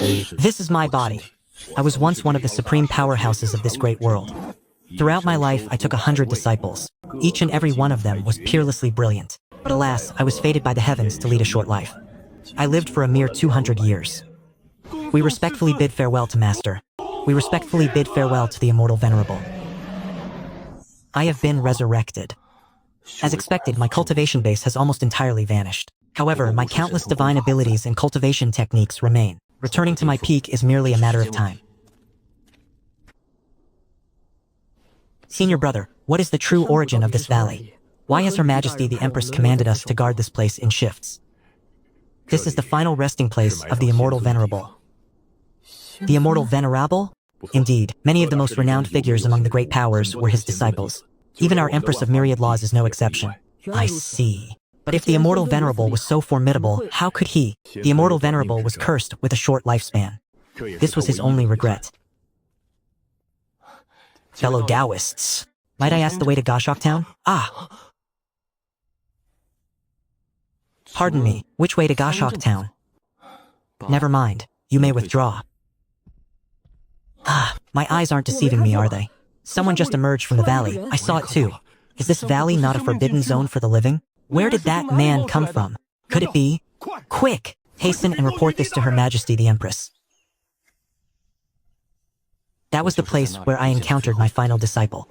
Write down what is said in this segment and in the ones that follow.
This is my body. I was once one of the supreme powerhouses of this great world. Throughout my life, I took 100 disciples. Each and every one of them was peerlessly brilliant. But alas, I was fated by the heavens to lead a short life. I lived for a mere 200 years. We respectfully bid farewell to Master. We respectfully bid farewell to the immortal venerable. I have been resurrected. As expected, my cultivation base has almost entirely vanished. However, my countless divine abilities and cultivation techniques remain. Returning to my peak is merely a matter of time. Senior brother, what is the true origin of this valley? Why has Her Majesty the Empress commanded us to guard this place in shifts? This is the final resting place of the immortal venerable. The immortal venerable? Indeed, many of the most renowned figures among the great powers were his disciples. Even our Empress of Myriad Laws is no exception. I see. But if the immortal venerable was so formidable, how could he? The immortal venerable was cursed with a short lifespan. This was his only regret. Fellow Taoists, might I ask the way to Goshawk Town? Ah! Pardon me, which way to Goshawk Town? Never mind, you may withdraw. Ah, my eyes aren't deceiving me, are they? Someone just emerged from the valley, I saw it too. Is this valley not a forbidden zone for the living? Where did that man come from? Could it be? Quick! Hasten and report this to Her Majesty the Empress. That was the place where I encountered my final disciple.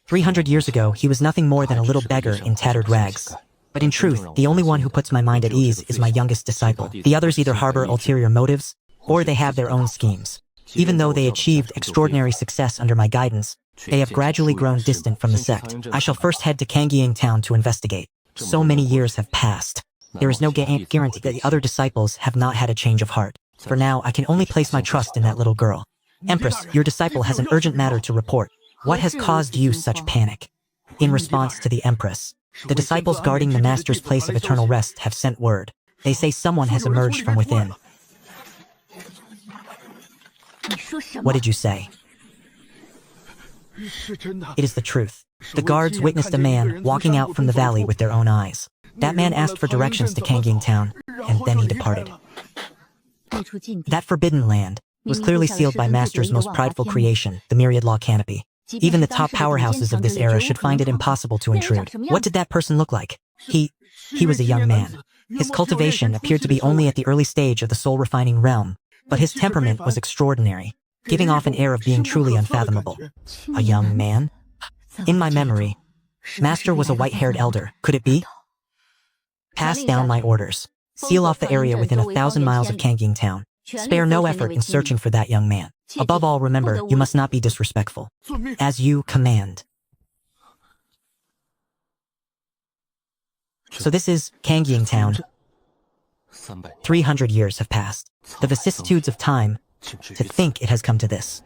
300 years ago, he was nothing more than a little beggar in tattered rags. But in truth, the only one who puts my mind at ease is my youngest disciple. The others either harbor ulterior motives, or they have their own schemes. Even though they achieved extraordinary success under my guidance, they have gradually grown distant from the sect. I shall first head to Kangying Town to investigate. So many years have passed. There is no guarantee that the other disciples have not had a change of heart. For now, I can only place my trust in that little girl. Empress, your disciple has an urgent matter to report. What has caused you such panic? In response to the Empress, the disciples guarding the Master's place of eternal rest have sent word. They say someone has emerged from within. What did you say? It is the truth. The guards witnessed a man walking out from the valley with their own eyes. That man asked for directions to Kangying Town, and then he departed. That forbidden land was clearly sealed by Master's most prideful creation, the Myriad Law Canopy. Even the top powerhouses of this era should find it impossible to intrude. What did that person look like? He was a young man. His cultivation appeared to be only at the early stage of the soul-refining realm, but his temperament was extraordinary, giving off an air of being truly unfathomable. A young man? In my memory, Master was a white-haired elder. Could it be? Pass down my orders. Seal off the area within 1,000 miles of Kangying Town. Spare no effort in searching for that young man. Above all, remember, you must not be disrespectful. As you command. So this is Kangying Town. 300 years have passed. The vicissitudes of time, to think it has come to this.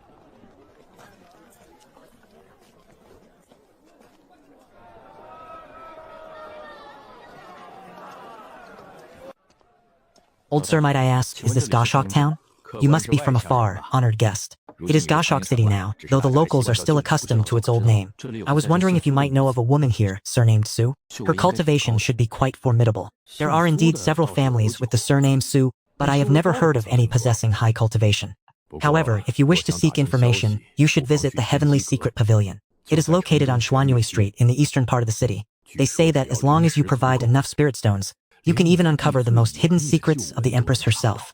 Old sir, might I ask, is this Goshawk Town? You must be from afar, honored guest. It is Goshawk City now, though the locals are still accustomed to its old name. I was wondering if you might know of a woman here, surnamed Su. Her cultivation should be quite formidable. There are indeed several families with the surname Su, but I have never heard of any possessing high cultivation. However, if you wish to seek information, you should visit the Heavenly Secret Pavilion. It is located on Xuanyue Street in the eastern part of the city. They say that as long as you provide enough spirit stones, you can even uncover the most hidden secrets of the Empress herself.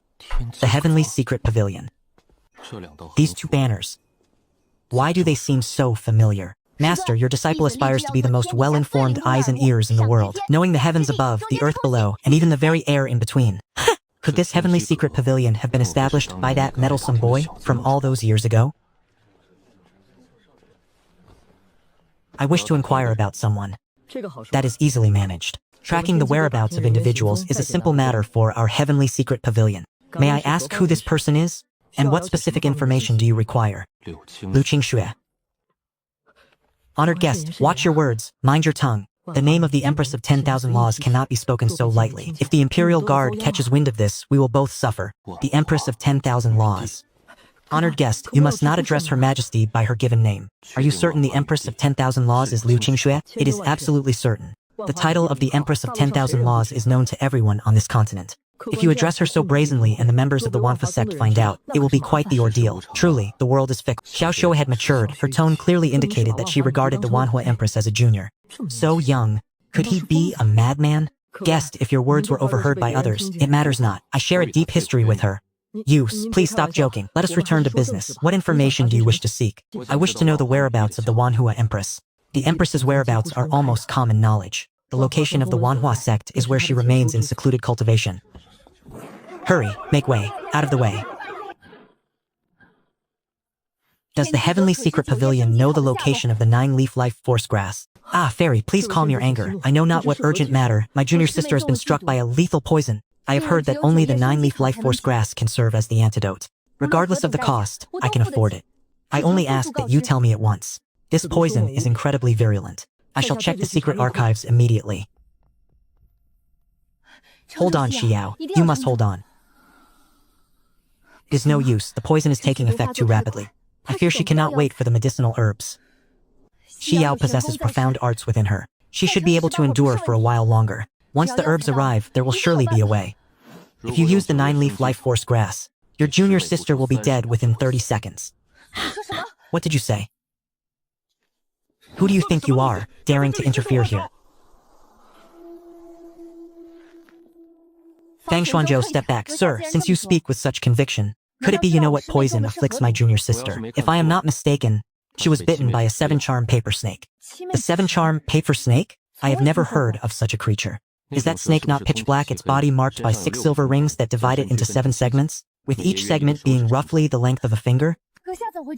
The Heavenly Secret Pavilion. These two banners. Why do they seem so familiar? Master, your disciple aspires to be the most well-informed eyes and ears in the world, knowing the heavens above, the earth below, and even the very air in between. Could this Heavenly Secret Pavilion have been established by that meddlesome boy from all those years ago? I wish to inquire about someone. That is easily managed. Tracking the whereabouts of individuals is a simple matter for our Heavenly Secret Pavilion. May I ask who this person is? And what specific information do you require? Lu Qingxue. Honored guest, watch your words, mind your tongue. The name of the Empress of 10,000 Laws cannot be spoken so lightly. If the Imperial Guard catches wind of this, we will both suffer. The Empress of 10,000 Laws. Honored guest, you must not address Her Majesty by her given name. Are you certain the Empress of 10,000 Laws is Lu Qingxue? It is absolutely certain. The title of the Empress of 10,000 Laws is known to everyone on this continent. If you address her so brazenly and the members of the Wanfa sect find out, it will be quite the ordeal. Truly, the world is fickle. Xiao Shuo had matured. Her tone clearly indicated that she regarded the Wanhua Empress as a junior. So young. Could he be a madman? Guest, if your words were overheard by others, it matters not. I share a deep history with her. Use, please stop joking. Let us return to business. What information do you wish to seek? I wish to know the whereabouts of the Wanhua Empress. The Empress's whereabouts are almost common knowledge. The location of the Wanhua sect is where she remains in secluded cultivation. Hurry, make way, out of the way. Does the Heavenly Secret Pavilion know the location of the 9-leaf life force grass? Ah, fairy, please calm your anger. I know not what urgent matter. My junior sister has been struck by a lethal poison. I have heard that only the 9-leaf life force grass can serve as the antidote. Regardless of the cost, I can afford it. I only ask that you tell me at once. This poison is incredibly virulent. I shall check the secret archives immediately. Hold on, Xiao. You must hold on. It is no use. The poison is taking effect too rapidly. I fear she cannot wait for the medicinal herbs. Xiao possesses profound arts within her. She should be able to endure for a while longer. Once the herbs arrive, there will surely be a way. If you use the 9-leaf life force grass, your junior sister will be dead within 30 seconds. What did you say? Who do you think you are, daring to interfere here? Fang Xuanzhou, step back. Sir, since you speak with such conviction, could it be you know what poison afflicts my junior sister? If I am not mistaken, she was bitten by a 7-charm paper snake. The 7-charm paper snake? I have never heard of such a creature. Is that snake not pitch black, its body marked by 6 silver rings that divide it into 7 segments, with each segment being roughly the length of a finger?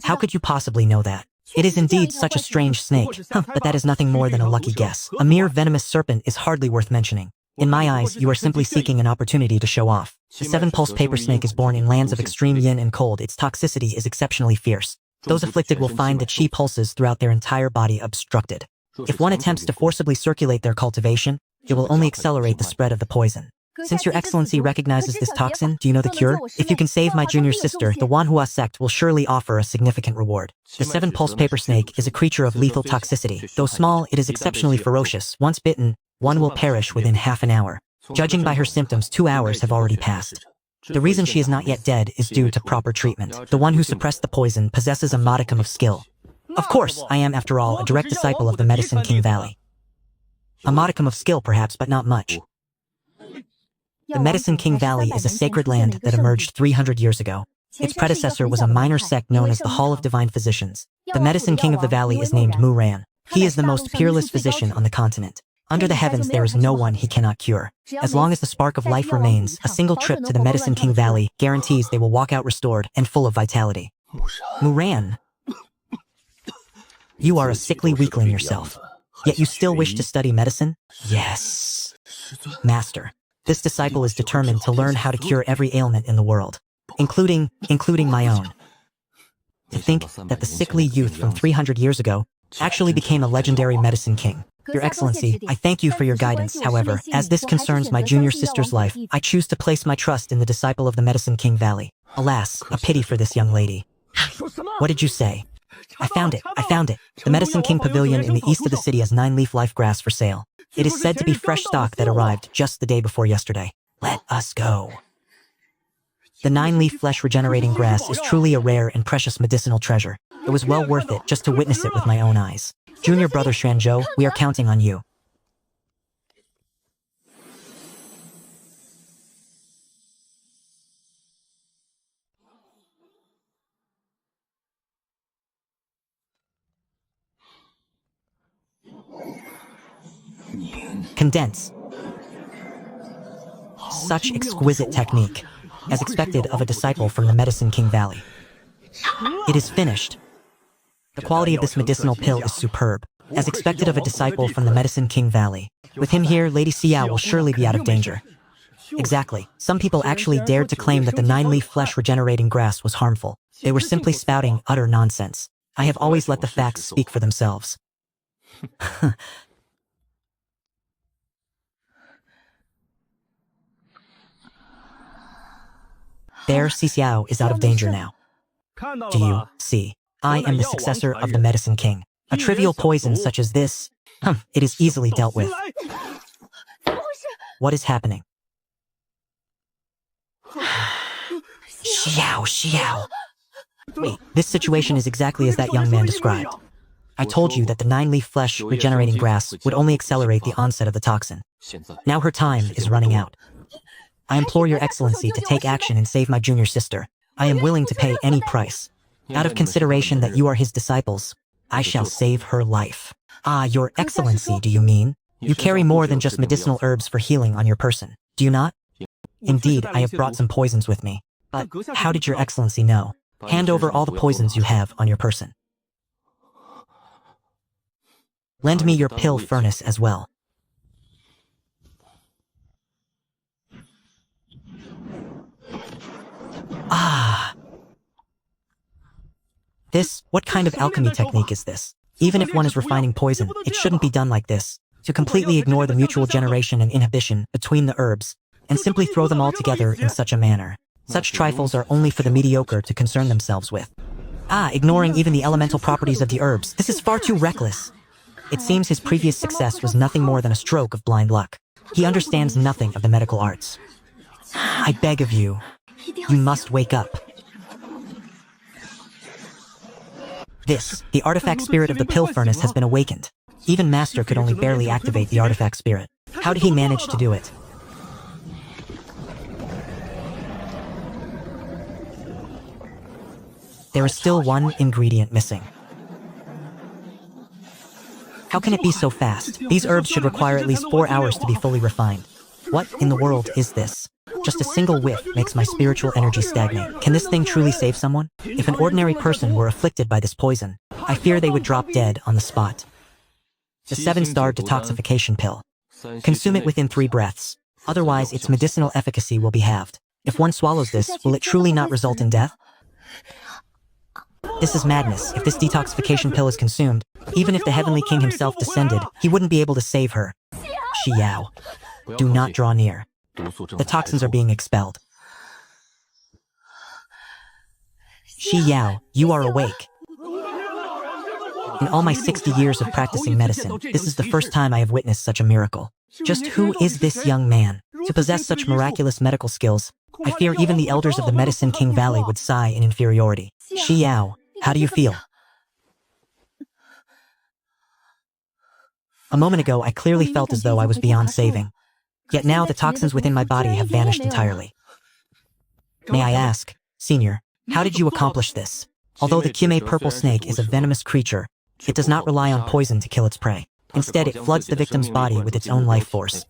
How could you possibly know that? It is indeed such a strange snake, but that is nothing more than a lucky guess. A mere venomous serpent is hardly worth mentioning. In my eyes, you are simply seeking an opportunity to show off. The 7-pulse paper snake is born in lands of extreme yin and cold. Its toxicity is exceptionally fierce. Those afflicted will find the chi pulses throughout their entire body obstructed. If one attempts to forcibly circulate their cultivation, it will only accelerate the spread of the poison. Since your excellency recognizes this toxin, do you know the cure? If you can save my junior sister, the Wanhua sect will surely offer a significant reward. The 7-pulse paper snake is a creature of lethal toxicity. Though small, it is exceptionally ferocious. Once bitten, one will perish within half an hour. Judging by her symptoms, 2 hours have already passed. The reason she is not yet dead is due to proper treatment. The one who suppressed the poison possesses a modicum of skill. Of course, I am, after all, a direct disciple of the Medicine King Valley. A modicum of skill, perhaps, but not much. The Medicine King Valley is a sacred land that emerged 300 years ago. Its predecessor was a minor sect known as the Hall of Divine Physicians. The Medicine King of the Valley is named Mu Ran. He is the most peerless physician on the continent. Under the heavens, there is no one he cannot cure. As long as the spark of life remains, a single trip to the Medicine King Valley guarantees they will walk out restored and full of vitality. Mu Ran, you are a sickly weakling yourself. Yet you still wish to study medicine? Yes. Master, this disciple is determined to learn how to cure every ailment in the world, including my own. To think that the sickly youth from 300 years ago actually became a legendary medicine king. Your Excellency, I thank you for your guidance. However, as this concerns my junior sister's life, I choose to place my trust in the disciple of the Medicine King Valley. Alas, a pity for this young lady. What did you say? I found it. The Medicine King Pavilion in the east of the city has 9-leaf life grass for sale. It is said to be fresh stock that arrived just the day before yesterday. Let us go. The 9-leaf flesh regenerating grass is truly a rare and precious medicinal treasure. It was well worth it just to witness it with my own eyes. Junior brother Xuanzhou, we are counting on you. Condense. Such exquisite technique, as expected of a disciple from the Medicine King Valley. It is finished. The quality of this medicinal pill is superb, as expected of a disciple from the Medicine King Valley. With him here, Lady Xiao will surely be out of danger. Exactly. Some people actually dared to claim that the 9-leaf flesh regenerating grass was harmful. They were simply spouting utter nonsense. I have always let the facts speak for themselves. There, Xiao is out of danger now. Do you see? I am the successor of the Medicine King. A trivial poison such as this, it is easily dealt with. What is happening? Xiao, xiao. Wait, this situation is exactly as that young man described. I told you that the 9-leaf flesh regenerating grass would only accelerate the onset of the toxin. Now her time is running out. I implore your excellency to take action and save my junior sister. I am willing to pay any price. Out of consideration that you are his disciples, I shall save her life. Ah, your excellency, do you mean? You carry more than just medicinal herbs for healing on your person, do you not? Indeed, I have brought some poisons with me. But how did your excellency know? Hand over all the poisons you have on your person. Lend me your pill furnace as well. Ah. What kind of alchemy technique is this? Even if one is refining poison, it shouldn't be done like this. To completely ignore the mutual generation and inhibition between the herbs, and simply throw them all together in such a manner. Such trifles are only for the mediocre to concern themselves with. Ignoring even the elemental properties of the herbs. This is far too reckless. It seems his previous success was nothing more than a stroke of blind luck. He understands nothing of the medical arts. I beg of you, you must wake up. The artifact spirit of the pill furnace has been awakened. Even Master could only barely activate the artifact spirit. How did he manage to do it? There is still one ingredient missing. How can it be so fast? These herbs should require at least 4 hours to be fully refined. What in the world is this? Just a single whiff makes my spiritual energy stagnate. Can this thing truly save someone? If an ordinary person were afflicted by this poison, I fear they would drop dead on the spot. The 7-star detoxification pill. Consume it within 3 breaths. Otherwise, its medicinal efficacy will be halved. If one swallows this, will it truly not result in death? This is madness. If this detoxification pill is consumed, even if the Heavenly King himself descended, he wouldn't be able to save her. Xiao, do not draw near. The toxins are being expelled. Xiao, you are awake. In all my 60 years of practicing medicine, this is the first time I have witnessed such a miracle. Just who is this young man? To possess such miraculous medical skills, I fear even the elders of the Medicine King Valley would sigh in inferiority. Xiao, how do you feel? A moment ago, I clearly felt as though I was beyond saving. Yet now the toxins within my body have vanished entirely. May I ask, Senior, how did you accomplish this? Although the Kyume purple snake is a venomous creature, it does not rely on poison to kill its prey. Instead, it floods the victim's body with its own life force.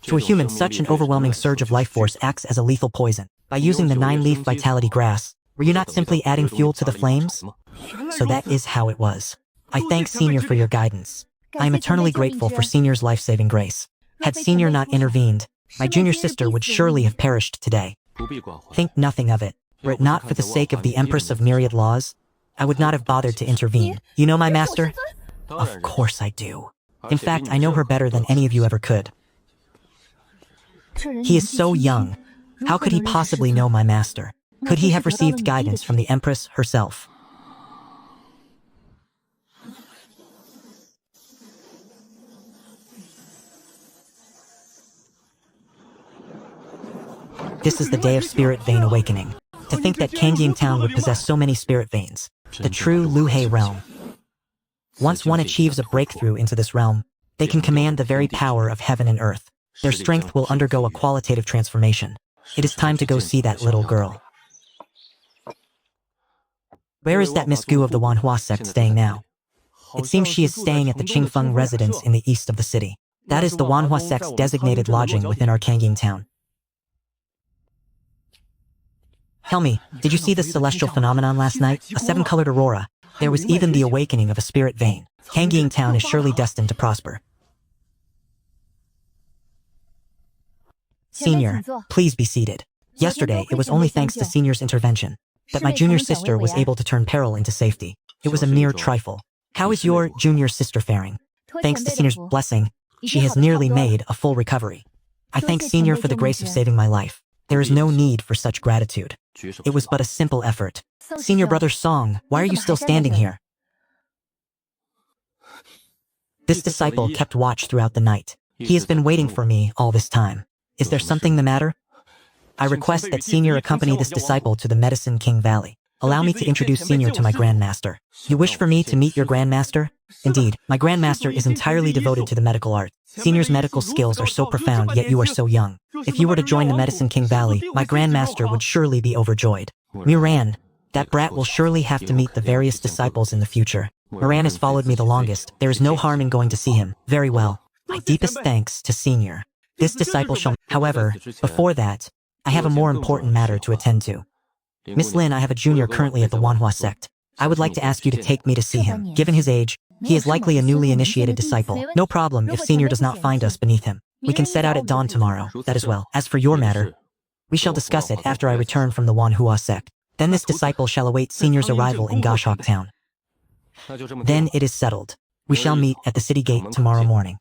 To a human, such an overwhelming surge of life force acts as a lethal poison. By using the 9-leaf vitality grass, were you not simply adding fuel to the flames? So that is how it was. I thank Senior for your guidance. I am eternally grateful for Senior's life-saving grace. Had Senior not intervened, my junior sister would surely have perished today. Think nothing of it. Were it not for the sake of the Empress of Myriad Laws, I would not have bothered to intervene. You know my master? Of course I do. In fact, I know her better than any of you ever could. He is so young. How could he possibly know my master? Could he have received guidance from the Empress herself? This is the day of Spirit Vein Awakening. To think that Kangying Town would possess so many spirit veins. The true Luhe realm. Once one achieves a breakthrough into this realm, they can command the very power of heaven and earth. Their strength will undergo a qualitative transformation. It is time to go see that little girl. Where is that Miss Gu of the Wanhua sect staying now? It seems she is staying at the Qingfeng residence in the east of the city. That is the Wanhua sect's designated lodging within our Kangying Town. Tell me, did you see this celestial phenomenon last night? A 7-colored aurora. There was even the awakening of a spirit vein. Kangying Town is surely destined to prosper. Senior, please be seated. Yesterday, it was only thanks to Senior's intervention that my junior sister was able to turn peril into safety. It was a mere trifle. How is your junior sister faring? Thanks to Senior's blessing, she has nearly made a full recovery. I thank Senior for the grace of saving my life. There is no need for such gratitude. It was but a simple effort. Senior brother Song, why are you still standing here? This disciple kept watch throughout the night. He has been waiting for me all this time. Is there something the matter? I request that Senior accompany this disciple to the Medicine King Valley. Allow me to introduce Senior to my Grandmaster. You wish for me to meet your Grandmaster? Indeed, my Grandmaster is entirely devoted to the medical art. Senior's medical skills are so profound, yet you are so young. If you were to join the Medicine King Valley, my Grandmaster would surely be overjoyed. Muran, that brat will surely have to meet the various disciples in the future. Muran has followed me the longest. There is no harm in going to see him. Very well. My deepest thanks to Senior. This disciple shall... However, before that, I have a more important matter to attend to. Miss Lin, I have a junior currently at the manhua sect. I would like to ask you to take me to see him. Given his age, he is likely a newly initiated disciple. No problem if Senior does not find us beneath him. We can set out at dawn tomorrow, that as well. As for your matter, we shall discuss it after I return from the manhua sect. Then this disciple shall await Senior's arrival in Goshawk Town. Then it is settled. We shall meet at the city gate tomorrow morning.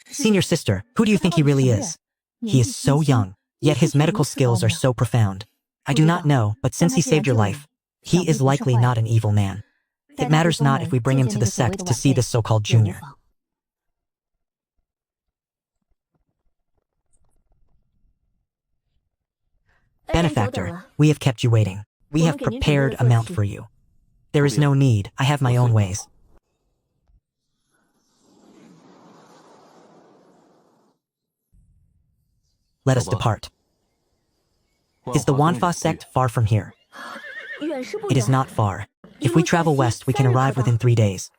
Senior sister, who do you think he really is? He is so young, yet his medical skills are so profound. I do not know, but since he saved your life, he is likely not an evil man. It matters not if we bring him to the sect to see this so-called junior. Benefactor, we have kept you waiting. We have prepared a mount for you. There is no need, I have my own ways. Let us depart. Is the Wanfa sect far from here? It is not far. If we travel west, we can arrive within 3 days.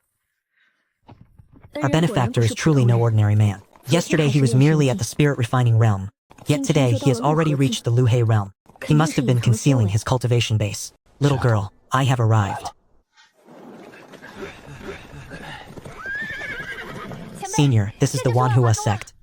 Our benefactor is truly no ordinary man. Yesterday he was merely at the spirit refining realm, yet today he has already reached the Luhe realm. He must have been concealing his cultivation base. Little girl, I have arrived. Senior, this is the Wanhua sect.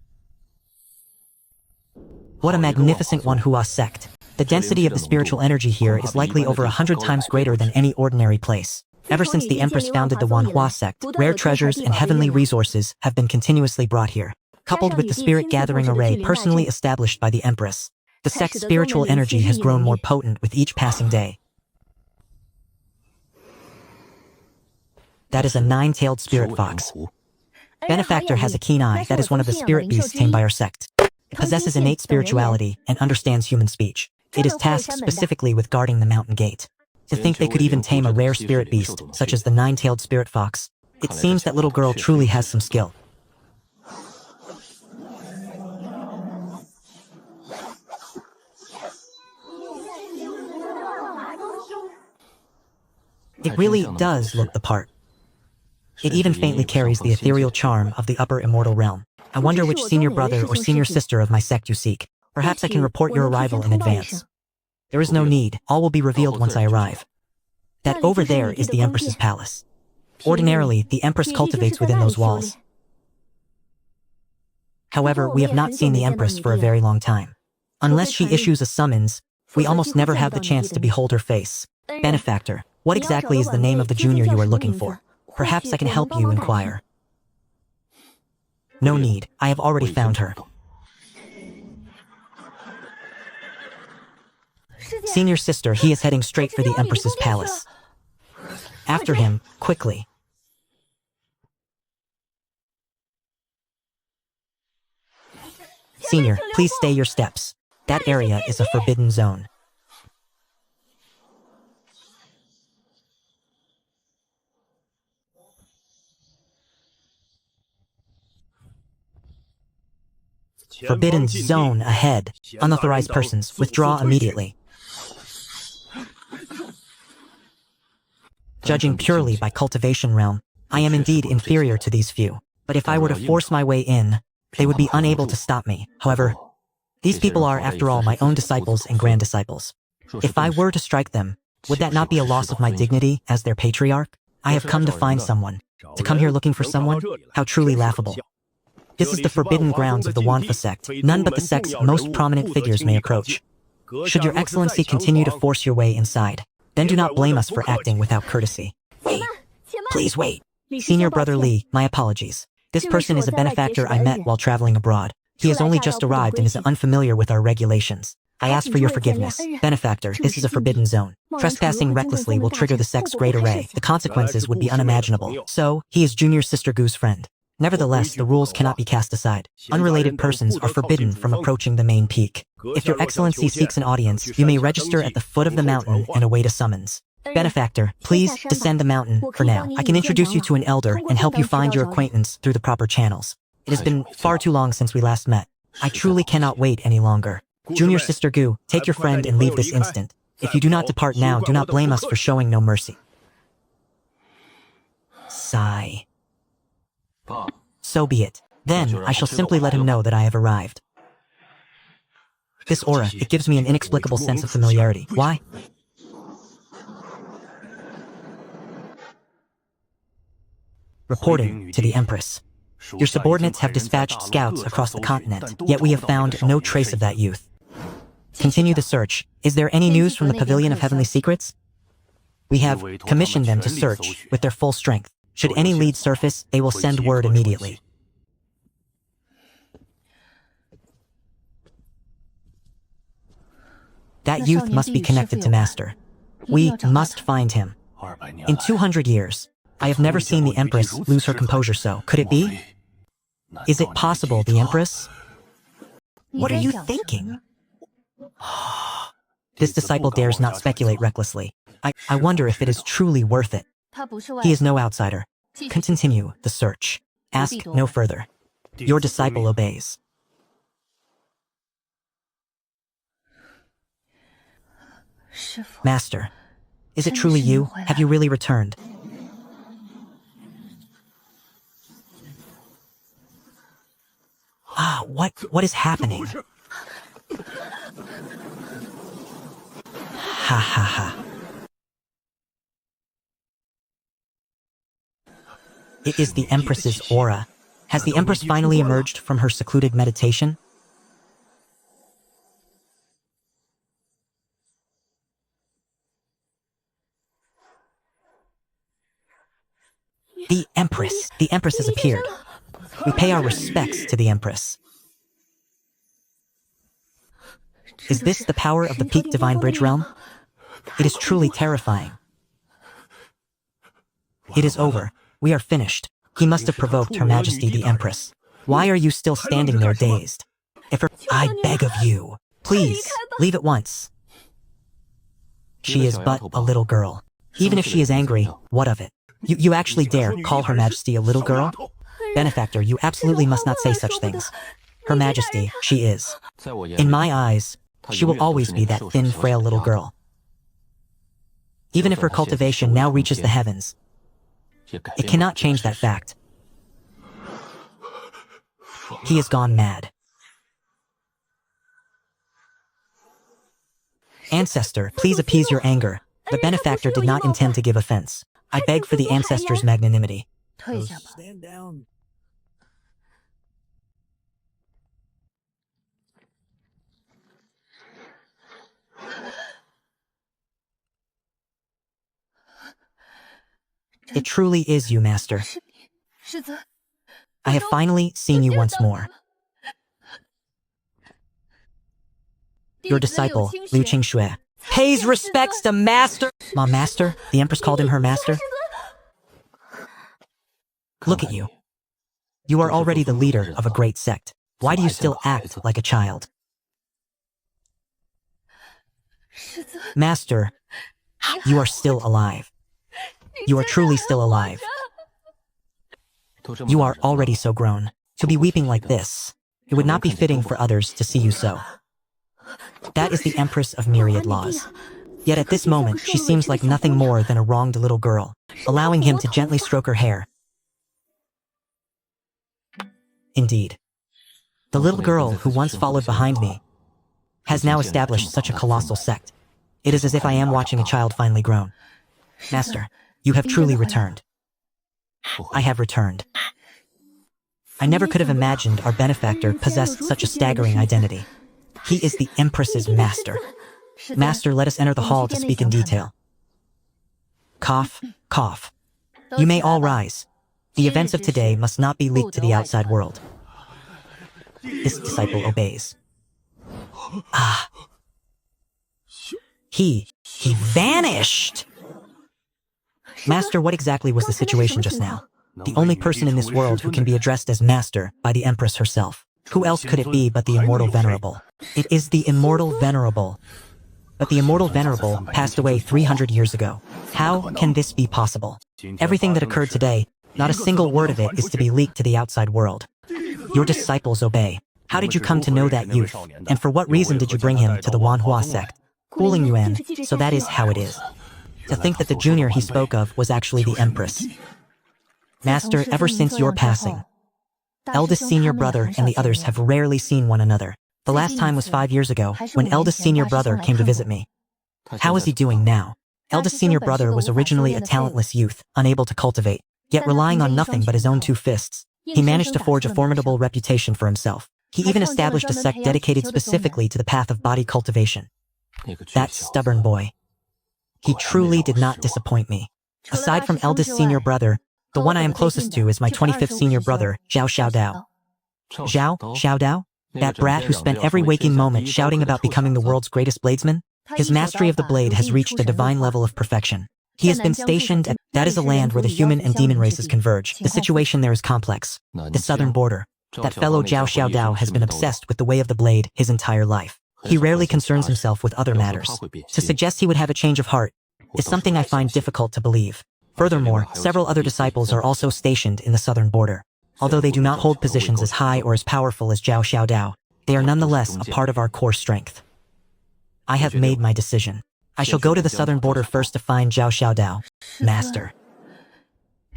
What a magnificent Wanhua sect. The density of the spiritual energy here is likely over 100 times greater than any ordinary place. Ever since the Empress founded the Wanhua sect, rare treasures and heavenly resources have been continuously brought here. Coupled with the spirit gathering array personally established by the Empress, the sect's spiritual energy has grown more potent with each passing day. That is a 9-tailed spirit fox. Benefactor has a keen eye. That is one of the spirit beasts tamed by our sect. It possesses innate spirituality and understands human speech. It is tasked specifically with guarding the mountain gate. To think they could even tame a rare spirit beast, such as the 9-tailed spirit fox. It seems that little girl truly has some skill. It really does look the part. It even faintly carries the ethereal charm of the upper immortal realm. I wonder which senior brother or senior sister of my sect you seek. Perhaps I can report your arrival in advance. There is no need, all will be revealed once I arrive. That over there is the Empress's palace. Ordinarily, the Empress cultivates within those walls. However, we have not seen the Empress for a very long time. Unless she issues a summons, we almost never have the chance to behold her face. Benefactor, what exactly is the name of the junior you are looking for? Perhaps I can help you inquire. No need, I have already found her. Senior sister, he is heading straight for the Empress's palace. After him, quickly. Senior, please stay your steps. That area is a forbidden zone. Forbidden zone ahead. Unauthorized persons, withdraw immediately. Judging purely by cultivation realm, I am indeed inferior to these few. But if I were to force my way in, they would be unable to stop me. However, these people are, after all, my own disciples and grand disciples. If I were to strike them, would that not be a loss of my dignity as their patriarch? I have come to find someone. To come here looking for someone? How truly laughable. This is the forbidden grounds of the Wanfa sect. None but the sect's most prominent figures may approach. Should your excellency continue to force your way inside, then do not blame us for acting without courtesy. Wait. Please wait. Senior Brother Li, my apologies. This person is a benefactor I met while traveling abroad. He has only just arrived and is unfamiliar with our regulations. I ask for your forgiveness. Benefactor, this is a forbidden zone. Trespassing recklessly will trigger the sect's great array. The consequences would be unimaginable. So, he is Junior Sister Gu's friend. Nevertheless, the rules cannot be cast aside. Unrelated persons are forbidden from approaching the main peak. If your excellency seeks an audience, you may register at the foot of the mountain and await a summons. Benefactor, please descend the mountain for now. I can introduce you to an elder and help you find your acquaintance through the proper channels. It has been far too long since we last met. I truly cannot wait any longer. Junior Sister Gu, take your friend and leave this instant. If you do not depart now, do not blame us for showing no mercy. Sigh. So be it. Then, I shall simply let him know that I have arrived. This aura, it gives me an inexplicable sense of familiarity. Why? Reporting to the Empress. Your subordinates have dispatched scouts across the continent, yet we have found no trace of that youth. Continue the search. Is there any news from the Pavilion of Heavenly Secrets? We have commissioned them to search with their full strength. Should any lead surface, they will send word immediately. That youth must be connected to Master. We must find him. In 200 years, I have never seen the Empress lose her composure so. Could it be? Is it possible, the Empress? What are you thinking? This disciple dares not speculate recklessly. I wonder if it is truly worth it. He is no outsider. Continue the search. Ask no further. Your disciple obeys. Master, is it truly you? Have you really returned? What is happening? Ha ha ha. It is the Empress's aura. Has the Empress finally emerged from her secluded meditation? The Empress has appeared. We pay our respects to the Empress. Is this the power of the Peak Divine Bridge Realm? It is truly terrifying. It is over. We are finished. He must have provoked Her Majesty the Empress. Why are you still standing there dazed? I beg of you, please, leave at once. She is but a little girl. Even if she is angry, what of it? You actually dare call Her Majesty a little girl? Benefactor, you absolutely must not say such things. Her Majesty, she is. In my eyes, she will always be that thin, frail little girl. Even if her cultivation now reaches the heavens, it cannot change that fact. He has gone mad. Ancestor, please appease your anger. The benefactor did not intend to give offense. I beg for the ancestor's magnanimity. Stand down. It truly is you, Master. I have finally seen you once more. Your disciple, Liu Qingxue, pays respects to Master. Ma, Master? The Empress called him her Master? Look at you. You are already the leader of a great sect. Why do you still act like a child? Master, you are still alive. You are truly still alive. You are already so grown. To be weeping like this, it would not be fitting for others to see you so. That is the Empress of myriad laws. Yet at this moment, she seems like nothing more than a wronged little girl, allowing him to gently stroke her hair. Indeed. The little girl who once followed behind me has now established such a colossal sect. It is as if I am watching a child finally grown. Master, you have truly returned. I have returned. I never could have imagined our benefactor possessed such a staggering identity. He is the Empress's master. Master, let us enter the hall to speak in detail. Cough, cough. You may all rise. The events of today must not be leaked to the outside world. This disciple obeys. Ah. He vanished! Master, what exactly was the situation just now? The only person in this world who can be addressed as master by the empress herself. Who else could it be but the immortal venerable? It is the immortal venerable. But the immortal venerable passed away 300 years ago. How can this be possible? Everything that occurred today, not a single word of it is to be leaked to the outside world. Your disciples obey. How did you come to know that youth? And for what reason did you bring him to the manhua sect? Fooling Yuan, so that is how it is. To think that the junior he spoke of was actually the empress. Master, ever since your passing, eldest senior brother and the others have rarely seen one another. The last time was 5 years ago, when eldest senior brother came to visit me. How is he doing now? Eldest senior brother was originally a talentless youth, unable to cultivate, yet relying on nothing but his own 2 fists. He managed to forge a formidable reputation for himself. He even established a sect dedicated specifically to the path of body cultivation. That stubborn boy. He truly did not disappoint me. Aside from eldest senior brother, the one I am closest to is my 25th senior brother, Zhao Xiaodao. Zhao Xiaodao? That brat who spent every waking moment shouting about becoming the world's greatest bladesman? His mastery of the blade has reached a divine level of perfection. He has been stationed at— that is a land where the human and demon races converge. The situation there is complex. The southern border. That fellow Zhao Xiaodao has been obsessed with the way of the blade his entire life. He rarely concerns himself with other matters. To suggest he would have a change of heart is something I find difficult to believe. Furthermore, several other disciples are also stationed in the southern border. Although they do not hold positions as high or as powerful as Zhao Xiaodao, they are nonetheless a part of our core strength. I have made my decision. I shall go to the southern border first to find Zhao Xiaodao. Master,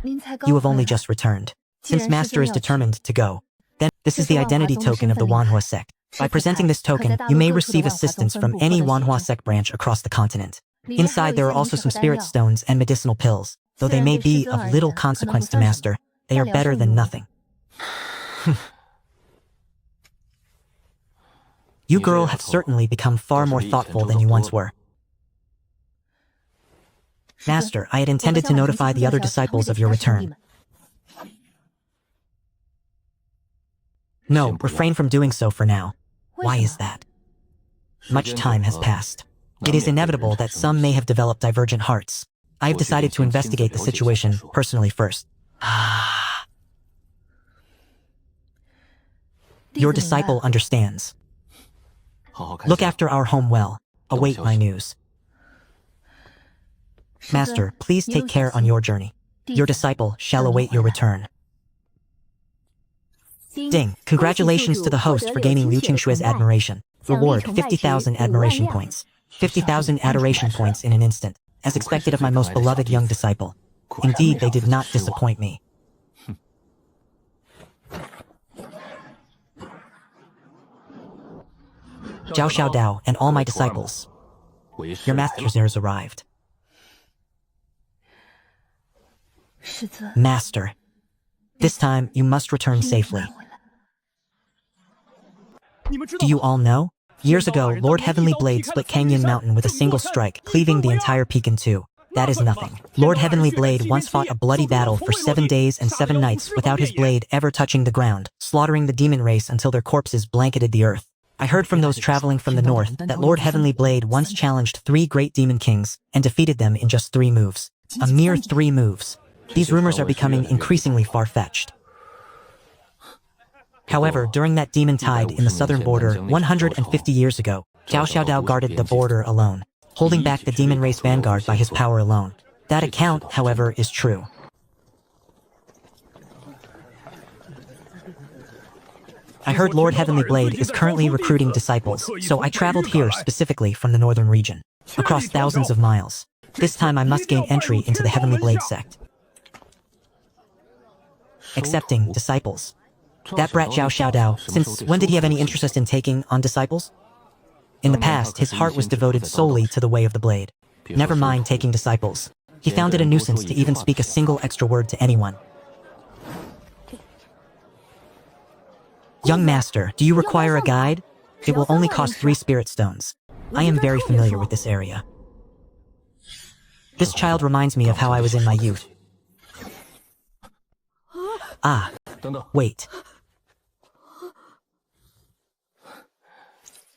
you have only just returned. Since Master is determined to go, then this is the identity token of the Wanhua sect. By presenting this token, you may receive assistance from any Wanhua sect branch across the continent. Inside there are also some spirit stones and medicinal pills. Though they may be of little consequence to Master, they are better than nothing. You girl have certainly become far more thoughtful than you once were. Master, I had intended to notify the other disciples of your return. No, refrain from doing so for now. Why is that? Much time has passed. It is inevitable that some may have developed divergent hearts. I have decided to investigate the situation personally first. Your disciple understands. Look after our home well. Await my news. Master, please take care on your journey. Your disciple shall await your return. Ding! Congratulations to the host for gaining Liu Qingshui's admiration. Reward 50,000 admiration points. 50,000 adoration points in an instant. As expected of my most beloved young disciple. Indeed, they did not disappoint me. Zhao Xiaodao and all my disciples. Your master's heirs arrived. Master, this time you must return safely. Do you all know? Years ago, Lord Heavenly Blade split Canyon Mountain with a single strike, cleaving the entire peak in 2. That is nothing. Lord Heavenly Blade once fought a bloody battle for 7 days and 7 nights without his blade ever touching the ground, slaughtering the demon race until their corpses blanketed the earth. I heard from those traveling from the north that Lord Heavenly Blade once challenged 3 great demon kings and defeated them in just 3 moves. A mere 3 moves. These rumors are becoming increasingly far-fetched. However, during that demon tide in the southern border 150 years ago, Zhao Xiaodao guarded the border alone, holding back the demon race vanguard by his power alone. That account, however, is true. I heard Lord Heavenly Blade is currently recruiting disciples, so I traveled here specifically from the northern region, across thousands of miles. This time I must gain entry into the Heavenly Blade sect. Accepting disciples. That brat Zhao Xiaodao, since when did he have any interest in taking on disciples? In the past, his heart was devoted solely to the way of the blade. Never mind taking disciples. He found it a nuisance to even speak a single extra word to anyone. Young master, do you require a guide? It will only cost 3 spirit stones. I am very familiar with this area. This child reminds me of how I was in my youth. Ah, wait.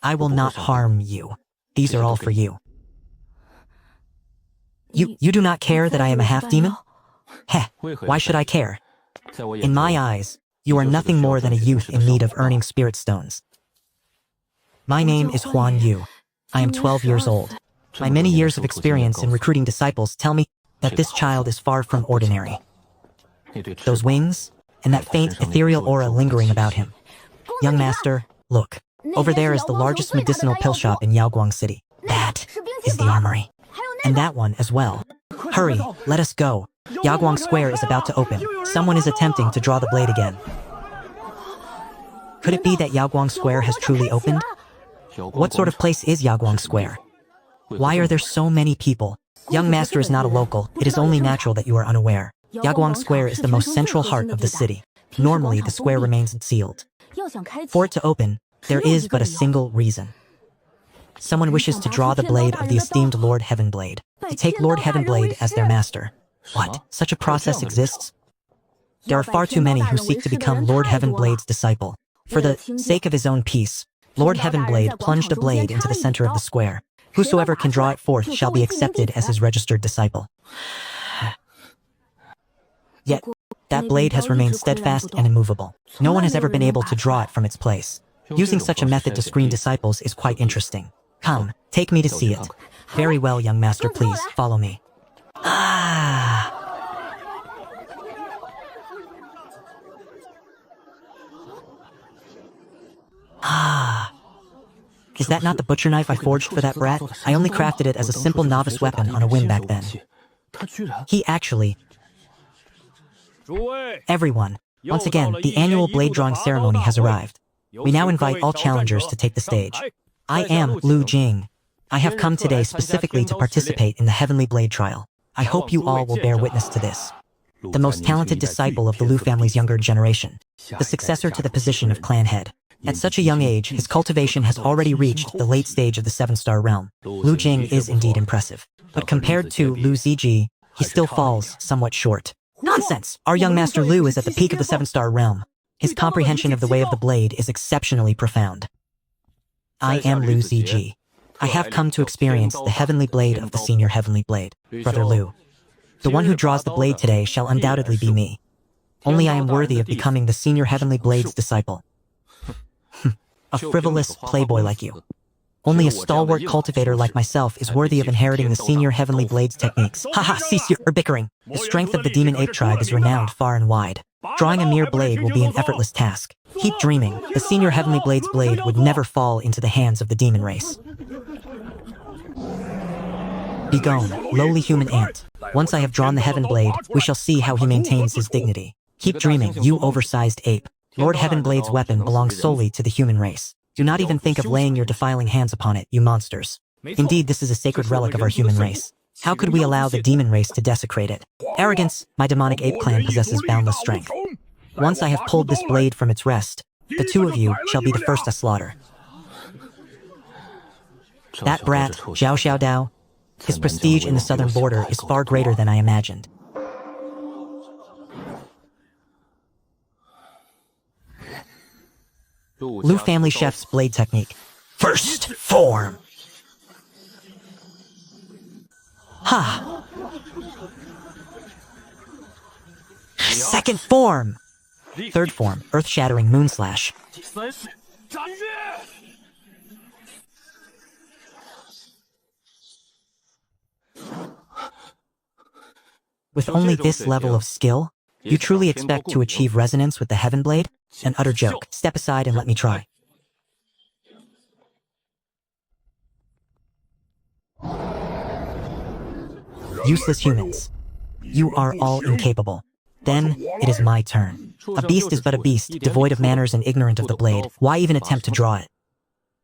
I will not harm you. These are all for you. You do not care that I am a half-demon? Heh, why should I care? In my eyes, you are nothing more than a youth in need of earning spirit stones. My name is Huan Yu. I am 12 years old. My many years of experience in recruiting disciples tell me that this child is far from ordinary. Those wings, and that faint ethereal aura lingering about him. Young master, look. Over there is the largest medicinal pill shop in Yaoguang City. That is the armory. And that one as well. Hurry, let us go. Yaoguang Square is about to open. Someone is attempting to draw the blade again. Could it be that Yaoguang Square has truly opened? What sort of place is Yaoguang Square? Why are there so many people? Young master is not a local. It is only natural that you are unaware. Yaoguang Square is the most central heart of the city. Normally, the square remains sealed. For it to open, there is but a single reason. Someone wishes to draw the blade of the esteemed Lord Heavenblade, to take Lord Heavenblade as their master. What? Such a process exists? There are far too many who seek to become Lord Heavenblade's disciple. For the sake of his own peace, Lord Heavenblade plunged a blade into the center of the square. Whosoever can draw it forth shall be accepted as his registered disciple. Yet, that blade has remained steadfast and immovable. No one has ever been able to draw it from its place. Using such a method to screen disciples is quite interesting. Come, take me to see it. Very well, young master, please, follow me. Is that not the butcher knife I forged for that brat? I only crafted it as a simple novice weapon on a whim back then. He actually... Everyone, once again, the annual blade drawing ceremony has arrived. We now invite all challengers to take the stage. I am Lu Jing. I have come today specifically to participate in the Heavenly Blade Trial. I hope you all will bear witness to this. The most talented disciple of the Lu family's younger generation. The successor to the position of clan head. At such a young age, his cultivation has already reached the late stage of the 7-star realm. Lu Jing is indeed impressive. But compared to Lu Ziji, he still falls somewhat short. Nonsense! Our young master Lu is at the peak of the 7-star realm. His comprehension of the way of the blade is exceptionally profound. I am Lu Ziji. I have come to experience the heavenly blade of the senior heavenly blade, Brother Lu. The one who draws the blade today shall undoubtedly be me. Only I am worthy of becoming the senior heavenly blade's disciple. A frivolous playboy like you. Only a stalwart cultivator like myself is worthy of inheriting the senior heavenly blade's techniques. Haha, cease your bickering. The strength of the demon ape tribe is renowned far and wide. Drawing a mere blade will be an effortless task. Keep dreaming. The senior heavenly blade's blade would never fall into the hands of the demon race. Begone, lowly human ant. Once I have drawn the heaven blade, we shall see how he maintains his dignity. Keep dreaming, you oversized ape. Lord Heavenblade's weapon belongs solely to the human race. Do not even think of laying your defiling hands upon it, you monsters. Indeed, this is a sacred relic of our human race. How could we allow the demon race to desecrate it? Arrogance! My demonic ape clan possesses boundless strength. Once I have pulled this blade from its rest, the two of you shall be the first to slaughter. That brat, Zhao Xiaodao, his prestige in the southern border is far greater than I imagined. Lu family chef's blade technique. First form. Ha! Second form. Third form, earth-shattering moon slash. With only this level of skill, you truly expect to achieve resonance with the Heaven Blade? An utter joke. Step aside and let me try. Useless humans. You are all incapable. Then, it is my turn. A beast is but a beast, devoid of manners and ignorant of the blade. Why even attempt to draw it?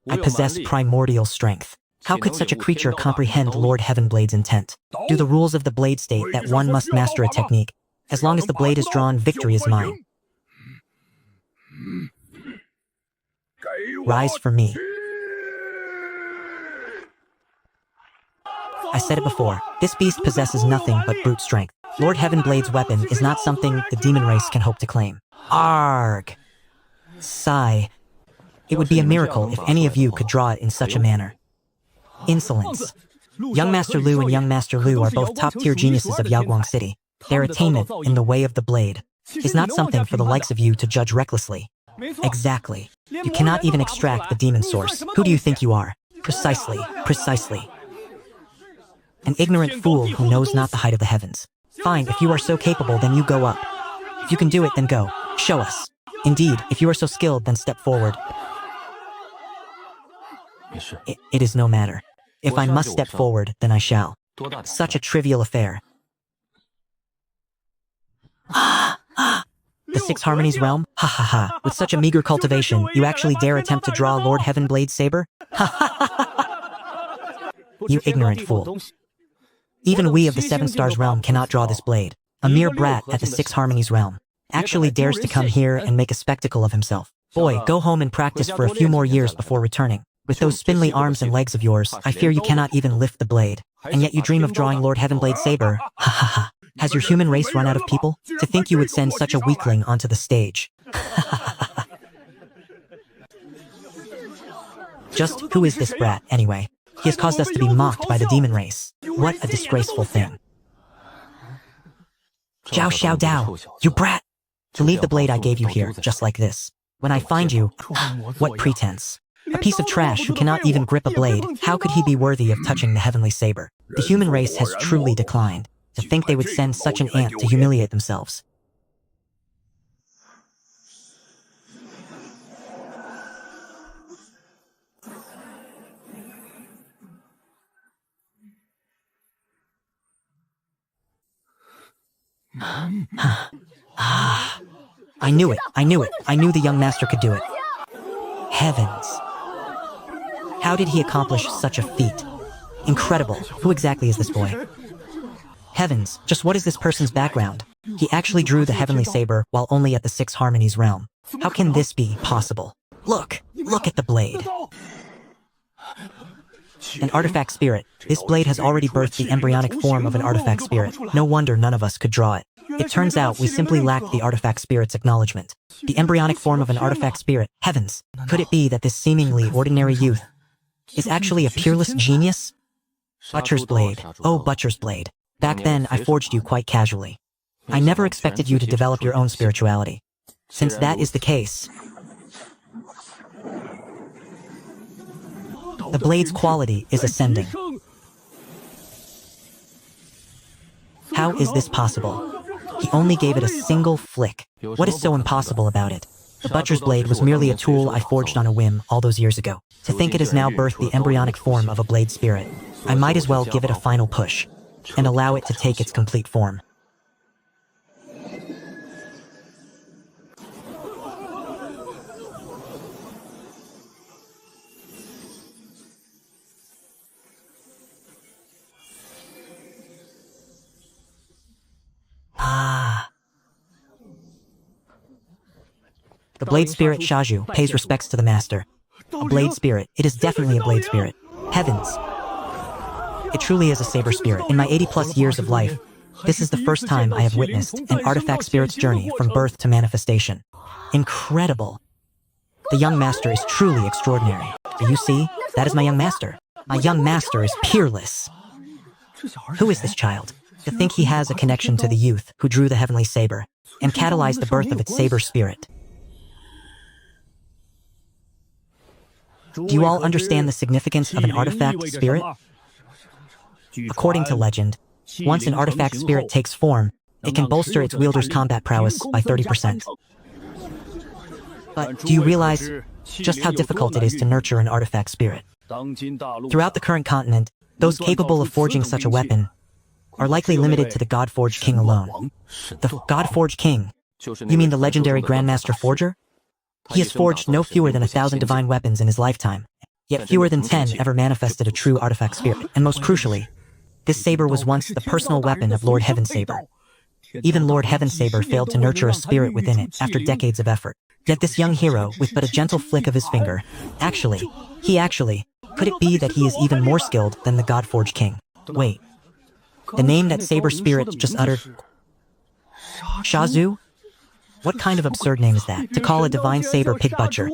I possess primordial strength. How could such a creature comprehend Lord Heavenblade's intent? Do the rules of the blade state that one must master a technique? As long as the blade is drawn, victory is mine. Rise for me. I said it before, this beast possesses nothing but brute strength. Lord Heavenblade's weapon is not something the demon race can hope to claim. Arg! Sigh. It would be a miracle if any of you could draw it in such a manner. Insolence. Young Master Lu and Young Master Lu are both top-tier geniuses of Yaoguang City. Their attainment in the way of the blade is not something for the likes of you to judge recklessly. Exactly. You cannot even extract the demon source. Who do you think you are? Precisely, precisely. An ignorant fool who knows not the height of the heavens. Fine, if you are so capable, then you go up. If you can do it, then go. Show us. Indeed, if you are so skilled, then step forward. It is no matter. If I must step forward, then I shall. Such a trivial affair. The Six Harmonies realm? Ha ha ha. With such a meager cultivation, you actually dare attempt to draw Lord Heavenblade's saber? Ha ha ha. You ignorant fool. Even we of the Seven Stars realm cannot draw this blade. A mere brat at the Six Harmonies realm actually dares to come here and make a spectacle of himself. Boy, go home and practice for a few more years before returning. With those spindly arms and legs of yours, I fear you cannot even lift the blade. And yet you dream of drawing Lord Heavenblade's saber? Ha ha ha. Has your human race run out of people? To think you would send such a weakling onto the stage. Just who is this brat, anyway? He has caused us to be mocked by the demon race. What a disgraceful thing. Zhao Xiao Dao, you brat! To leave the blade I gave you here, just like this. When I find you, what pretense? A piece of trash who cannot even grip a blade, how could he be worthy of touching the heavenly saber? The human race has truly declined. To think they would send such an ant to humiliate themselves. I knew it, I knew it, I knew the young master could do it. Heavens. How did he accomplish such a feat? Incredible. Who exactly is this boy? Heavens, just what is this person's background? He actually drew the heavenly saber while only at the Six Harmonies realm. How can this be possible? Look at the blade. An artifact spirit. This blade has already birthed the embryonic form of an artifact spirit. No wonder none of us could draw it. It turns out we simply lacked the artifact spirit's acknowledgement. The embryonic form of an artifact spirit. Heavens, could it be that this seemingly ordinary youth is actually a peerless genius? Butcher's blade. Oh, Butcher's blade. Back then, I forged you quite casually. I never expected you to develop your own spirituality. Since that is the case, the blade's quality is ascending. How is this possible? He only gave it a single flick. What is so impossible about it? The Butcher's blade was merely a tool I forged on a whim all those years ago. To think it has now birthed the embryonic form of a blade spirit, I might as well give it a final push and allow it to take its complete form. The blade spirit Shaju pays respects to the master. A blade spirit. It is definitely a blade spirit. Heavens. It truly is a saber spirit. In my 80+ years of life, this is the first time I have witnessed an artifact spirit's journey from birth to manifestation. Incredible. The young master is truly extraordinary. Do you see? That is my young master. My young master is peerless. Who is this child? To think he has a connection to the youth who drew the heavenly saber and catalyzed the birth of its saber spirit. Do you all understand the significance of an artifact spirit? According to legend, once an artifact spirit takes form, it can bolster its wielder's combat prowess by 30%. But do you realize just how difficult it is to nurture an artifact spirit? Throughout the current continent, those capable of forging such a weapon are likely limited to the God-Forged King alone. The God-Forged King? You mean the legendary Grandmaster Forger? He has forged no fewer than 1,000 divine weapons in his lifetime, yet fewer than 10 ever manifested a true artifact spirit. And most crucially, this saber was once the personal weapon of Lord Heavensaber. Even Lord Heavensaber failed to nurture a spirit within it after decades of effort. Yet this young hero, with but a gentle flick of his finger, could it be that he is even more skilled than the God-Forged King? Wait, the name that saber spirit just uttered? Shazu? What kind of absurd name is that, to call a divine saber pig butcher?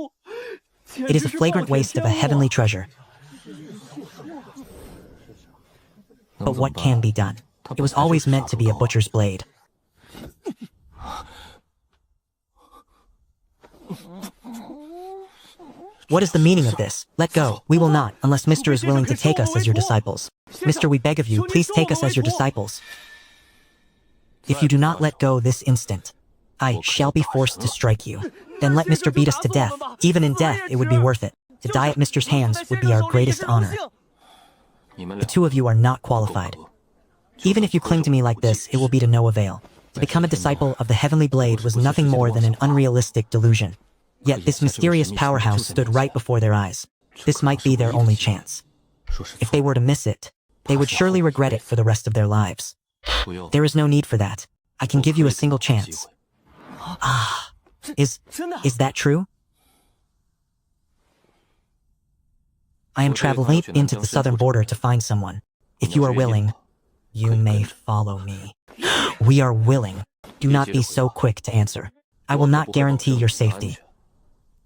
It is a flagrant waste of a heavenly treasure. But what can be done? It was always meant to be a butcher's blade. What is the meaning of this? Let go. We will not, unless Mr. is willing to take us as your disciples. Mr., we beg of you, please take us as your disciples. If you do not let go this instant, I shall be forced to strike you. Then let Mr. beat us to death. Even in death, it would be worth it. To die at Mr.'s hands would be our greatest honor. The two of you are not qualified. Even if you cling to me like this, it will be to no avail. To become a disciple of the Heavenly Blade was nothing more than an unrealistic delusion. Yet this mysterious powerhouse stood right before their eyes. This might be their only chance. If they were to miss it, they would surely regret it for the rest of their lives. There is no need for that. I can give you a single chance. Ah, is that true? I am traveling into the southern border to find someone. If you are willing, you may follow me. We are willing. Do not be so quick to answer. I will not guarantee your safety.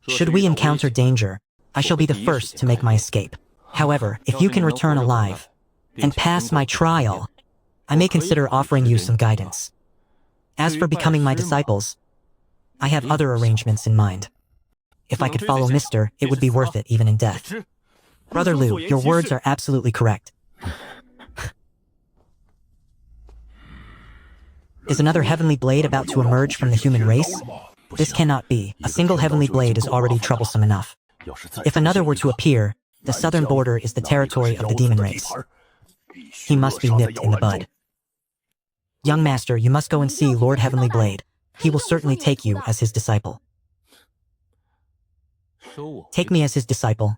Should we encounter danger, I shall be the first to make my escape. However, if you can return alive and pass my trial, I may consider offering you some guidance. As for becoming my disciples, I have other arrangements in mind. If I could follow Mr., it would be worth it even in death. Brother Liu, your words are absolutely correct. Is another heavenly blade about to emerge from the human race? This cannot be. A single heavenly blade is already troublesome enough. If another were to appear, the southern border is the territory of the demon race. He must be nipped in the bud. Young master, you must go and see Lord Heavenly Blade. He will certainly take you as his disciple. Take me as his disciple.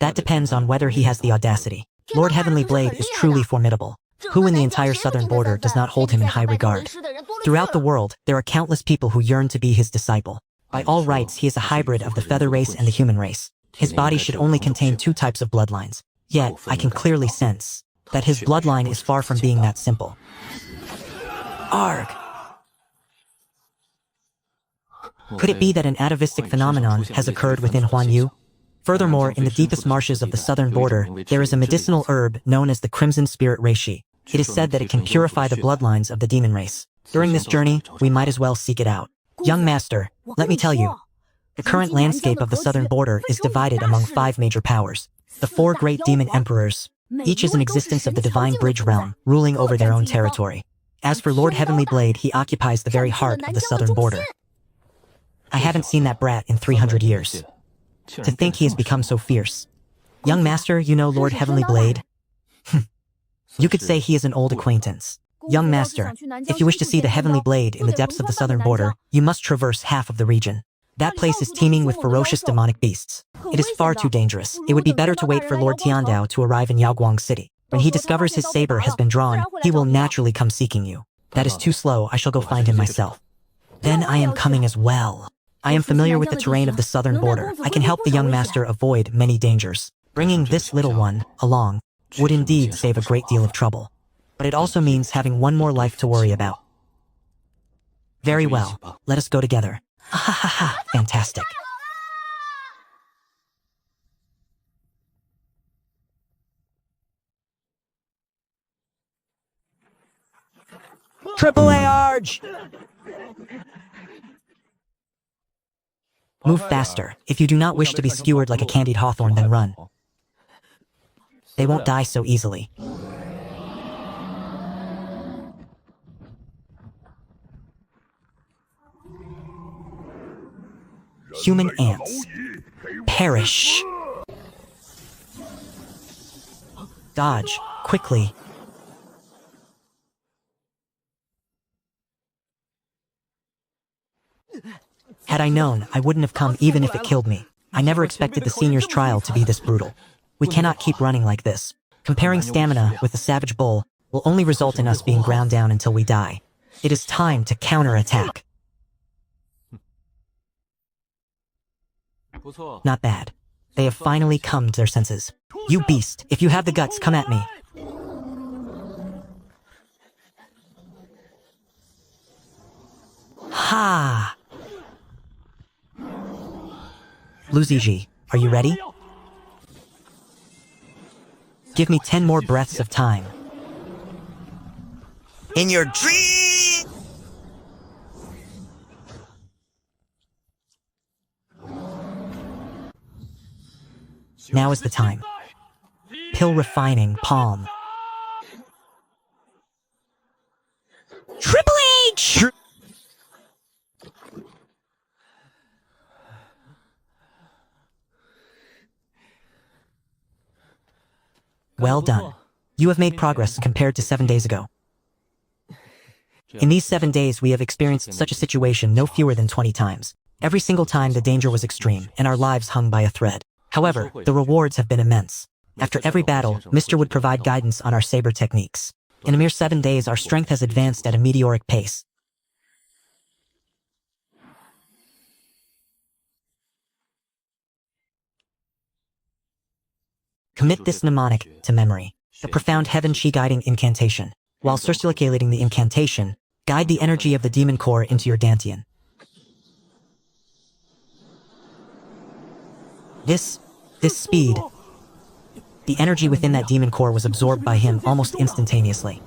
That depends on whether he has the audacity. Lord Heavenly Blade is truly formidable. Who in the entire southern border does not hold him in high regard? Throughout the world, there are countless people who yearn to be his disciple. By all rights, he is a hybrid of the feather race and the human race. His body should only contain 2 types of bloodlines. Yet, I can clearly sense that his bloodline is far from being that simple. Arg! Could it be that an atavistic phenomenon has occurred within Huan Yu? Furthermore, in the deepest marshes of the southern border, there is a medicinal herb known as the Crimson Spirit Reishi. It is said that it can purify the bloodlines of the demon race. During this journey, we might as well seek it out. Young master, let me tell you, the current landscape of the southern border is divided among 5 major powers. The 4 great demon emperors. Each is an existence of the divine bridge realm, ruling over their own territory. As for Lord Heavenly Blade, he occupies the very heart of the southern border. I haven't seen that brat in 300 years. To think he has become so fierce. Young master, you know Lord Heavenly Blade? You could say he is an old acquaintance. Young master, if you wish to see the Heavenly Blade in the depths of the southern border, you must traverse half of the region. That place is teeming with ferocious demonic beasts. It is far too dangerous. It would be better to wait for Lord Tiandao to arrive in Yaoguang City. When he discovers his saber has been drawn, he will naturally come seeking you. That is too slow, I shall go find him myself. Then I am coming as well. I am familiar with the terrain of the southern border. I can help the young master avoid many dangers. Bringing this little one along would indeed save a great deal of trouble. But it also means having one more life to worry about. Very well, let us go together. Ha ha ha ha, fantastic. Triple A Arch! Move faster. If you do not wish to be skewered like a candied hawthorn, then run. They won't die so easily. Human ants. Perish. Dodge, quickly. Had I known, I wouldn't have come even if it killed me. I never expected the senior's trial to be this brutal. We cannot keep running like this. Comparing stamina with the savage bull will only result in us being ground down until we die. It is time to counterattack. Not bad. They have finally come to their senses. You beast, if you have the guts, come at me. Ha! Luziji, are you ready? Give me 10 more breaths of time. In your dream! Now is the time. Pill refining, palm. Triple H! Well done. You have made progress compared to 7 days ago. In these 7 days, we have experienced such a situation no fewer than 20 times. Every single time the danger was extreme, and our lives hung by a thread. However, the rewards have been immense. After every battle, Mr. would provide guidance on our saber techniques. In a mere 7 days, our strength has advanced at a meteoric pace. Commit this mnemonic to memory. The profound heaven chi guiding incantation. While circulating the incantation, guide the energy of the demon core into your dantian. This speed, the energy within that demon core was absorbed by him almost instantaneously.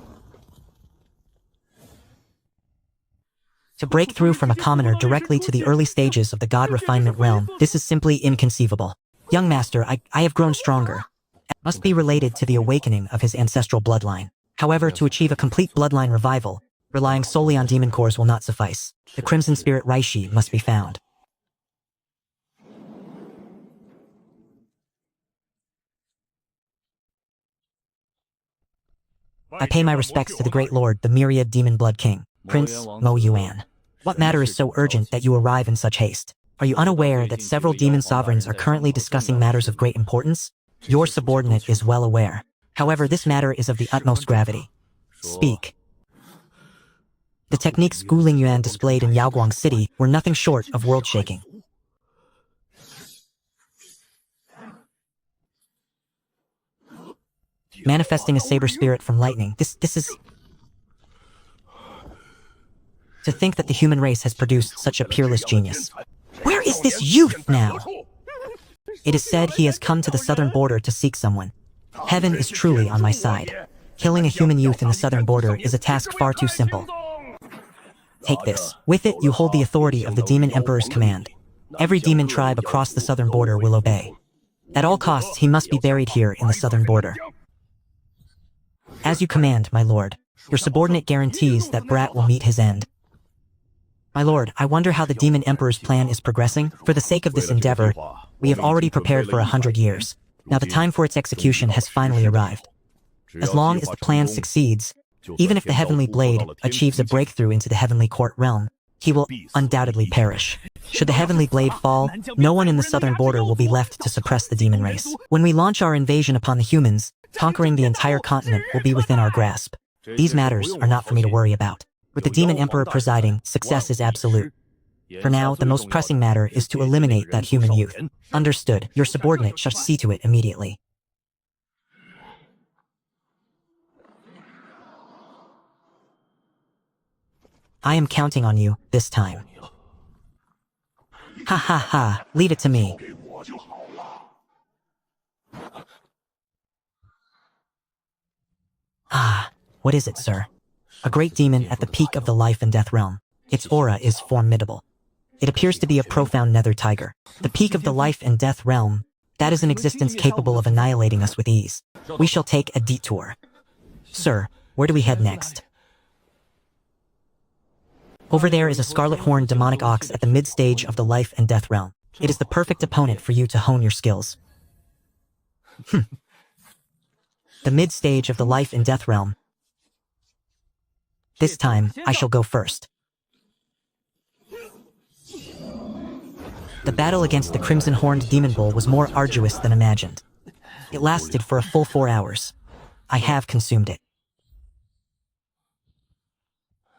To break through from a commoner directly to the early stages of the god refinement realm, this is simply inconceivable. Young master, I have grown stronger. It must be related to the awakening of his ancestral bloodline. However, to achieve a complete bloodline revival, relying solely on demon cores will not suffice. The Crimson Spirit Reishi must be found. I pay my respects to the Great Lord, the Myriad Demon Blood King, Prince Mo Yuan. What matter is so urgent that you arrive in such haste? Are you unaware that several demon sovereigns are currently discussing matters of great importance? Your subordinate is well aware. However, this matter is of the utmost gravity. Speak. The techniques Gu Lingyuan displayed in Yaoguang City were nothing short of world-shaking. Manifesting a saber spirit from lightning, this is... To think that the human race has produced such a peerless genius. Where is this youth now? It is said he has come to the southern border to seek someone. Heaven is truly on my side. Killing a human youth in the southern border is a task far too simple. Take this. With it, you hold the authority of the Demon Emperor's command. Every demon tribe across the southern border will obey. At all costs, he must be buried here in the southern border. As you command, my lord. Your subordinate guarantees that Brat will meet his end. My lord, I wonder how the Demon Emperor's plan is progressing. For the sake of this endeavor, we have already prepared for 100 years. Now the time for its execution has finally arrived. As long as the plan succeeds, even if the Heavenly Blade achieves a breakthrough into the Heavenly Court realm, he will undoubtedly perish. Should the Heavenly Blade fall, no one in the southern border will be left to suppress the demon race. When we launch our invasion upon the humans, conquering the entire continent will be within our grasp. These matters are not for me to worry about. With the Demon Emperor presiding, success is absolute. For now, the most pressing matter is to eliminate that human youth. Understood. Your subordinate shall see to it immediately. I am counting on you, this time. Ha ha ha, leave it to me. Ah, what is it, sir? A great demon at the peak of the life and death realm. Its aura is formidable. It appears to be a profound nether tiger. The peak of the life and death realm, that is an existence capable of annihilating us with ease. We shall take a detour. Sir, where do we head next? Over there is a scarlet-horned demonic ox at the mid-stage of the life and death realm. It is the perfect opponent for you to hone your skills. The mid-stage of the life and death realm. This time, I shall go first. The battle against the crimson-horned demon bull was more arduous than imagined. It lasted for a full 4 hours. I have consumed it.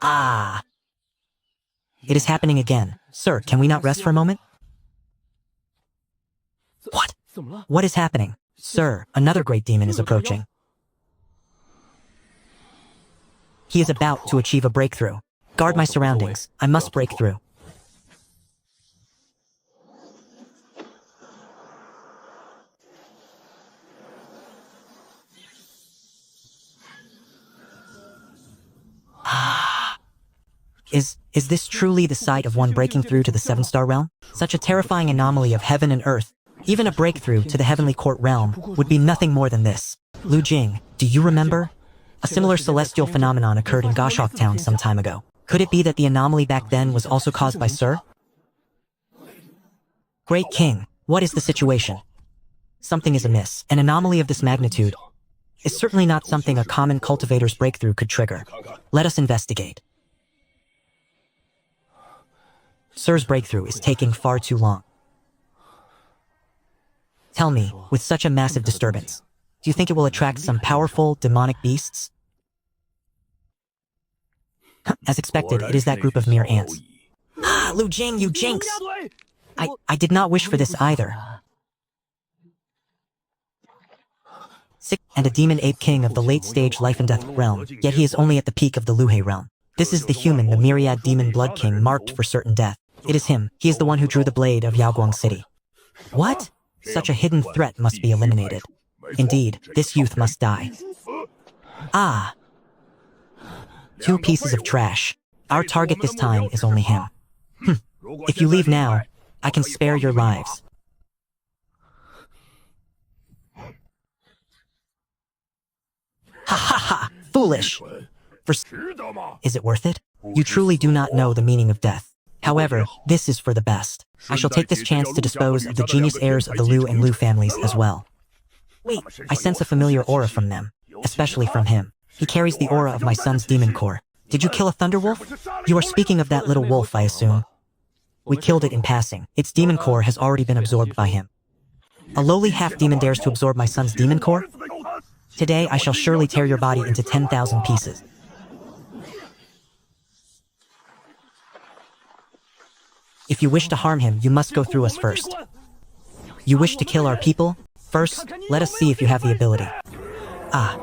Ah! It is happening again. Sir, can we not rest for a moment? What? What is happening? Sir, another great demon is approaching. He is about to achieve a breakthrough. Guard my surroundings. I must break through. Is this truly the sight of one breaking through to the 7-star realm? Such a terrifying anomaly of heaven and earth Even a breakthrough to the heavenly court realm would be nothing more than this. Lu Jing, do you remember? A similar celestial phenomenon occurred in Goshawk Town some time ago. Could it be that the anomaly back then was also caused by Sir? Great King, what is the situation? Something is amiss. An anomaly of this magnitude is certainly not something a common cultivator's breakthrough could trigger. Let us investigate. Sir's breakthrough is taking far too long. Tell me, with such a massive disturbance, do you think it will attract some powerful, demonic beasts? As expected, it is that group of mere ants. Ah, Lu Jing, you jinx! I did not wish for this either. Sick and a demon ape king of the late-stage life and death realm, yet he is only at the peak of the Luhe realm. This is the human, the myriad demon blood king marked for certain death. It is him. He is the one who drew the blade of Yaoguang City. What? Such a hidden threat must be eliminated. Indeed, this youth must die. Ah! 2 pieces of trash. Our target this time is only him. If you leave now, I can spare your lives. Ha ha ha! Foolish! Is it worth it? You truly do not know the meaning of death. However, this is for the best. I shall take this chance to dispose of the genius heirs of the Liu and Lu families as well. Wait, I sense a familiar aura from them, especially from him. He carries the aura of my son's demon core. Did you kill a thunderwolf? You are speaking of that little wolf, I assume. We killed it in passing. Its demon core has already been absorbed by him. A lowly half-demon dares to absorb my son's demon core? Today I shall surely tear your body into 10,000 pieces. If you wish to harm him, you must go through us first. You wish to kill our people? First, let us see if you have the ability. Ah.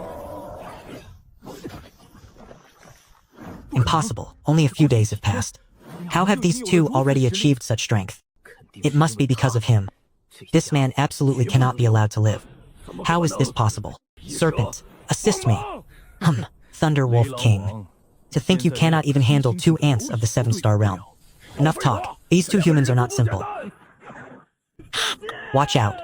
Impossible. Only a few days have passed. How have these two already achieved such strength? It must be because of him. This man absolutely cannot be allowed to live. How is this possible? Serpent, assist me. Thunderwolf King. To think you cannot even handle 2 ants of the 7-star realm. Enough talk. These 2 humans are not simple. Watch out.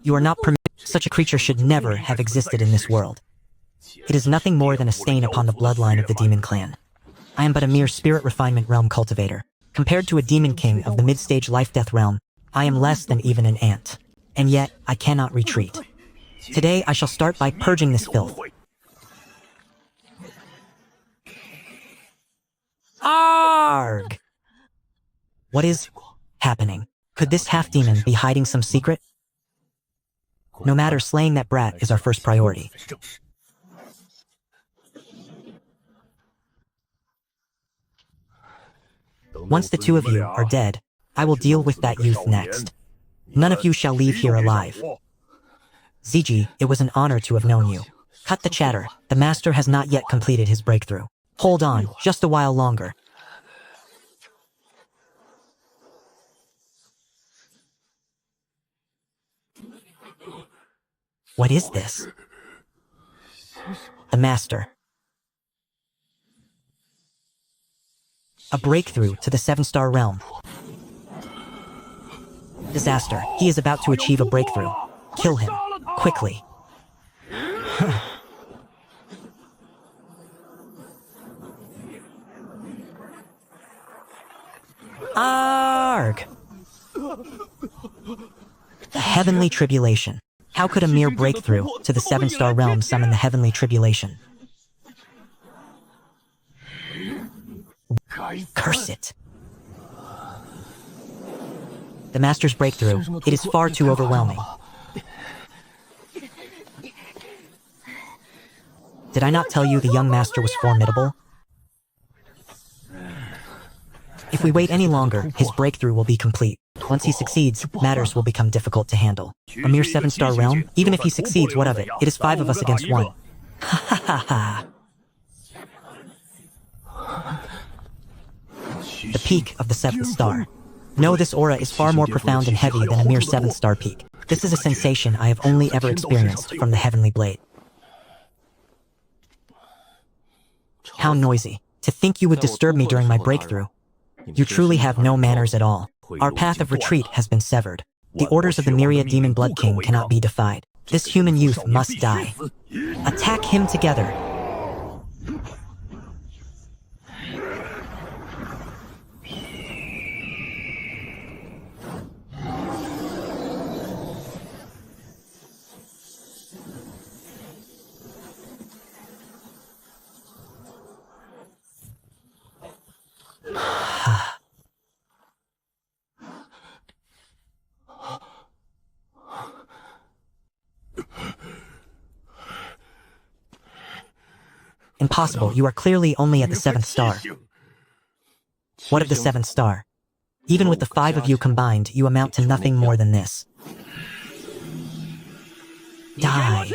You are not permitted. Such a creature should never have existed in this world. It is nothing more than a stain upon the bloodline of the demon clan. I am but a mere spirit refinement realm cultivator. Compared to a demon king of the mid-stage life-death realm, I am less than even an ant. And yet, I cannot retreat. Today, I shall start by purging this filth. Arg! What is happening? Could this half-demon be hiding some secret? No matter, slaying that brat is our first priority. Once the 2 of you are dead, I will deal with that youth next. None of you shall leave here alive. Ziji, it was an honor to have known you. Cut the chatter. The master has not yet completed his breakthrough. Hold on, just a while longer. What is this? The master. A breakthrough to the 7-star realm. Disaster. He is about to achieve a breakthrough. Kill him. Quickly. Arg! The heavenly tribulation. How could a mere breakthrough to the 7-star realm summon the heavenly tribulation? Curse it. The master's breakthrough, it is far too overwhelming. Did I not tell you the young master was formidable? If we wait any longer, his breakthrough will be complete. Once he succeeds, matters will become difficult to handle. A mere 7-star realm? Even if he succeeds, what of it? It is 5 of us against 1. Ha ha ha ha. The peak of the 7th star. No, this aura is far more profound and heavy than a mere 7th-star peak. This is a sensation I have only ever experienced from the heavenly blade. How noisy. To think you would disturb me during my breakthrough. You truly have no manners at all. Our path of retreat has been severed. The orders of the myriad demon blood king cannot be defied. This human youth must die. Attack him together. Impossible, you are clearly only at the 7th star. What of the 7th star? Even with the 5 of you combined, you amount to nothing more than this. Die.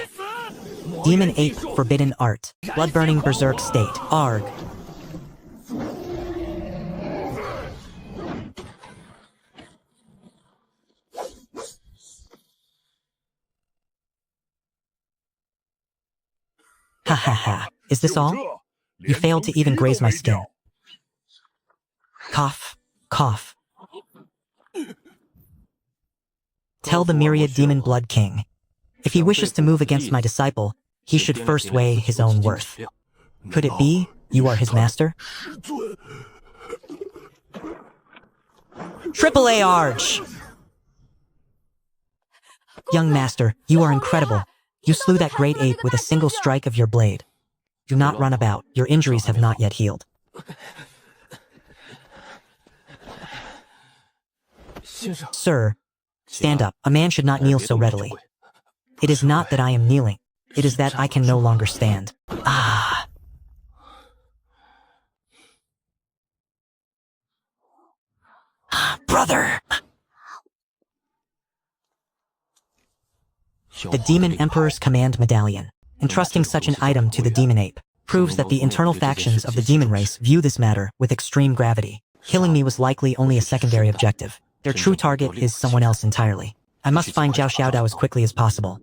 Demon Ape Forbidden Art. Blood-burning berserk state. Arg. Ha ha ha. Is this all? You failed to even graze my skin. Cough. Cough. Tell the myriad demon blood king. If he wishes to move against my disciple, he should first weigh his own worth. Could it be you are his master? Triple A Arch! Young master, you are incredible. You slew that great ape with a single strike of your blade. Do not run about. Your injuries have not yet healed. Sir, stand up. A man should not kneel so readily. It is not that I am kneeling. It is that I can no longer stand. Ah. Brother! The Demon Emperor's Command Medallion. Entrusting such an item to the Demon Ape proves that the internal factions of the demon race view this matter with extreme gravity. Killing me was likely only a secondary objective. Their true target is someone else entirely. I must find Zhao Xiaodao as quickly as possible.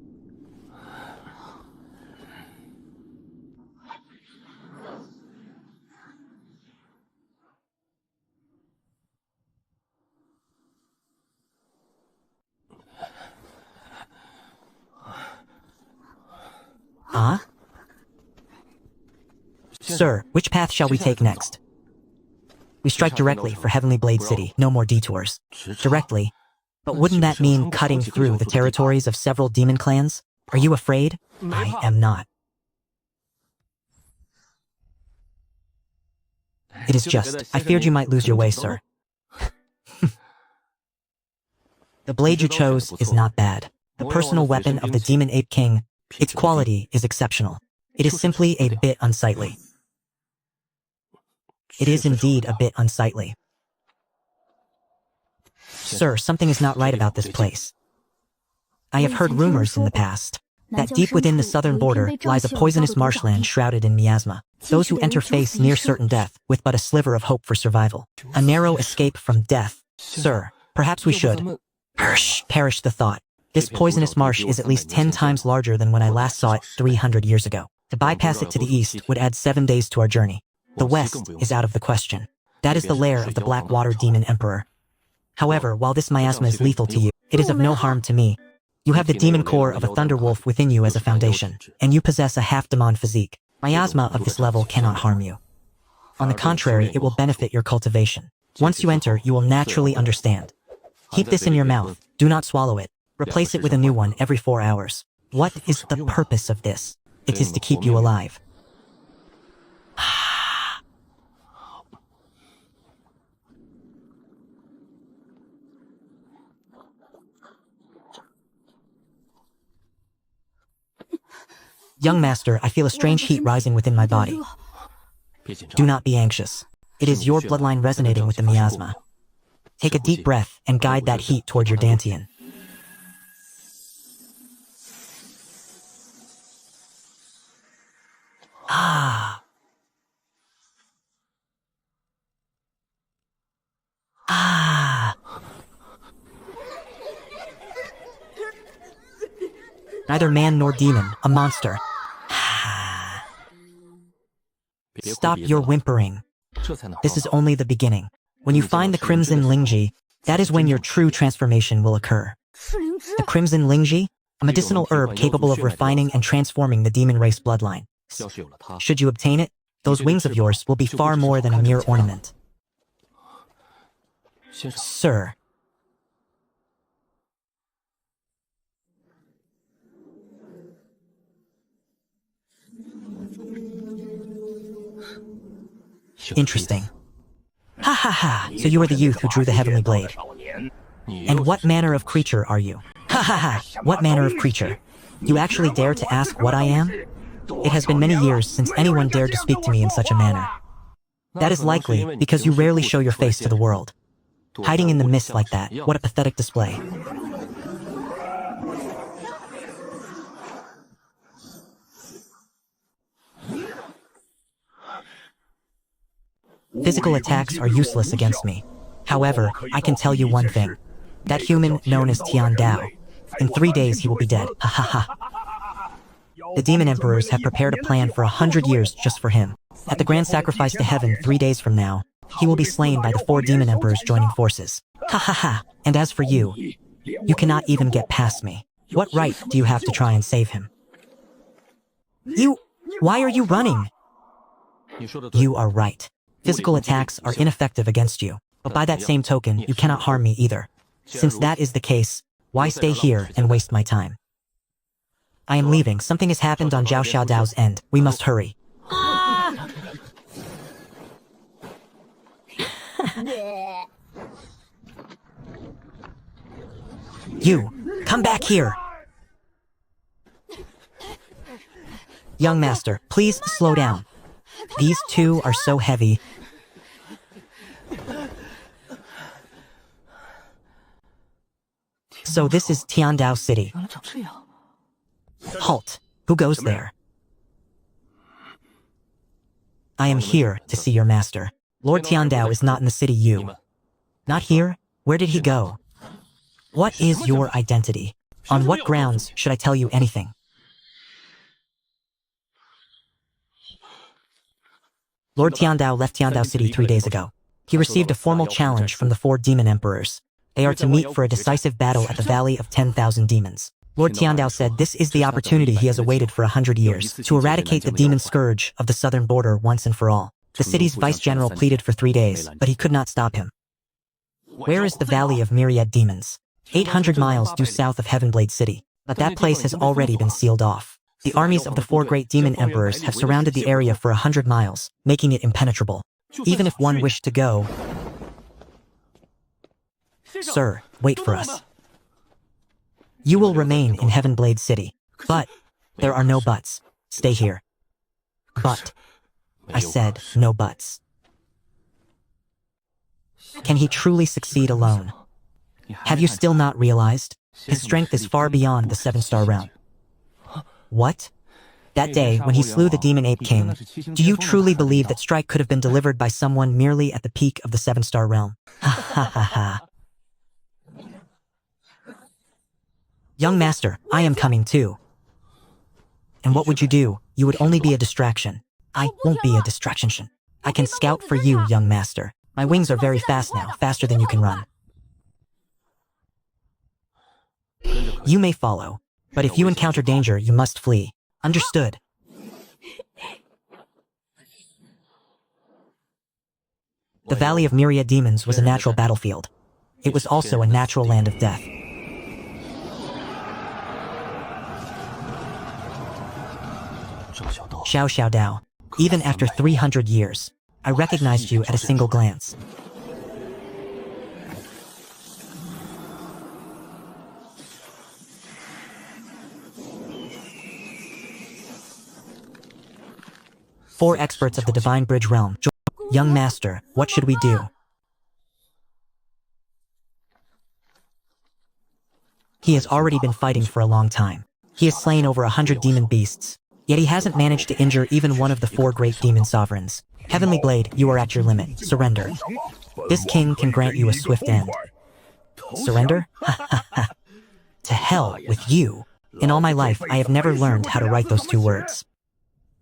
Ah? Sir, which path shall we take next? We strike directly for Heavenly Blade City, no more detours. Directly? But wouldn't that mean cutting through the territories of several demon clans? Are you afraid? I am not. It is just, I feared you might lose your way, sir. The blade you chose is not bad. The personal weapon of the Demon Ape King, its quality is exceptional. It is simply a bit unsightly. It is indeed a bit unsightly. Sir, something is not right about this place. I have heard rumors in the past that deep within the southern border lies a poisonous marshland shrouded in miasma. Those who enter face near certain death with but a sliver of hope for survival. A narrow escape from death. Sir, perhaps we should. Perish the thought. This poisonous marsh is at least 10 times larger than when I last saw it 300 years ago. To bypass it to the east would add 7 days to our journey. The west is out of the question. That is the lair of the Blackwater Demon Emperor. However, while this miasma is lethal to you, it is of no harm to me. You have the demon core of a thunderwolf within you as a foundation, and you possess a half-demon physique. Miasma of this level cannot harm you. On the contrary, it will benefit your cultivation. Once you enter, you will naturally understand. Keep this in your mouth. Do not swallow it. Replace it with a new one every 4 hours. What is the purpose of this? It is to keep you alive. Young master, I feel a strange heat rising within my body. Do not be anxious. It is your bloodline resonating with the miasma. Take a deep breath and guide that heat toward your dantian. Ah. Ah. Neither man nor demon, a monster. Stop your whimpering. This is only the beginning. When you find the Crimson Lingji, that is when your true transformation will occur. The Crimson Lingji? A medicinal herb capable of refining and transforming the demon race bloodline. Should you obtain it, those wings of yours will be far more than a mere ornament. Sir. Interesting. Ha ha ha, so you are the youth who drew the heavenly blade. And what manner of creature are you? Ha ha ha, what manner of creature? You actually dare to ask what I am? It has been many years since anyone dared to speak to me in such a manner. That is likely because you rarely show your face to the world. Hiding in the mist like that, what a pathetic display. Physical attacks are useless against me. However, I can tell you one thing. That human known as Tian Dao. In 3 days he will be dead. Ha ha ha. The demon emperors have prepared a plan for 100 years just for him. At the grand sacrifice to heaven 3 days from now, he will be slain by the 4 demon emperors joining forces. Ha ha ha. And as for you, you cannot even get past me. What right do you have to try and save him? Why are you running? You are right. Physical attacks are ineffective against you, but by that same token, you cannot harm me either. Since that is the case, why stay here and waste my time? I am leaving. Something has happened on Zhao Xiaodao's end. We must hurry. You, come back here! Young master, please slow down. These two are so heavy. So this is Tiandao City. Halt! Who goes there? I am here to see your master. Lord Tiandao is not in the city. You. Not here? Where did he go? What is your identity? On what grounds should I tell you anything? Lord Tiandao left Tiandao City 3 days ago. He received a formal challenge from the 4 demon emperors. They are to meet for a decisive battle at the Valley of 10,000 Demons. Lord Tiandao said this is the opportunity he has awaited for 100 years, to eradicate the demon scourge of the southern border once and for all. The city's vice-general pleaded for 3 days, but he could not stop him. Where is the Valley of Myriad Demons? 800 miles due south of Heavenblade City, but that place has already been sealed off. The armies of the 4 great demon emperors have surrounded the area for 100 miles, making it impenetrable. Even if one wished to go... Sir, wait for us. You will remain in Heavenblade City. But, there are no buts. Stay here. But, I said no buts. Can he truly succeed alone? Have you still not realized? His strength is far beyond the 7-star realm. What? That day, when he slew the Demon Ape King, do you truly believe that strike could have been delivered by someone merely at the peak of the 7-star realm? Ha ha ha ha. Young master, I am coming too. And what would you do? You would only be a distraction. I won't be a distraction. I can scout for you, young master. My wings are very fast now, faster than you can run. You may follow, but if you encounter danger, you must flee. Understood? The Valley of Myriad Demons was a natural battlefield. It was also a natural land of death. Xiao Xiaodao, even after 300 years, I recognized you at a single glance. Four experts of the Divine Bridge realm. Young master, what should we do? He has already been fighting for a long time. He has slain over 100 demon beasts. Yet he hasn't managed to injure even one of the 4 great demon sovereigns. Heavenly Blade, you are at your limit. Surrender. This king can grant you a swift end. Surrender? To hell with you. In all my life, I have never learned how to write those 2 words.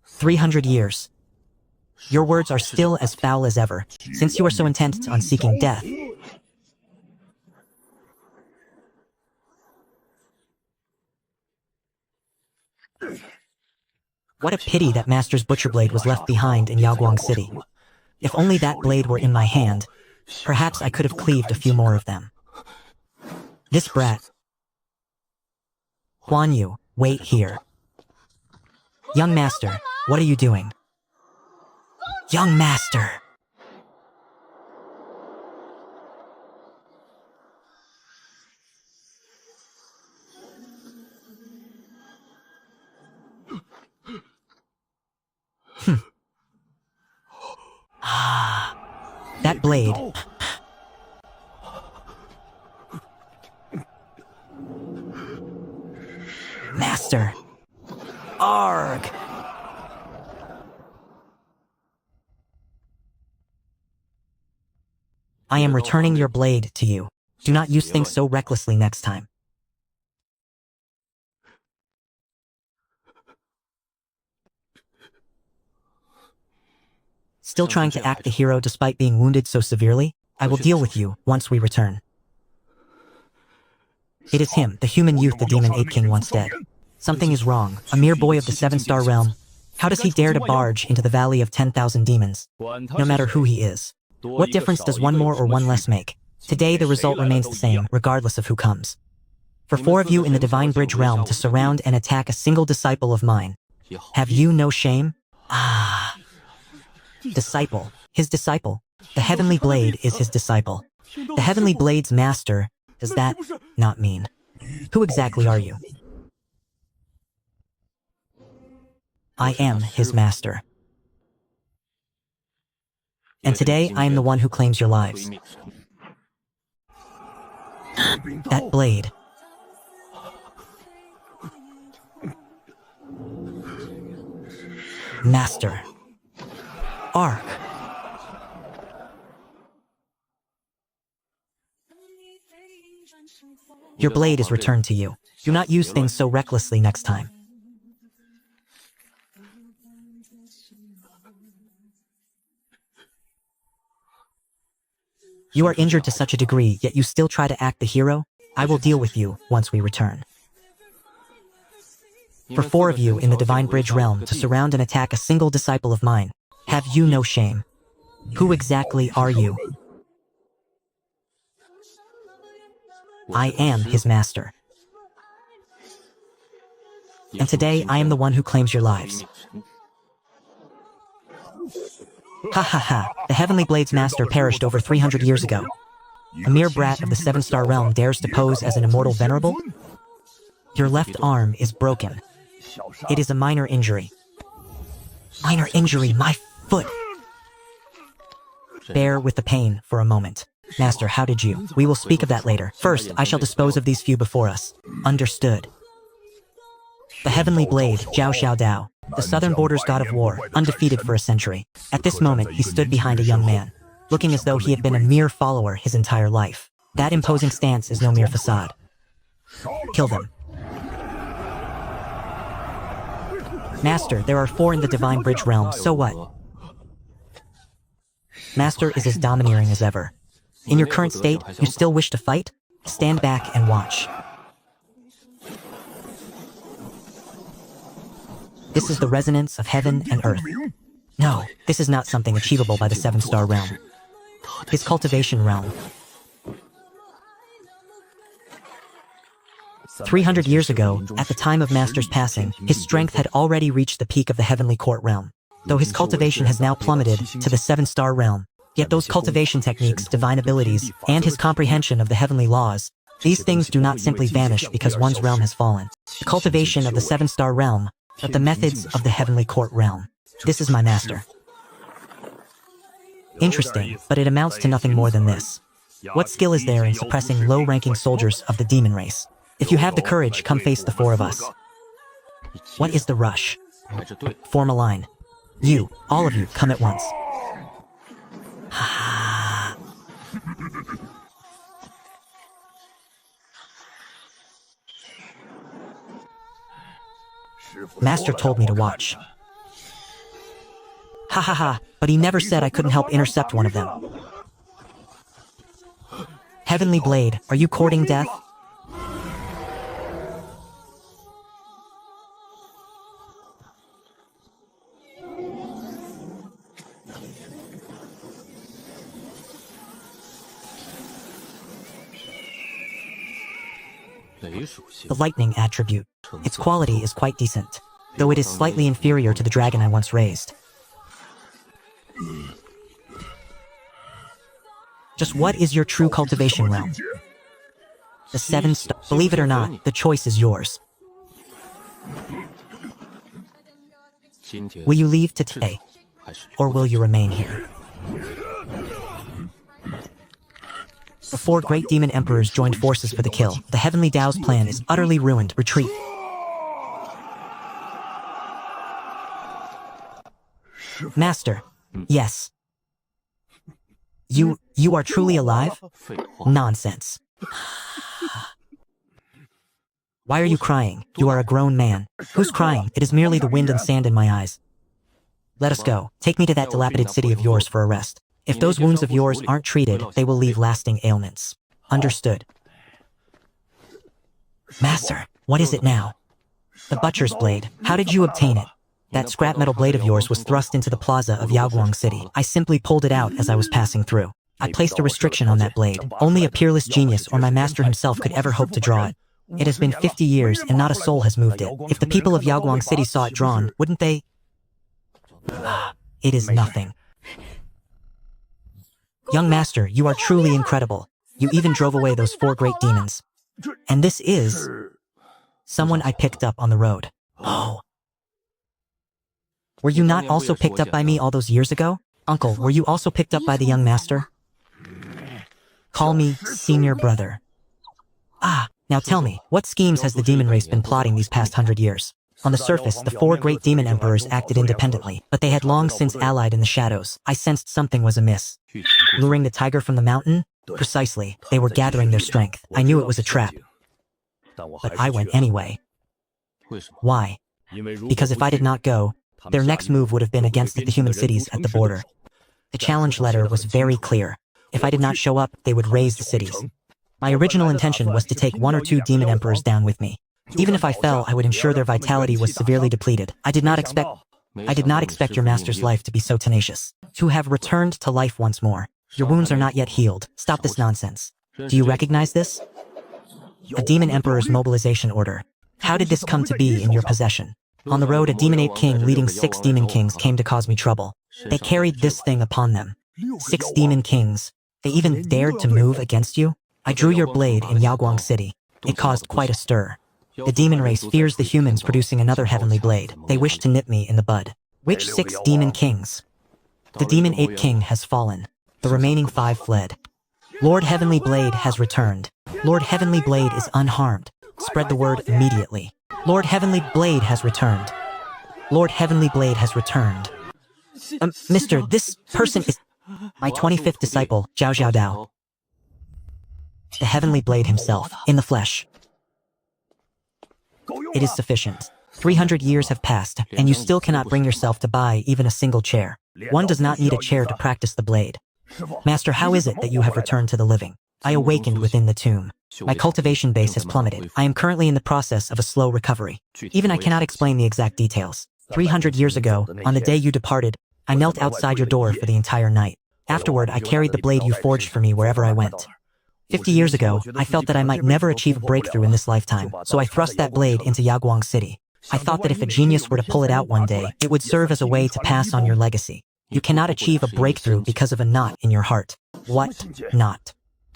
300 years. Your words are still as foul as ever, since you are so intent on seeking death. What a pity that Master's butcher blade was left behind in Yaoguang City. If only that blade were in my hand, perhaps I could have cleaved a few more of them. This brat. Guan Yu, wait here. Young Master, what are you doing? Young Master! That blade. Master. Arg! I am returning your blade to you. Do not use things so recklessly next time. Still trying to act the hero despite being wounded so severely? I will deal with you once we return. It is him, the human youth the demon ape king once dead. Something is wrong. A mere boy of the 7-star realm. How does he dare to barge into the valley of 10,000 demons? No matter who he is. What difference does one more or one less make? Today the result remains the same, regardless of who comes. For 4 of you in the Divine Bridge realm to surround and attack a single disciple of mine. Have you no shame? Disciple. His disciple. The Heavenly Blade is his disciple. The Heavenly Blade's master. Does that not mean? Who exactly are you? I am his master. And today I am the one who claims your lives. That blade. Master. Arc. Your blade is returned to you. Do not use things so recklessly next time. You are injured to such a degree, yet you still try to act the hero? I will deal with you once we return. For 4 of you in the Divine Bridge realm to surround and attack a single disciple of mine. Have you no shame? Who exactly are you? I am his master. And today I am the one who claims your lives. Ha ha ha, the Heavenly Blade's master perished over 300 years ago. A mere brat of the 7-star realm dares to pose as an immortal venerable? Your left arm is broken. It is a minor injury. Minor injury, my foot! Bear with the pain for a moment. Master, how did you? We will speak of that later. First, I shall dispose of these few before us. Understood. The Heavenly Blade, Jiao Xiao Dao. The southern border's god of war, undefeated for a century. At this moment, he stood behind a young man, looking as though he had been a mere follower his entire life. That imposing stance is no mere facade. Kill them. Master, there are 4 in the Divine Bridge realm, so what? Master is as domineering as ever. In your current state, you still wish to fight? Stand back and watch. This is the resonance of heaven and earth. No, this is not something achievable by the 7-star realm. His cultivation realm. 300 years ago, at the time of Master's passing, his strength had already reached the peak of the Heavenly Court realm. Though his cultivation has now plummeted to the 7-star realm, yet those cultivation techniques, divine abilities, and his comprehension of the heavenly laws, these things do not simply vanish because one's realm has fallen. The cultivation of the 7-star realm, but the methods of the Heavenly Court realm. This is my master. Interesting, but it amounts to nothing more than this. What skill is there in suppressing low-ranking soldiers of the demon race? If you have the courage, come face the 4 of us. What is the rush? Form a line. You, all of you, come at once. Master told me to watch. Ha Ha ha ha, but he never said I couldn't help intercept one of them. Heavenly Blade, are you courting death? The lightning attribute. Its quality is quite decent, though it is slightly inferior to the dragon I once raised. Just what is your true cultivation realm? The 7 star. Believe it or not, the choice is yours. Will you leave today, or will you remain here? The 4 great demon emperors joined forces for the kill. The Heavenly Tao's plan is utterly ruined. Retreat. Master. Yes. You are truly alive? Nonsense. Why are you crying? You are a grown man. Who's crying? It is merely the wind and sand in my eyes. Let us go. Take me to that dilapidated city of yours for a rest. If those wounds of yours aren't treated, they will leave lasting ailments. Understood. Master, what is it now? The butcher's blade. How did you obtain it? That scrap metal blade of yours was thrust into the plaza of Yaoguang City. I simply pulled it out as I was passing through. I placed a restriction on that blade. Only a peerless genius or my master himself could ever hope to draw it. It has been 50 years and not a soul has moved it. If the people of Yaoguang City saw it drawn, wouldn't they? It is nothing. Young master, you are truly incredible. You even drove away those 4 great demons. And this is someone I picked up on the road. Oh. Were you not also picked up by me all those years ago? Uncle, were you also picked up by the young master? Call me senior brother. Ah, now tell me, what schemes has the demon race been plotting these past 100 years? On the surface, the 4 great demon emperors acted independently, but they had long since allied in the shadows. I sensed something was amiss. Luring the tiger from the mountain? Precisely. They were gathering their strength. I knew it was a trap. But I went anyway. Why? Because if I did not go, their next move would have been against the human cities at the border. The challenge letter was very clear. If I did not show up, they would raise the cities. My original intention was to take 1 or 2 demon emperors down with me. Even if I fell, I would ensure their vitality was severely depleted. I did not expect your master's life to be so tenacious. To have returned to life once more. Your wounds are not yet healed. Stop this nonsense. Do you recognize this? A demon emperor's mobilization order. How did this come to be in your possession? On the road, a demon ape king leading 6 demon kings came to cause me trouble. They carried this thing upon them. 6 demon kings. They even dared to move against you? I drew your blade in Yaoguang City. It caused quite a stir. The demon race fears the humans producing another heavenly blade. They wish to nip me in the bud. Which 6 demon kings? The demon ape king has fallen. The remaining 5 fled. Lord Heavenly Blade has returned. Lord Heavenly Blade is unharmed. Spread the word immediately. Lord Heavenly Blade has returned. Lord Heavenly Blade has returned. Mister, this person is my 25th disciple, Zhao Zhao Dao. The Heavenly Blade himself, in the flesh. It is sufficient. 300 years have passed, and you still cannot bring yourself to buy even a single chair. One does not need a chair to practice the blade. Master, how is it that you have returned to the living? I awakened within the tomb. My cultivation base has plummeted. I am currently in the process of a slow recovery. Even I cannot explain the exact details. 300 years ago, on the day you departed, I knelt outside your door for the entire night. Afterward, I carried the blade you forged for me wherever I went. 50 years ago, I felt that I might never achieve a breakthrough in this lifetime, so I thrust that blade into Yaoguang City. I thought that if a genius were to pull it out one day, it would serve as a way to pass on your legacy. You cannot achieve a breakthrough because of a knot in your heart. What knot?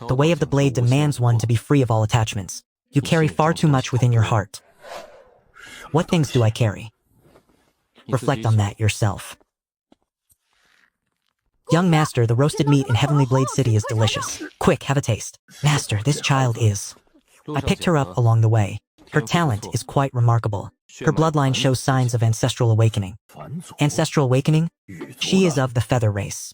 The way of the blade demands one to be free of all attachments. You carry far too much within your heart. What things do I carry? Reflect on that yourself. Young master, the roasted meat in Heavenly Blade City is delicious. Quick, have a taste. Master, this child is... I picked her up along the way. Her talent is quite remarkable. Her bloodline shows signs of ancestral awakening. Ancestral awakening? She is of the feather race.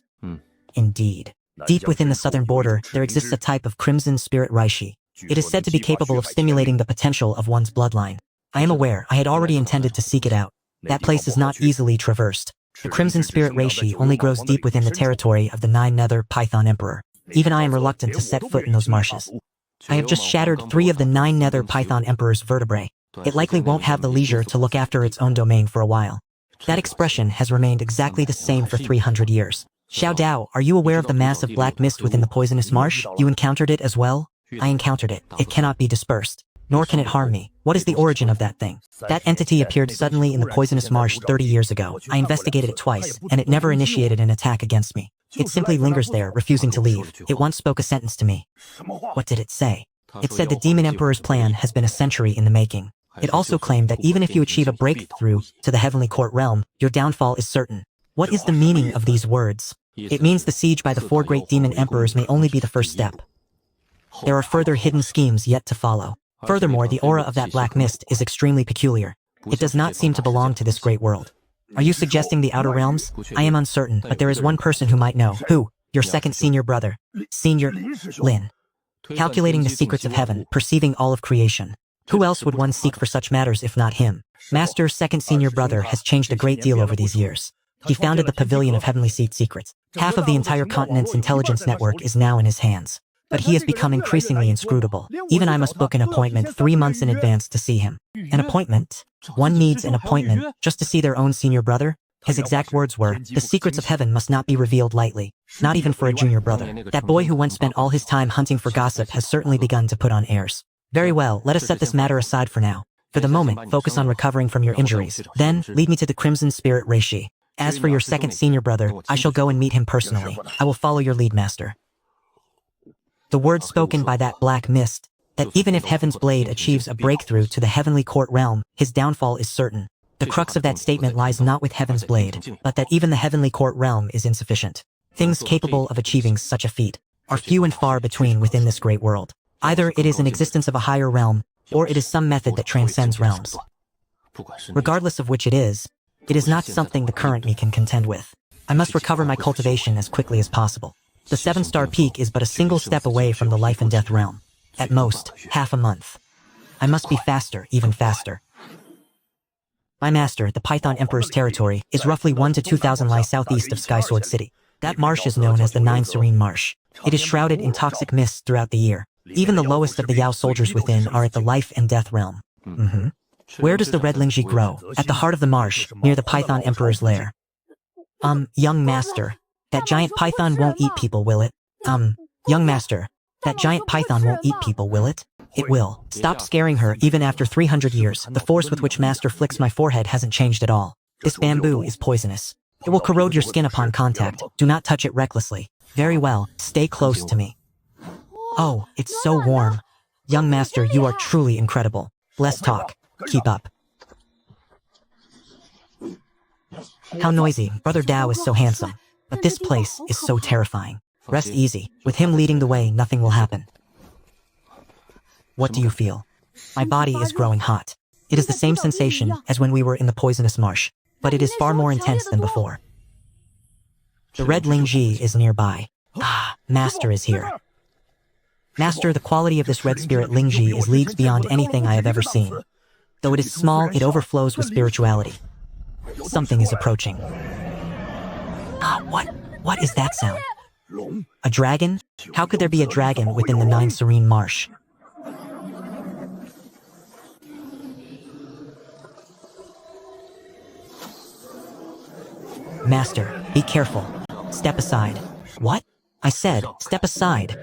Indeed. Deep within the southern border, there exists a type of crimson spirit reishi. It is said to be capable of stimulating the potential of one's bloodline. I am aware, I had already intended to seek it out. That place is not easily traversed. The Crimson Spirit Reishi only grows deep within the territory of the 9-nether Python Emperor. Even I am reluctant to set foot in those marshes. I have just shattered 3 of the 9-nether Python Emperor's vertebrae. It likely won't have the leisure to look after its own domain for a while. That expression has remained exactly the same for 300 years. Xiao Dao, are you aware of the mass of black mist within the poisonous marsh? You encountered it as well? I encountered it. It cannot be dispersed. Nor can it harm me. What is the origin of that thing? That entity appeared suddenly in the poisonous marsh 30 years ago. I investigated it twice, and it never initiated an attack against me. It simply lingers there, refusing to leave. It once spoke a sentence to me. What did it say? It said the Demon Emperor's plan has been a century in the making. It also claimed that even if you achieve a breakthrough to the Heavenly Court realm, your downfall is certain. What is the meaning of these words? It means the siege by the 4 great demon emperors may only be the first step. There are further hidden schemes yet to follow. Furthermore, the aura of that black mist is extremely peculiar. It does not seem to belong to this great world. Are you suggesting the Outer Realms? I am uncertain, but there is one person who might know. Who? Your second senior brother. Senior Lin. Calculating the secrets of heaven, perceiving all of creation. Who else would one seek for such matters if not him? Master's second senior brother has changed a great deal over these years. He founded the Pavilion of Heavenly Seat Secrets. Half of the entire continent's intelligence network is now in his hands. But he has become increasingly inscrutable. Even I must book an appointment 3 months in advance to see him. An appointment? One needs an appointment just to see their own senior brother? His exact words were, the secrets of heaven must not be revealed lightly, not even for a junior brother. That boy who once spent all his time hunting for gossip has certainly begun to put on airs. Very well, let us set this matter aside for now. For the moment, focus on recovering from your injuries. Then, lead me to the Crimson Spirit Reishi. As for your second senior brother, I shall go and meet him personally. I will follow your lead, master. The words spoken by that black mist, that even if Heaven's Blade achieves a breakthrough to the Heavenly Court realm, his downfall is certain. The crux of that statement lies not with Heaven's Blade, but that even the Heavenly Court realm is insufficient. Things capable of achieving such a feat are few and far between within this great world. Either it is an existence of a higher realm, or it is some method that transcends realms. Regardless of which it is not something the current me can contend with. I must recover my cultivation as quickly as possible. The 7-star peak is but a single step away from the life and death realm. At most, half a month. I must be faster, even faster. My master, the Python Emperor's territory, is roughly 1 to 2,000 li southeast of Skysword City. That marsh is known as the 9 Serene Marsh. It is shrouded in toxic mists throughout the year. Even the lowest of the Yao soldiers within are at the life and death realm. Where does the red lingji grow? At the heart of the marsh, near the Python Emperor's lair. Young master. That giant python won't eat people, will it? Young master. That giant python won't eat people, will it? It will. Stop scaring her. Even after 300 years, the force with which master flicks my forehead hasn't changed at all. This bamboo is poisonous. It will corrode your skin upon contact. Do not touch it recklessly. Very well. Stay close to me. Oh, it's so warm. Young master, you are truly incredible. Less talk. Keep up. How noisy. Brother Dao is so handsome. But this place is so terrifying. Rest easy. With him leading the way, nothing will happen. What do you feel? My body is growing hot. It is the same sensation as when we were in the poisonous marsh, but it is far more intense than before. The red lingji is nearby. Ah, master is here. Master, the quality of this red spirit lingji is leagues beyond anything I have ever seen. Though it is small, it overflows with spirituality. Something is approaching. Ah, what is that sound? A dragon? How could there be a dragon within the 9 Serene Marsh? Master, be careful. Step aside. What? I said, step aside.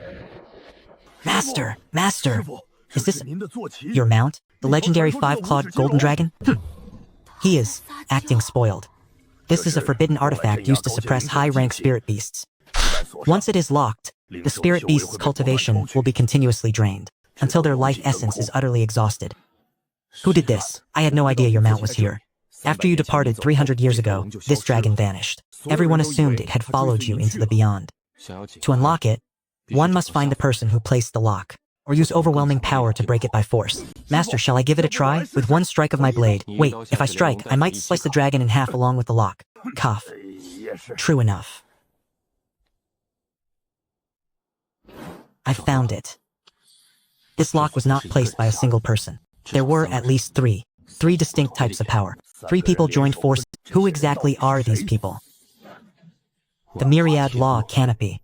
Master! Master! Is this your mount? The legendary 5-clawed golden dragon? He is acting spoiled. This is a forbidden artifact used to suppress high-rank spirit beasts. Once it is locked, the spirit beast's cultivation will be continuously drained, until their life essence is utterly exhausted. Who did this? I had no idea your mount was here. After you departed 300 years ago, this dragon vanished. Everyone assumed it had followed you into the beyond. To unlock it, one must find the person who placed the lock, or use overwhelming power to break it by force. Master, shall I give it a try? With one strike of my blade. Wait, if I strike, I might slice the dragon in half along with the lock. Cough. True enough. I found it. This lock was not placed by a single person. There were at least three distinct types of power. 3 people joined forces. Who exactly are these people? The myriad law canopy.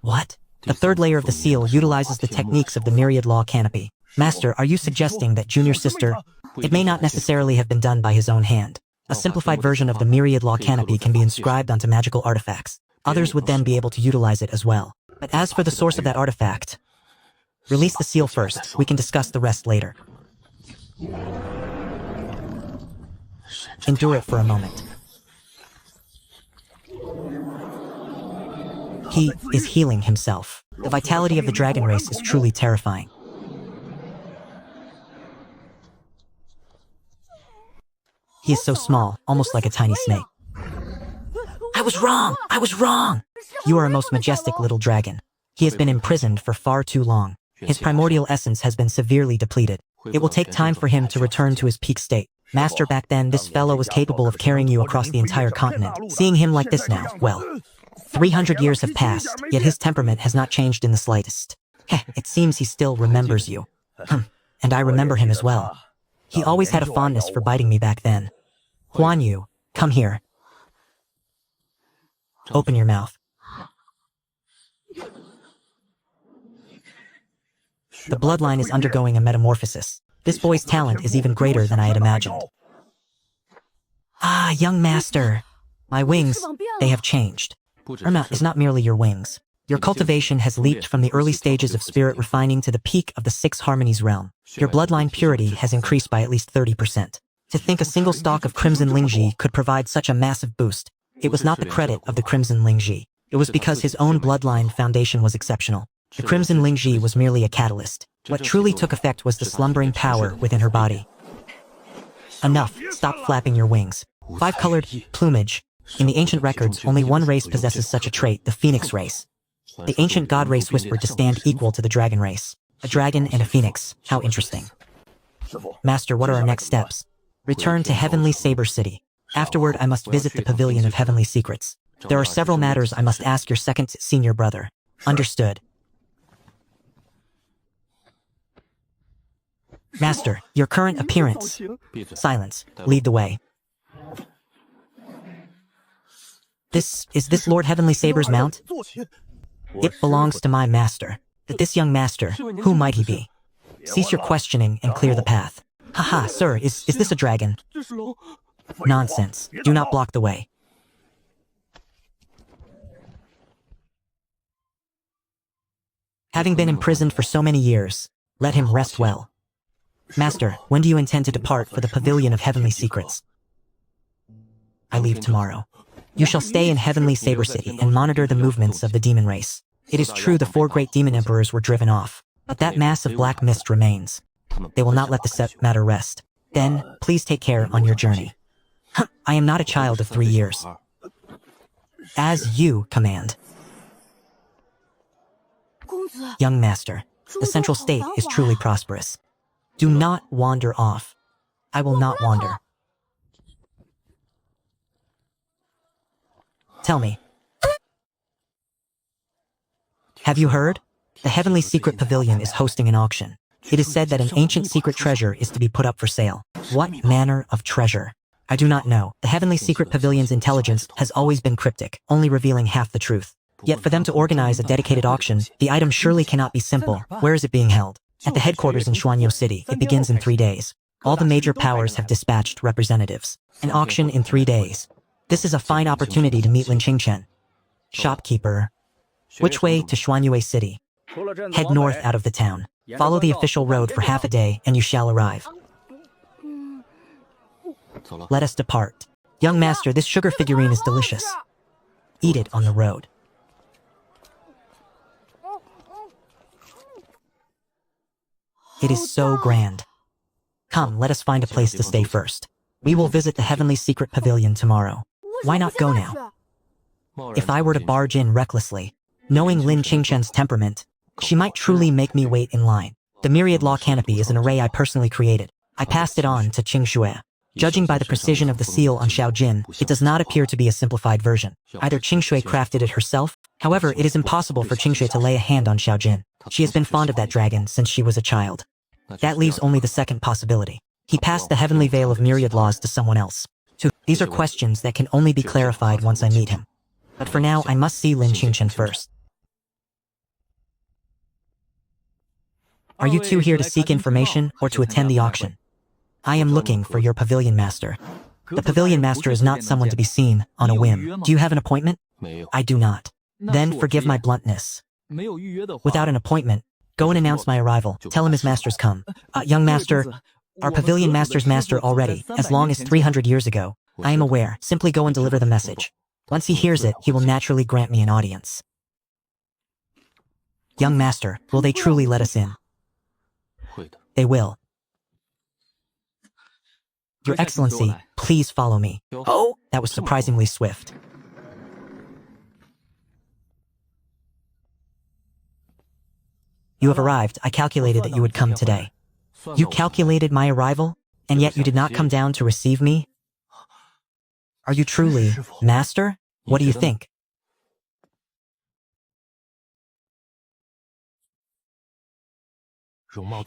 What? The 3rd layer of the seal utilizes the techniques of the myriad law canopy. Master, are you suggesting that Junior Sister? It may not necessarily have been done by his own hand. A simplified version of the myriad law canopy can be inscribed onto magical artifacts. Others would then be able to utilize it as well. But as for the source of that artifact, release the seal first. We can discuss the rest later. Endure it for a moment. He is healing himself. The vitality of the dragon race is truly terrifying. He is so small, almost like a tiny snake. I was wrong! I was wrong! You are a most majestic little dragon. He has been imprisoned for far too long. His primordial essence has been severely depleted. It will take time for him to return to his peak state. Master, back then, this fellow was capable of carrying you across the entire continent. Seeing him like this now, well, 300 years have passed, yet his temperament has not changed in the slightest. Heh, it seems he still remembers you. And I remember him as well. He always had a fondness for biting me back then. Huan Yu, come here. Open your mouth. The bloodline is undergoing a metamorphosis. This boy's talent is even greater than I had imagined. Ah, young master. My wings, they have changed. Irma is not merely your wings. Your cultivation has leaped from the early stages of spirit refining to the peak of the 6 harmonies realm. Your bloodline purity has increased by at least 30%. To think a single stalk of Crimson Lingji could provide such a massive boost, it was not the credit of the Crimson Lingji. It was because his own bloodline foundation was exceptional. The Crimson Lingji was merely a catalyst. What truly took effect was the slumbering power within her body. Enough, stop flapping your wings. 5-colored plumage. In the ancient records, only one race possesses such a trait, the Phoenix race. The ancient god race whispered to stand equal to the dragon race. A dragon and a phoenix. How interesting. Master, what are our next steps? Return to Heavenly Saber City. Afterward, I must visit the Pavilion of Heavenly Secrets. There are several matters I must ask your second senior brother. Understood. Master, your current appearance. Silence. Lead the way. Is this Lord Heavenly Saber's mount? It belongs to my master. But this young master, who might he be? Cease your questioning and clear the path. Haha, sir, is this a dragon? Nonsense. Do not block the way. Having been imprisoned for so many years, let him rest well. Master, when do you intend to depart for the Pavilion of Heavenly Secrets? I leave tomorrow. You shall stay in Heavenly Saber City and monitor the movements of the demon race. It is true the 4 great demon emperors were driven off, but that mass of black mist remains. They will not let the matter rest. Then, please take care on your journey. I am not a child of 3 years. As you command. Young master, the central state is truly prosperous. Do not wander off. I will not wander. Tell me. Have you heard? The Heavenly Secret Pavilion is hosting an auction. It is said that an ancient secret treasure is to be put up for sale. What manner of treasure? I do not know. The Heavenly Secret Pavilion's intelligence has always been cryptic, only revealing half the truth. Yet for them to organize a dedicated auction, the item surely cannot be simple. Where is it being held? At the headquarters in Xuanyo City. It begins in 3 days. All the major powers have dispatched representatives. An auction in 3 days. This is a fine opportunity to meet Lin Qingchen. Shopkeeper. Which way to Xuanyue City? Head north out of the town. Follow the official road for half a day and you shall arrive. Let us depart. Young master, this sugar figurine is delicious. Eat it on the road. It is so grand. Come, let us find a place to stay first. We will visit the Heavenly Secret Pavilion tomorrow. Why not go now? If I were to barge in recklessly, knowing Lin Qingchen's temperament, she might truly make me wait in line. The Myriad Law Canopy is an array I personally created. I passed it on to Qingxue. Judging by the precision of the seal on Xiao Jin, it does not appear to be a simplified version. Either Qingxue crafted it herself. However, it is impossible for Qingxue to lay a hand on Xiao Jin. She has been fond of that dragon since she was a child. That leaves only the second possibility. He passed the heavenly veil of myriad laws to someone else. These are questions that can only be clarified once I meet him. But for now, I must see Lin Qingchen first. Are you two here to seek information or to attend the auction? I am looking for your pavilion master. The pavilion master is not someone to be seen on a whim. Do you have an appointment? I do not. Then forgive my bluntness. Without an appointment, go and announce my arrival. Tell him his master's come. Young master, our pavilion master's master already, as long as 300 years ago. I am aware. Simply go and deliver the message. Once he hears it, he will naturally grant me an audience. Young master, will they truly let us in? They will. Your Excellency, please follow me. Oh, that was surprisingly swift. You have arrived. I calculated that you would come today. You calculated my arrival, and yet you did not come down to receive me? Are you truly master? What do you think?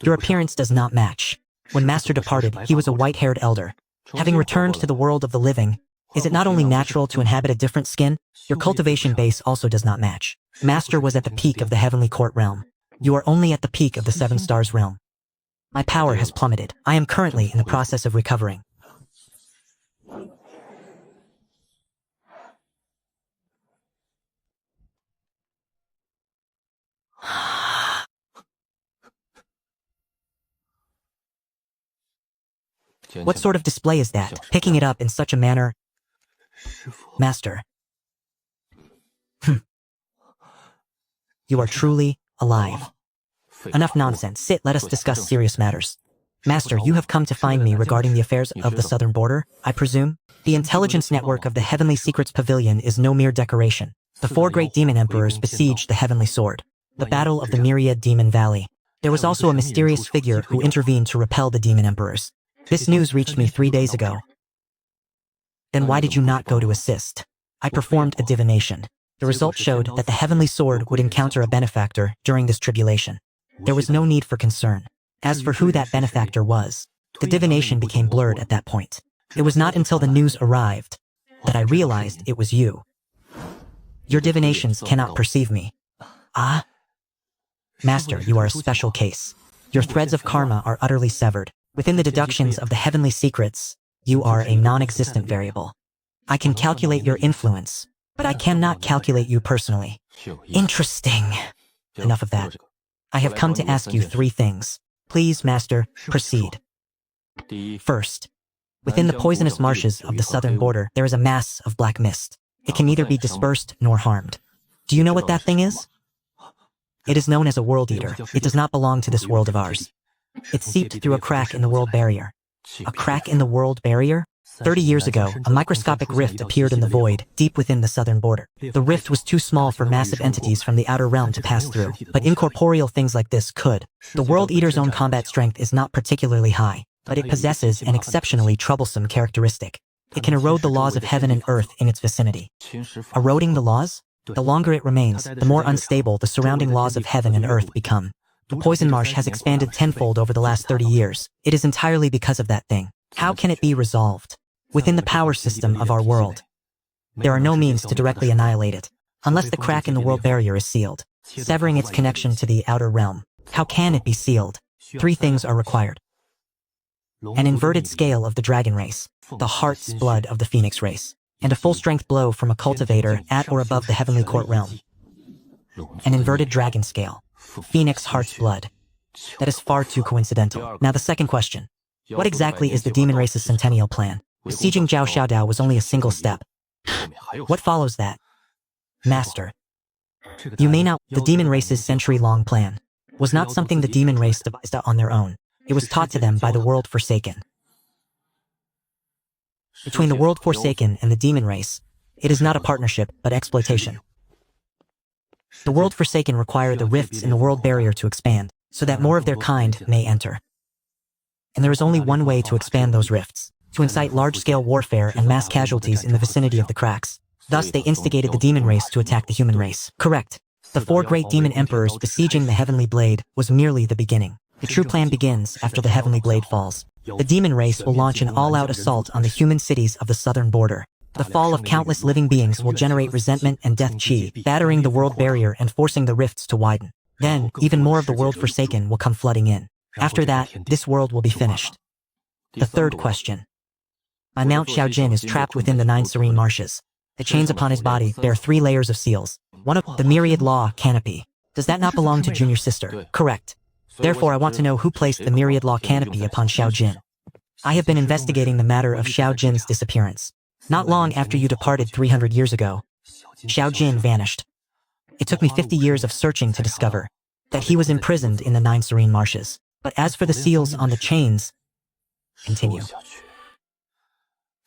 Your appearance does not match. When master departed, he was a white-haired elder. Having returned to the world of the living, is it not only natural to inhabit a different skin? Your cultivation base also does not match. Master was at the peak of the heavenly court realm. You are only at the peak of the 7 stars realm. My power has plummeted. I am currently in the process of recovering. What sort of display is that? Picking it up in such a manner? Master. You are truly alive. Enough nonsense. Sit, let us discuss serious matters. Master, you have come to find me regarding the affairs of the southern border, I presume? The intelligence network of the Heavenly Secrets Pavilion is no mere decoration. The 4 great demon emperors besieged the Heavenly Sword. The Battle of the Myriad Demon Valley. There was also a mysterious figure who intervened to repel the demon emperors. This news reached me 3 days ago. Then why did you not go to assist? I performed a divination. The result showed that the Heavenly Sword would encounter a benefactor during this tribulation. There was no need for concern. As for who that benefactor was, the divination became blurred at that point. It was not until the news arrived that I realized it was you. Your divinations cannot perceive me. Ah? Master, you are a special case. Your threads of karma are utterly severed. Within the deductions of the heavenly secrets, you are a non-existent variable. I can calculate your influence, but I cannot calculate you personally. Interesting. Enough of that. I have come to ask you 3 things. Please, Master, proceed. First, within the poisonous marshes of the southern border, there is a mass of black mist. It can neither be dispersed nor harmed. Do you know what that thing is? It is known as a world eater. It does not belong to this world of ours. It seeped through a crack in the world barrier. A crack in the world barrier? 30 years ago, a microscopic rift appeared in the void, deep within the southern border. The rift was too small for massive entities from the outer realm to pass through, but incorporeal things like this could. The World Eater's own combat strength is not particularly high, but it possesses an exceptionally troublesome characteristic. It can erode the laws of heaven and earth in its vicinity. Eroding the laws? The longer it remains, the more unstable the surrounding laws of heaven and earth become. The poison marsh has expanded tenfold over the last 30 years. It is entirely because of that thing. How can it be resolved? Within the power system of our world, there are no means to directly annihilate it, unless the crack in the world barrier is sealed, severing its connection to the outer realm. How can it be sealed? 3 things are required. An inverted scale of the dragon race, the heart's blood of the phoenix race, and a full-strength blow from a cultivator at or above the heavenly court realm. An inverted dragon scale. Phoenix heart's blood. That is far too coincidental. Now the second question. What exactly is the demon race's centennial plan? Besieging Zhao Xiaodao was only a single step. What follows that? Master. You may not. The demon race's century-long plan was not something the demon race devised on their own. It was taught to them by the world forsaken. Between the world forsaken and the demon race, it is not a partnership, but exploitation. The world forsaken require the rifts in the world barrier to expand, so that more of their kind may enter. And there is only one way to expand those rifts, to incite large-scale warfare and mass casualties in the vicinity of the cracks. Thus, they instigated the demon race to attack the human race. Correct. The 4 great demon emperors besieging the heavenly blade was merely the beginning. The true plan begins after the heavenly blade falls. The demon race will launch an all-out assault on the human cities of the southern border. The fall of countless living beings will generate resentment and death chi, battering the world barrier and forcing the rifts to widen. Then, even more of the world forsaken will come flooding in. After that, this world will be finished. The third question. My Mount Xiaojin is trapped within the 9 serene marshes. The chains upon his body bear 3 layers of seals. One of the myriad law canopy. Does that not belong to junior sister? Correct. Therefore, I want to know who placed the myriad law canopy upon Xiaojin. I have been investigating the matter of Xiaojin's disappearance. Not long after you departed 300 years ago, Xiaojin vanished. It took me 50 years of searching to discover that he was imprisoned in the 9 serene marshes. But as for the seals on the chains, continue.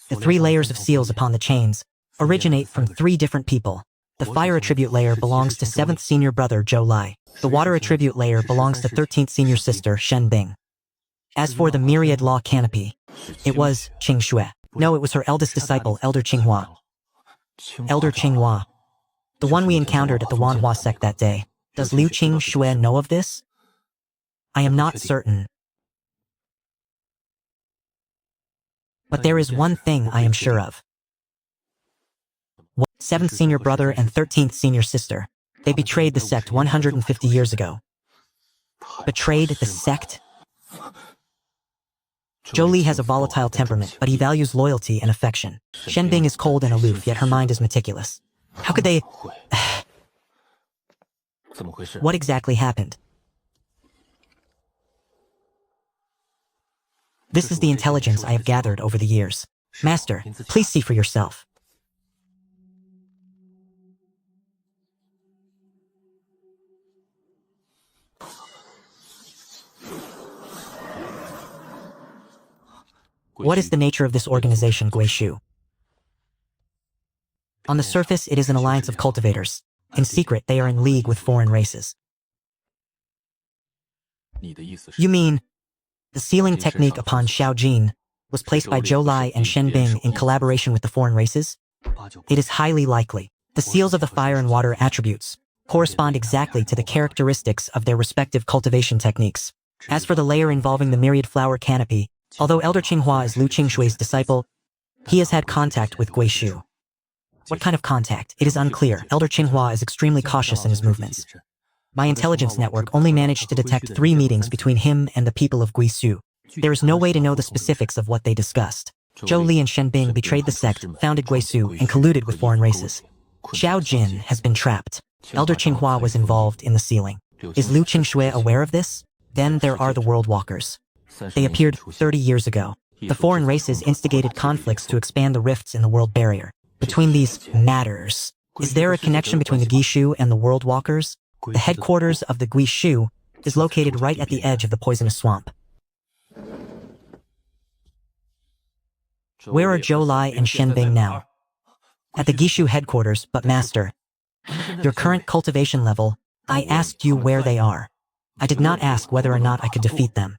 The 3 layers of seals upon the chains originate from 3 different people. The fire attribute layer belongs to 7th senior brother Zhou Lai. The water attribute layer belongs to 13th senior sister Shen Bing. As for the myriad law canopy, it was Qing Xue. No, it was her eldest disciple, Elder Qinghua. Elder Qinghua. The one we encountered at the Wanhua sect that day. Does Liu Qing Xue know of this? I am not certain. But there is one thing I am sure of. 7th senior brother and 13th senior sister. They betrayed the sect 150 years ago. Betrayed the sect? Zhou Li has a volatile temperament, but he values loyalty and affection. Shen Bing is cold and aloof, yet her mind is meticulous. How could they... What exactly happened? This is the intelligence I have gathered over the years. Master, please see for yourself. What is the nature of this organization, Guishu? On the surface, it is an alliance of cultivators. In secret, they are in league with foreign races. You mean, the sealing technique upon Xiaojin was placed by Zhou Lai and Shen Bing in collaboration with the foreign races? It is highly likely. The seals of the fire and water attributes correspond exactly to the characteristics of their respective cultivation techniques. As for the layer involving the myriad flower canopy, although Elder Qinghua is Liu Qingshui's disciple, he has had contact with Guishu. What kind of contact? It is unclear. Elder Qinghua is extremely cautious in his movements. My intelligence network only managed to detect 3 meetings between him and the people of Guishu. There is no way to know the specifics of what they discussed. Zhou Li and Shen Bing betrayed the sect, founded Guishu, and colluded with foreign races. Xiao Jin has been trapped. Elder Qinghua was involved in the sealing. Is Liu Qingshui aware of this? Then there are the World Walkers. They appeared 30 years ago. The foreign races instigated conflicts to expand the rifts in the world barrier. Between these matters, is there a connection between the Guishu and the World Walkers? The headquarters of the Guishu is located right at the edge of the poisonous swamp. Where are Zhou Lai and Shen Bing now? At the Guishu headquarters, but Master, your current cultivation level, I asked you where they are. I did not ask whether or not I could defeat them.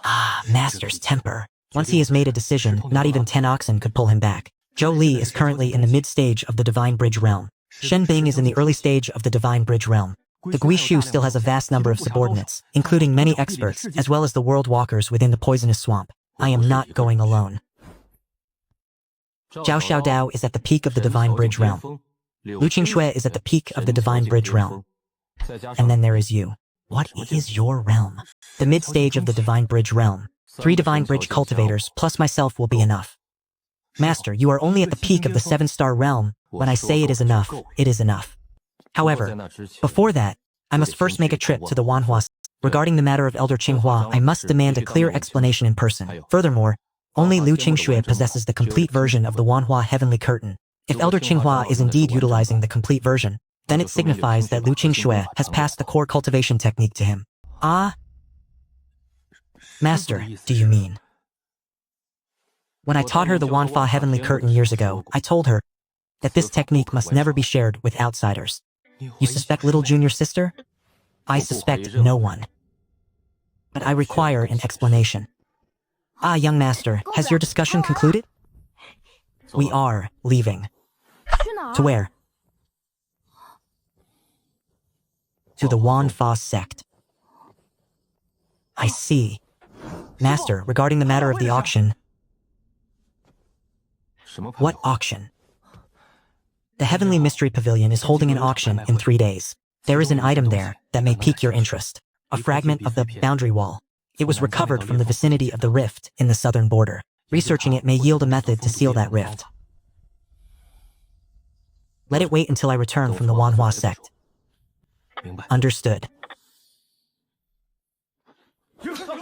Ah, Master's temper. Once he has made a decision, not even 10 oxen could pull him back. Zhou Li is currently in the mid-stage of the Divine Bridge realm. Shen Bing is in the early stage of the Divine Bridge realm. The Guishu still has a vast number of subordinates, including many experts, as well as the World Walkers within the poisonous swamp. I am not going alone. Zhao Xiaodao is at the peak of the Divine Bridge realm. Liu Qingshui is at the peak of the Divine Bridge realm. And then there is you. What is your realm? The mid-stage of the Divine Bridge realm. 3 Divine Bridge cultivators plus myself will be enough. Master, you are only at the peak of the 7-star realm. When I say it is enough, it is enough. However, before that, I must first make a trip to the Wanhua. Regarding the matter of Elder Qinghua, I must demand a clear explanation in person. Furthermore, only Liu Qingshui possesses the complete version of the Wanhua Heavenly Curtain. If Elder Qinghua is indeed utilizing the complete version, then it signifies that Liu Qingshui has passed the core cultivation technique to him. Ah? Master, do you mean? When I taught her the Wanhua Heavenly Curtain years ago, I told her that this technique must never be shared with outsiders. You suspect little junior sister? I suspect no one. But I require an explanation. Ah, young master, has your discussion concluded? We are leaving. To where? To the Wanhua sect. I see. Master, regarding the matter of the auction. What auction? The Heavenly Mystery Pavilion is holding an auction in 3 days. There is an item there that may pique your interest. A fragment of the boundary wall. It was recovered from the vicinity of the rift in the southern border. Researching it may yield a method to seal that rift. Let it wait until I return from the manhua sect. Understood.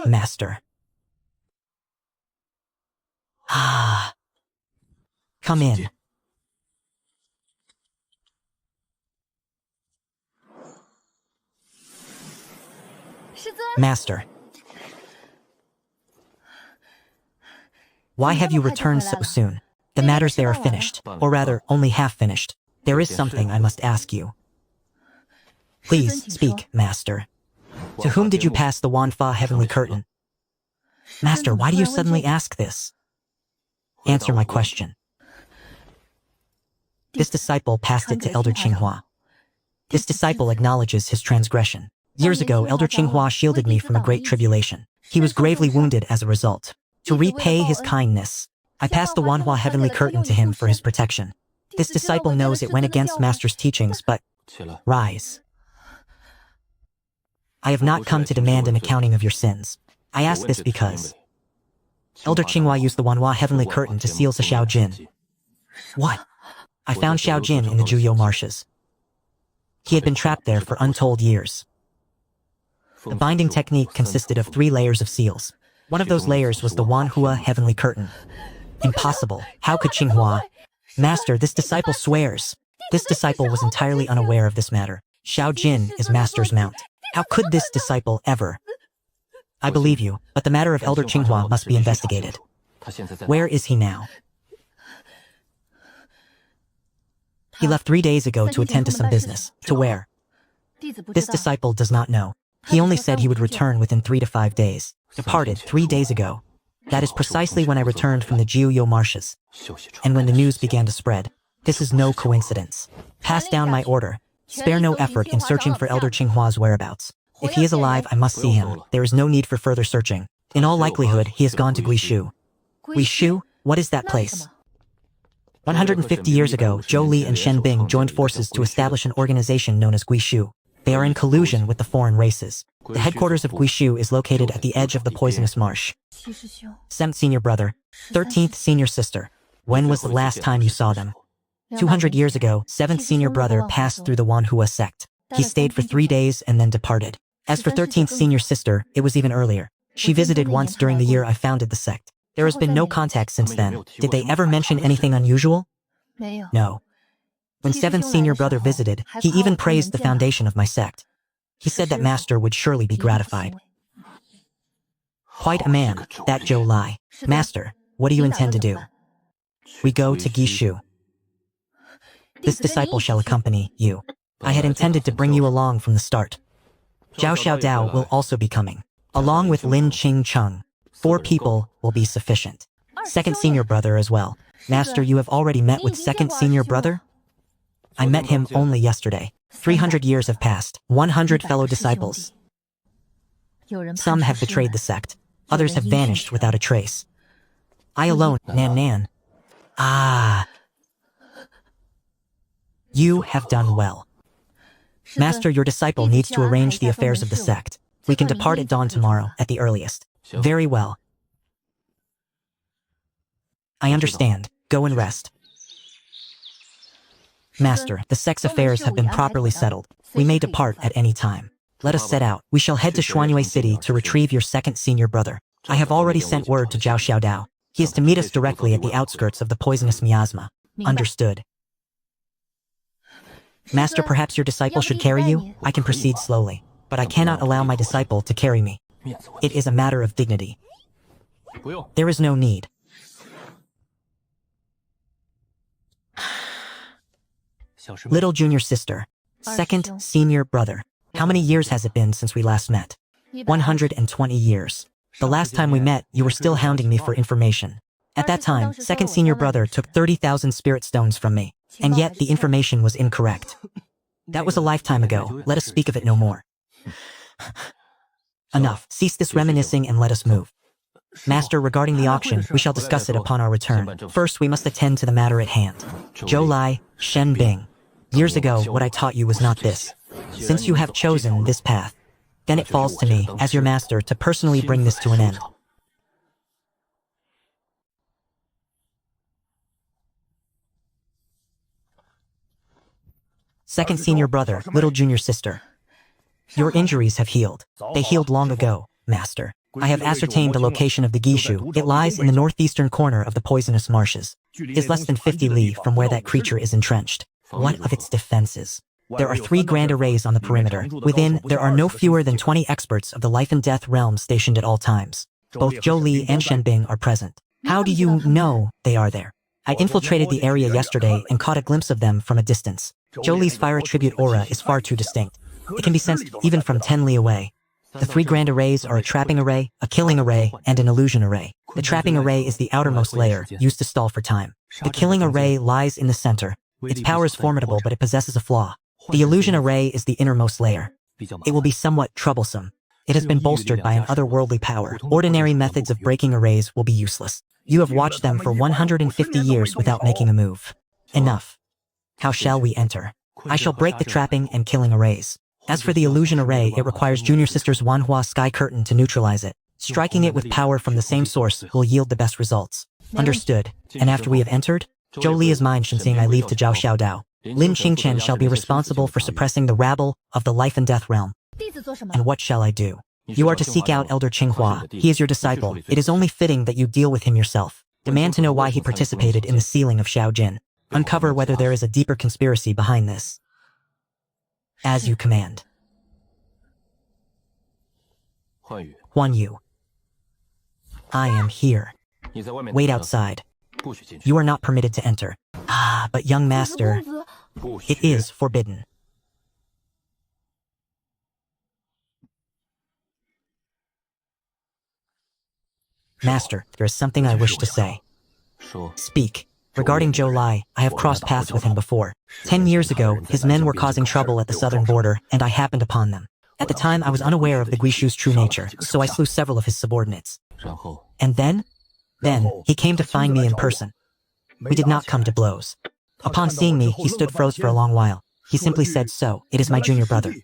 Master. Ah. Come in. Master. Why have you returned so soon? The matters there are finished, or rather, only half finished. There is something I must ask you. Please, speak, Master. To whom did you pass the Wanfa Heavenly Curtain? Master, why do you suddenly ask this? Answer my question. This disciple passed it to Elder Qinghua. This disciple acknowledges his transgression. Years ago, Elder Qinghua shielded me from a great tribulation. He was gravely wounded as a result. To repay his kindness, I passed the Wanhua Heavenly Curtain to him for his protection. This disciple knows it went against Master's teachings, but... Rise. I have not come to demand an accounting of your sins. I ask this because... Elder Qinghua used the Wanhua Heavenly Curtain to seal the Xiao Jin. What? I found Xiao Jin in the Juyo marshes. He had been trapped there for untold years. The binding technique consisted of 3 layers of seals. One of those layers was the Wanhua Heavenly Curtain. Impossible. How could Qinghua? Master, this disciple swears. This disciple was entirely unaware of this matter. Xiao Jin is Master's mount. How could this disciple ever? I believe you, but the matter of Elder Qinghua must be investigated. Where is he now? He left 3 days ago to attend to some business. To where? This disciple does not know. He only said he would return within 3 to 5 days. Departed 3 days ago. That is precisely when I returned from the Jiuyo marshes. And when the news began to spread. This is no coincidence. Pass down my order. Spare no effort in searching for Elder Qinghua's whereabouts. If he is alive, I must see him. There is no need for further searching. In all likelihood, he has gone to Guishu. Guishu? What is that place? 150 years ago, Zhou Li and Shen Bing joined forces to establish an organization known as Guishu. They are in collusion with the foreign races. The headquarters of Guishu is located at the edge of the poisonous marsh. 7th senior brother, 13th senior sister. When was the last time you saw them? 200 years ago, 7th senior brother passed through the Wanhua sect. He stayed for 3 days and then departed. As for 13th senior sister, it was even earlier. She visited once during the year I founded the sect. There has been no contact since then. Did they ever mention anything unusual? No. When 7th senior brother visited, he even praised the foundation of my sect. He said that Master would surely be gratified. Quite a man, that Zhou Lai. Master, what do you intend to do? We go to Guishu. This disciple shall accompany you. I had intended to bring you along from the start. Zhao Xiaodao will also be coming, along with Lin Qing Cheng. 4 people will be sufficient. 2nd senior brother as well. Master, you have already met with 2nd senior brother? I met him only yesterday. 300 years have passed. 100 fellow disciples. Some have betrayed the sect. Others have vanished without a trace. I alone, Nan. Ah. You have done well. Master, your disciple needs to arrange the affairs of the sect. We can depart at dawn tomorrow, at the earliest. Very well. I understand. Go and rest. Master, the sect's affairs have been properly settled. We may depart at any time. Let us set out. We shall head to Xuanyue City to retrieve your 2nd senior brother. I have already sent word to Zhao Xiaodao. He is to meet us directly at the outskirts of the poisonous miasma. Understood. Master, perhaps your disciple should carry you? I can proceed slowly, but I cannot allow my disciple to carry me. It is a matter of dignity. There is no need. Little junior sister, 2nd senior brother. How many years has it been since we last met? 120 years. The last time we met, you were still hounding me for information. At that time, 2nd senior brother took 30,000 spirit stones from me, and yet the information was incorrect. That was a lifetime ago. Let us speak of it no more. Enough. Cease this reminiscing and let us move. Master, regarding the auction, we shall discuss it upon our return. First, we must attend to the matter at hand. Zhou Lai, Shen Bing. Years ago, what I taught you was not this. Since you have chosen this path, then it falls to me, as your master, to personally bring this to an end. Second senior brother, little junior sister. Your injuries have healed. They healed long ago, master. I have ascertained the location of the Gishu. It lies in the northeastern corner of the poisonous marshes. It is less than 50 li from where that creature is entrenched. What of its defenses? There are 3 grand arrays on the perimeter. Within, there are no fewer than 20 experts of the life and death realm stationed at all times. Both Zhou Li and Shen Bing are present. How do you know they are there? I infiltrated the area yesterday and caught a glimpse of them from a distance. Zhou Li's fire attribute aura is far too distinct. It can be sensed even from 10 li away. The 3 grand arrays are a trapping array, a killing array, and an illusion array. The trapping array is the outermost layer, used to stall for time. The killing array lies in the center. Its power is formidable, but it possesses a flaw. The illusion array is the innermost layer. It will be somewhat troublesome. It has been bolstered by an otherworldly power. Ordinary methods of breaking arrays will be useless. You have watched them for 150 years without making a move. Enough. How shall we enter? I shall break the trapping and killing arrays. As for the illusion array, it requires Junior Sister's manhua sky curtain to neutralize it. Striking it with power from the same source will yield the best results. Understood. And after we have entered, Zhou Li is mine, seeing I leave to Zhao Xiaodao. Lin Qingchen shall be responsible for suppressing the rabble of the life and death realm. And what shall I do? You are to seek out Elder Qinghua. He is your disciple. It is only fitting that you deal with him yourself. Demand to know why he participated in the sealing of Shaojin. Uncover whether there is a deeper conspiracy behind this. As you command. Huan Yu. I am here. Wait outside. You are not permitted to enter. Ah, but young master, it is forbidden. Master, there is something I wish to say. Speak. Regarding Zhou Lai, I have crossed paths with him before. 10 years ago, his men were causing trouble at the southern border, and I happened upon them. At the time, I was unaware of the Guishu's true nature, so I slew several of his subordinates. And then, he came to find me in person. We did not come to blows. Upon seeing me, he stood froze for a long while. He simply said, "So, it is my junior brother."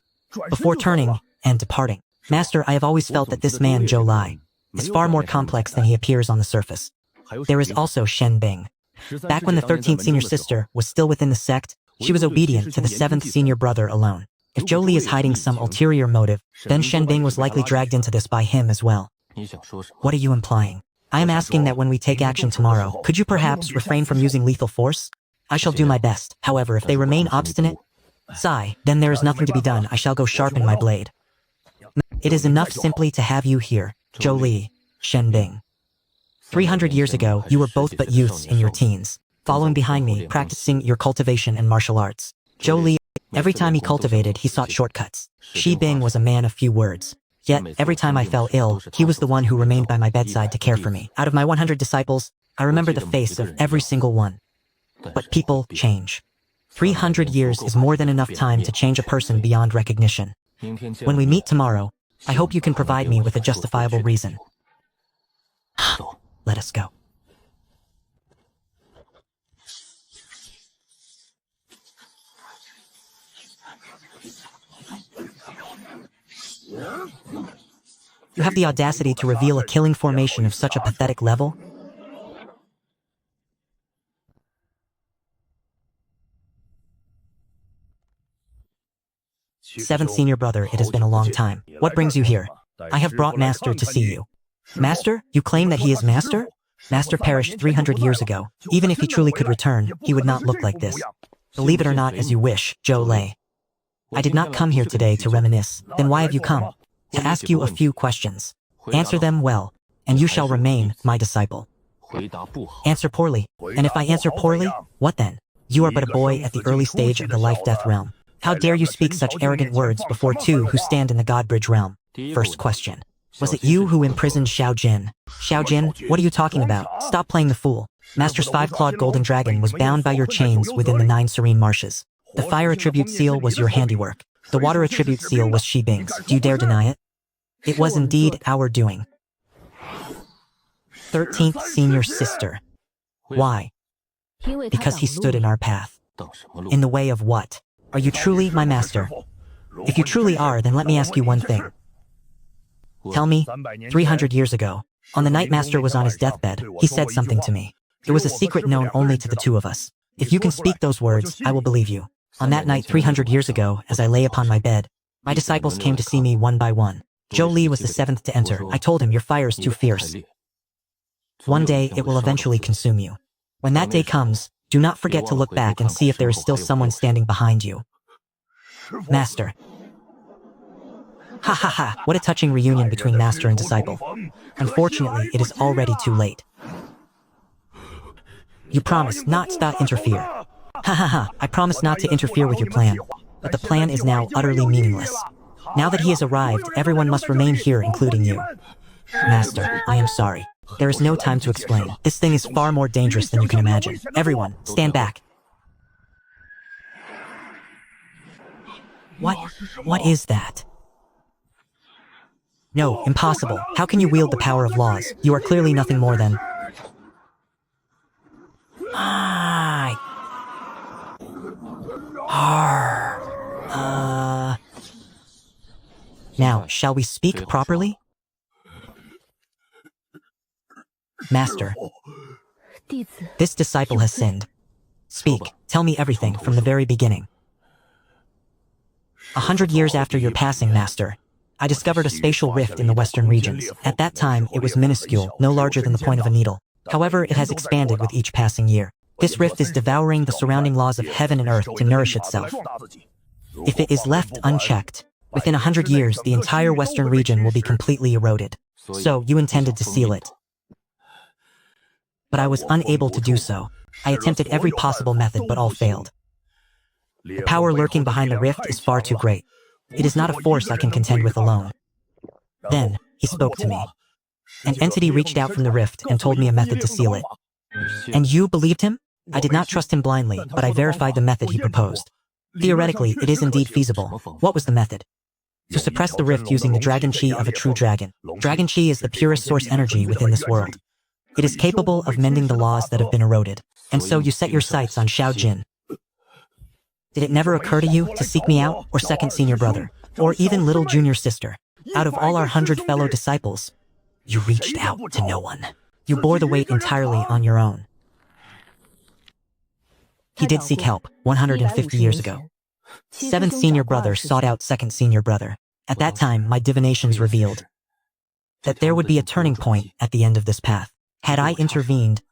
Before turning and departing, Master, I have always felt that this man, Zhou Lai, is far more complex than he appears on the surface. There is also Shen Bing. Back when the 13th senior sister was still within the sect, she was obedient to the 7th senior brother alone. If Zhou Li is hiding some ulterior motive, then Shen Bing was likely dragged into this by him as well. What are you implying? I am asking that when we take action tomorrow, could you perhaps refrain from using lethal force? I shall do my best. However, if they remain obstinate, then there is nothing to be done. I shall go sharpen my blade. It is enough simply to have you here, Zhou Li, Shen Bing. 300 years ago, you were both but youths in your teens, following behind me, practicing your cultivation and martial arts. Zhou Li, every time he cultivated, he sought shortcuts. Shi Bing was a man of few words. Yet, every time I fell ill, he was the one who remained by my bedside to care for me. Out of my 100 disciples, I remember the face of every single one. But people change. 300 years is more than enough time to change a person beyond recognition. When we meet tomorrow, I hope you can provide me with a justifiable reason. Let us go. You have the audacity to reveal a killing formation of such a pathetic level? Seventh senior brother, it has been a long time. What brings you here? I have brought Master to see you. Master? You claim that he is Master? Master perished 300 years ago. Even if he truly could return, he would not look like this. Believe it or not as you wish, Zhou Lai. I did not come here today to reminisce. Then why have you come? To ask you a few questions. Answer them well, and you shall remain my disciple. Answer poorly. And if I answer poorly, what then? You are but a boy at the early stage of the life-death realm. How dare you speak such arrogant words before two who stand in the Godbridge realm? First question. Was it you who imprisoned Shaojin? Shaojin, what are you talking about? Stop playing the fool. Master's 5-clawed golden dragon was bound by your chains within the 9 serene marshes. The fire attribute seal was your handiwork. The water attribute seal was Shi Bing's. Do you dare deny it? It was indeed our doing. 13th senior sister. Why? Because he stood in our path. In the way of what? Are you truly my master? If you truly are, then let me ask you one thing. Tell me, 300 years ago, on the night Master was on his deathbed, he said something to me. It was a secret known only to the two of us. If you can speak those words, I will believe you. On that night 300 years ago, as I lay upon my bed, my disciples came to see me one by one. Zhou Li was the 7th to enter. I told him, your fire is too fierce. One day, it will eventually consume you. When that day comes, do not forget to look back and see if there is still someone standing behind you. Master. Ha ha ha, what a touching reunion between master and disciple. Unfortunately, it is already too late. You promised not to interfere. Ha ha ha, I promised not to interfere with your plan. But the plan is now utterly meaningless. Now that he has arrived, everyone must remain here, including you. Master, I am sorry. There is no time to explain. This thing is far more dangerous than you can imagine. Everyone, stand back. What is that? No, impossible. How can you wield the power of laws? You are clearly nothing more than... Now, shall we speak properly? Master, this disciple has sinned. Speak, tell me everything from the very beginning. 100 years after your passing, Master, I discovered a spatial rift in the western regions. At that time, it was minuscule, no larger than the point of a needle. However, it has expanded with each passing year. This rift is devouring the surrounding laws of heaven and earth to nourish itself. If it is left unchecked, within 100 years, the entire western region will be completely eroded. So, you intended to seal it. But I was unable to do so. I attempted every possible method, but all failed. The power lurking behind the rift is far too great. It is not a force I can contend with alone. Then, he spoke to me. An entity reached out from the rift and told me a method to seal it. And you believed him? I did not trust him blindly, but I verified the method he proposed. Theoretically, it is indeed feasible. What was the method? To suppress the rift using the dragon chi of a true dragon. Dragon chi is the purest source energy within this world. It is capable of mending the laws that have been eroded. And so you set your sights on Xiao Jin. Did it never occur to you to seek me out, or second senior brother, or even little junior sister? Out of all our 100 fellow disciples, you reached out to no one. You bore the weight entirely on your own. He did seek help 150 years ago. 7th senior brother sought out 2nd senior brother. At that time, my divinations revealed that there would be a turning point at the end of this path. Had I intervened,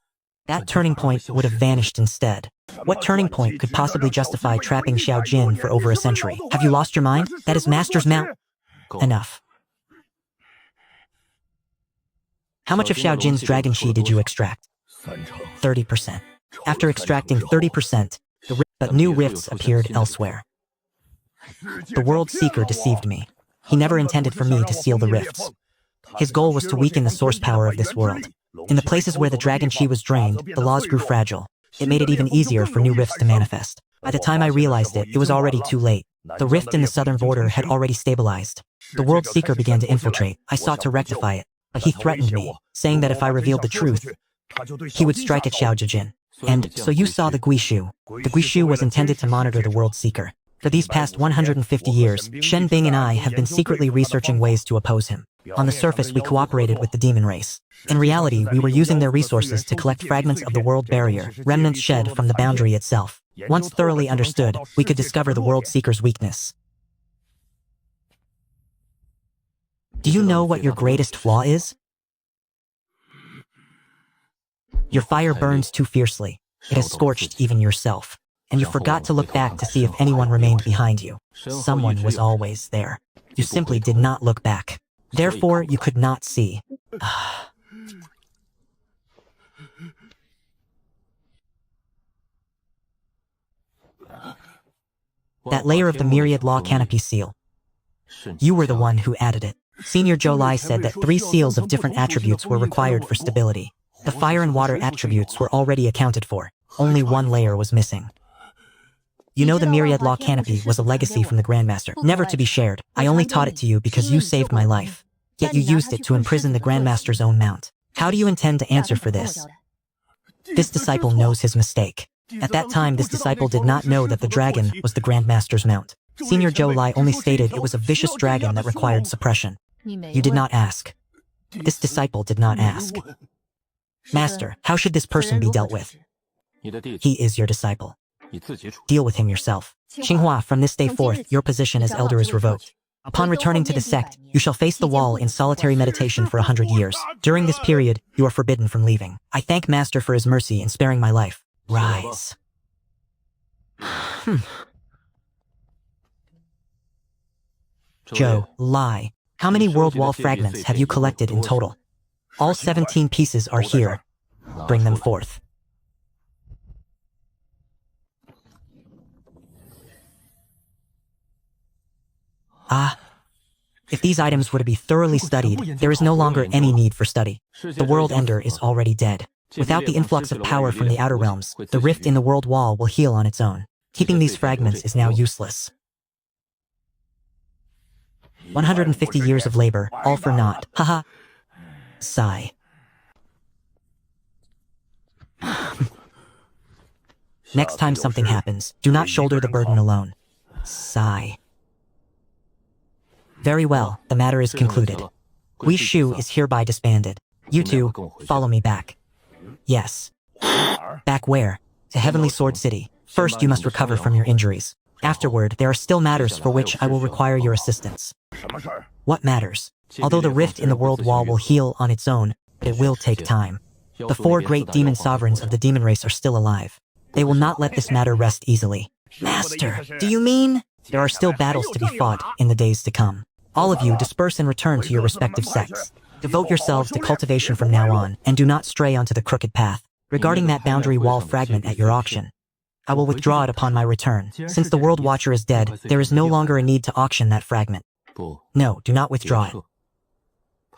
that turning point would have vanished instead. What turning point could possibly justify trapping Xiao Jin for over a century? Have you lost your mind? That is Master's mount. Enough. How much of Xiao Jin's dragon chi did you extract? 30%. After extracting 30%, but new rifts appeared elsewhere. The World Seeker deceived me. He never intended for me to seal the rifts. His goal was to weaken the source power of this world. In the places where the dragon chi was drained, the laws grew fragile. It made it even easier for new rifts to manifest. By the time I realized it, it was already too late. The rift in the southern border had already stabilized. The World Seeker began to infiltrate. I sought to rectify it, but he threatened me, saying that if I revealed the truth, he would strike at Xiao Jin. And so you saw the Guishu. The Guishu was intended to monitor the World Seeker. For these past 150 years, Shen Bing and I have been secretly researching ways to oppose him. On the surface, we cooperated with the demon race. In reality, we were using their resources to collect fragments of the world barrier, remnants shed from the boundary itself. Once thoroughly understood, we could discover the World Seeker's weakness. Do you know what your greatest flaw is? Your fire burns too fiercely. It has scorched even yourself. And you forgot to look back to see if anyone remained behind you. Someone was always there. You simply did not look back. Therefore, you could not see. That layer of the myriad law canopy seal. You were the one who added it. Senior Zhou Lai said that 3 seals of different attributes were required for stability. The fire and water attributes were already accounted for. Only 1 layer was missing. You know the myriad law canopy was a legacy from the Grandmaster, never to be shared. I only taught it to you because you saved my life. Yet you used it to imprison the Grandmaster's own mount. How do you intend to answer for this? This disciple knows his mistake. At that time, this disciple did not know that the dragon was the Grand Master's mount. Senior Zhou Lai only stated it was a vicious dragon that required suppression. You did not ask. This disciple did not ask. Master, how should this person be dealt with? He is your disciple. Deal with him yourself. Xinghua, from this day forth, your position as elder is revoked. Upon returning to the sect, you shall face the wall in solitary meditation for 100 years. During this period, you are forbidden from leaving. I thank Master for his mercy in sparing my life. Rise. Zhou Lai, how many world wall fragments have you collected in total? All 17 pieces are here. Bring them forth. If these items were to be thoroughly studied, there is no longer any need for study. The world ender is already dead. Without the influx of power from the outer realms, the rift in the world wall will heal on its own. Keeping these fragments is now useless. 150 years of labor, all for naught. Haha. Sigh. Next time something happens, do not shoulder the burden alone. Sigh. Very well, the matter is concluded. Gui Shu is hereby disbanded. You two, follow me back. Yes. Back where? To Heavenly Sword City. First, you must recover from your injuries. Afterward, there are still matters for which I will require your assistance. What matters? Although the rift in the world wall will heal on its own, it will take time. The 4 great demon sovereigns of the demon race are still alive. They will not let this matter rest easily. Master, do you mean? There are still battles to be fought in the days to come. All of you disperse and return to your respective sects. Devote yourselves to cultivation from now on, and do not stray onto the crooked path. Regarding that boundary wall fragment at your auction, I will withdraw it upon my return. Since the World Watcher is dead, there is no longer a need to auction that fragment. No, do not withdraw it.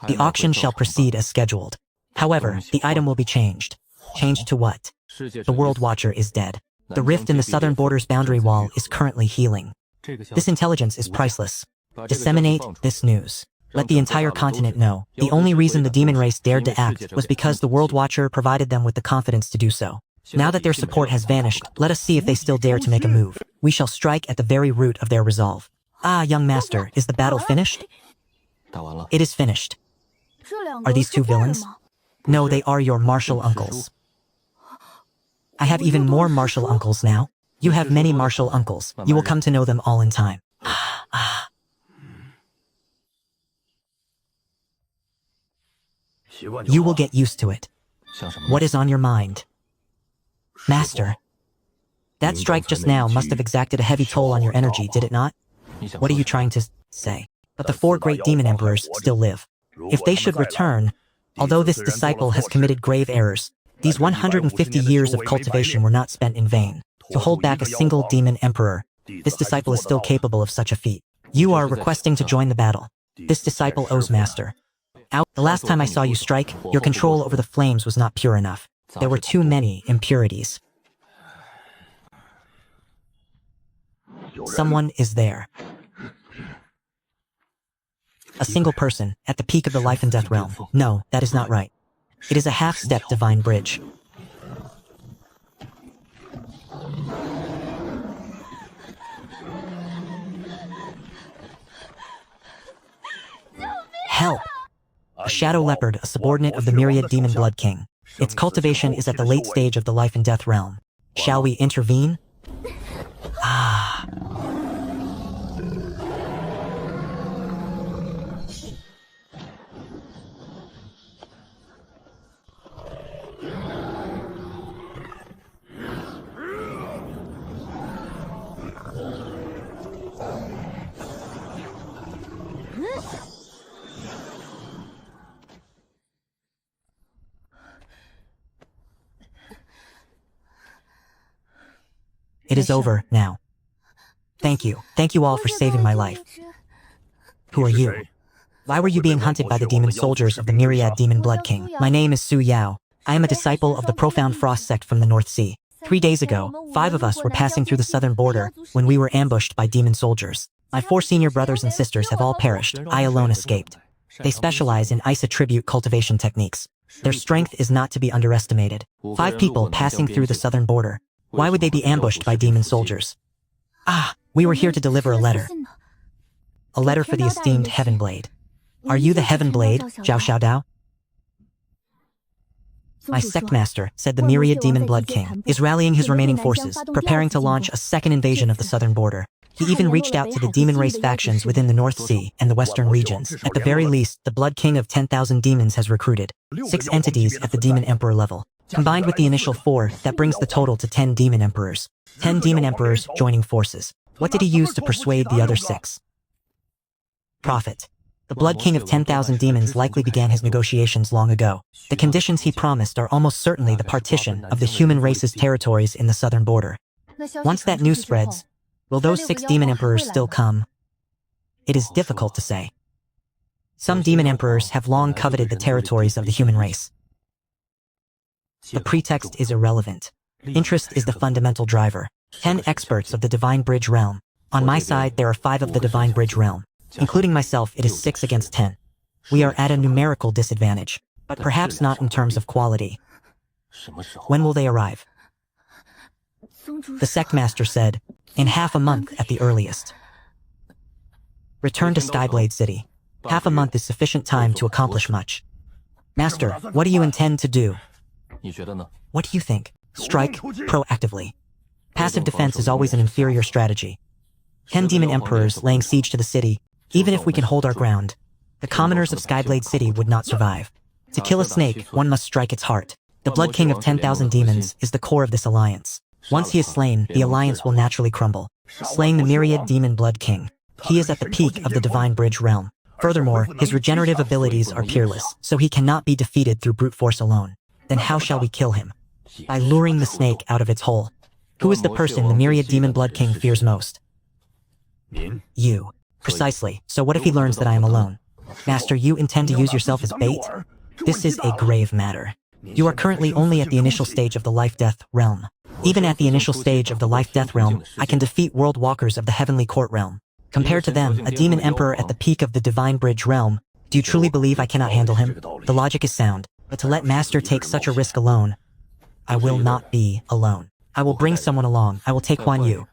The auction shall proceed as scheduled. However, the item will be changed. Changed to what? The World Watcher is dead. The rift in the southern border's boundary wall is currently healing. This intelligence is priceless. Disseminate this news. Let the entire continent know. The only reason the demon race dared to act was because the World Watcher provided them with the confidence to do so. Now that their support has vanished, let us see if they still dare to make a move. We shall strike at the very root of their resolve. Ah, young master, is the battle finished? It is finished. Are these 2 villains? No, they are your martial uncles. I have even more martial uncles now. You have many martial uncles. You will come to know them all in time. You will get used to it. What is on your mind? Master, that strike just now must have exacted a heavy toll on your energy, did it not? What are you trying to say? But the 4 great demon emperors still live. If they should return, although this disciple has committed grave errors, these 150 years of cultivation were not spent in vain. To hold back a single demon emperor, this disciple is still capable of such a feat. You are requesting to join the battle. This disciple owes Master. The last time I saw you strike, your control over the flames was not pure enough. There were too many impurities. Someone is there. A single person, at the peak of the life and death realm. No, that is not right. It is a half-step divine bridge. Help! A shadow leopard, a subordinate of the myriad demon blood king. Its cultivation is at the late stage of the life and death realm. Shall we intervene? Ah. It is over now. Thank you. Thank you all for saving my life. Who are you? Why were you being hunted by the demon soldiers of the myriad demon blood king? My name is Su Yao. I am a disciple of the Profound Frost sect from the North Sea. 3 days ago, 5 of us were passing through the southern border when we were ambushed by demon soldiers. My 4 senior brothers and sisters have all perished. I alone escaped. They specialize in ice attribute cultivation techniques. Their strength is not to be underestimated. 5 people passing through the southern border. Why would they be ambushed by demon soldiers? Ah, we were here to deliver a letter. A letter for the esteemed Heaven Blade. Are you the Heaven Blade, Zhao Xiaodao? My sectmaster, said the myriad demon blood king, is rallying his remaining forces, preparing to launch a second invasion of the southern border. He even reached out to the demon race factions within the North Sea and the western regions. At the very least, the blood king of 10,000 demons has recruited 6 entities at the demon emperor level. Combined with the initial 4, that brings the total to 10 demon emperors. 10 demon emperors joining forces. What did he use to persuade the other 6? Profit. The blood king of 10,000 demons likely began his negotiations long ago. The conditions he promised are almost certainly the partition of the human race's territories in the southern border. Once that news spreads, will those 6 demon emperors still come? It is difficult to say. Some demon emperors have long coveted the territories of the human race. The pretext is irrelevant. Interest is the fundamental driver. 10 experts of the Divine Bridge realm. On my side, there are 5 of the Divine Bridge realm. Including myself, it is 6 against 10. We are at a numerical disadvantage, but perhaps not in terms of quality. When will they arrive? The sectmaster said, in half a month at the earliest. Return to Skyblade City. Half a month is sufficient time to accomplish much. Master, what do you intend to do? What do you think? Strike proactively. Passive defense is always an inferior strategy. 10 demon emperors laying siege to the city. Even if we can hold our ground, the commoners of Skyblade City would not survive. To kill a snake, one must strike its heart. The Blood King of 10,000 demons is the core of this alliance. Once he is slain, the alliance will naturally crumble. Slaying the myriad demon Blood King. He is at the peak of the Divine Bridge realm. Furthermore, his regenerative abilities are peerless, so he cannot be defeated through brute force alone. Then how shall we kill him? By luring the snake out of its hole. Who is the person the myriad demon Blood King fears most? You. Precisely. So what if he learns that I am alone? Master, you intend to use yourself as bait? This is a grave matter. You are currently only at the initial stage of the life-death realm. Even at the initial stage of the life-death realm, I can defeat world walkers of the heavenly court realm. Compared to them, a demon emperor at the peak of the Divine Bridge realm, do you truly believe I cannot handle him? The logic is sound, but to let Master take such a risk alone, I will not be alone. I will bring someone along. I will take Huan Yu.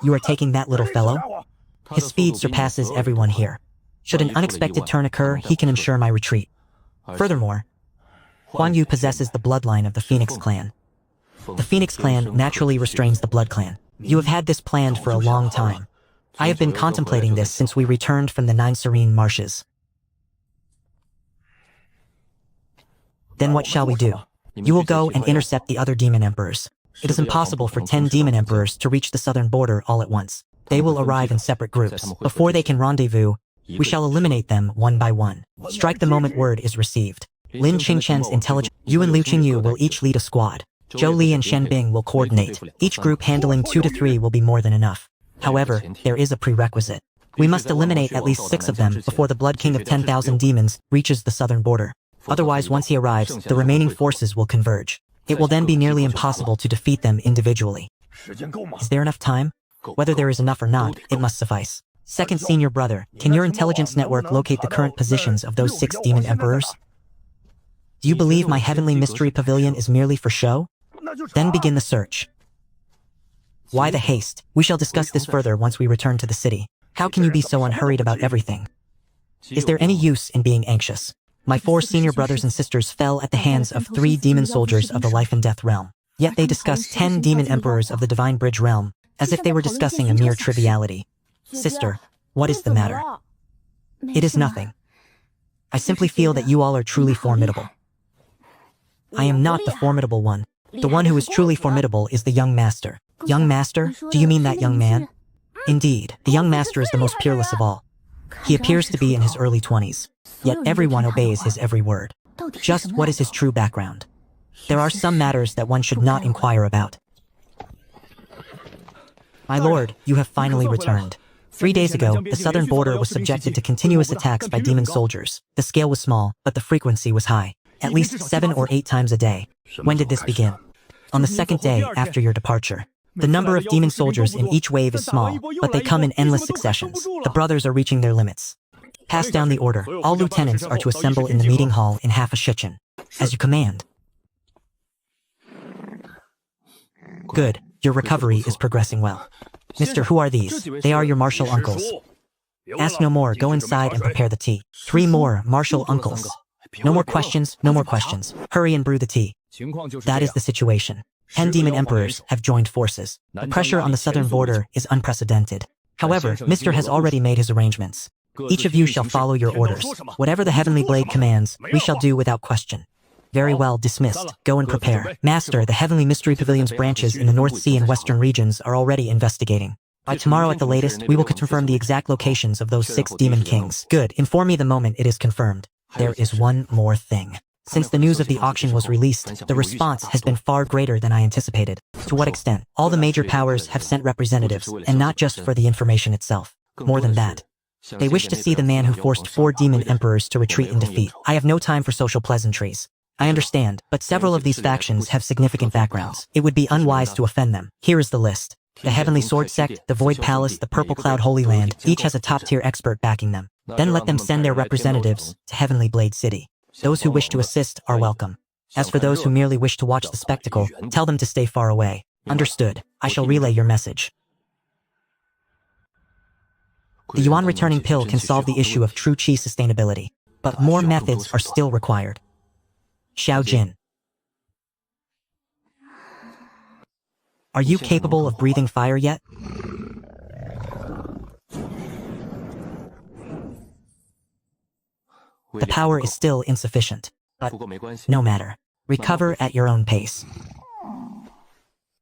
You are taking that little fellow? His speed surpasses everyone here. Should an unexpected turn occur, he can ensure my retreat. Furthermore, Huan Yu possesses the bloodline of the Phoenix clan. The Phoenix clan naturally restrains the Blood clan. You have had this planned for a long time. I have been contemplating this since we returned from the 9 serene marshes. Then what shall we do? You will go and intercept the other demon emperors. It is impossible for 10 demon emperors to reach the southern border all at once. They will arrive in separate groups. Before they can rendezvous, we shall eliminate them one by one. Strike the moment word is received. Lin Qingchen's intelligence. You and Liu Qingyu will each lead a squad. Zhou Li and Shen Bing will coordinate. Each group handling 2 to 3 will be more than enough. However, there is a prerequisite. We must eliminate at least 6 of them before the Blood King of 10,000 demons reaches the southern border. Otherwise, once he arrives, the remaining forces will converge. It will then be nearly impossible to defeat them individually. Is there enough time? Whether there is enough or not, it must suffice. Second senior brother, can your intelligence network locate the current positions of those 6 demon emperors? Do you believe my heavenly mystery pavilion is merely for show? Then begin the search. Why the haste? We shall discuss this further once we return to the city. How can you be so unhurried about everything? Is there any use in being anxious? My 4 senior brothers and sisters fell at the hands of 3 demon soldiers of the life and death realm. Yet they discussed 10 demon emperors of the Divine Bridge realm, as if they were discussing a mere triviality. Sister, what is the matter? It is nothing. I simply feel that you all are truly formidable. I am not the formidable one. The one who is truly formidable is the young master. Young master? Do you mean that young man? Indeed, the young master is the most peerless of all. He appears to be in his early 20s, yet everyone obeys his every word. Just what is his true background? There are some matters that one should not inquire about. My lord, you have finally returned. 3 days ago, the southern border was subjected to continuous attacks by demon soldiers. The scale was small, but the frequency was high. At least 7 or 8 times a day. When did this begin? On the 2nd day after your departure. The number of demon soldiers in each wave is small, but they come in endless successions. The brothers are reaching their limits. Pass down the order. All lieutenants are to assemble in the meeting hall in half a shichen. As you command. Good. Your recovery is progressing well. Mister, who are these? They are your martial uncles. Ask no more. Go inside and prepare the tea. 3 more martial uncles. No more questions, no more questions. Hurry and brew the tea. That is the situation. 10 demon emperors have joined forces. The pressure on the southern border is unprecedented. However, Mr. has already made his arrangements. Each of you shall follow your orders. Whatever the heavenly blade commands, we shall do without question. Very well, dismissed. Go and prepare. Master, the Heavenly Mystery Pavilion's branches in the North Sea and Western regions are already investigating. By tomorrow at the latest, we will confirm the exact locations of those 6 demon kings. Good. Inform me the moment it is confirmed. There is one more thing. Since the news of the auction was released, the response has been far greater than I anticipated. To what extent? All the major powers have sent representatives, and not just for the information itself. More than that. They wish to see the man who forced 4 demon emperors to retreat in defeat. I have no time for social pleasantries. I understand, but several of these factions have significant backgrounds. It would be unwise to offend them. Here is the list. The Heavenly Sword Sect, the Void Palace, the Purple Cloud Holy Land, each has a top-tier expert backing them. Then let them send their representatives to Heavenly Blade City. Those who wish to assist are welcome. As for those who merely wish to watch the spectacle, tell them to stay far away. Understood. I shall relay your message. The Yuan returning pill can solve the issue of true chi sustainability, but more methods are still required. Xiao Jin. Are you capable of breathing fire yet? The power is still insufficient, but no matter. Recover at your own pace.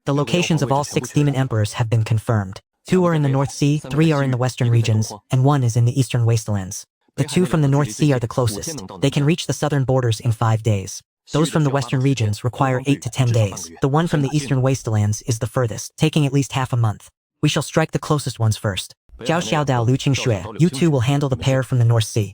The locations of all 6 demon emperors have been confirmed. 2 are in the North Sea, 3 are in the Western regions, and 1 is in the Eastern wastelands. The 2 from the North Sea are the closest. They can reach the southern borders in 5 days. Those from the western regions require 8 to 10 days. The one from the eastern wastelands is the furthest, taking at least half a month. We shall strike the closest ones first. Jiao Xiaodao Lu Qingxue, you 2 will handle the pair from the North Sea.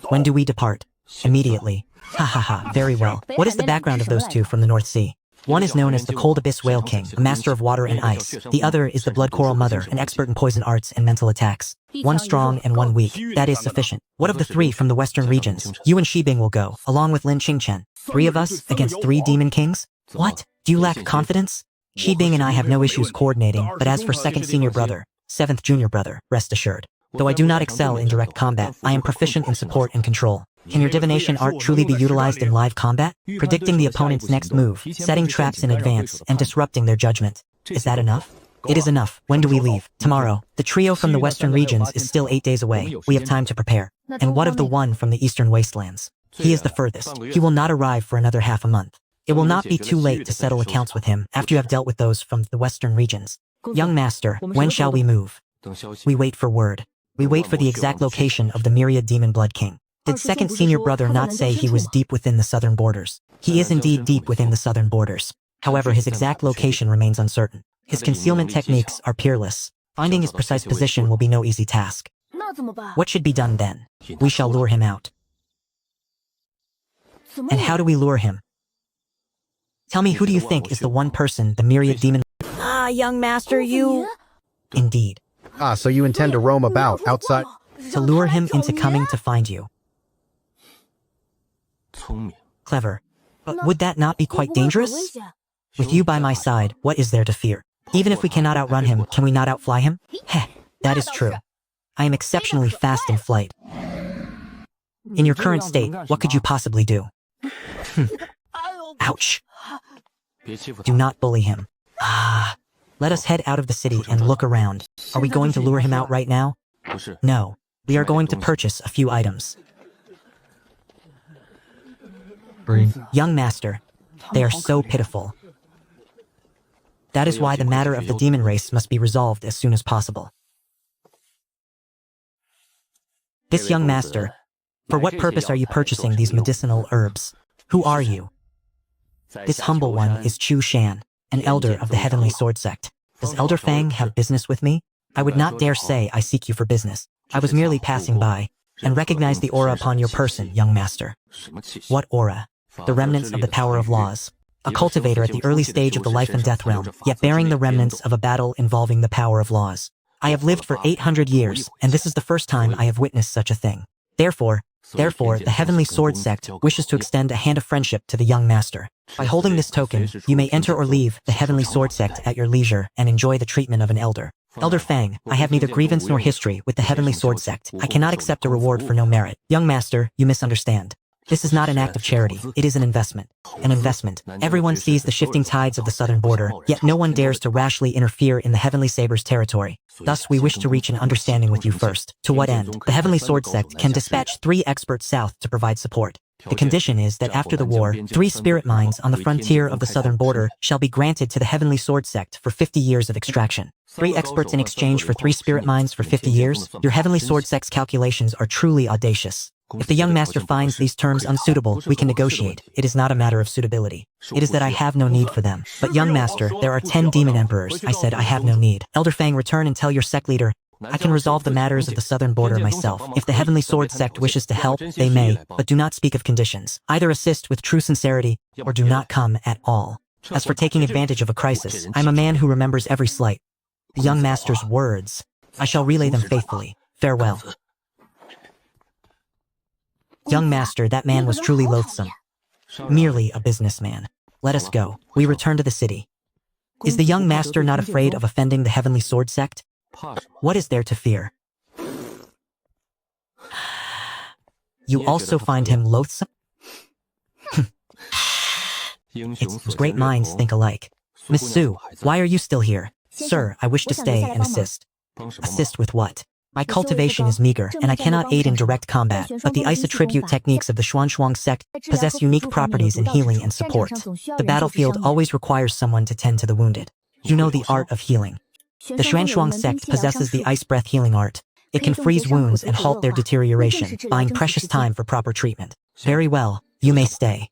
When do we depart? Immediately. Ha ha ha, very well. What is the background of those 2 from the North Sea? One is known as the Cold Abyss Whale King, a master of water and ice. The other is the Blood Coral Mother, an expert in poison arts and mental attacks. 1 strong and 1 weak. That is sufficient. What of the 3 from the western regions? You and Shibing will go, along with Lin Qingchen. 3 of us against 3 demon kings? What? Do you lack confidence? Shibing and I have no issues coordinating, but as for 2nd senior brother, 7th junior brother, rest assured. Though I do not excel in direct combat, I am proficient in support and control. Can your divination art truly be utilized in live combat? Predicting the opponent's next move, setting traps in advance, and disrupting their judgment. Is that enough? It is enough. When do we leave? Tomorrow. The trio from the western regions is still 8 days away. We have time to prepare. And what of the one from the eastern wastelands? He is the furthest. He will not arrive for another half a month. It will not be too late to settle accounts with him after you have dealt with those from the western regions. Young master, when shall we move? We wait for word. We wait for the exact location of the Myriad Demon Blood King. Did 2nd senior brother not say he was deep within the southern borders? He is indeed deep within the southern borders. However, his exact location remains uncertain. His concealment techniques are peerless. Finding his precise position will be no easy task. What should be done then? We shall lure him out. And how do we lure him? Tell me, who do you think is the one person the Myriad Demon... Ah, young master, you... Indeed. Ah, so you intend to roam about outside? To lure him into coming to find you. Clever. But would that not be quite dangerous? With you by my side, what is there to fear? Even if we cannot outrun him, can we not outfly him? Heh, that is true. I am exceptionally fast in flight. In your current state, what could you possibly do? Ouch. Do not bully him. Ah. Let us head out of the city and look around. Are we going to lure him out right now? No. We are going to purchase a few items. Young master, they are so pitiful. That is why the matter of the demon race must be resolved as soon as possible. This young master, for what purpose are you purchasing these medicinal herbs? Who are you? This humble one is Chu Shan, an elder of the Heavenly Sword Sect. Does Elder Fang have business with me? I would not dare say I seek you for business. I was merely passing by, and recognized the aura upon your person, young master. What aura? The remnants of the power of laws. A cultivator at the early stage of the life and death realm, yet bearing the remnants of a battle involving the power of laws. I have lived for 800 years, and this is the first time I have witnessed such a thing. Therefore, Therefore, the Heavenly Sword Sect wishes to extend a hand of friendship to the young master. By holding this token, you may enter or leave the Heavenly Sword Sect at your leisure and enjoy the treatment of an elder. Elder Fang, I have neither grievance nor history with the Heavenly Sword Sect. I cannot accept a reward for no merit. Young master, you misunderstand. This is not an act of charity, it is an investment. An investment. Everyone sees the shifting tides of the southern border, yet no one dares to rashly interfere in the Heavenly Saber's territory. Thus, we wish to reach an understanding with you first. To what end? The Heavenly Sword Sect can dispatch 3 experts south to provide support. The condition is that after the war, 3 spirit mines on the frontier of the southern border shall be granted to the Heavenly Sword Sect for 50 years of extraction. 3 experts in exchange for 3 spirit mines for 50 years? Your Heavenly Sword Sect's calculations are truly audacious. If the young master finds these terms unsuitable, we can negotiate. It is not a matter of suitability. It is that I have no need for them. But young master, there are 10 demon emperors. I said I have no need. Elder Fang, return and tell your sect leader, I can resolve the matters of the southern border myself. If the Heavenly Sword Sect wishes to help, they may, but do not speak of conditions. Either assist with true sincerity, or do not come at all. As for taking advantage of a crisis, I am a man who remembers every slight. The young master's words, I shall relay them faithfully. Farewell. Young master, that man was truly loathsome. Merely a businessman. Let us go. We return to the city. Is the young master not afraid of offending the Heavenly Sword Sect? What is there to fear? You also find him loathsome? It's great minds think alike. Miss Su, why are you still here? Sir, I wish to stay and assist. Assist with what? My cultivation is meager, and I cannot aid in direct combat, but the ice attribute techniques of the Xuanshuang sect possess unique properties in healing and support. The battlefield always requires someone to tend to the wounded. You know the art of healing. The Xuanshuang sect possesses the ice breath healing art. It can freeze wounds and halt their deterioration, buying precious time for proper treatment. Very well, you may stay.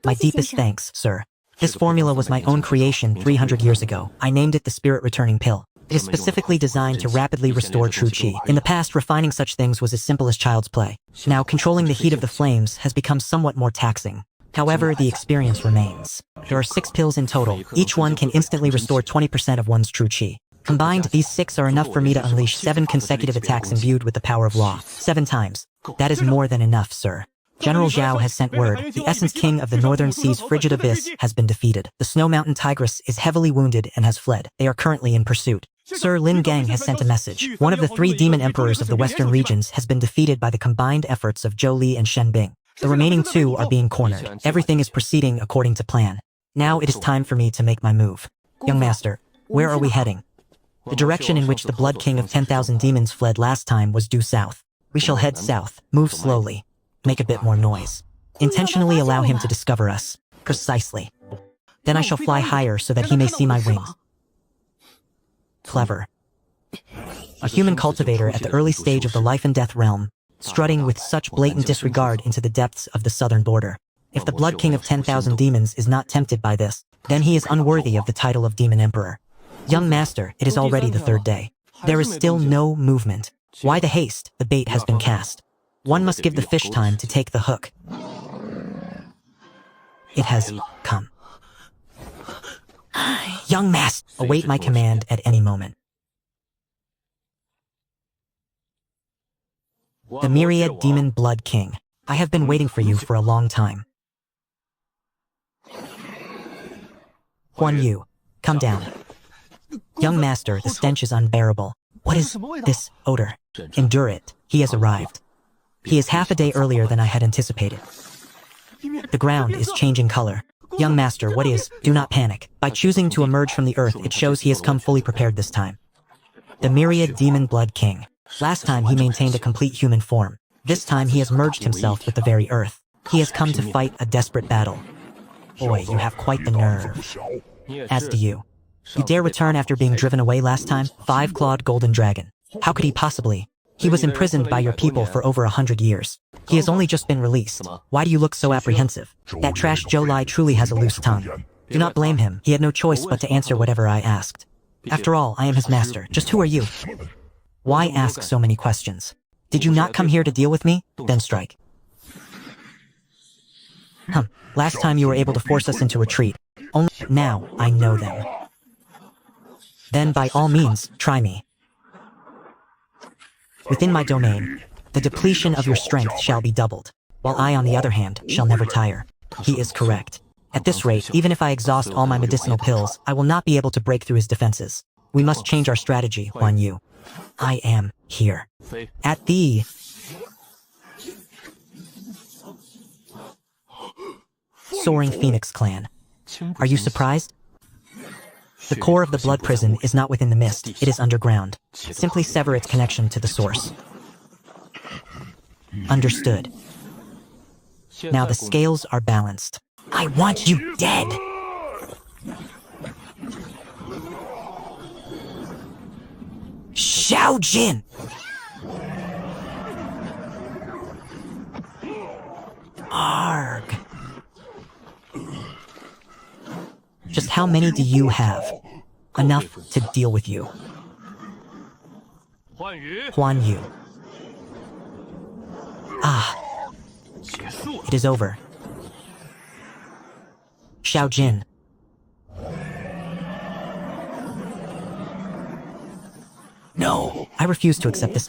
My deepest thanks, sir. This formula was my own creation 300 years ago. I named it the Spirit Returning Pill. It is specifically designed to rapidly restore true qi. In the past, refining such things was as simple as child's play. Now, controlling the heat of the flames has become somewhat more taxing. However, the experience remains. There are 6 pills in total. Each one can instantly restore 20% of one's true qi. Combined, these 6 are enough for me to unleash 7 consecutive attacks imbued with the power of law. 7 times. That is more than enough, sir. General Zhao has sent word. The Essence King of the Northern Sea's frigid abyss has been defeated. The Snow Mountain Tigress is heavily wounded and has fled. They are currently in pursuit. Sir Lin Gang has sent a message. One of the 3 demon emperors of the western regions has been defeated by the combined efforts of Zhou Li and Shen Bing. The remaining 2 are being cornered. Everything is proceeding according to plan. Now it is time for me to make my move. Young master, where are we heading? The direction in which the Blood King of 10,000 demons fled last time was due south. We shall head south, move slowly, make a bit more noise. Intentionally allow him to discover us. Precisely. Then I shall fly higher so that he may see my wings. Clever. A human cultivator at the early stage of the life and death realm, strutting with such blatant disregard into the depths of the southern border. If the Blood King of 10,000 demons is not tempted by this, then he is unworthy of the title of Demon Emperor. Young master, it is already the 3rd day. There is still no movement. Why the haste? The bait has been cast. One must give the fish time to take the hook. It has come. Young master, await my command at any moment. The Myriad Demon Blood King. I have been waiting for you for a long time. Huan Yu, come down. Young master, the stench is unbearable. What is this odor? Endure it. He has arrived. He is half a day earlier than I had anticipated. The ground is changing color. Young master, what is? Do not panic. By choosing to emerge from the earth, it shows he has come fully prepared this time. The Myriad Demon Blood King. Last time he maintained a complete human form. This time he has merged himself with the very earth. He has come to fight a desperate battle. Boy, you have quite the nerve. As do you. You dare return after being driven away last time? 5-clawed golden dragon. How could he possibly? He was imprisoned by your people for over 100 years. He has only just been released. Why do you look so apprehensive? That trash Zhou Lai truly has a loose tongue. Do not blame him. He had no choice but to answer whatever I asked. After all, I am his master. Just who are you? Why ask so many questions? Did you not come here to deal with me? Then strike. Last time you were able to force us into retreat. Only now I know them. Then by all means, try me. Within my domain, the The depletion of your strength shall be doubled, while I, on the other hand, shall never tire. He is correct. At this rate, even if I exhaust all my medicinal pills, I will not be able to break through his defenses. We must change our strategy, Huan Yu. I am here. At the... Soaring Phoenix Clan. Are you surprised? The core of the blood prison is not within the mist, it is underground. Simply sever its connection to the source. Understood. Now the scales are balanced. I want you dead! Xiao Jin! Arg. Just how many do you have? Enough to deal with you. Huan Yu. Ah. It is over. Xiao Jin. No, I refuse to accept this.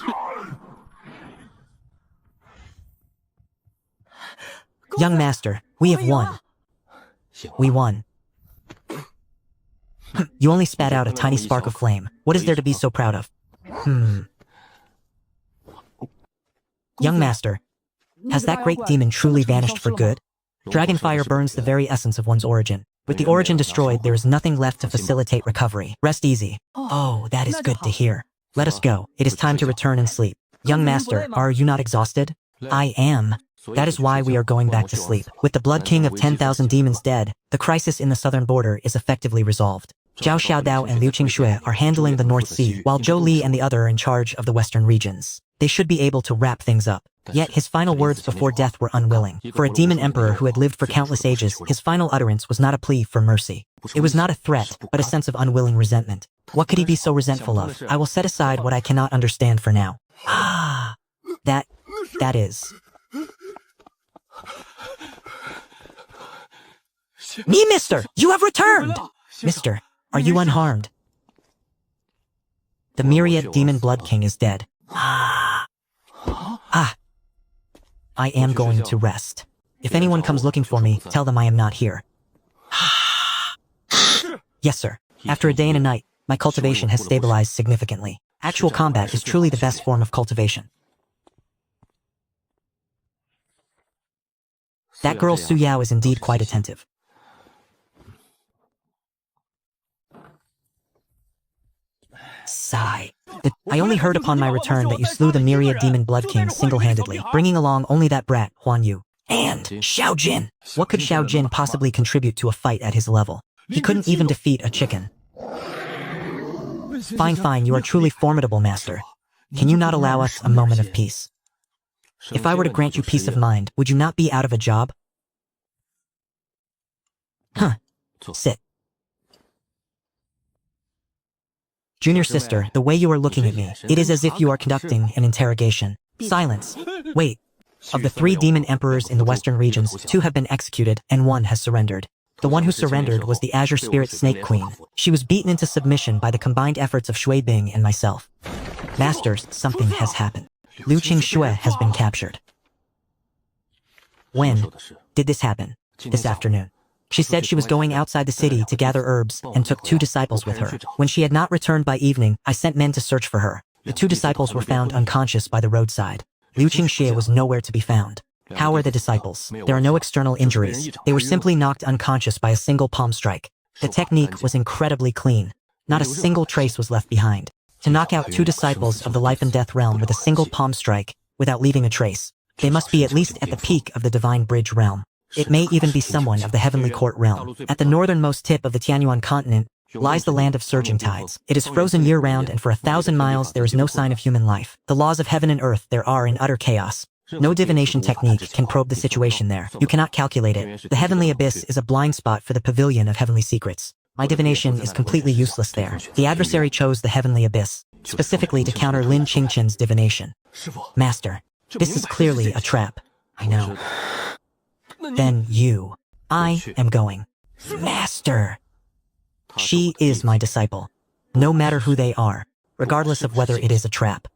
Young master, we have won. We won. You only spat out a tiny spark of flame. What is there to be so proud of? Young master, has that great demon truly vanished for good? Dragonfire burns the very essence of one's origin. With the origin destroyed, there is nothing left to facilitate recovery. Rest easy. Oh, that is good to hear. Let us go. It is time to return and sleep. Young master, are you not exhausted? I am. That is why we are going back to sleep. With the Blood King of 10,000 demons dead, the crisis in the southern border is effectively resolved. Zhao Xiaodao and Liu Qingxue are handling the North Sea, while Zhou Li and the other are in charge of the western regions. They should be able to wrap things up. Yet his final words before death were unwilling. For a demon emperor who had lived for countless ages, his final utterance was not a plea for mercy. It was not a threat, but a sense of unwilling resentment. What could he be so resentful of? I will set aside what I cannot understand for now. Ah, that is... Me, mister! You have returned! Mister, are you unharmed? The myriad demon Blood King is dead. Ah. I am going to rest. If anyone comes looking for me, tell them I am not here. Yes, sir. After a day and a night, my cultivation has stabilized significantly. Actual combat is truly the best form of cultivation. That girl Su Yao is indeed quite attentive. Sigh. I only heard upon my return that you slew the myriad demon Blood King single-handedly, bringing along only that brat, Huan Yu. And Xiao Jin! What could Xiao Jin possibly contribute to a fight at his level? He couldn't even defeat a chicken. Fine, you are truly formidable, master. Can you not allow us a moment of peace? If I were to grant you peace of mind, would you not be out of a job? Sit. Junior sister, the way you are looking at me, it is as if you are conducting an interrogation. Silence. Wait. Of the 3 demon emperors in the western regions, 2 have been executed, and 1 has surrendered. The one who surrendered was the Azure Spirit Snake Queen. She was beaten into submission by the combined efforts of Shui Bing and myself. Masters, something has happened. Liu Qingxue has been captured. When did this happen? This afternoon. She said she was going outside the city to gather herbs and took 2 disciples with her. When she had not returned by evening, I sent men to search for her. The 2 disciples were found unconscious by the roadside. Liu Qingxie was nowhere to be found. How are the disciples? There are no external injuries. They were simply knocked unconscious by a single palm strike. The technique was incredibly clean. Not a single trace was left behind. To knock out 2 disciples of the life and death realm with a single palm strike, without leaving a trace, they must be at least at the peak of the Divine Bridge realm. It may even be someone of the Heavenly Court realm. At the northernmost tip of the Tianyuan continent lies the land of surging tides. It is frozen year-round, and for 1,000 miles there is no sign of human life. The laws of heaven and earth there are in utter chaos. No divination technique can probe the situation there. You cannot calculate it. The heavenly abyss is a blind spot for the pavilion of heavenly secrets. My divination is completely useless there. The adversary chose the heavenly abyss, specifically to counter Lin Qingchen's divination. Master, this is clearly a trap. I know. Then I am going. Master! She is my disciple. No matter who they are, regardless of whether it is a trap.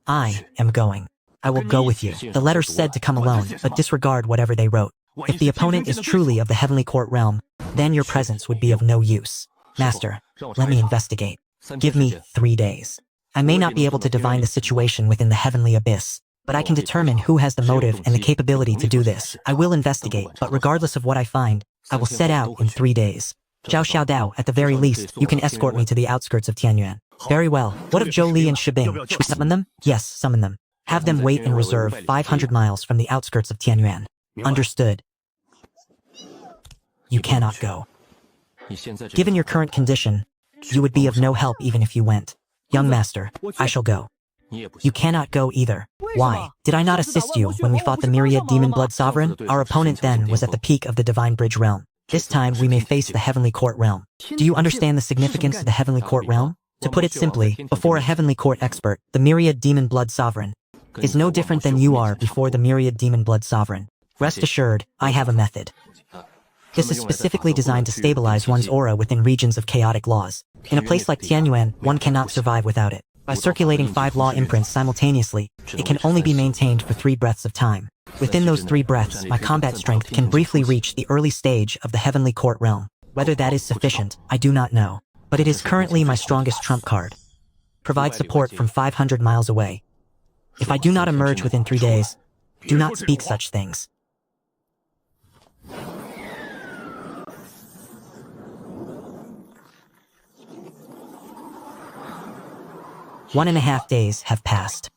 I am going. I will go with you. The letter said to come alone, but disregard whatever they wrote. If the opponent is truly of the heavenly court realm, then your presence would be of no use. Master, let me investigate. Give me 3 days. I may not be able to divine the situation within the heavenly abyss, but I can determine who has the motive and the capability to do this. I will investigate, but regardless of what I find, I will set out in 3 days. Zhao Xiaodao, at the very least, you can escort me to the outskirts of Tianyuan. Very well. What of Zhou Li and Shibing? Should we summon them? Yes, summon them. Have them wait in reserve 500 miles from the outskirts of Tianyuan. Understood. You cannot go. Given your current condition, you would be of no help even if you went. Young master, I shall go. You cannot go either. Why? Did I not assist you when we fought the myriad demon blood sovereign? Our opponent then was at the peak of the divine bridge realm. This time we may face the heavenly court realm. Do you understand the significance of the heavenly court realm? To put it simply, before a heavenly court expert, the myriad demon blood sovereign is no different than you are before the myriad demon blood sovereign. Rest assured, I have a method. This is specifically designed to stabilize one's aura within regions of chaotic laws. In a place like Tianyuan, one cannot survive without it. By circulating 5 law imprints simultaneously, it can only be maintained for 3 breaths of time. Within those 3 breaths, my combat strength can briefly reach the early stage of the heavenly court realm. Whether that is sufficient, I do not know. But it is currently my strongest trump card. Provide support from 500 miles away. If I do not emerge within 3 days, do not speak such things. One and a half days have passed.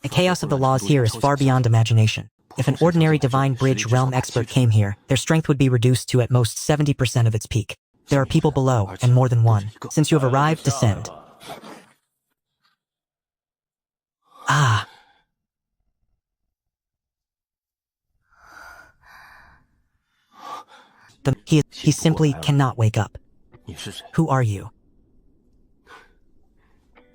The chaos of the laws here is far beyond imagination. If an ordinary divine bridge realm expert came here, their strength would be reduced to at most 70% of its peak. There are people below, and more than one. Since you have arrived, descend. Ah. He simply cannot wake up. Who are you?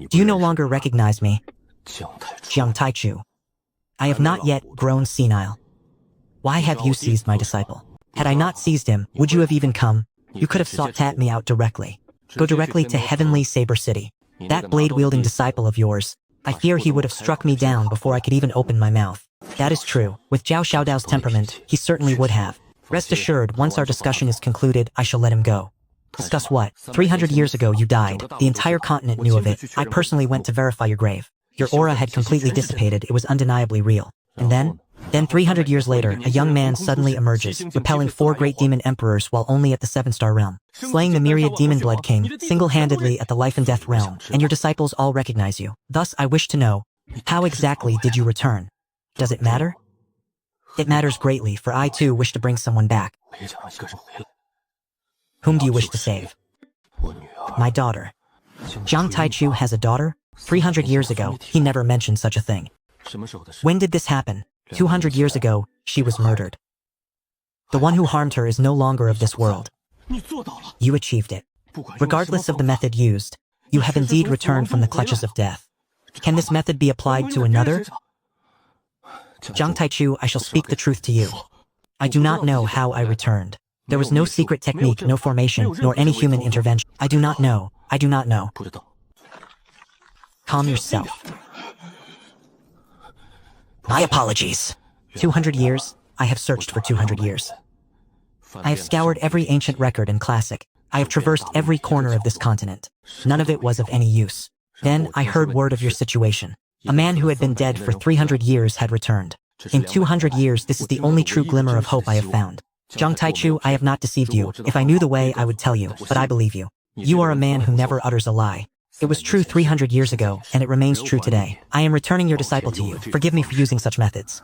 Do you no longer recognize me? Jiang Taichu. I have not yet grown senile. Why have you seized my disciple? Had I not seized him, would you have even come? You could have sought me out directly. Go directly to Heavenly Saber City. That blade-wielding disciple of yours, I fear he would have struck me down before I could even open my mouth. That is true. With Zhao Xiaodao's temperament, he certainly would have. Rest assured, once our discussion is concluded, I shall let him go. Discuss what? 300 years ago you died. The entire continent knew of it. I personally went to verify your grave. Your aura had completely dissipated. It was undeniably real. And then 300 years later, a young man suddenly emerges, repelling 4 great demon emperors while only at the 7-star realm, slaying the myriad demon blood king, single-handedly at the life and death realm, and your disciples all recognize you. Thus, I wish to know, how exactly did you return? Does it matter? It matters greatly, for I too wish to bring someone back. Whom do you wish to save? My daughter. Jiang Taichu has a daughter? 300 years ago, he never mentioned such a thing. When did this happen? 200 years ago, she was murdered. The one who harmed her is no longer of this world. You achieved it. Regardless of the method used, you have indeed returned from the clutches of death. Can this method be applied to another? Jiang Taichu, I shall speak the truth to you. I do not know how I returned. There was no secret technique, no formation, nor any human intervention. I do not know. I do not know. Calm yourself. My apologies. 200 years? I have searched for 200 years. I have scoured every ancient record and classic. I have traversed every corner of this continent. None of it was of any use. Then I heard word of your situation. A man who had been dead for 300 years had returned. In 200 years, this is the only true glimmer of hope I have found. Jiang Taichu, I have not deceived you. If I knew the way, I would tell you, but I believe you. You are a man who never utters a lie. It was true 300 years ago, and it remains true today. I am returning your disciple to you. Forgive me for using such methods.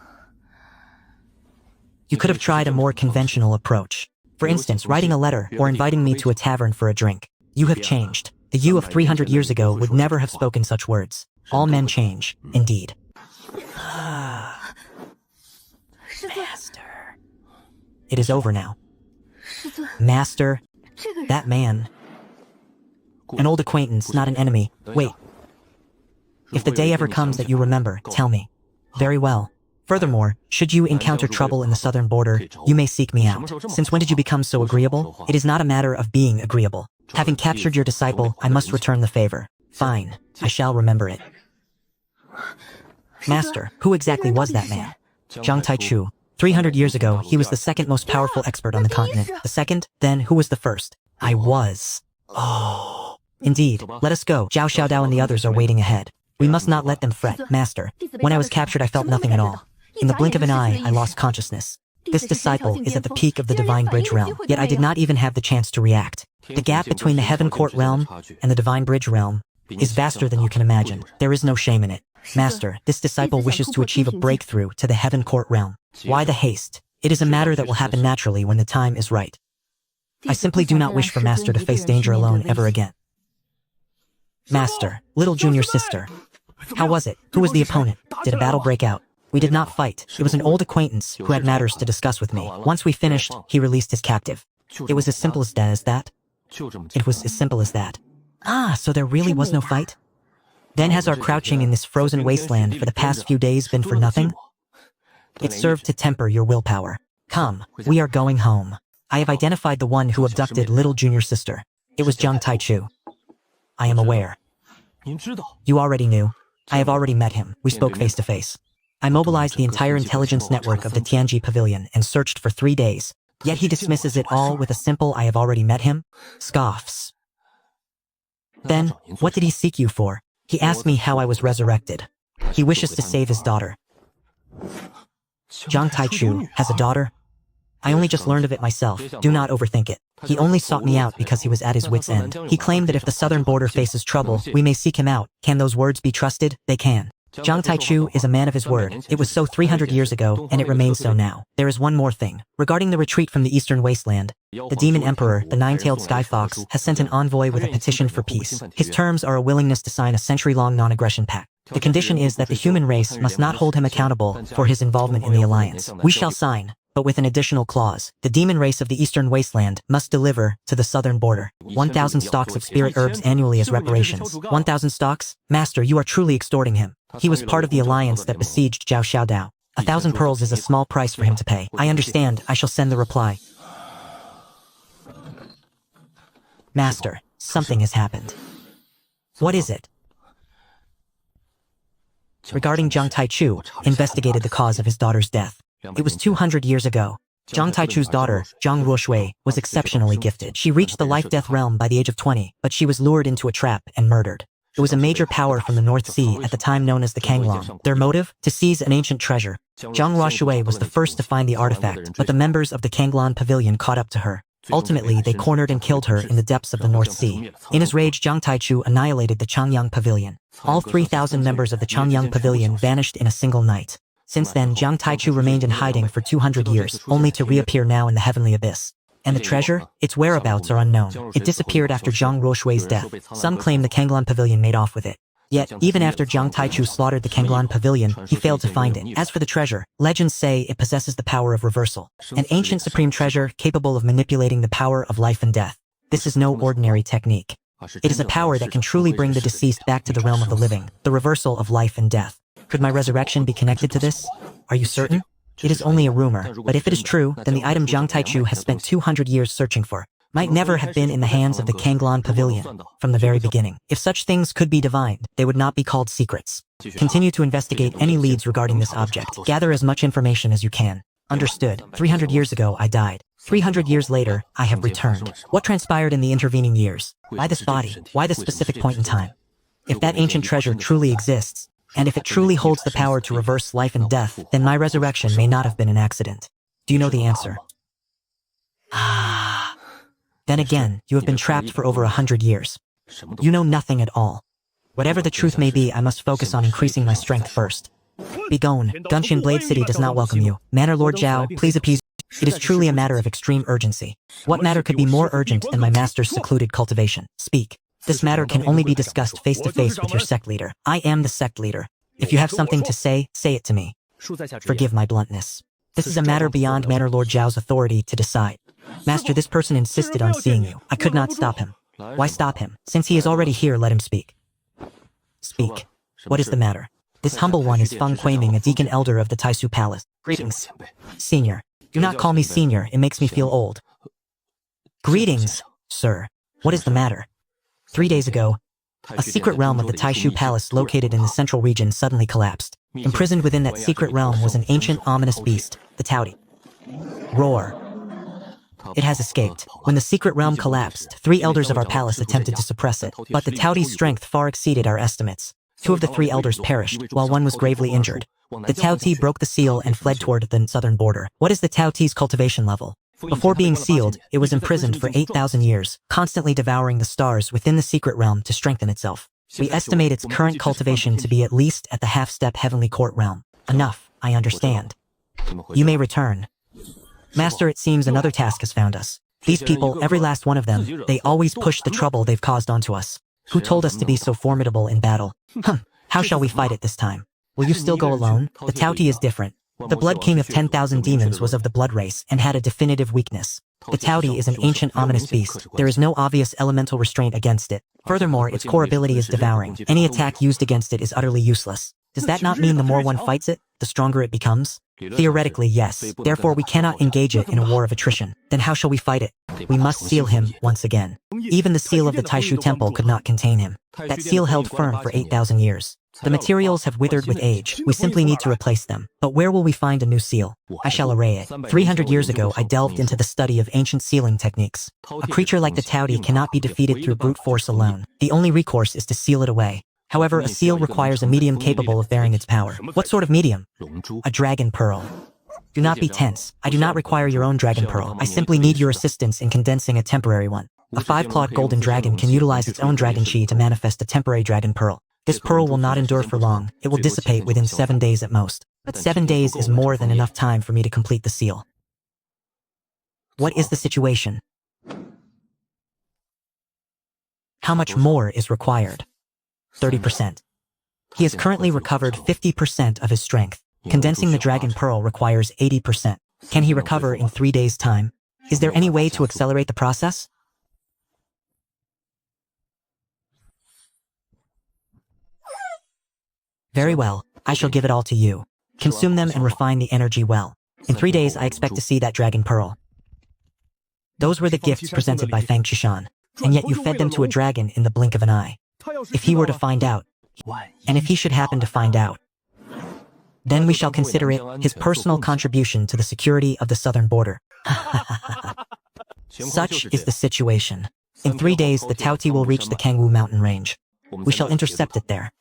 You could have tried a more conventional approach. For instance, writing a letter or inviting me to a tavern for a drink. You have changed. The you of 300 years ago would never have spoken such words. All men change, indeed. Master. It is over now. Master, that man. An old acquaintance, not an enemy. Wait. If the day ever comes that you remember, tell me. Very well. Furthermore, should you encounter trouble in the southern border, you may seek me out. Since when did you become so agreeable? It is not a matter of being agreeable. Having captured your disciple, I must return the favor. Fine. I shall remember it. Master, who exactly was that man? Zhang Taichu. 300 years ago, he was the second most powerful expert on the continent. The second? Then, who was the first? I was. Oh. Indeed. Let us go. Zhao Xiaodao and the others are waiting ahead. We must not let them fret, Master. When I was captured, I felt nothing at all. In the blink of an eye, I lost consciousness. This disciple is at the peak of the Divine Bridge realm, yet I did not even have the chance to react. The gap between the Heaven Court realm and the Divine Bridge realm is vaster than you can imagine. There is no shame in it. Master, this disciple wishes to achieve a breakthrough to the Heaven Court realm. Why the haste? It is a matter that will happen naturally when the time is right. I simply do not wish for Master to face danger alone ever again. Master, little junior sister. How was it? Who was the opponent? Did a battle break out? We did not fight. It was an old acquaintance who had matters to discuss with me. Once we finished, he released his captive. It was as simple as that? It was as simple as that. Ah, so there really was no fight? Then has our crouching in this frozen wasteland for the past few days been for nothing? It served to temper your willpower. Come, we are going home. I have identified the one who abducted little junior sister. It was Zhang Taichu. I am aware. You already knew. I have already met him. We spoke face to face. I mobilized the entire intelligence network of the Tianji Pavilion and searched for 3 days. Yet he dismisses it all with a simple "I have already met him." Scoffs. Then, what did he seek you for? He asked me how I was resurrected. He wishes to save his daughter. Zhang Taichu has a daughter? I only just learned of it myself. Do not overthink it. He only sought me out because he was at his wit's end. He claimed that if the southern border faces trouble, we may seek him out. Can those words be trusted? They can. Zhang Taichu is a man of his word. It was so 300 years ago, and it remains so now. There is one more thing. Regarding the retreat from the eastern wasteland, the demon emperor, the nine-tailed sky fox, has sent an envoy with a petition for peace. His terms are a willingness to sign a century-long non-aggression pact. The condition is that the human race must not hold him accountable for his involvement in the alliance. We shall sign, but with an additional clause. The demon race of the eastern wasteland must deliver to the southern border 1,000 stalks of spirit herbs annually as reparations. 1,000 stalks? Master, you are truly extorting him. He was part of the alliance that besieged Zhao Xiaodao. 1,000 pearls is a small price for him to pay. I understand. I shall send the reply. Master, something has happened. What is it? Regarding Zhang Taichu, investigated the cause of his daughter's death. It was 200 years ago. Zhang Taichu's daughter, Zhang Ruoshui, was exceptionally gifted. She reached the life-death realm by the age of 20, but she was lured into a trap and murdered. It was a major power from the North Sea at the time known as the Kanglong. Their motive? To seize an ancient treasure. Zhang Ruoshui was the first to find the artifact, but the members of the Kanglong Pavilion caught up to her. Ultimately, they cornered and killed her in the depths of the North Sea. In his rage, Zhang Taichu annihilated the Changyang Pavilion. All 3,000 members of the Changyang Pavilion vanished in a single night. Since then, Zhang Taichu remained in hiding for 200 years, only to reappear now in the heavenly abyss. And the treasure? Its whereabouts are unknown. It disappeared after Zhang Ruoshui's death. Some claim the Kanglong Pavilion made off with it. Yet, even after Zhang Taichu slaughtered the Kanglong Pavilion, he failed to find it. As for the treasure, legends say it possesses the power of reversal. An ancient supreme treasure capable of manipulating the power of life and death. This is no ordinary technique. It is a power that can truly bring the deceased back to the realm of the living, the reversal of life and death. Could my resurrection be connected to this? Are you certain? It is only a rumor, but if it is true, then the item Zhang Taichu has spent 200 years searching for might never have been in the hands of the Kanglong Pavilion from the very beginning. If such things could be divined, they would not be called secrets. Continue to investigate any leads regarding this object. Gather as much information as you can. Understood. 300 years ago, I died. 300 years later, I have returned. What transpired in the intervening years? Why this body? Why this specific point in time? If that ancient treasure truly exists, and if it truly holds the power to reverse life and death, then my resurrection may not have been an accident. Do you know the answer? Ah. Then again, you have been trapped for over 100 years. You know nothing at all. Whatever the truth may be, I must focus on increasing my strength first. Begone. Gunshin Blade City does not welcome you. Manor Lord Zhao, please appease. It is truly a matter of extreme urgency. What matter could be more urgent than my master's secluded cultivation? Speak. This matter can only be discussed face-to-face with your sect leader. I am the sect leader. If you have something to say it to me. Forgive my bluntness. This is a matter beyond Manor Lord Zhao's authority to decide. Master, this person insisted on seeing you. I could not stop him. Why stop him? Since he is already here, let him speak. Speak. What is the matter? This humble one is Feng Kuiming, a deacon elder of the Taisu Palace. Greetings. Senior. Do not call me senior, it makes me feel old. Greetings, sir. What is the matter? 3 days ago, a secret realm of the Taishu Palace located in the central region suddenly collapsed. Imprisoned within that secret realm was an ancient, ominous beast, the Taoti. Roar. It has escaped. When the secret realm collapsed, 3 elders of our palace attempted to suppress it, but the Taoti's strength far exceeded our estimates. 2 of the 3 elders perished, while 1 was gravely injured. The Taoti broke the seal and fled toward the southern border. What is the Taoti's cultivation level? Before being sealed, it was imprisoned for 8,000 years, constantly devouring the stars within the secret realm to strengthen itself. We estimate its current cultivation to be at least at the half-step heavenly court realm. Enough, I understand. You may return. Master, it seems another task has found us. These people, every last one of them, they always push the trouble they've caused onto us. Who told us to be so formidable in battle? How shall we fight it this time? Will you still go alone? The Taoti is different. The Blood King of 10,000 demons was of the blood race and had a definitive weakness. The Taoti is an ancient ominous beast. There is no obvious elemental restraint against it. Furthermore, its core ability is devouring. Any attack used against it is utterly useless. Does that not mean the more one fights it, the stronger it becomes? Theoretically, yes. Therefore, we cannot engage it in a war of attrition. Then how shall we fight it? We must seal him once again. Even the seal of the Taishu Temple could not contain him. That seal held firm for 8,000 years. The materials have withered with age. We simply need to replace them. But where will we find a new seal? I shall array it. 300 years ago, I delved into the study of ancient sealing techniques. A creature like the Taoti cannot be defeated through brute force alone. The only recourse is to seal it away. However, a seal requires a medium capable of bearing its power. What sort of medium? A dragon pearl. Do not be tense. I do not require your own dragon pearl. I simply need your assistance in condensing a temporary one. A 5-clawed golden dragon can utilize its own dragon chi to manifest a temporary dragon pearl. This pearl will not endure for long. It will dissipate within 7 days at most. But 7 days is more than enough time for me to complete the seal. What is the situation? How much more is required? 30%. He has currently recovered 50% of his strength. Condensing the dragon pearl requires 80%. Can he recover in 3 days' time? Is there any way to accelerate the process? Very well, I shall give it all to you. Consume them and refine the energy well. In 3 days, I expect to see that dragon pearl. Those were the gifts presented by Fang Chishan, and yet you fed them to a dragon in the blink of an eye. If he were to find out, and if he should happen to find out, then we shall consider it his personal contribution to the security of the southern border. Such is the situation. In 3 days, the Taoti will reach the Kangwu mountain range. We shall intercept it there.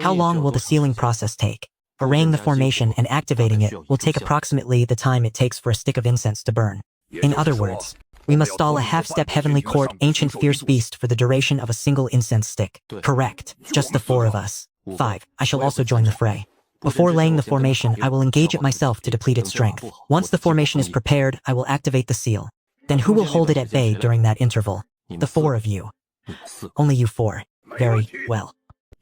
How long will the sealing process take? Arraying the formation and activating it will take approximately the time it takes for a stick of incense to burn. In other words, we must stall a half-step heavenly court ancient fierce beast for the duration of a single incense stick. Correct. Just the 4 of us. 5. I shall also join the fray. Before laying the formation, I will engage it myself to deplete its strength. Once the formation is prepared, I will activate the seal. Then who will hold it at bay during that interval? The 4 of you. Only you 4. Very well.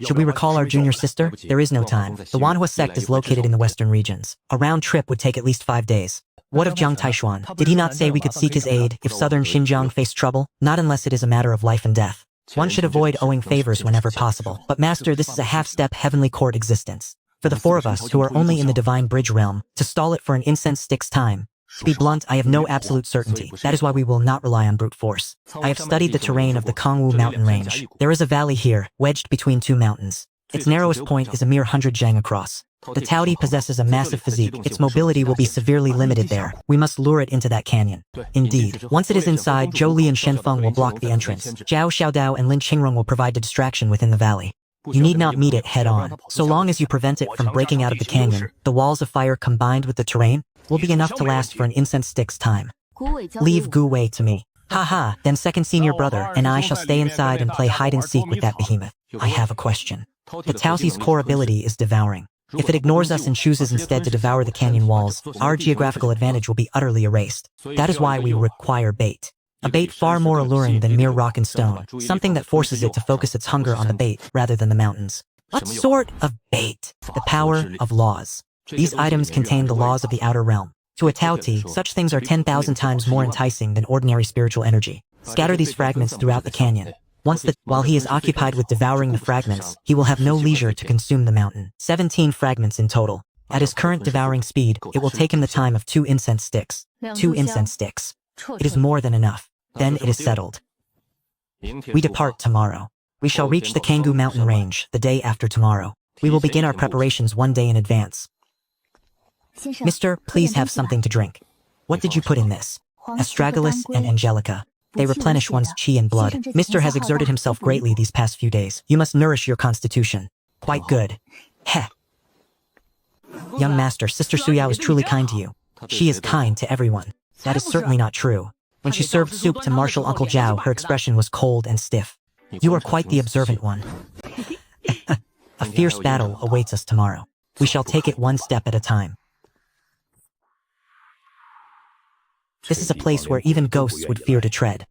Should we recall our junior sister? There is no time. The manhua sect is located in the western regions. A round trip would take at least 5 days. What of Jiang Taishuan? Did he not say we could seek his aid if southern Xinjiang faced trouble? Not unless it is a matter of life and death. One should avoid owing favors whenever possible. But master, this is a half-step heavenly court existence. For the 4 of us who are only in the divine bridge realm, to stall it for an incense stick's time. To be blunt, I have no absolute certainty. That is why we will not rely on brute force. I have studied the terrain of the Kangwu mountain range. There is a valley here, wedged between 2 mountains. Its narrowest point is a mere 100 zhang across. The Taoti possesses a massive physique. Its mobility will be severely limited there. We must lure it into that canyon. Indeed. Once it is inside, Zhou Li and Shen Feng will block the entrance. Zhao Xiaodao and Lin Qingrong will provide a distraction within the valley. You need not meet it head-on. So long as you prevent it from breaking out of the canyon, the walls of fire combined with the terrain will be enough to last for an incense stick's time. Leave Gu Wei to me. Haha, then second senior brother and I shall stay inside and play hide-and-seek with that behemoth. I have a question. The Taoti's core ability is devouring. If it ignores us and chooses instead to devour the canyon walls, our geographical advantage will be utterly erased. That is why we require bait. A bait far more alluring than mere rock and stone, something that forces it to focus its hunger on the bait rather than the mountains. What sort of bait? The power of laws. These items contain the laws of the outer realm. To a Taoti, such things are 10,000 times more enticing than ordinary spiritual energy. Scatter these fragments throughout the canyon. While he is occupied with devouring the fragments, he will have no leisure to consume the mountain. 17 fragments in total. At his current devouring speed, it will take him the time of 2 incense sticks. 2 incense sticks. It is more than enough. Then it is settled. We depart tomorrow. We shall reach the Kangwu mountain range the day after tomorrow. We will begin our preparations 1 day in advance. Mister, please have something to drink. What did you put in this? Astragalus and Angelica. They replenish one's chi and blood. Mister has exerted himself greatly these past few days. You must nourish your constitution. Quite good. Heh. Young master, Sister Suyao is truly kind to you. She is kind to everyone. That is certainly not true. When she served soup to Marshal Uncle Zhao, her expression was cold and stiff. You are quite the observant one. A fierce battle awaits us tomorrow. We shall take it one step at a time. This is a place where even ghosts would fear to tread.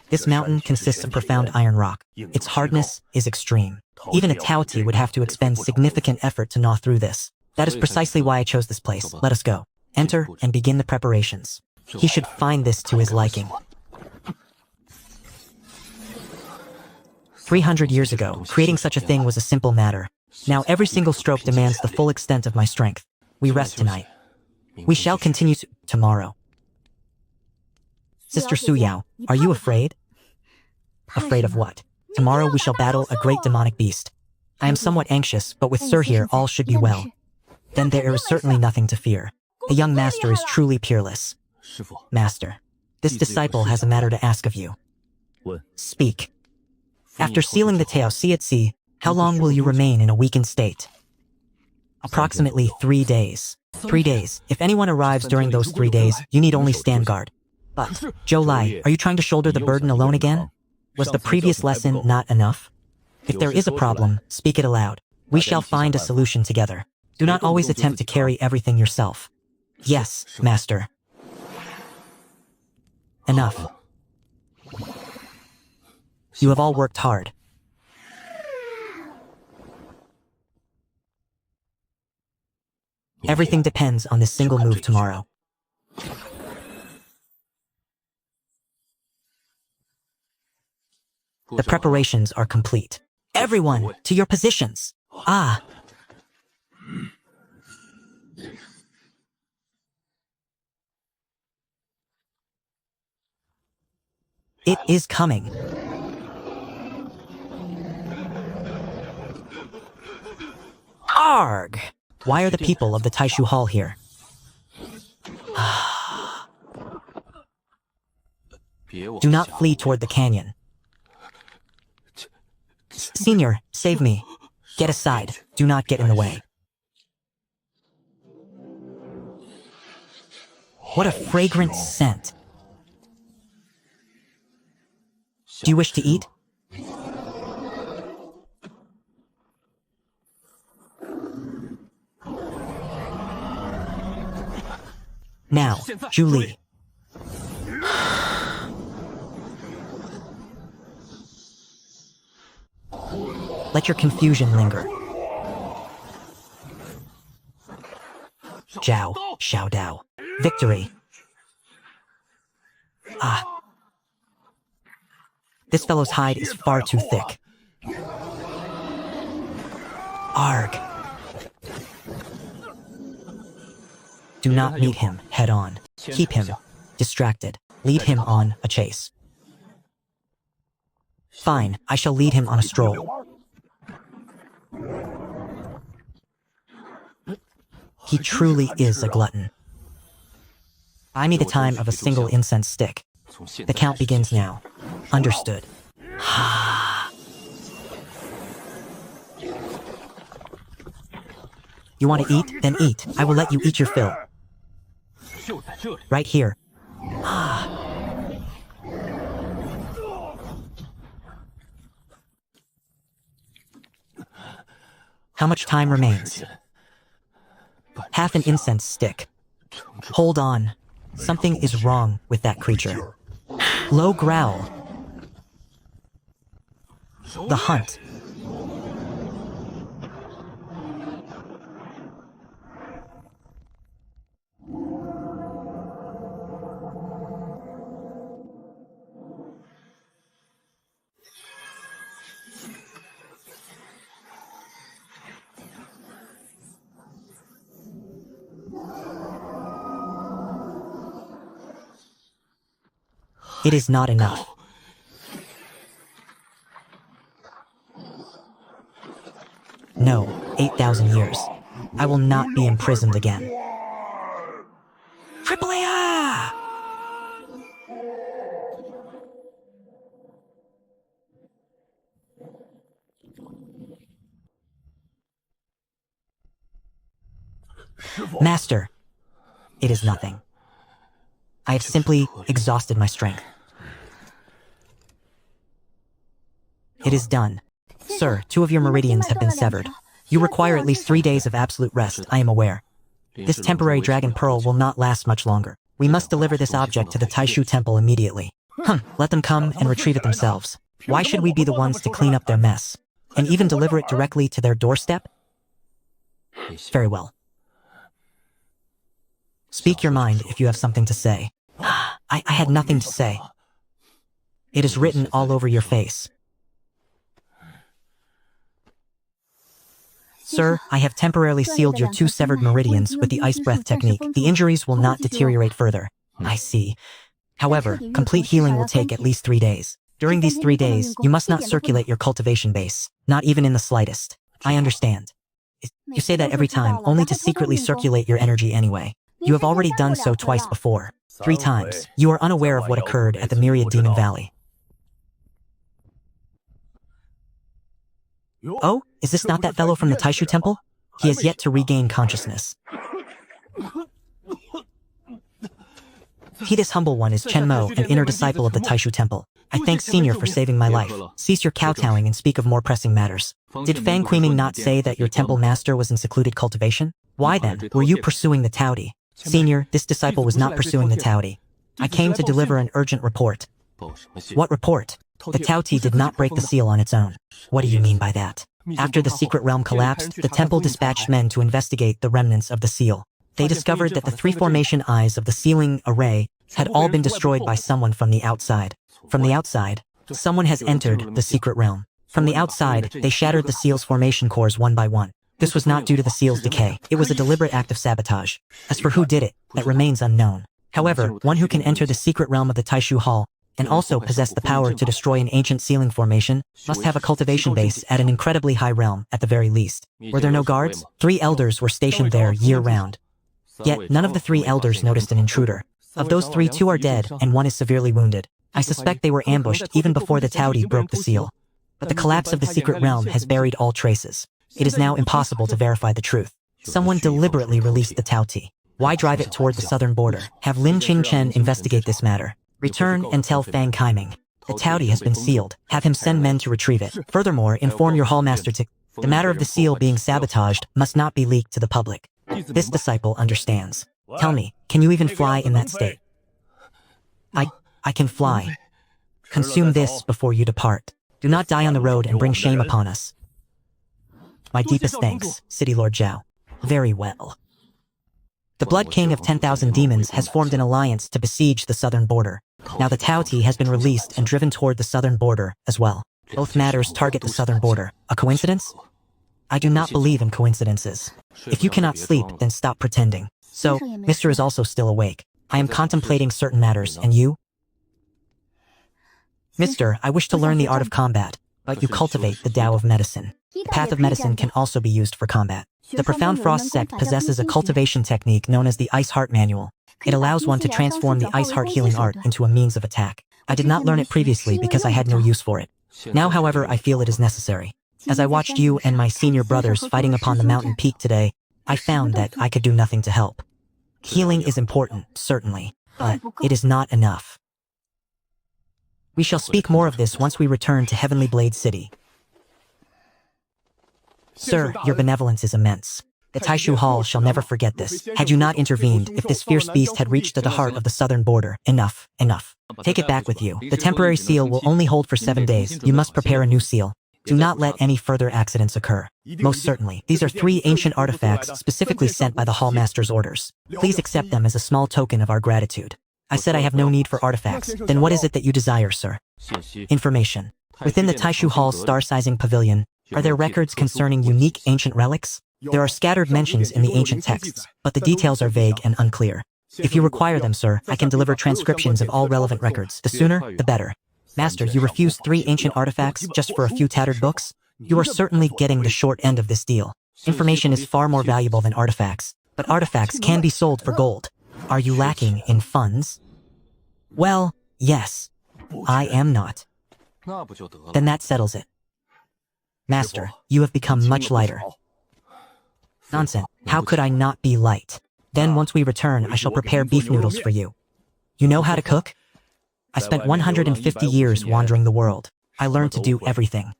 This mountain consists of profound iron rock. Its hardness is extreme. Even a Taoti would have to expend significant effort to gnaw through this. That is precisely why I chose this place. Let us go. Enter and begin the preparations. He should find this to his liking. 300 years ago, creating such a thing was a simple matter. Now every single stroke demands the full extent of my strength. We rest tonight. We shall continue tomorrow. Sister Suyao, are you afraid? Afraid of what? Tomorrow we shall battle a great demonic beast. I am somewhat anxious, but with Sir here all should be well. Then there is certainly nothing to fear. The young master is truly peerless. Master, this disciple has a matter to ask of you. Speak. After sealing the Tao Si, how long will you remain in a weakened state? Approximately 3 days. 3 days. If anyone arrives during those 3 days, you need only stand guard. But, Zhou Lai, are you trying to shoulder the burden alone again? Was the previous lesson not enough? If there is a problem, speak it aloud. We shall find a solution together. Do not always attempt to carry everything yourself. Yes, master. Enough. You have all worked hard. Everything depends on this single move tomorrow. The preparations are complete. Everyone, to your positions. Ah. It is coming. Arg! Why are the people of the Taishu Hall here? Do not flee toward the canyon. Senior, save me. Get aside. Do not get in the way. What a fragrant scent. Do you wish to eat? Now, Julie. Let your confusion linger. Zhao, Xiao Dao. Victory. Ah. This fellow's hide is far too thick. Arg. Do not meet him head on. Keep him distracted. Lead him on a chase. Fine, I shall lead him on a stroll. He truly is a glutton. Buy me the time of a single incense stick. The count begins now. Understood. You want to eat? Then eat. I will let you eat your fill. Right here. How much time remains? Half an incense stick. Hold on. Something is wrong with that creature. Low growl. The hunt. It is not enough. No, 8 8,000 years. I will not be imprisoned again. Triple A! Master, it is nothing. I have simply exhausted my strength. It is done. Sir, 2 of your meridians have been severed. You require at least 3 days of absolute rest, I am aware. This temporary dragon pearl will not last much longer. We must deliver this object to the Taishu temple immediately. Let them come and retrieve it themselves. Why should we be the ones to clean up their mess? And even deliver it directly to their doorstep? Very well. Speak your mind if you have something to say. I had nothing to say. It is written all over your face. Sir, I have temporarily sealed your 2 severed meridians with the ice breath technique. The injuries will not deteriorate further. I see. However, complete healing will take at least 3 days. During these 3 days, you must not circulate your cultivation base, not even in the slightest. I understand. You say that every time, only to secretly circulate your energy anyway. You have already done so twice before. 3 times. You are unaware of what occurred at the Myriad Demon Valley. Oh, is this not that fellow from the Taishu temple? He has yet to regain consciousness. He, this humble one, is Chen Mo, an inner disciple of the Taishu temple. I thank Senior for saving my life. Cease your kowtowing and speak of more pressing matters. Did Fang Kuiming not say that your temple master was in secluded cultivation? Why then were you pursuing the Taudi? Senior, this disciple was not pursuing the Taudi. I came to deliver an urgent report. What report? The Taudi did not break the seal on its own. What do you mean by that? After the secret realm collapsed, the temple dispatched men to investigate the remnants of the seal. They discovered that the 3 formation eyes of the sealing array had all been destroyed by someone from the outside. From the outside, someone has entered the secret realm. From the outside, they shattered the seal's formation cores one by one. This was not due to the seal's decay. It was a deliberate act of sabotage. As for who did it, that remains unknown. However, one who can enter the secret realm of the Taishu Hall and also possess the power to destroy an ancient sealing formation must have a cultivation base at an incredibly high realm at the very least. Were there no guards? 3 elders were stationed there year-round. Yet, none of the 3 elders noticed an intruder. Of those 3, 2 are dead and 1 is severely wounded. I suspect they were ambushed even before the Taudi broke the seal. But the collapse of the secret realm has buried all traces. It is now impossible to verify the truth. Someone deliberately released the Taudi. Why drive it toward the southern border? Have Lin Qingchen investigate this matter. Return and tell Fang Kaiming. The Taudi has been sealed. Have him send men to retrieve it. Furthermore, inform your hallmaster to... The matter of the seal being sabotaged must not be leaked to the public. This disciple understands. Tell me, can you even fly in that state? I can fly. Consume this before you depart. Do not die on the road and bring shame upon us. My deepest thanks, City Lord Zhao. Very well. The Blood King of 10,000 demons has formed an alliance to besiege the southern border. Now the Taudi has been released and driven toward the southern border as well. Both matters target the southern border. A coincidence? I do not believe in coincidences. If you cannot sleep, then stop pretending. So, Mr. is also still awake. I am contemplating certain matters, and you? Mister, I wish to learn the art of combat, but you cultivate the Tao of medicine. The path of medicine can also be used for combat. The Profound Frost sect possesses a cultivation technique known as the Ice Heart Manual. It allows one to transform the Ice Heart healing art into a means of attack. I did not learn it previously because I had no use for it. Now, however, I feel it is necessary. As I watched you and my senior brothers fighting upon the mountain peak today, I found that I could do nothing to help. Healing is important, certainly, but it is not enough. We shall speak more of this once we return to Heavenly Blade City. Sir, your benevolence is immense. The Taishu Hall shall never forget this. Had you not intervened, if this fierce beast had reached to the heart of the southern border, enough. Take it back with you. The temporary seal will only hold for 7 days. You must prepare a new seal. Do not let any further accidents occur. Most certainly. These are 3 ancient artifacts specifically sent by the Hallmaster's orders. Please accept them as a small token of our gratitude. I said I have no need for artifacts. Then what is it that you desire, sir? Information. Within the Taishu Hall's star-sizing pavilion, are there records concerning unique ancient relics? There are scattered mentions in the ancient texts, but the details are vague and unclear. If you require them, sir, I can deliver transcriptions of all relevant records. The sooner, the better. Master, you refused 3 ancient artifacts just for a few tattered books? You are certainly getting the short end of this deal. Information is far more valuable than artifacts, but artifacts can be sold for gold. Are you lacking in funds? Well, yes. I am not. Then that settles it. Master, you have become much lighter. Nonsense. How could I not be light? Then once we return, I shall prepare beef noodles for you. You know how to cook? I spent 150 years wandering the world. I learned to do everything.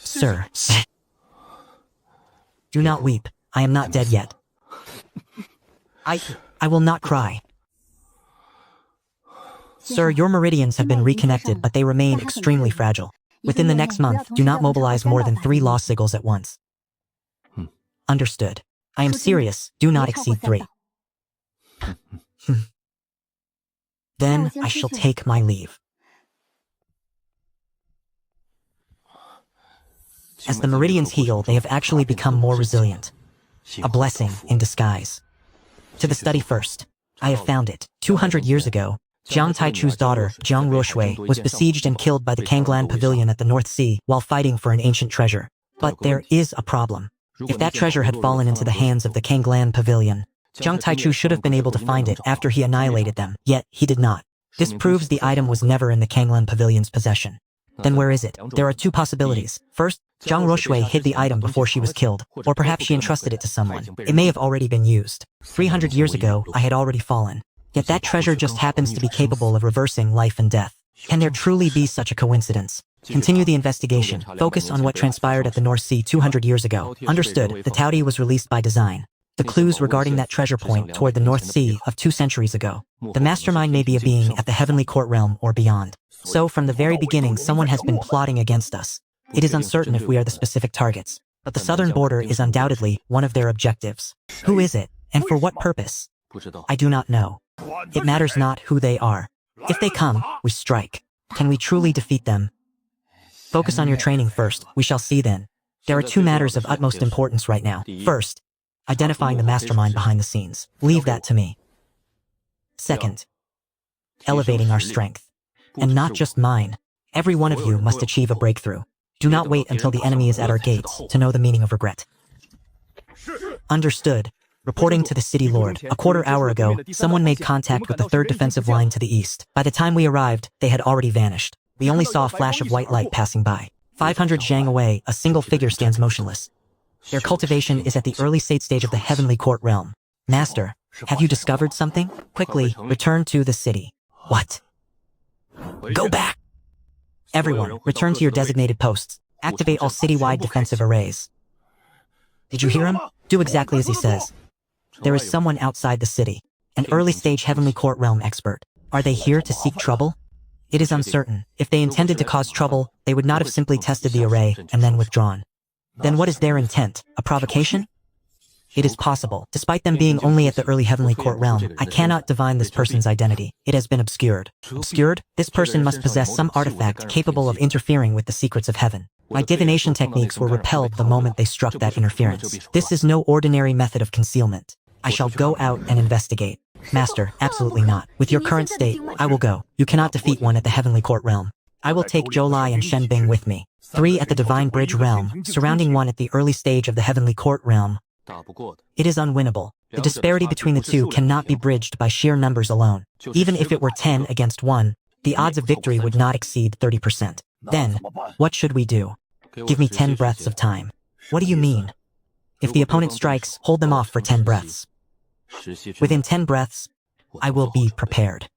Sir. Do not weep. I am not dead yet. I will not cry. Sir, your meridians have been reconnected, but they remain extremely fragile. Within the next month, do not mobilize more than 3 law sigils at once. Understood. I am serious. Do not exceed 3. Then I shall take my leave. As the meridians heal, they have actually become more resilient. A blessing in disguise. To the study first. I have found it. 200 years ago, Jiang Taichu's daughter, Jiang Ruoshui, was besieged and killed by the Kanglan Pavilion at the North Sea while fighting for an ancient treasure. But there is a problem. If that treasure had fallen into the hands of the Kanglan Pavilion, Jiang Taichu should have been able to find it after he annihilated them, yet he did not. This proves the item was never in the Kanglan Pavilion's possession. Then where is it? There are 2 possibilities. First, Jiang Ruoshui hid the item before she was killed, or perhaps she entrusted it to someone. It may have already been used. 300 years ago, I had already fallen. Yet that treasure just happens to be capable of reversing life and death. Can there truly be such a coincidence? Continue the investigation. Focus on what transpired at the North Sea 200 years ago. Understood, the Taudi was released by design. The clues regarding that treasure point toward the North Sea of 2 centuries ago. The mastermind may be a being at the heavenly court realm or beyond. So from the very beginning, someone has been plotting against us. It is uncertain if we are the specific targets, but the southern border is undoubtedly one of their objectives. Who is it, and for what purpose? I do not know. It matters not who they are. If they come, we strike. Can we truly defeat them? Focus on your training first, we shall see then. There are 2 matters of utmost importance right now. First, identifying the mastermind behind the scenes. Leave that to me. Second, elevating our strength. And not just mine. Every one of you must achieve a breakthrough. Do not wait until the enemy is at our gates to know the meaning of regret. Understood. Reporting to the city lord, a quarter hour ago, someone made contact with the 3rd defensive line to the east. By the time we arrived, they had already vanished. We only saw a flash of white light passing by. 500 zhang away, a single figure stands motionless. Their cultivation is at the early stage of the heavenly court realm. Master, have you discovered something? Quickly, return to the city. What? Go back! Everyone, return to your designated posts. Activate all citywide defensive arrays. Did you hear him? Do exactly as he says. There is someone outside the city. An early-stage heavenly court realm expert. Are they here to seek trouble? It is uncertain. If they intended to cause trouble, they would not have simply tested the array and then withdrawn. Then what is their intent? A provocation? It is possible. Despite them being only at the early heavenly court realm, I cannot divine this person's identity. It has been obscured. Obscured? This person must possess some artifact capable of interfering with the secrets of heaven. My divination techniques were repelled the moment they struck that interference. This is no ordinary method of concealment. I shall go out and investigate. Master, absolutely not. With your current state, I will go. You cannot defeat one at the heavenly court realm. I will take Zhou Lai and Shen Bing with me. 3 at the divine bridge realm, surrounding 1 at the early stage of the heavenly court realm. It is unwinnable. The disparity between the 2 cannot be bridged by sheer numbers alone. Even if it were 10 against 1, the odds of victory would not exceed 30%. Then, what should we do? Give me 10 breaths of time. What do you mean? If the opponent strikes, hold them off for 10 breaths. Within 10 breaths, I will be prepared.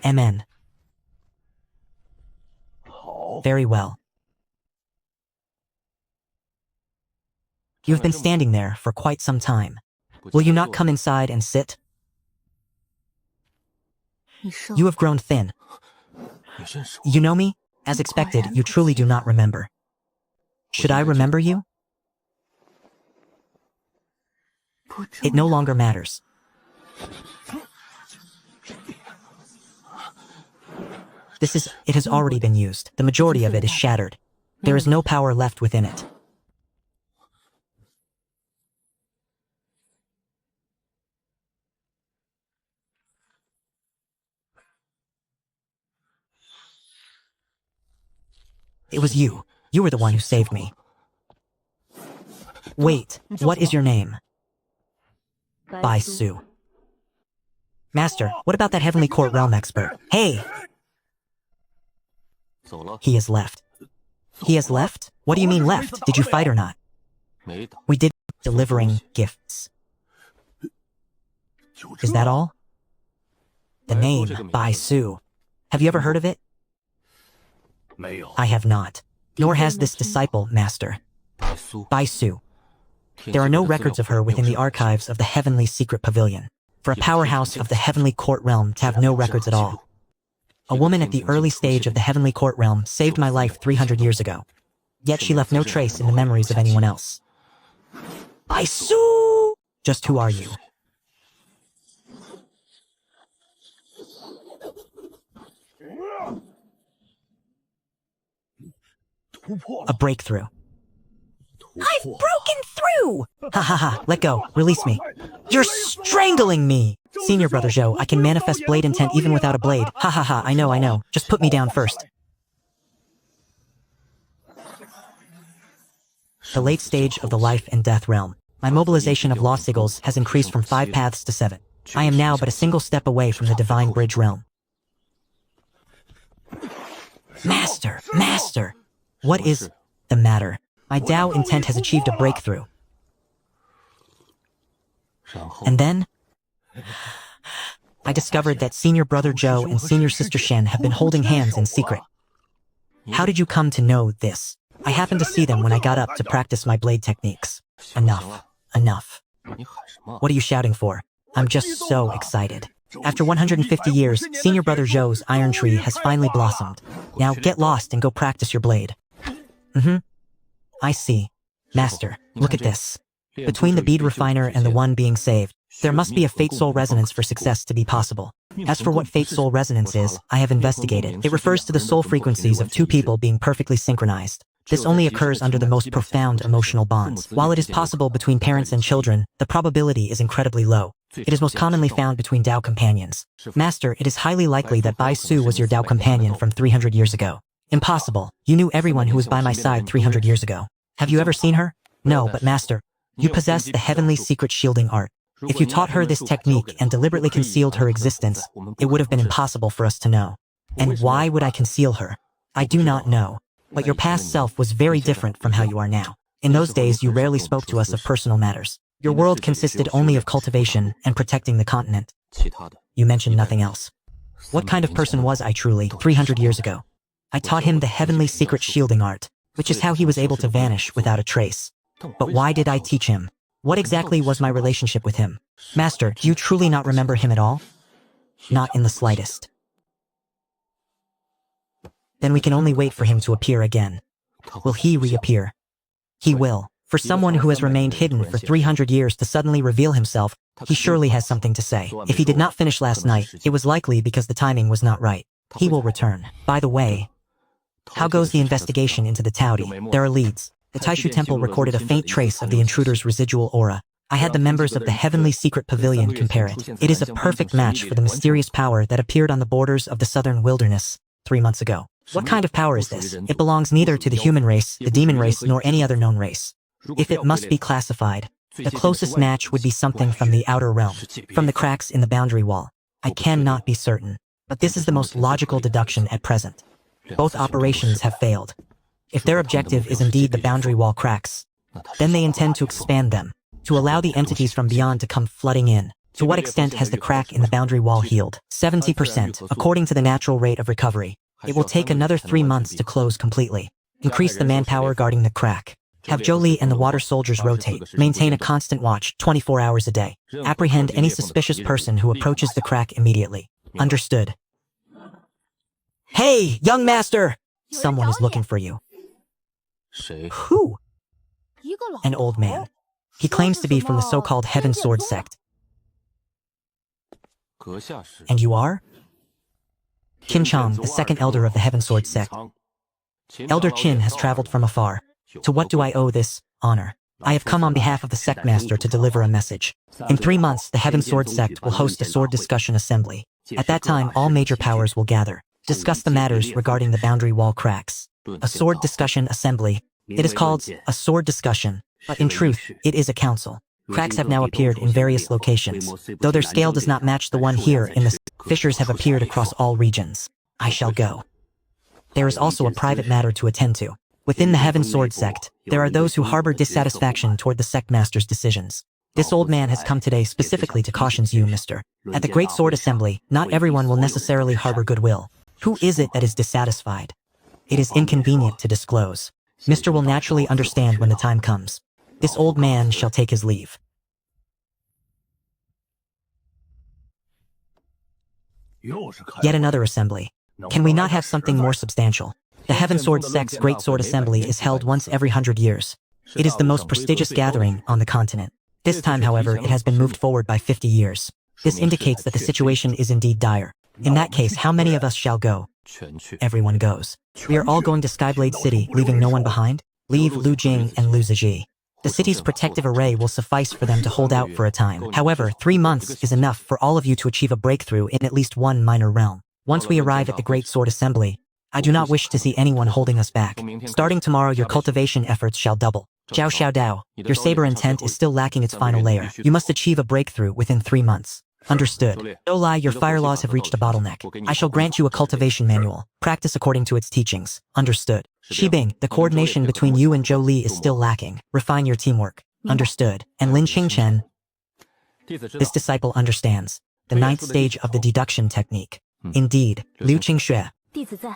Amen. Very well. You have been standing there for quite some time. Will you not come inside and sit? You have grown thin. You know me? As expected, you truly do not remember. Should I remember you? It no longer matters. It has already been used. The majority of it is shattered. There is no power left within it. It was you. You were the one who saved me. Wait, what is your name? Bai Su. Master, what about that heavenly court realm expert? Hey! He has left. He has left? What do you mean left? Did you fight or not? We did, delivering gifts. Is that all? The name, Bai Su. Have you ever heard of it? I have not. Nor has this disciple, Master. Bai Su. There are no records of her within the archives of the Heavenly Secret Pavilion. For a powerhouse of the Heavenly Court Realm to have no records at all. A woman at the early stage of the Heavenly Court Realm saved my life 300 years ago. Yet she left no trace in the memories of anyone else. Bai Su! Just who are you? A breakthrough. I've broken through! Ha ha ha, let go, release me. You're strangling me! Senior Brother Zhou, I can manifest blade intent even without a blade. Ha ha ha, I know. Just put me down first. The late stage of the life and death realm. My mobilization of law sigils has increased from 5 paths to 7. I am now but a single step away from the divine bridge realm. Master! What is the matter? My Tao intent has achieved a breakthrough. And then, I discovered that Senior Brother Zhou and Senior Sister Shen have been holding hands in secret. How did you come to know this? I happened to see them when I got up to practice my blade techniques. Enough. What are you shouting for? I'm just so excited. After 150 years, Senior Brother Zhou's iron tree has finally blossomed. Now get lost and go practice your blade. I see. Master, look at this. Between the bead refiner and the one being saved, there must be a fate soul resonance for success to be possible. As for what fate soul resonance is, I have investigated. It refers to the soul frequencies of two people being perfectly synchronized. This only occurs under the most profound emotional bonds. While it is possible between parents and children, the probability is incredibly low. It is most commonly found between Tao companions. Master, it is highly likely that Bai Su was your Tao companion from 300 years ago. Impossible. You knew everyone who was by my side 300 years ago. Have you ever seen her? No, but Master, you possess the heavenly secret shielding art. If you taught her this technique and deliberately concealed her existence, it would have been impossible for us to know. And why would I conceal her? I do not know. But your past self was very different from how you are now. In those days, you rarely spoke to us of personal matters. Your world consisted only of cultivation and protecting the continent. You mentioned nothing else. What kind of person was I truly 300 years ago? I taught him the heavenly secret shielding art, which is how he was able to vanish without a trace. But why did I teach him? What exactly was my relationship with him? Master, do you truly not remember him at all? Not in the slightest. Then we can only wait for him to appear again. Will he reappear? He will. For someone who has remained hidden for 300 years to suddenly reveal himself, he surely has something to say. If he did not finish last night, it was likely because the timing was not right. He will return. By the way, how goes the investigation into the Taudi? There are leads. The Taishu Temple recorded a faint trace of the intruder's residual aura. I had the members of the Heavenly Secret Pavilion compare it. It is a perfect match for the mysterious power that appeared on the borders of the southern wilderness 3 months ago. What kind of power is this? It belongs neither to the human race, the demon race, nor any other known race. If it must be classified, the closest match would be something from the outer realm, from the cracks in the boundary wall. I cannot be certain, but this is the most logical deduction at present. Both operations have failed. If their objective is indeed the boundary wall cracks, then they intend to expand them, to allow the entities from beyond to come flooding in. To what extent has the crack in the boundary wall healed? 70%, according to the natural rate of recovery. It will take another 3 months to close completely. Increase the manpower guarding the crack. Have Jolie and the water soldiers rotate. Maintain a constant watch, 24 hours a day. Apprehend any suspicious person who approaches the crack immediately. Understood. Hey, young master! Someone is looking for you. Who? An old man. He claims to be from the so-called Heaven Sword sect. And you are? Qin Chang, the second elder of the Heaven Sword sect. Elder Qin has traveled from afar. To what do I owe this honor? I have come on behalf of the sect master to deliver a message. In 3 months, the Heaven Sword sect will host a sword discussion assembly. At that time, all major powers will gather, discuss the matters regarding the boundary wall cracks. A sword discussion assembly. It is called a sword discussion, but in truth, it is a council. Cracks have now appeared in various locations. Though their scale does not match the one here in the fissures have appeared across all regions. I shall go. There is also a private matter to attend to. Within the Heaven Sword sect, there are those who harbor dissatisfaction toward the sect master's decisions. This old man has come today specifically to caution you, mister. At the Great Sword Assembly, not everyone will necessarily harbor goodwill. Who is it that is dissatisfied? It is inconvenient to disclose. Mister will naturally understand when the time comes. This old man shall take his leave. Yet another assembly. Can we not have something more substantial? The Heaven Sword sect's Great Sword Assembly is held once every 100 years. It is the most prestigious gathering on the continent. This time, however, it has been moved forward by 50 years. This indicates that the situation is indeed dire. In that case, how many of us shall go? Everyone goes. We are all going to Skyblade City, leaving no one behind? Leave Lu Jing and Lu Ziji. The city's protective array will suffice for them to hold out for a time. However, 3 months is enough for all of you to achieve a breakthrough in at least one minor realm. Once we arrive at the Great Sword Assembly, I do not wish to see anyone holding us back. Starting tomorrow, your cultivation efforts shall double. Jiao Xiao Dao, your saber intent is still lacking its final layer. You must achieve a breakthrough within 3 months. Understood. No lie, your fire laws have reached a bottleneck. I shall grant you a cultivation manual. Practice according to its teachings. Understood. Shibing, the coordination between you and Zhou Li is still lacking. Refine your teamwork. Understood. And Lin Qingchen, this disciple understands the 9th stage of the deduction technique. Indeed, Liu Qingxue,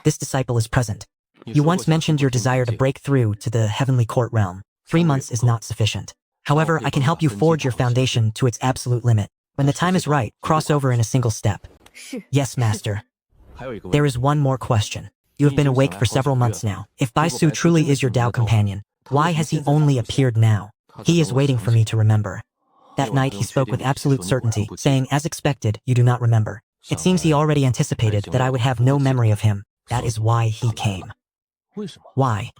this disciple is present. You once mentioned your desire to break through to the heavenly court realm. 3 months is not sufficient. However, I can help you forge your foundation to its absolute limit. When the time is right, cross over in a single step. Yes, master. There is one more question. You have been awake for several months now. If Bai Su truly is your Dao companion, why has he only appeared now? He is waiting for me to remember. That night he spoke with absolute certainty, saying, as expected, you do not remember. It seems he already anticipated that I would have no memory of him. That is why he came. Why?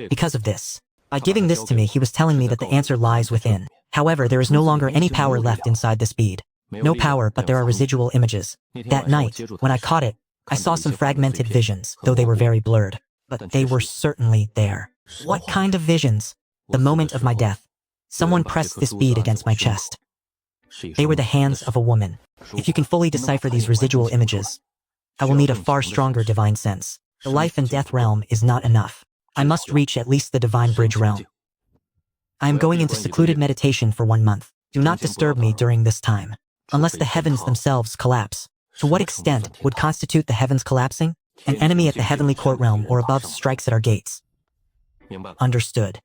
Because of this. By giving this to me, he was telling me that the answer lies within. However, there is no longer any power left inside this bead. No power, but there are residual images. That night, when I caught it, I saw some fragmented visions, though they were very blurred. But they were certainly there. What kind of visions? The moment of my death. Someone pressed this bead against my chest. They were the hands of a woman. If you can fully decipher these residual images, I will need a far stronger divine sense. The life and death realm is not enough. I must reach at least the divine bridge realm. I am going into secluded meditation for 1 month. Do not disturb me during this time. Unless the heavens themselves collapse. To what extent would constitute the heavens collapsing? An enemy at the heavenly court realm or above strikes at our gates. Understood.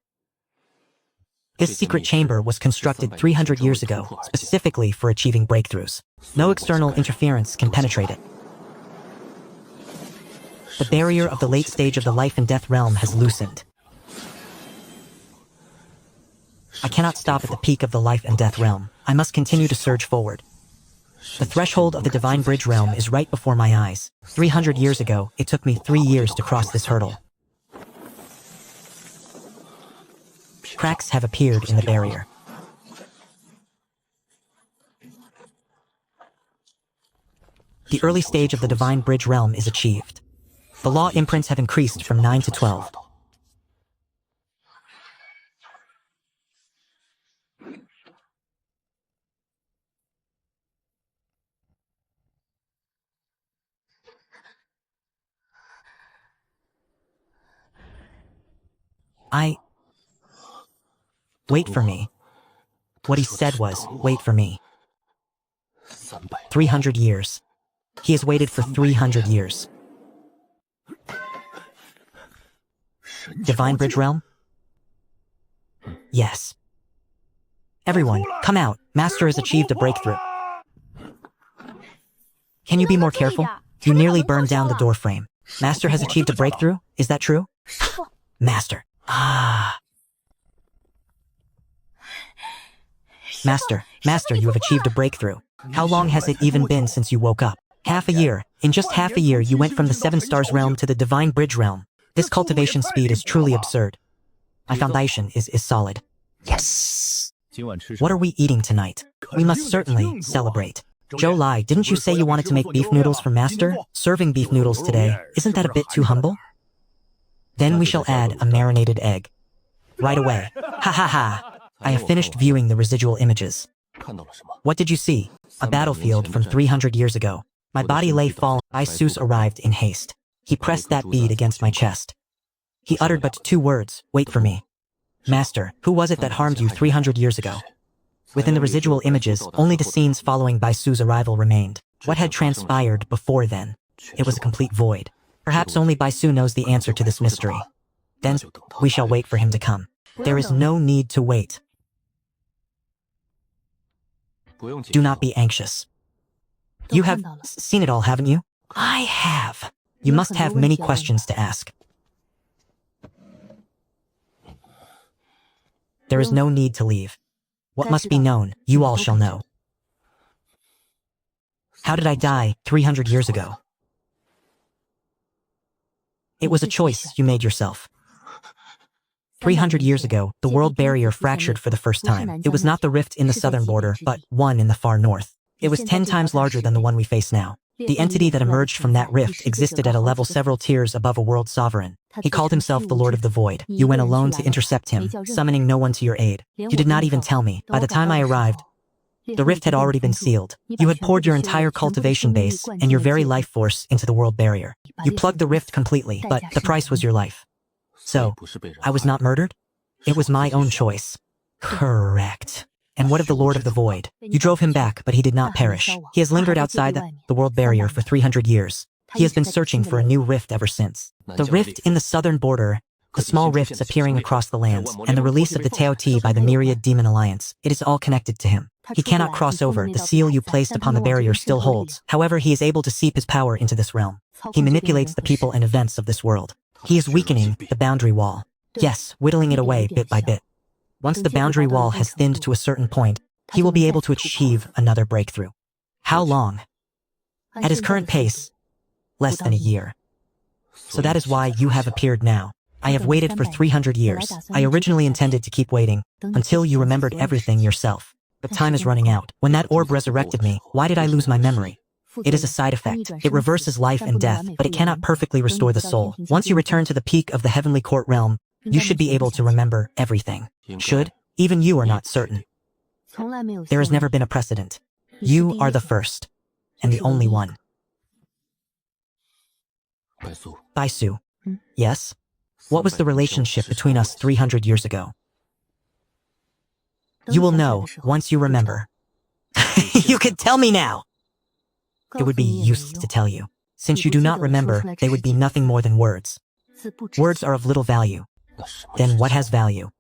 This secret chamber was constructed 300 years ago, specifically for achieving breakthroughs. No external interference can penetrate it. The barrier of the late stage of the life and death realm has loosened. I cannot stop at the peak of the life and death realm. I must continue to surge forward. The threshold of the divine bridge realm is right before my eyes. 300 years ago, it took me 3 years to cross this hurdle. Cracks have appeared in the barrier. The early stage of the divine bridge realm is achieved. The law imprints have increased from 9 to 12. Wait for me. What he said was, wait for me. 300 years. He has waited for 300 years. Divine Bridge Realm? Yes. Everyone, come out. Master has achieved a breakthrough. Can you be more careful? You nearly burned down the door frame. Master has achieved a breakthrough? Is that true? Master. Master, you have achieved a breakthrough. How long has it even been since you woke up? Half a year. In just half a year, you went from the 7 stars realm to the divine bridge realm. This cultivation speed is truly absurd. My foundation is solid. Yes! What are we eating tonight? We must certainly celebrate. Zhou Lai, didn't you say you wanted to make beef noodles for Master? Serving beef noodles today, isn't that a bit too humble? Then we shall add a marinated egg. Right away. Ha ha ha. I have finished viewing the residual images. What did you see? A battlefield from 300 years ago. My body lay fallen. Isus arrived in haste. He pressed that bead against my chest. He uttered but 2 words, wait for me. Master, who was it that harmed you 300 years ago? Within the residual images, only the scenes following Baisu's arrival remained. What had transpired before then? It was a complete void. Perhaps only Baisu knows the answer to this mystery. Then, we shall wait for him to come. There is no need to wait. Do not be anxious. You have seen it all, haven't you? I have. You must have many questions to ask. There is no need to leave. What must be known, you all shall know. How did I die 300 years ago? It was a choice you made yourself. 300 years ago, the world barrier fractured for the first time. It was not the rift in the southern border, but one in the far north. It was 10 times larger than the one we face now. The entity that emerged from that rift existed at a level several tiers above a world sovereign. He called himself the Lord of the Void. You went alone to intercept him, summoning no one to your aid. You did not even tell me. By the time I arrived, the rift had already been sealed. You had poured your entire cultivation base and your very life force into the world barrier. You plugged the rift completely, but the price was your life. So, I was not murdered? It was my own choice. Correct. And what of the Lord of the Void? You drove him back, but he did not perish. He has lingered outside the world barrier for 300 years. He has been searching for a new rift ever since. The rift in the southern border, the small rifts appearing across the lands, and the release of the Teoti by the Myriad Demon Alliance, it is all connected to him. He cannot cross over. The seal you placed upon the barrier still holds. However, he is able to seep his power into this realm. He manipulates the people and events of this world. He is weakening the boundary wall. Yes, whittling it away bit by bit. Once the boundary wall has thinned to a certain point, he will be able to achieve another breakthrough. How long? At his current pace, less than a year. So that is why you have appeared now. I have waited for 300 years. I originally intended to keep waiting until you remembered everything yourself. But time is running out. When that orb resurrected me, why did I lose my memory? It is a side effect. It reverses life and death, but it cannot perfectly restore the soul. Once you return to the peak of the heavenly court realm, you should be able to remember everything. Should? Even you are not certain. There has never been a precedent. You are the first, and the only one. Baisu. Yes? What was the relationship between us 300 years ago? You will know once you remember. You can tell me now! It would be useless to tell you. Since you do not remember, they would be nothing more than words. Words are of little value. Then what has value?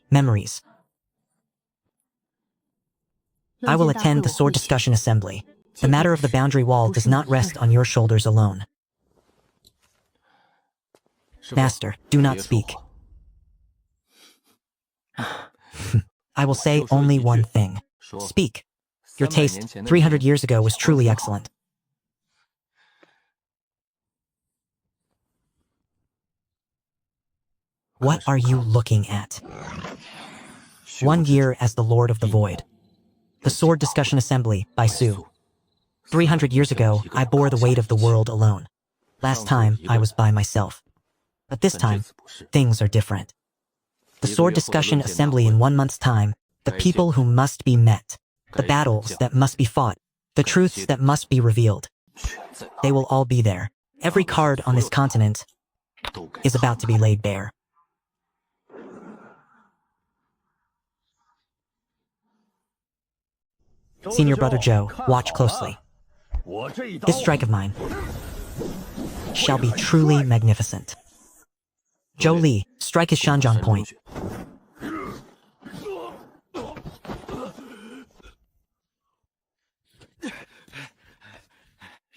Memories. I will attend the sword discussion assembly. The matter of the boundary wall does not rest on your shoulders alone. Master, do not speak. I will say only one thing. Speak. Your taste 300 years ago was truly excellent. What are you looking at? 1 year as the Lord of the Void. The Sword Discussion Assembly by Su. 300 years ago, I bore the weight of the world alone. Last time, I was by myself. But this time, things are different. The Sword Discussion Assembly in 1 month's time, the people who must be met, the battles that must be fought, the truths that must be revealed. They will all be there. Every card on this continent is about to be laid bare. Senior Brother Joe, watch closely. This strike of mine shall be truly magnificent. Joe Lee, strike his Shanjiang point.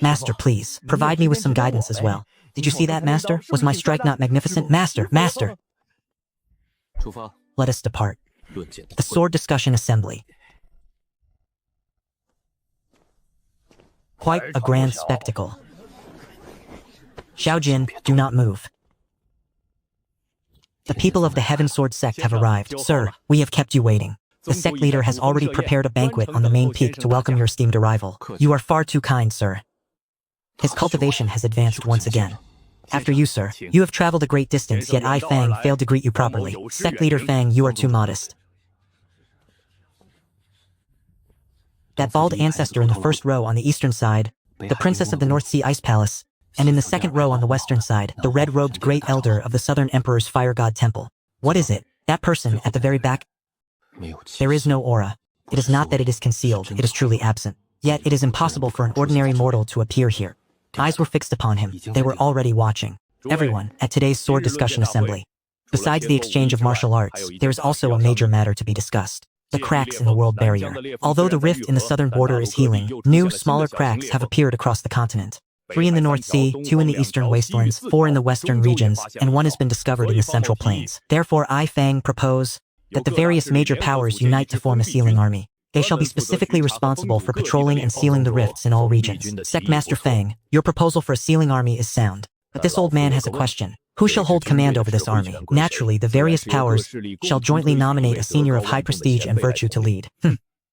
Master, please, provide me with some guidance as well. Did you see that, Master? Was my strike not magnificent? Master, Master! Let us depart. The Sword Discussion Assembly. Quite a grand spectacle. Xiaojin, do not move. The people of the Heaven Sword sect have arrived. Sir, we have kept you waiting. The sect leader has already prepared a banquet on the main peak to welcome your esteemed arrival. You are far too kind, sir. His cultivation has advanced once again. After you, sir. You have traveled a great distance, yet I, Fang, failed to greet you properly. Sect leader Fang, you are too modest. That bald ancestor in the first row on the eastern side, the princess of the North Sea Ice Palace, and in the second row on the western side, the red-robed great elder of the Southern Emperor's Fire God Temple. What is it? That person at the very back? There is no aura. It is not that it is concealed, it is truly absent. Yet it is impossible for an ordinary mortal to appear here. Eyes were fixed upon him. They were already watching. Everyone, at today's sword discussion assembly. Besides the exchange of martial arts, there is also a major matter to be discussed. The cracks in the world barrier. Although the rift in the southern border is healing, new, smaller cracks have appeared across the continent. 3 in the North Sea, 2 in the eastern wastelands, 4 in the western regions, and 1 has been discovered in the central plains. Therefore, I, Fang, propose that the various major powers unite to form a sealing army. They shall be specifically responsible for patrolling and sealing the rifts in all regions. Sect Master Fang, your proposal for a sealing army is sound. But this old man has a question. Who shall hold command over this army? Naturally, the various powers shall jointly nominate a senior of high prestige and virtue to lead.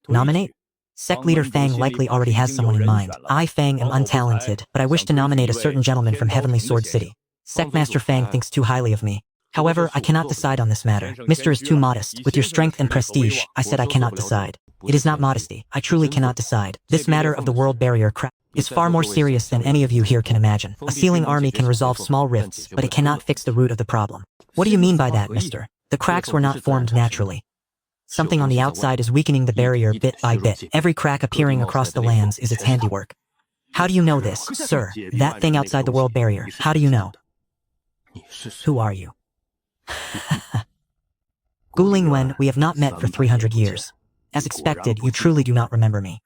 Nominate? Sect leader Fang likely already has someone in mind. I, Fang, am untalented, but I wish to nominate a certain gentleman from Heavenly Sword City. Sect Master Fang thinks too highly of me. However, I cannot decide on this matter. Mr. is too modest. With your strength and prestige, I said I cannot decide. It is not modesty. I truly cannot decide. This matter of the world barrier is far more serious than any of you here can imagine. A sealing army can resolve small rifts, but it cannot fix the root of the problem. What do you mean by that, mister? The cracks were not formed naturally. Something on the outside is weakening the barrier bit by bit. Every crack appearing across the lands is its handiwork. How do you know this, sir? That thing outside the world barrier. How do you know? Who are you? Guling Wen, we have not met for 300 years. As expected, you truly do not remember me.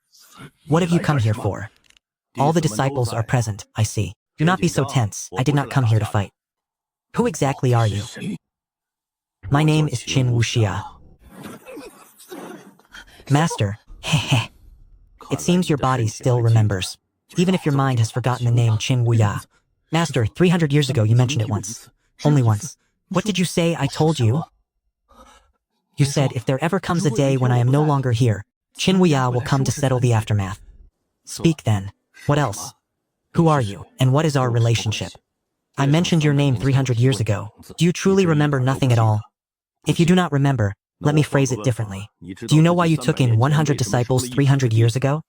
What have you come here for? All the disciples are present, I see. Do not be so tense. I did not come here to fight. Who exactly are you? My name is Qin Wuxia. Master, heh. It seems your body still remembers, even if your mind has forgotten the name Qin Wuya. Master, 300 years ago you mentioned it once. Only once. What did you say I told you? You said, if there ever comes a day when I am no longer here, Qin Wuya will come to settle the aftermath. Speak then. What else? Who are you, and what is our relationship? I mentioned your name 300 years ago. Do you truly remember nothing at all? If you do not remember, let me phrase it differently. Do you know why you took in 100 disciples 300 years ago?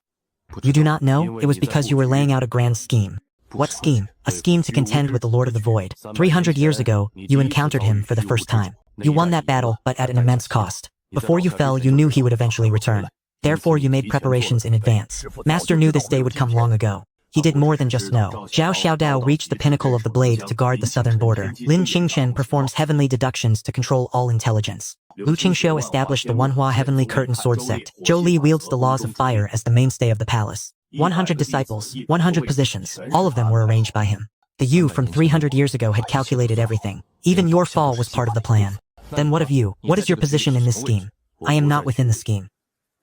You do not know? It was because you were laying out a grand scheme. What scheme? A scheme to contend with the Lord of the Void. 300 years ago, you encountered him for the first time. You won that battle, but at an immense cost. Before you fell, you knew he would eventually return. Therefore, you made preparations in advance. Master knew this day would come long ago. He did more than just know. Zhao Xiaodao reached the pinnacle of the blade to guard the southern border. Lin Qingchen performs heavenly deductions to control all intelligence. Lu Qingxiu established the Wenhua Heavenly Curtain Sword Sect. Zhou Li wields the laws of fire as the mainstay of the palace. 100 disciples, 100 positions, all of them were arranged by him. The you from 300 years ago had calculated everything. Even your fall was part of the plan. Then what of you? What is your position in this scheme? I am not within the scheme.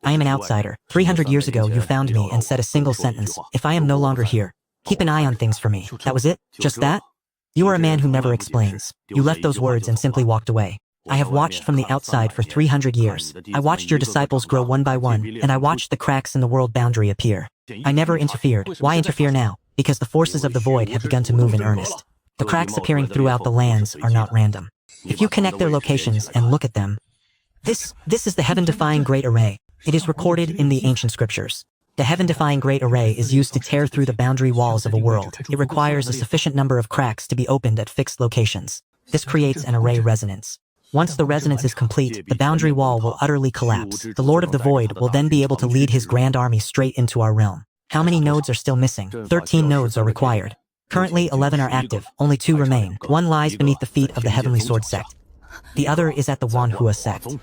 I am an outsider. 300 years ago you found me and said a single sentence. If I am no longer here, keep an eye on things for me. That was it? Just that? You are a man who never explains. You left those words and simply walked away. I have watched from the outside for 300 years. I watched your disciples grow one by one, and I watched the cracks in the world boundary appear. I never interfered. Why interfere now? Because the forces of the void have begun to move in earnest. The cracks appearing throughout the lands are not random. If you connect their locations and look at them, this is the heaven-defying Great Array. It is recorded in the ancient scriptures. The heaven-defying Great Array is used to tear through the boundary walls of a world. It requires a sufficient number of cracks to be opened at fixed locations. This creates an array resonance. Once the resonance is complete, the boundary wall will utterly collapse. The Lord of the Void will then be able to lead his grand army straight into our realm. How many nodes are still missing? 13 nodes are required. Currently, 11 are active. Only 2 remain. One lies beneath the feet of the Heavenly Sword Sect. The other is at the Manhua sect.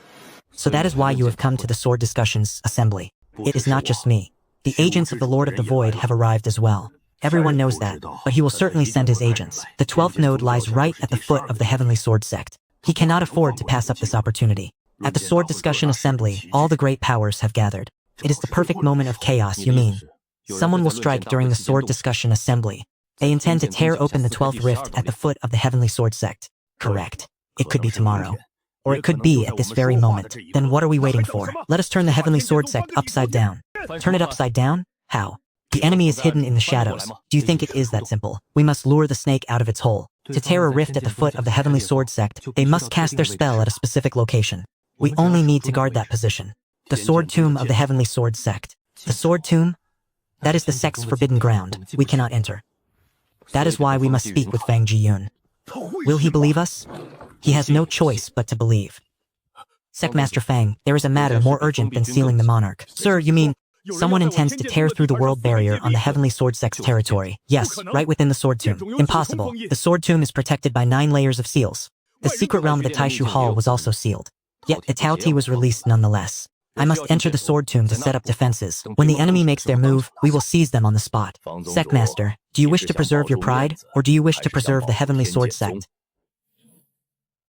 So that is why you have come to the Sword Discussions Assembly. It is not just me. The agents of the Lord of the Void have arrived as well. Everyone knows that, but he will certainly send his agents. The 12th node lies right at the foot of the Heavenly Sword Sect. He cannot afford to pass up this opportunity. At the Sword Discussion Assembly, all the great powers have gathered. It is the perfect moment of chaos, you mean. Someone will strike during the Sword Discussion Assembly. They intend to tear open the 12th rift at the foot of the Heavenly Sword Sect. Correct. It could be tomorrow. Or it could be at this very moment. Then what are we waiting for? Let us turn the Heavenly Sword Sect upside down. Turn it upside down? How? The enemy is hidden in the shadows. Do you think it is that simple? We must lure the snake out of its hole. To tear a rift at the foot of the Heavenly Sword Sect, they must cast their spell at a specific location. We only need to guard that position. The Sword Tomb of the Heavenly Sword Sect. The Sword Tomb? That is the sect's forbidden ground. We cannot enter. That is why we must speak with Fang Jiyun. Will he believe us? He has no choice but to believe. Sectmaster Fang, there is a matter more urgent than sealing the monarch. Sir, you mean someone intends to tear through the world barrier on the Heavenly Sword Sect's territory? Yes, right within the Sword Tomb. Impossible. The Sword Tomb is protected by 9 layers of seals. The secret realm of the Taishu Hall was also sealed. Yet the Tao Ti was released nonetheless. I must enter the Sword Tomb to set up defenses. When the enemy makes their move, we will seize them on the spot. Sectmaster, do you wish to preserve your pride, or do you wish to preserve the Heavenly Sword Sect?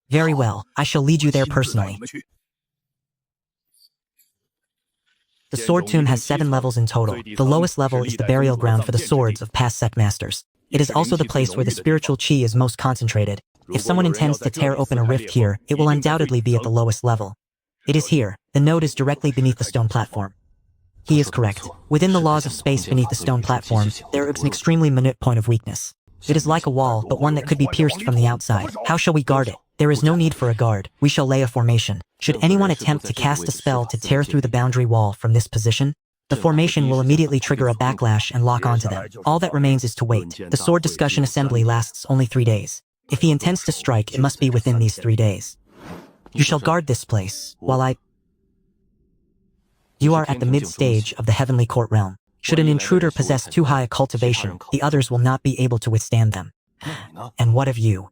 Very well, I shall lead you there personally. The Sword Tomb has 7 levels in total. The lowest level is the burial ground for the swords of past Sectmasters. It is also the place where the spiritual chi is most concentrated. If someone intends to tear open a rift here, it will undoubtedly be at the lowest level. It is here. The node is directly beneath the stone platform. He is correct. Within the laws of space beneath the stone platform, there is an extremely minute point of weakness. It is like a wall, but one that could be pierced from the outside. How shall we guard it? There is no need for a guard. We shall lay a formation. Should anyone attempt to cast a spell to tear through the boundary wall from this position, the formation will immediately trigger a backlash and lock onto them. All that remains is to wait. The sword discussion assembly lasts only 3 days. If he intends to strike, it must be within these 3 days. You shall guard this place, while You are at the mid-stage of the Heavenly Court realm. Should an intruder possess too high a cultivation, the others will not be able to withstand them. And what of you?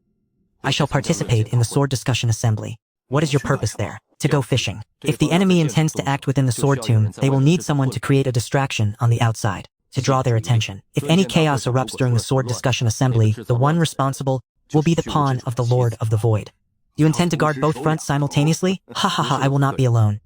I shall participate in the sword discussion assembly. What is your purpose there? To go fishing. If the enemy intends to act within the Sword Tomb, they will need someone to create a distraction on the outside, to draw their attention. If any chaos erupts during the sword discussion assembly, the one responsible will be the pawn of the Lord of the Void. You intend to guard both fronts simultaneously? Ha ha ha, I will not be alone.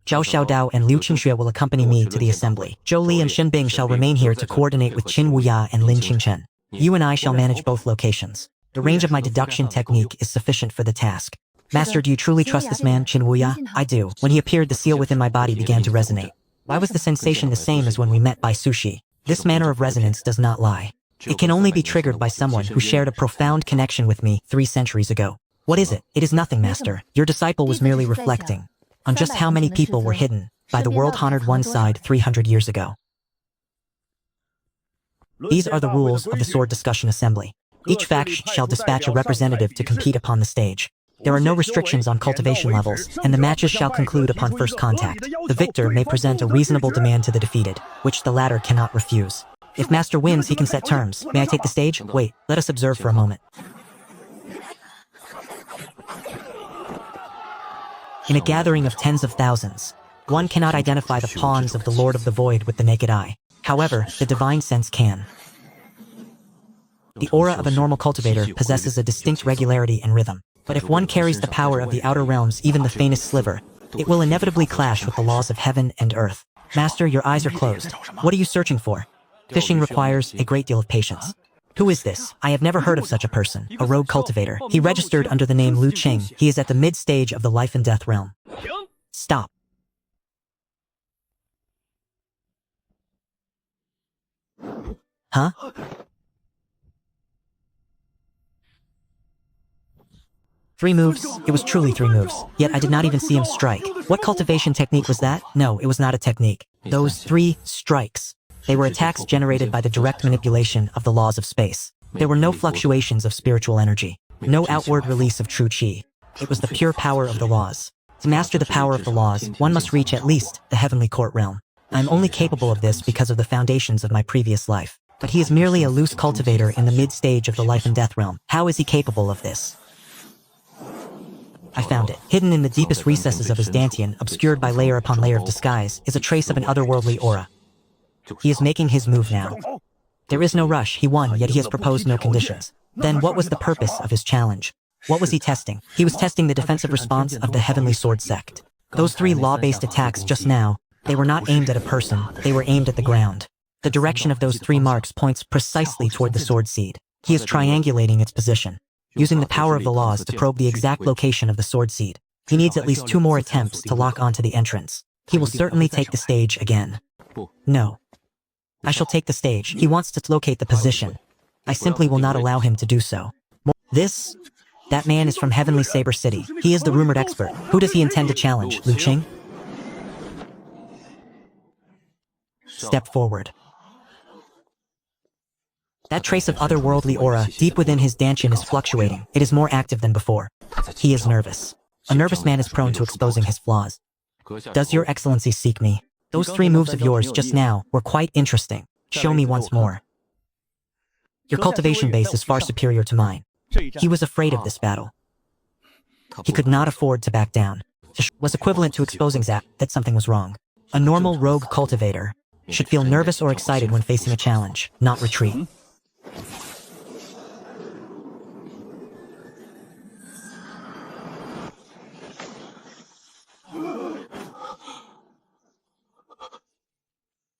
Zhao Xiaodao and Liu Qingxue will accompany me to the assembly. Zhou Li and Shen Bing shall remain here to coordinate with Qin Wuya and Lin Qingchen. You and I shall manage both locations. The range of my deduction technique is sufficient for the task. Master, do you truly trust this man, Qin Wuya? I do. When he appeared, the seal within my body began to resonate. Why was the sensation the same as when we met by sushi? This manner of resonance does not lie. It can only be triggered by someone who shared a profound connection with me 3 centuries ago. What is it? It is nothing, Master. Your disciple was merely reflecting on just how many people were hidden by the world-honored one side 300 years ago. These are the rules of the sword discussion assembly. Each faction shall dispatch a representative to compete upon the stage. There are no restrictions on cultivation levels, and the matches shall conclude upon first contact. The victor may present a reasonable demand to the defeated, which the latter cannot refuse. If Master wins, he can set terms. May I take the stage? Wait, let us observe for a moment. In a gathering of tens of thousands, one cannot identify the pawns of the Lord of the Void with the naked eye. However, the divine sense can. The aura of a normal cultivator possesses a distinct regularity and rhythm. But if one carries the power of the outer realms, even the faintest sliver, it will inevitably clash with the laws of heaven and earth. Master, your eyes are closed. What are you searching for? Fishing requires a great deal of patience. Who is this? I have never heard of such a person. A rogue cultivator. He registered under the name Lu Qing. He is at the mid-stage of the life and death realm. Stop. Huh? Three moves? It was truly 3 moves. Yet I did not even see him strike. What cultivation technique was that? No, it was not a technique. Those 3 strikes. They were attacks generated by the direct manipulation of the laws of space. There were no fluctuations of spiritual energy. No outward release of true chi. It was the pure power of the laws. To master the power of the laws, one must reach at least the heavenly court realm. I am only capable of this because of the foundations of my previous life. But he is merely a loose cultivator in the mid-stage of the life and death realm. How is he capable of this? I found it. Hidden in the deepest recesses of his dantian, obscured by layer upon layer of disguise, is a trace of an otherworldly aura. He is making his move now. There is no rush. He won, yet he has proposed no conditions. Then what was the purpose of his challenge? What was he testing? He was testing the defensive response of the Heavenly Sword Sect. Those 3 law-based attacks just now, they were not aimed at a person, they were aimed at the ground. The direction of those 3 marks points precisely toward the sword seed. He is triangulating its position, using the power of the laws to probe the exact location of the sword seed. He needs at least 2 more attempts to lock onto the entrance. He will certainly take the stage again. No. I shall take the stage. He wants to locate the position. I simply will not allow him to do so. That man is from Heavenly Saber City. He is the rumored expert. Who does he intend to challenge, Lu Qing? Step forward. That trace of otherworldly aura deep within his dantian is fluctuating. It is more active than before. He is nervous. A nervous man is prone to exposing his flaws. Does your excellency seek me? Those 3 moves of yours just now were quite interesting. Show me once more. Your cultivation base is far superior to mine. He was afraid of this battle. He could not afford to back down. Was equivalent to exposing Zap that something was wrong. A normal rogue cultivator should feel nervous or excited when facing a challenge, not retreat.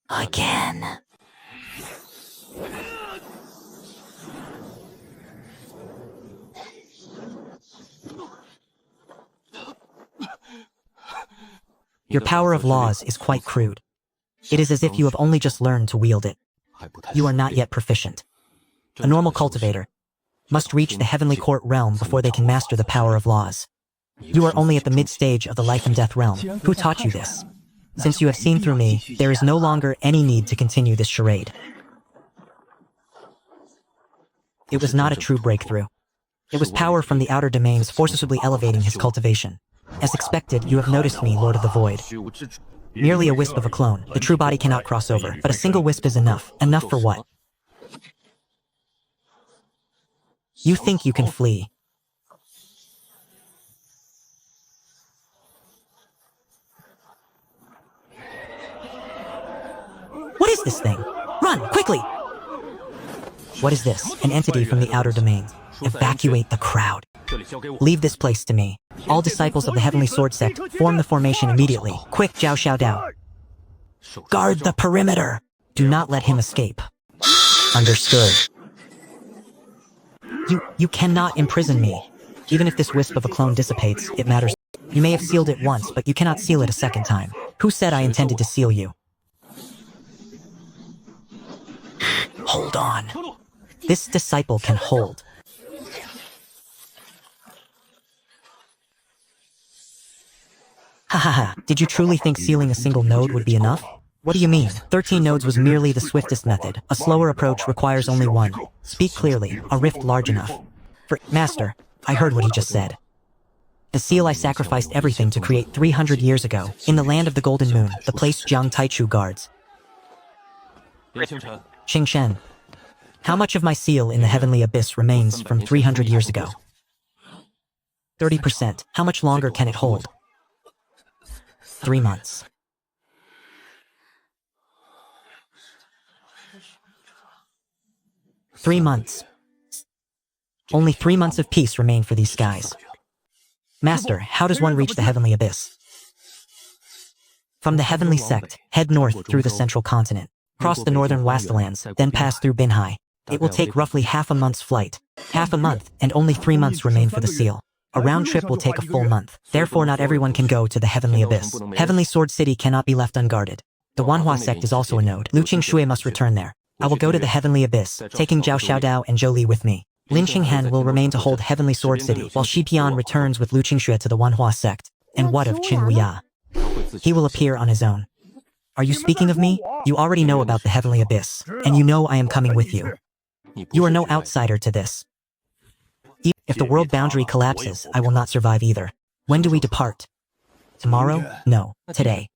Again. Your power of laws is quite crude. It is as if you have only just learned to wield it. You are not yet proficient. A normal cultivator must reach the heavenly court realm before they can master the power of laws. You are only at the mid-stage of the life and death realm. Who taught you this? Since you have seen through me, there is no longer any need to continue this charade. It was not a true breakthrough. It was power from the outer domains forcibly elevating his cultivation. As expected, you have noticed me, Lord of the Void. Merely a wisp of a clone. The true body cannot cross over, but a single wisp is enough. Enough for what? You think you can flee. What is this thing? Run, quickly! What is this? An entity from the outer domains. Evacuate the crowd. Leave this place to me. All disciples of the Heavenly Sword Sect form the formation immediately. Quick, Jiao Xiao Dao. Guard the perimeter. Do not let him escape. Understood. You cannot imprison me. Even if this wisp of a clone dissipates, it matters. You may have sealed it once, but you cannot seal it a second time. Who said I intended to seal you? Hold on. This disciple can hold. Ha ha ha, did you truly think sealing a single node would be enough? What do you mean? 13 nodes was merely the swiftest method. A slower approach requires only one. Speak clearly, a rift large enough. Master, I heard what he just said. The seal I sacrificed everything to create 300 years ago, in the land of the Golden Moon, the place Jiang Taichu guards. Xing Shen, how much of my seal in the heavenly abyss remains from 300 years ago? 30%. How much longer can it hold? 3 months. Three months. Only 3 months of peace remain for these skies. Master, how does one reach the heavenly abyss? From the heavenly sect, head north through the central continent, cross the northern wastelands, then pass through Binhai. It will take roughly half a month's flight. Half a month, and only 3 months remain for the seal. A round trip will take a full month. Therefore, not everyone can go to the heavenly abyss. Heavenly Sword City cannot be left unguarded. The Wanhua sect is also a node. Lu Qing Shui must return there. I will go to the heavenly abyss, taking Jiao Xiaodao and Zhou Li with me. Lin Qinghan will remain to hold Heavenly Sword City, while Shi Pian returns with Lu Qingshui to the Wanhua sect. And what of Qin Wuya? He will appear on his own. Are you speaking of me? You already know about the heavenly abyss, and you know I am coming with you. You are no outsider to this. If the world boundary collapses, I will not survive either. When do we depart? Tomorrow? No, today.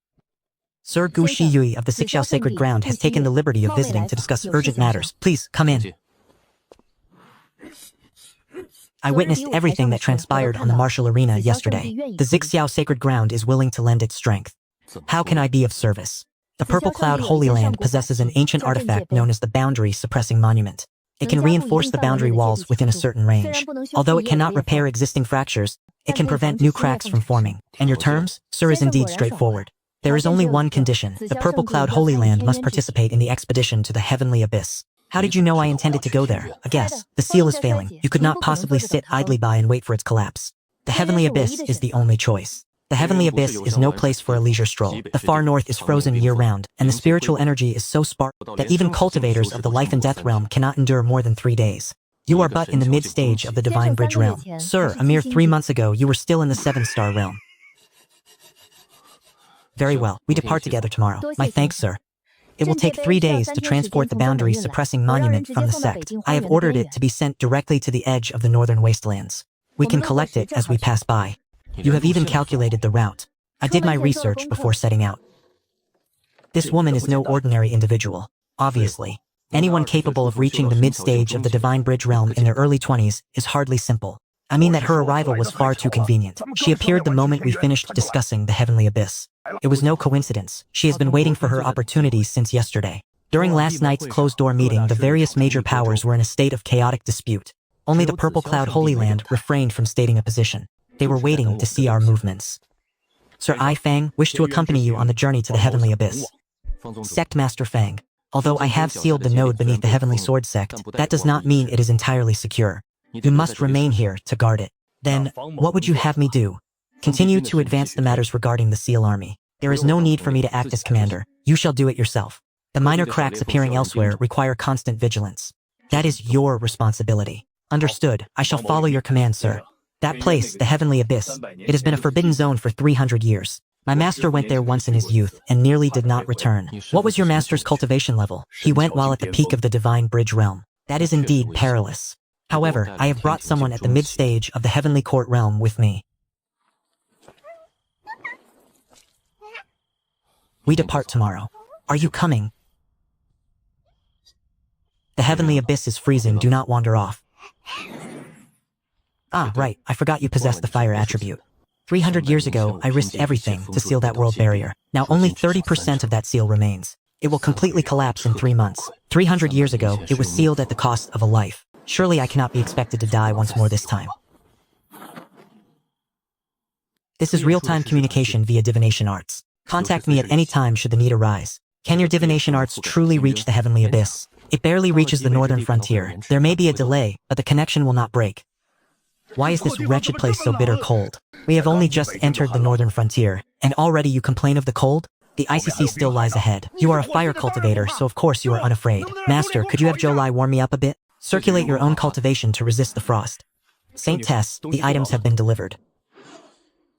Sir Gu Shiyui of the Sixxiao Sacred Ground has taken the liberty of visiting to discuss urgent matters. Please, come in. I witnessed everything that transpired on the martial arena yesterday. The Sixxiao Sacred Ground is willing to lend its strength. How can I be of service? The Purple Cloud Holy Land possesses an ancient artifact known as the Boundary Suppressing Monument. It can reinforce the boundary walls within a certain range. Although it cannot repair existing fractures, it can prevent new cracks from forming. And your terms, sir, is indeed straightforward. There is only one condition. The Purple Cloud Holy Land must participate in the expedition to the Heavenly Abyss. How did you know I intended to go there? A guess. The seal is failing. You could not possibly sit idly by and wait for its collapse. The Heavenly Abyss is the only choice. The heavenly abyss is no place for a leisure stroll. The far north is frozen year-round, and the spiritual energy is so sparse that even cultivators of the life and death realm cannot endure more than 3 days. You are but in the mid-stage of the Divine Bridge realm. Sir, a mere 3 months ago you were still in the 7-star realm. Very well, we depart together tomorrow. My thanks, sir. It will take 3 days to transport the boundary-suppressing monument from the sect. I have ordered it to be sent directly to the edge of the northern wastelands. We can collect it as we pass by. You have even calculated the route. I did my research before setting out. This woman is no ordinary individual. Obviously, anyone capable of reaching the mid-stage of the Divine Bridge realm in their early 20s is hardly simple. I mean that her arrival was far too convenient. She appeared the moment we finished discussing the heavenly abyss. It was no coincidence. She has been waiting for her opportunity since yesterday. During last night's closed-door meeting, the various major powers were in a state of chaotic dispute. Only the Purple Cloud Holy Land refrained from stating a position. They were waiting to see our movements. Sir I Fang wish to accompany you on the journey to the heavenly abyss. Sect Master Fang. Although I have sealed the node beneath the Heavenly Sword Sect, that does not mean it is entirely secure. You must remain here to guard it. Then, what would you have me do? Continue to advance the matters regarding the Seal Army. There is no need for me to act as commander. You shall do it yourself. The minor cracks appearing elsewhere require constant vigilance. That is your responsibility. Understood. I shall follow your command, sir. That place, the Heavenly Abyss, it has been a forbidden zone for 300 years. My master went there once in his youth and nearly did not return. What was your master's cultivation level? He went while at the peak of the Divine Bridge realm. That is indeed perilous. However, I have brought someone at the mid-stage of the Heavenly Court realm with me. We depart tomorrow. Are you coming? The Heavenly Abyss is freezing, do not wander off. Ah, right, I forgot you possess the fire attribute. 300 years ago, I risked everything to seal that world barrier. Now only 30% of that seal remains. It will completely collapse in 3 months. 300 years ago, it was sealed at the cost of a life. Surely I cannot be expected to die once more this time. This is real-time communication via divination arts. Contact me at any time should the need arise. Can your divination arts truly reach the Heavenly Abyss? It barely reaches the northern frontier. There may be a delay, but the connection will not break. Why is this wretched place so bitter cold? We have only just entered the northern frontier, and already you complain of the cold? The ICC still lies ahead. You are a fire cultivator, so of course you are unafraid. Master, could you have Jolai warm me up a bit? Circulate your own cultivation to resist the frost. Saint Tess, the items have been delivered.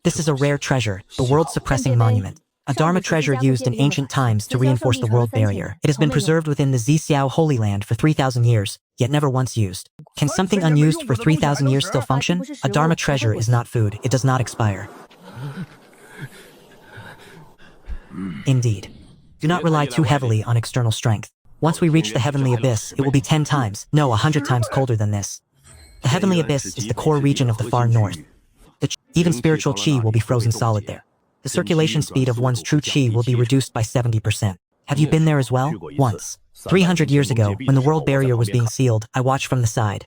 This is a rare treasure, the world-suppressing monument. A Dharma treasure used in ancient times to reinforce the world barrier. It has been preserved within the Xiao Holy Land for 3,000 years, yet never once used. Can something unused for 3,000 years still function? A Dharma treasure is not food, it does not expire. Indeed. Do not rely too heavily on external strength. Once we reach the Heavenly Abyss, it will be 10 times, no, 100 times colder than this. The Heavenly Abyss is the core region of the far north. Even spiritual chi will be frozen solid there. The circulation speed of one's true chi will be reduced by 70%. Have you been there as well? Once. 300 years ago, when the world barrier was being sealed, I watched from the side.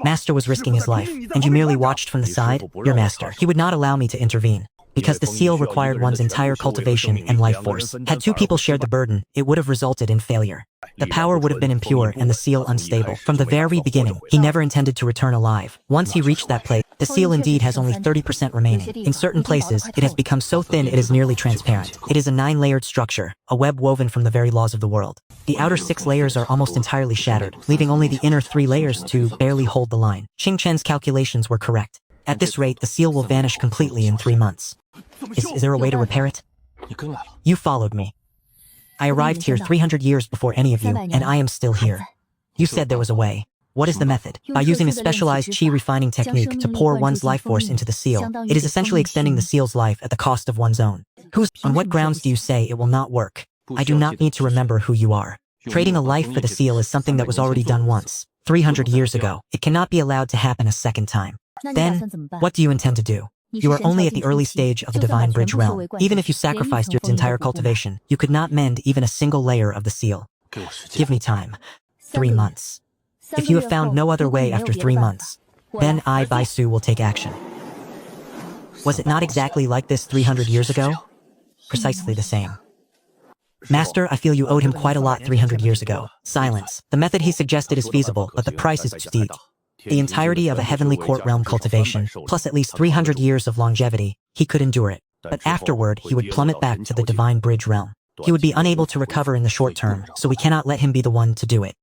Master was risking his life, and you merely watched from the side? Your master. He would not allow me to intervene. Because the seal required one's entire cultivation and life force. Had 2 people shared the burden, it would have resulted in failure. The power would have been impure and the seal unstable. From the very beginning, he never intended to return alive. Once he reached that place, the seal indeed has only 30% remaining. In certain places, it has become so thin it is nearly transparent. It is a 9-layered structure, a web woven from the very laws of the world. The outer 6 layers are almost entirely shattered, leaving only the inner 3 layers to barely hold the line. Qing Chen's calculations were correct. At this rate, the seal will vanish completely in 3 months. Is there a way to repair it? You followed me. I arrived here 300 years before any of you, and I am still here. You said there was a way. What is the method? By using a specialized chi refining technique to pour one's life force into the seal, it is essentially extending the seal's life at the cost of one's own. On what grounds do you say it will not work? I do not need to remember who you are. Trading a life for the seal is something that was already done once, 300 years ago. It cannot be allowed to happen a second time. Then, what do you intend to do? You are only at the early stage of the Divine Bridge realm. Even if you sacrificed your entire cultivation, you could not mend even a single layer of the seal. Give me time. 3 months. If you have found no other way after 3 months, then I, Bai Su, will take action. Was it not exactly like this 300 years ago? Precisely the same. Master, I feel you owed him quite a lot 300 years ago. Silence. The method he suggested is feasible, but the price is too steep. The entirety of a Heavenly Court realm cultivation, plus at least 300 years of longevity, he could endure it. but afterward he would plummet back to the divine bridge realm. He would be unable to recover in the short term, so we cannot let him be the one to do it.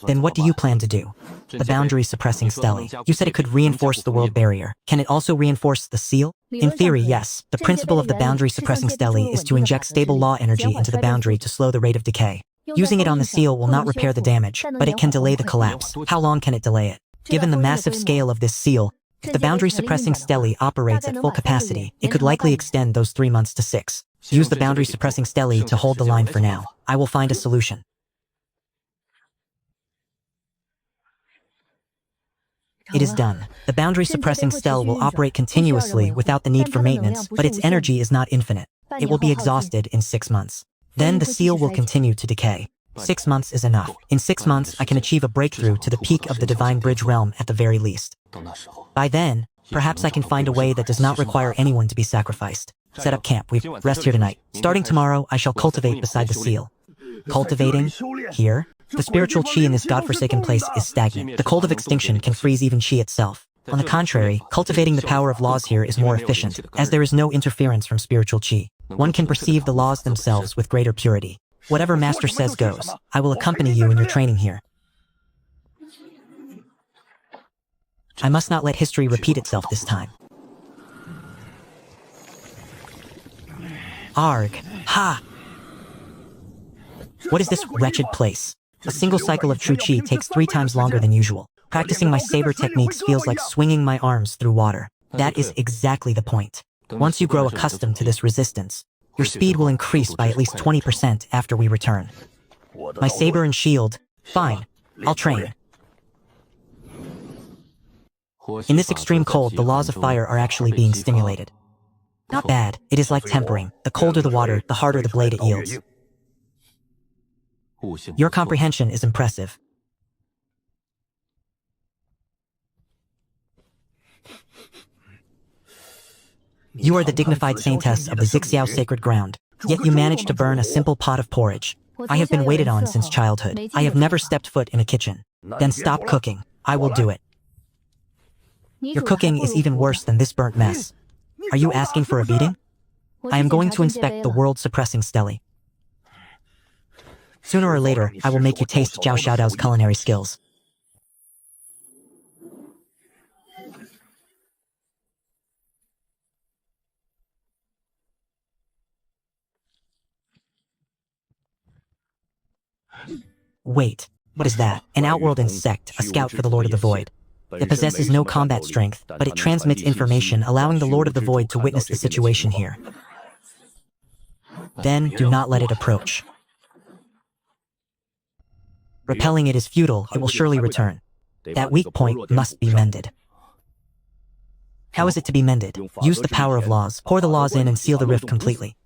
Then what do you plan to do? The boundary suppressing stele. You said it could reinforce the world barrier. Can it also reinforce the seal? In theory, yes. The principle of the boundary suppressing stele is to inject stable law energy into the boundary to slow the rate of decay. Using it on the seal will not repair the damage, but it can delay the collapse. How long can it delay it? Given the massive scale of this seal, if the boundary suppressing stele operates at full capacity, it could likely extend those 3 months to 6. Use the boundary suppressing stele to hold the line for now. I will find a solution. It is done. The boundary suppressing stele will operate continuously without the need for maintenance, but its energy is not infinite. It will be exhausted in 6 months. Then the seal will continue to decay. 6 months is enough. In 6 months, I can achieve a breakthrough to the peak of the divine bridge realm at the very least. By then, perhaps I can find a way that does not require anyone to be sacrificed. Set up camp. We rest here tonight. Starting tomorrow, I shall cultivate beside the seal. Cultivating? Here? The spiritual chi in this godforsaken place is stagnant. The cold of extinction can freeze even chi itself. On the contrary, cultivating the power of laws here is more efficient, as there is no interference from spiritual chi. One can perceive the laws themselves with greater purity. Whatever master says goes. I will accompany you in your training here. I must not let history repeat itself this time. Arg. Ha! What is this wretched place? A single cycle of true chi takes 3 times longer than usual. Practicing my saber techniques feels like swinging my arms through water. That is exactly the point. Once you grow accustomed to this resistance, your speed will increase by at least 20% after we return. My saber and shield. Fine. I'll train. In this extreme cold, the laws of fire are actually being stimulated. Not bad. It is like tempering. The colder the water, the harder the blade it yields. Your comprehension is impressive. You are the dignified saintess of the Zixiao sacred ground, yet you managed to burn a simple pot of porridge. I have been waited on since childhood. I have never stepped foot in a kitchen. Then stop cooking. I will do it. Your cooking is even worse than this burnt mess. Are you asking for a beating? I am going to inspect the world-suppressing stele. Sooner or later, I will make you taste Zhao Xiaodao's culinary skills. Wait, what is that? An outworld insect, a scout for the Lord of the Void. It possesses no combat strength, but it transmits information, allowing the Lord of the Void to witness the situation here. Then, do not let it approach. Repelling it is futile, it will surely return. That weak point must be mended. How is it to be mended? Use the power of laws. Pour the laws in and seal the rift completely.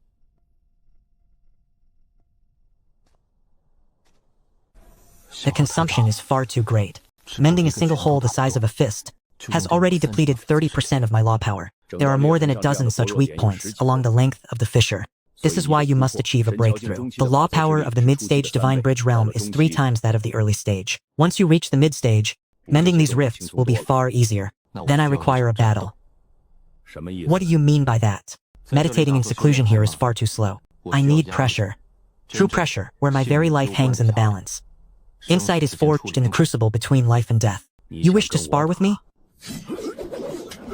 The consumption is far too great. Mending a single hole the size of a fist has already depleted 30% of my law power. There are more than a dozen such weak points along the length of the fissure. This is why you must achieve a breakthrough. The law power of the mid-stage divine bridge realm is 3 times that of the early stage. Once you reach the mid-stage, mending these rifts will be far easier. Then I require a battle. What do you mean by that? Meditating in seclusion here is far too slow. I need pressure. True pressure, where my very life hangs in the balance. Insight is forged in the crucible between life and death. You wish to spar with me?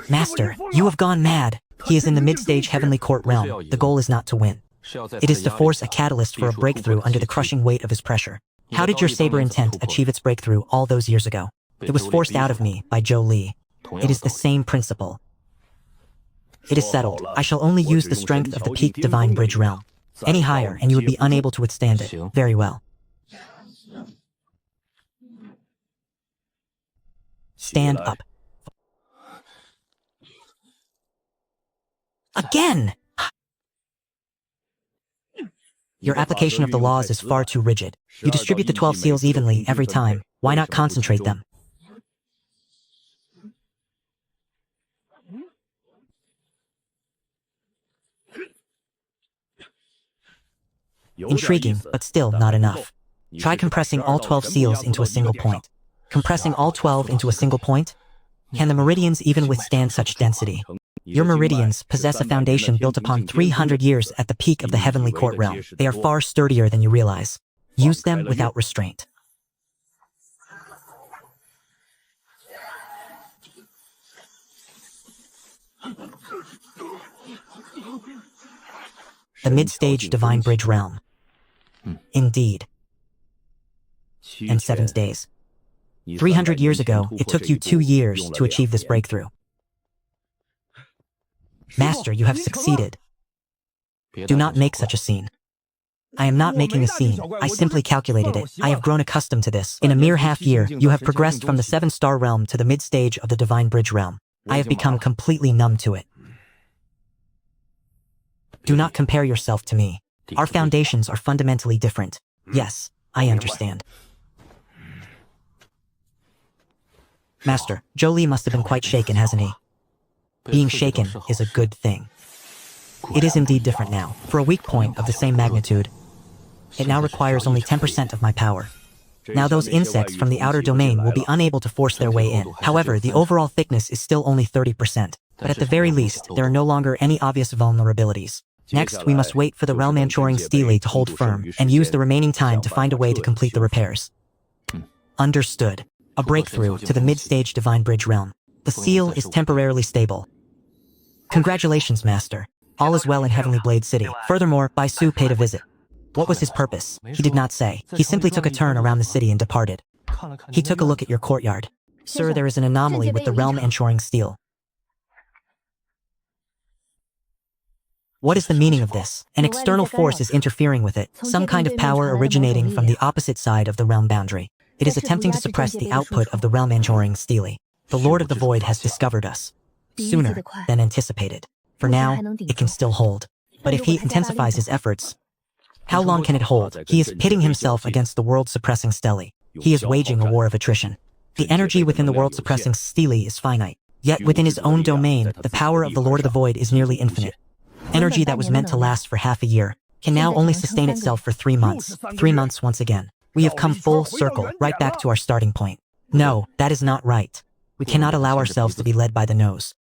Master, you have gone mad. He is in the mid-stage heavenly court realm. The goal is not to win. It is to force a catalyst for a breakthrough under the crushing weight of his pressure. How did your saber intent achieve its breakthrough all those years ago? It was forced out of me by Zhou Li. It is the same principle. It is settled. I shall only use the strength of the peak divine bridge realm. Any higher, and you would be unable to withstand it. Very well. Stand up. Again! Your application of the laws is far too rigid. You distribute the 12 seals evenly every time. Why not concentrate them? Intriguing, but still not enough. Try compressing all 12 seals into a single point. Compressing all 12 into a single point? Can the meridians even withstand such density? Your meridians possess a foundation built upon 300 years at the peak of the heavenly court realm. They are far sturdier than you realize. Use them without restraint. The mid-stage divine bridge realm. Indeed. And 7 days. 300 years ago, it took you 2 years to achieve this breakthrough. Master, you have succeeded. Do not make such a scene. I am not making a scene. I simply calculated it. I have grown accustomed to this. In a mere half year, you have progressed from the 7-star realm to the mid-stage of the divine bridge realm. I have become completely numb to it. Do not compare yourself to me. Our foundations are fundamentally different. Yes, I understand. Master, Jolie must have been quite shaken, hasn't he? Being shaken is a good thing. It is indeed different now. For a weak point of the same magnitude, it now requires only 10% of my power. Now those insects from the outer domain will be unable to force their way in. However, the overall thickness is still only 30%. But at the very least, there are no longer any obvious vulnerabilities. Next, we must wait for the realm anchoring stele to hold firm and use the remaining time to find a way to complete the repairs. Understood. A breakthrough to the mid-stage divine bridge realm. The seal is temporarily stable. Congratulations, Master. All is well in Heavenly Blade City. Furthermore, Bai Su paid a visit. What was his purpose? He did not say. He simply took a turn around the city and departed. He took a look at your courtyard. Sir, there is an anomaly with the realm anchoring stele. What is the meaning of this? An external force is interfering with it, some kind of power originating from the opposite side of the realm boundary. It is attempting to suppress the output of the realm anchoring stele. The Lord of the Void has discovered us. Sooner than anticipated. For now, it can still hold. But if he intensifies his efforts, how long can it hold? He is pitting himself against the world-suppressing stele. He is waging a war of attrition. The energy within the world-suppressing stele is finite. Yet within his own domain, the power of the Lord of the Void is nearly infinite. Energy that was meant to last for half a year can now only sustain itself for 3 months. 3 months once again. We have come full circle, right back to our starting point. No, that is not right. We cannot allow ourselves to be led by the nose.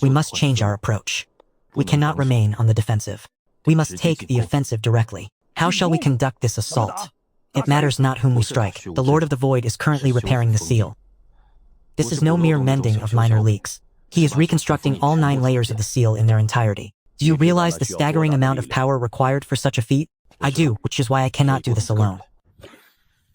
We must change our approach. We cannot remain on the defensive. We must take the offensive directly. How shall we conduct this assault? It matters not whom we strike. The Lord of the Void is currently repairing the seal. This is no mere mending of minor leaks. He is reconstructing all 9 layers of the seal in their entirety. Do you realize the staggering amount of power required for such a feat? I do, which is why I cannot do this alone.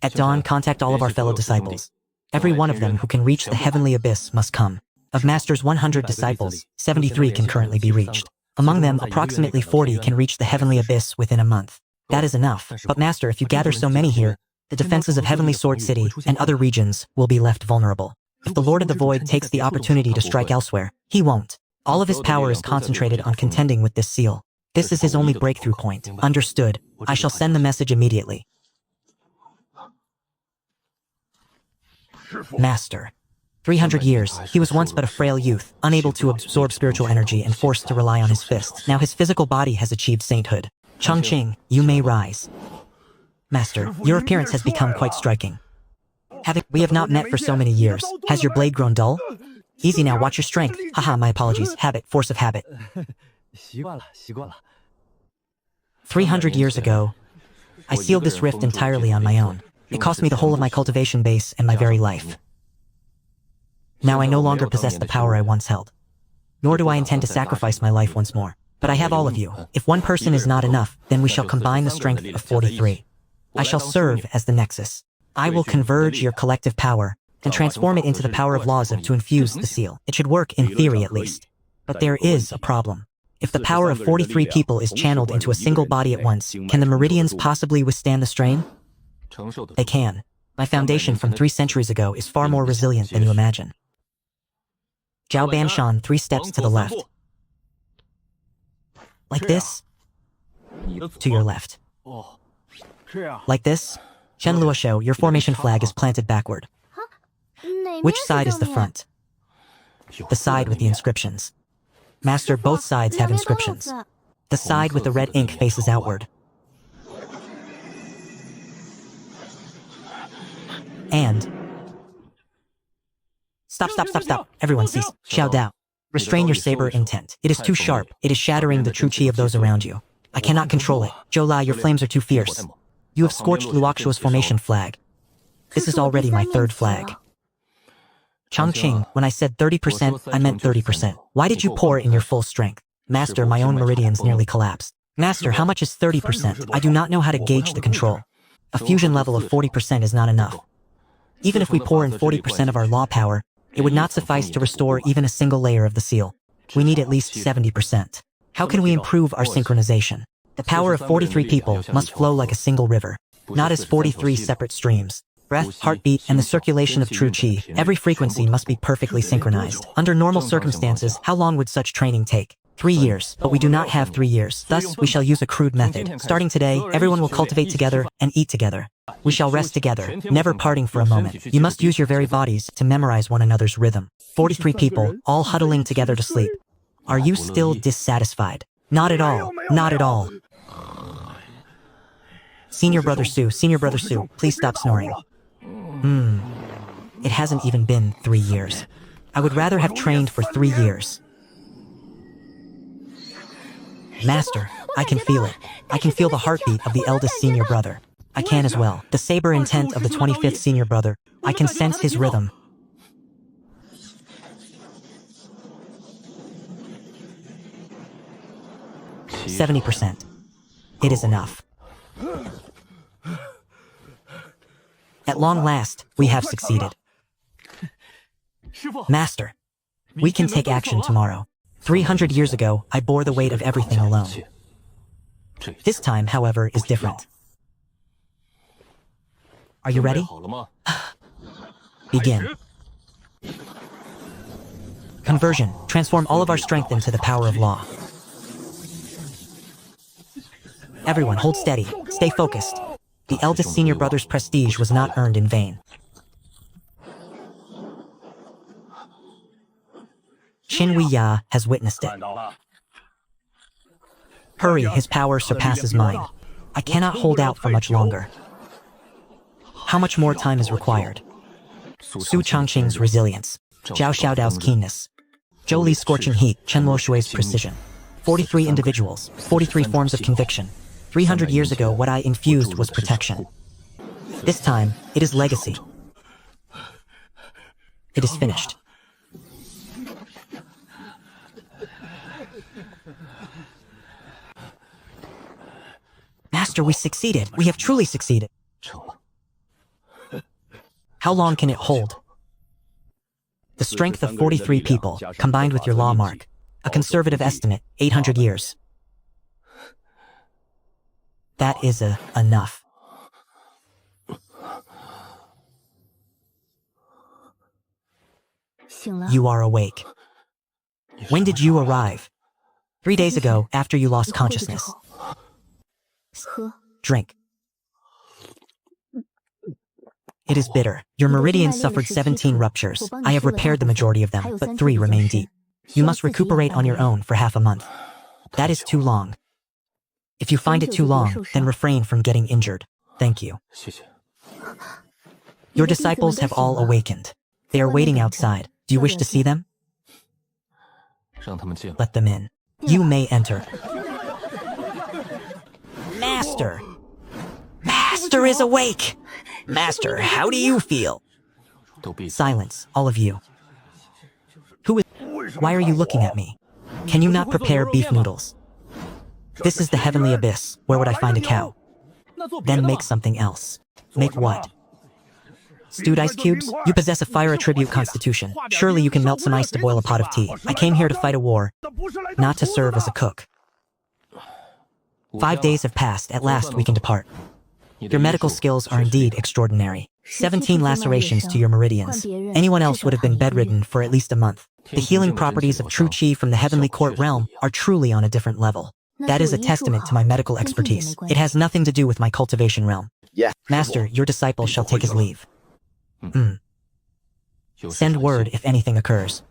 At dawn, contact all of our fellow disciples. Every one of them who can reach the heavenly abyss must come. Of Master's 100 disciples, 73 can currently be reached. Among them, approximately 40 can reach the heavenly abyss within a month. That is enough. But Master, if you gather so many here, the defenses of Heavenly Sword City and other regions will be left vulnerable. If the Lord of the Void takes the opportunity to strike elsewhere, he won't. All of his power is concentrated on contending with this seal. This is his only breakthrough point. Understood. I shall send the message immediately. Master. 300 years, he was once but a frail youth, unable to absorb spiritual energy and forced to rely on his fists. Now his physical body has achieved sainthood. Chongqing, you may rise. Master, your appearance has become quite striking. We have not met for so many years. Has your blade grown dull? Easy now, watch your strength. Haha, my apologies. Habit, force of habit. 300 years ago, I sealed this rift entirely on my own. It cost me the whole of my cultivation base and my very life. Now I no longer possess the power I once held. Nor do I intend to sacrifice my life once more. But I have all of you. If one person is not enough, then we shall combine the strength of 43. I shall serve as the nexus. I will converge your collective power and transform it into the power of laws to infuse the seal. It should work in theory at least. But there is a problem. If the power of 43 people is channeled into a single body at once, can the meridians possibly withstand the strain? They can. My foundation from 3 centuries ago is far more resilient than you imagine. Zhao Banshan, 3 steps to the left. Like this. To your left. Like this. Chen Luosho, your formation flag is planted backward. Which side is the front? The side with the inscriptions. Master, both sides have inscriptions. The side with the red ink faces outward. And... Stop. Everyone cease. Xiao Dao. Restrain your saber intent. It is too sharp. It is shattering the true chi of those around you. I cannot control it. Zhou, your flames are too fierce. You have scorched Luoxua's formation flag. This is already my third flag. Changqing, when I said 30%, I meant 30%. Why did you pour in your full strength? Master, my own meridians nearly collapsed. Master, how much is 30%? I do not know how to gauge the control. A fusion level of 40% is not enough. Even if we pour in 40% of our law power, it would not suffice to restore even a single layer of the seal. We need at least 70%. How can we improve our synchronization? The power of 43 people must flow like a single river, not as 43 separate streams. Breath, heartbeat, and the circulation of true chi, every frequency must be perfectly synchronized. Under normal circumstances, how long would such training take? 3 years, but we do not have 3 years. Thus, we shall use a crude method. Starting today, everyone will cultivate together and eat together. We shall rest together, never parting for a moment. You must use your very bodies to memorize one another's rhythm. 43 people, all huddling together to sleep. Are you still dissatisfied? Not at all. Not at all. Senior Brother Su, please stop snoring. It hasn't even been 3 years. I would rather have trained for 3 years. Master, I can feel it. I can feel the heartbeat of the eldest senior brother. I can as well. The saber intent of the 25th senior brother. I can sense his rhythm. %. It is enough. At long last, we have succeeded. Master, we can take action tomorrow. 300 years ago, I bore the weight of everything alone. This time, however, is different. Are you ready? Begin. Conversion. Transform all of our strength into the power of law. Everyone, hold steady. Stay focused. The eldest senior brother's prestige was not earned in vain. Qin Huiya has witnessed it. Hurry, his power surpasses mine. I cannot hold out for much longer. How much more time is required? Su Changqing's resilience, Zhao Xiaodao's keenness, Zhou Li's scorching heat, Chen Luoshui's precision. 43 individuals, 43 forms of conviction. 300 years ago, what I infused was protection. This time, it is legacy. It is finished. Master, we succeeded. We have truly succeeded. How long can it hold? The strength of 43 people, combined with your law mark. A conservative estimate, 800 years. That is enough. You are awake. When did you arrive? 3 days ago, after you lost consciousness. Drink. It is bitter. Your meridians suffered 17 ruptures. I have repaired the majority of them, but 3 remain deep. You must recuperate on your own for half a month. That is too long. If you find it too long, then refrain from getting injured. Thank you. Your disciples have all awakened. They are waiting outside. Do you wish to see them? Let them in. You may enter. Master! Master is awake! Master, how do you feel? Silence, all of you. Who is... Why are you looking at me? Can you not prepare beef noodles? This is the heavenly abyss. Where would I find a cow? Then make something else. Make what? Stewed ice cubes? You possess a fire attribute constitution. Surely you can melt some ice to boil a pot of tea. I came here to fight a war, not to serve as a cook. 5 days have passed. At last we can depart. Your medical skills are indeed extraordinary. 17 lacerations to your meridians. Anyone else would have been bedridden for at least a month. The healing properties of true chi from the heavenly court realm are truly on a different level. That is a testament to my medical expertise. It has nothing to do with my cultivation realm. Master, your disciple shall take his leave. Send word if anything occurs.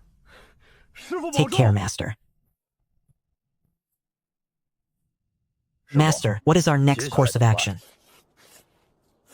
Take care, Master. Master, what is our next course of action?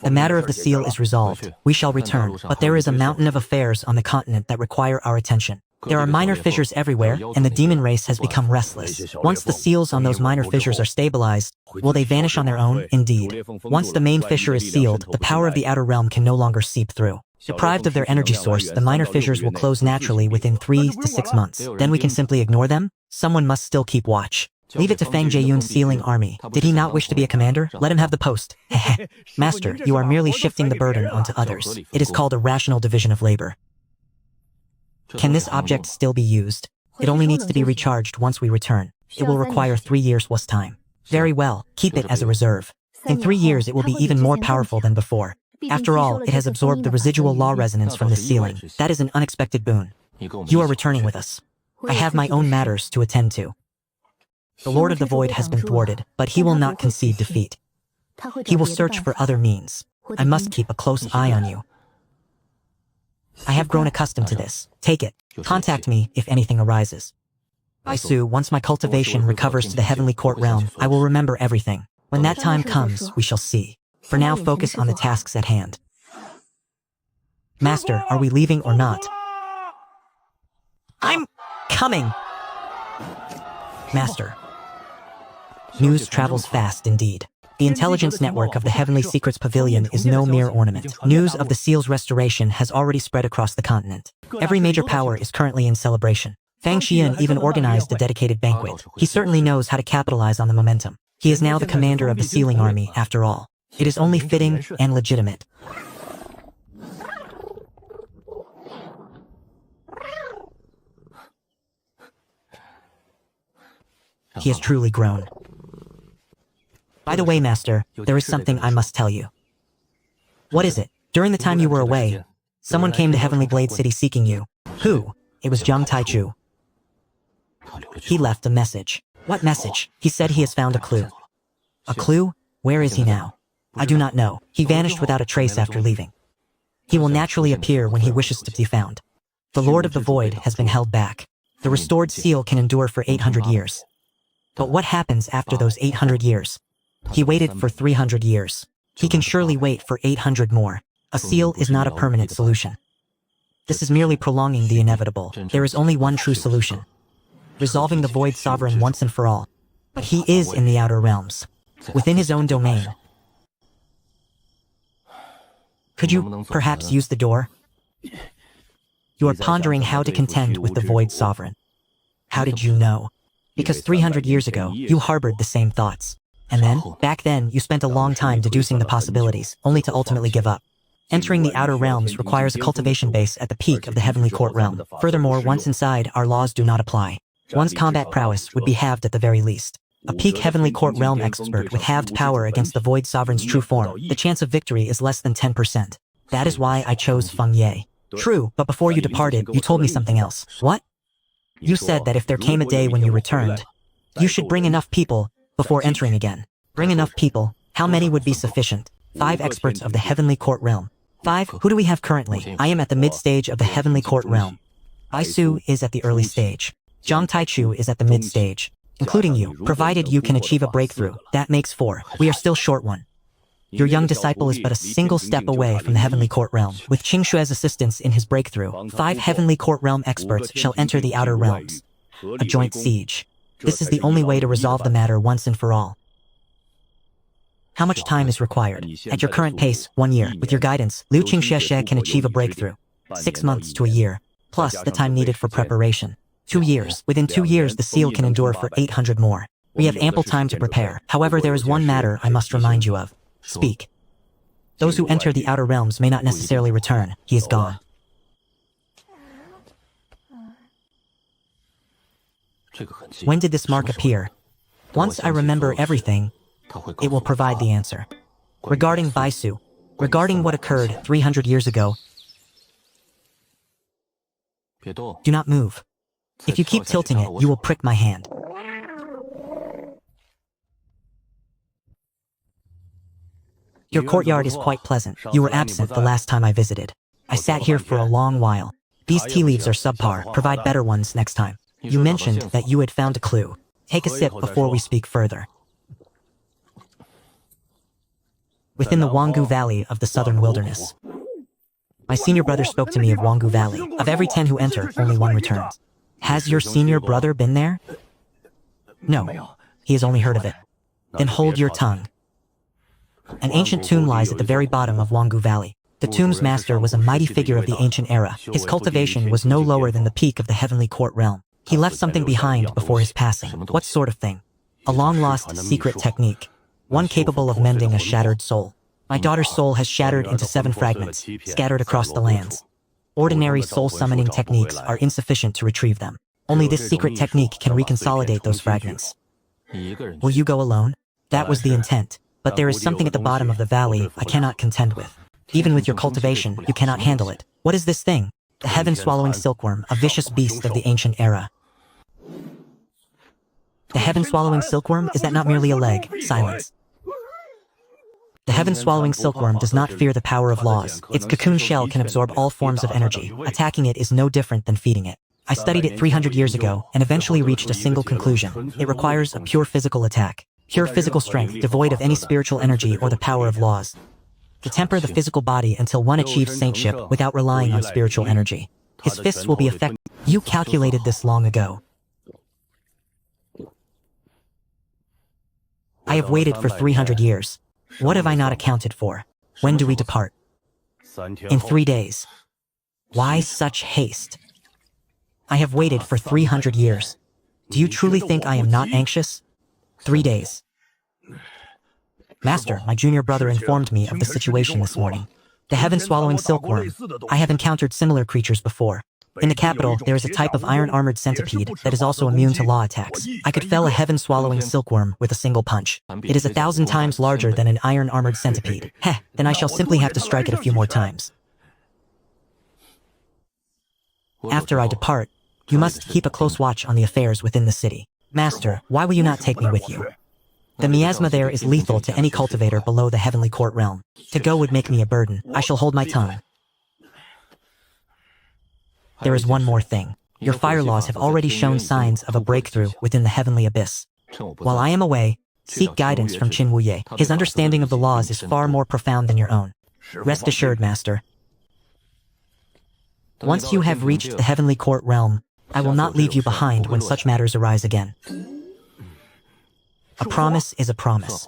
The matter of the seal is resolved. We shall return, but there is a mountain of affairs on the continent that require our attention. There are minor fissures everywhere, and the demon race has become restless. Once the seals on those minor fissures are stabilized, will they vanish on their own? Indeed. Once the main fissure is sealed, the power of the outer realm can no longer seep through. Deprived of their energy source, the minor fissures will close naturally within 3 to 6 months. Then we can simply ignore them? Someone must still keep watch. Leave it to Feng Jieyun's sealing army. Did he not wish to be a commander? Let him have the post. Heh. Master, you are merely shifting the burden onto others. It is called a rational division of labor. Can this object still be used? It only needs to be recharged once we return. It will require 3 years' was time. Very well, keep it as a reserve. In 3 years it will be even more powerful than before. After all, it has absorbed the residual law resonance from the ceiling. That is an unexpected boon. You are returning with us. I have my own matters to attend to. The Lord of the Void has been thwarted, but he will not concede defeat. He will search for other means. I must keep a close eye on you. I have grown accustomed to this. Take it. Contact me if anything arises. Baisu, once my cultivation recovers to the heavenly court realm, I will remember everything. When that time comes, we shall see. For now, focus on the tasks at hand. Master, are we leaving or not? I'm coming! Master. News travels fast indeed. The intelligence network of the Heavenly Secrets Pavilion is no mere ornament. News of the seal's restoration has already spread across the continent. Every major power is currently in celebration. Fang Xian even organized a dedicated banquet. He certainly knows how to capitalize on the momentum. He is now the commander of the sealing army, after all. It is only fitting and legitimate. He has truly grown. By the way, Master, there is something I must tell you. What is it? During the time you were away, someone came to Heavenly Blade City seeking you. Who? It was Zhang Taichu. He left a message. What message? He said he has found a clue. A clue? Where is he now? I do not know. He vanished without a trace after leaving. He will naturally appear when he wishes to be found. The Lord of the Void has been held back. The restored seal can endure for 800 years. But what happens after those 800 years? He waited for 300 years. He can surely wait for 800 more. A seal is not a permanent solution. This is merely prolonging the inevitable. There is only one true solution. Resolving the Void Sovereign once and for all. But he is in the outer realms, within his own domain. Could you perhaps use the door? You are pondering how to contend with the Void Sovereign. How did you know? Because 300 years ago, you harbored the same thoughts. And then, back then, you spent a long time deducing the possibilities, only to ultimately give up. Entering the outer realms requires a cultivation base at the peak of the Heavenly Court realm. Furthermore, once inside, our laws do not apply. One's combat prowess would be halved at the very least. A peak Heavenly Court realm expert with halved power against the Void Sovereign's true form, the chance of victory is less than 10%. That is why I chose Feng Ye. True, but before you departed, you told me something else. What? You said that if there came a day when you returned, you should bring enough people before entering again. Bring enough people. How many would be sufficient? 5 experts of the Heavenly Court realm. 5? Who do we have currently? I am at the mid-stage of the Heavenly Court realm. Baisu is at the early stage. Zhang Taichu is at the mid-stage. Including you, provided you can achieve a breakthrough. That makes 4. We are still short 1. Your young disciple is but a single step away from the Heavenly Court realm. With Qing Shue's assistance in his breakthrough, 5 Heavenly Court realm experts shall enter the outer realms. A joint siege. This is the only way to resolve the matter once and for all. How much time is required? At your current pace, 1 year. With your guidance, Liu Qingxue can achieve a breakthrough. 6 months to a year, plus the time needed for preparation. 2 years. Within 2 years, the seal can endure for 800 more. We have ample time to prepare. However, there is one matter I must remind you of. Speak. Those who enter the outer realms may not necessarily return. He is gone. When did this mark appear? Once I remember everything, it will provide the answer. Regarding Baisu, regarding what occurred 300 years ago, do not move. If you keep tilting it, you will prick my hand. Your courtyard is quite pleasant. You were absent the last time I visited. I sat here for a long while. These tea leaves are subpar. Provide better ones next time. You mentioned that you had found a clue. Take a sip before we speak further. Within the Wanggu Valley of the southern wilderness, My senior brother spoke to me of Wanggu Valley. Of every 10 who enter, only one returns. Has your senior brother been there? No. He has only heard of it. Then hold your tongue. An ancient tomb lies at the very bottom of Wanggu Valley. The tomb's master was a mighty figure of the ancient era. His cultivation was no lower than the peak of the heavenly court realm. He left something behind before his passing. What sort of thing? A long-lost secret technique. One capable of mending a shattered soul. My daughter's soul has shattered into 7 fragments, scattered across the lands. Ordinary soul-summoning techniques are insufficient to retrieve them. Only this secret technique can reconsolidate those fragments. Will you go alone? That was the intent. But there is something at the bottom of the valley I cannot contend with. Even with your cultivation, you cannot handle it. What is this thing? The heaven-swallowing silkworm, a vicious beast of the ancient era. The heaven-swallowing silkworm? Is that not merely a leg? Silence. The heaven-swallowing silkworm does not fear the power of laws. Its cocoon shell can absorb all forms of energy. Attacking it is no different than feeding it. I studied it 300 years ago and eventually reached a single conclusion. It requires a pure physical attack. Pure physical strength, devoid of any spiritual energy or the power of laws. To temper the physical body until one achieves saintship without relying on spiritual energy. His fists will be effective. You calculated this long ago. I have waited for 300 years. What have I not accounted for? When do we depart? In 3 days. Why such haste? I have waited for 300 years. Do you truly think I am not anxious? 3 days. Master, my junior brother informed me of the situation this morning. The heaven-swallowing silkworm. I have encountered similar creatures before. In the capital, there is a type of iron-armored centipede that is also immune to law attacks. I could fell a heaven-swallowing silkworm with a single punch. It is 1,000 times larger than an iron-armored centipede. Heh, then I shall simply have to strike it a few more times. After I depart, you must keep a close watch on the affairs within the city. Master, why will you not take me with you? The miasma there is lethal to any cultivator below the heavenly court realm. To go would make me a burden. I shall hold my tongue. There is one more thing. Your fire laws have already shown signs of a breakthrough within the heavenly abyss. While I am away, seek guidance from Qin Wuye. His understanding of the laws is far more profound than your own. Rest assured, Master. Once you have reached the heavenly court realm, I will not leave you behind when such matters arise again. A promise is a promise.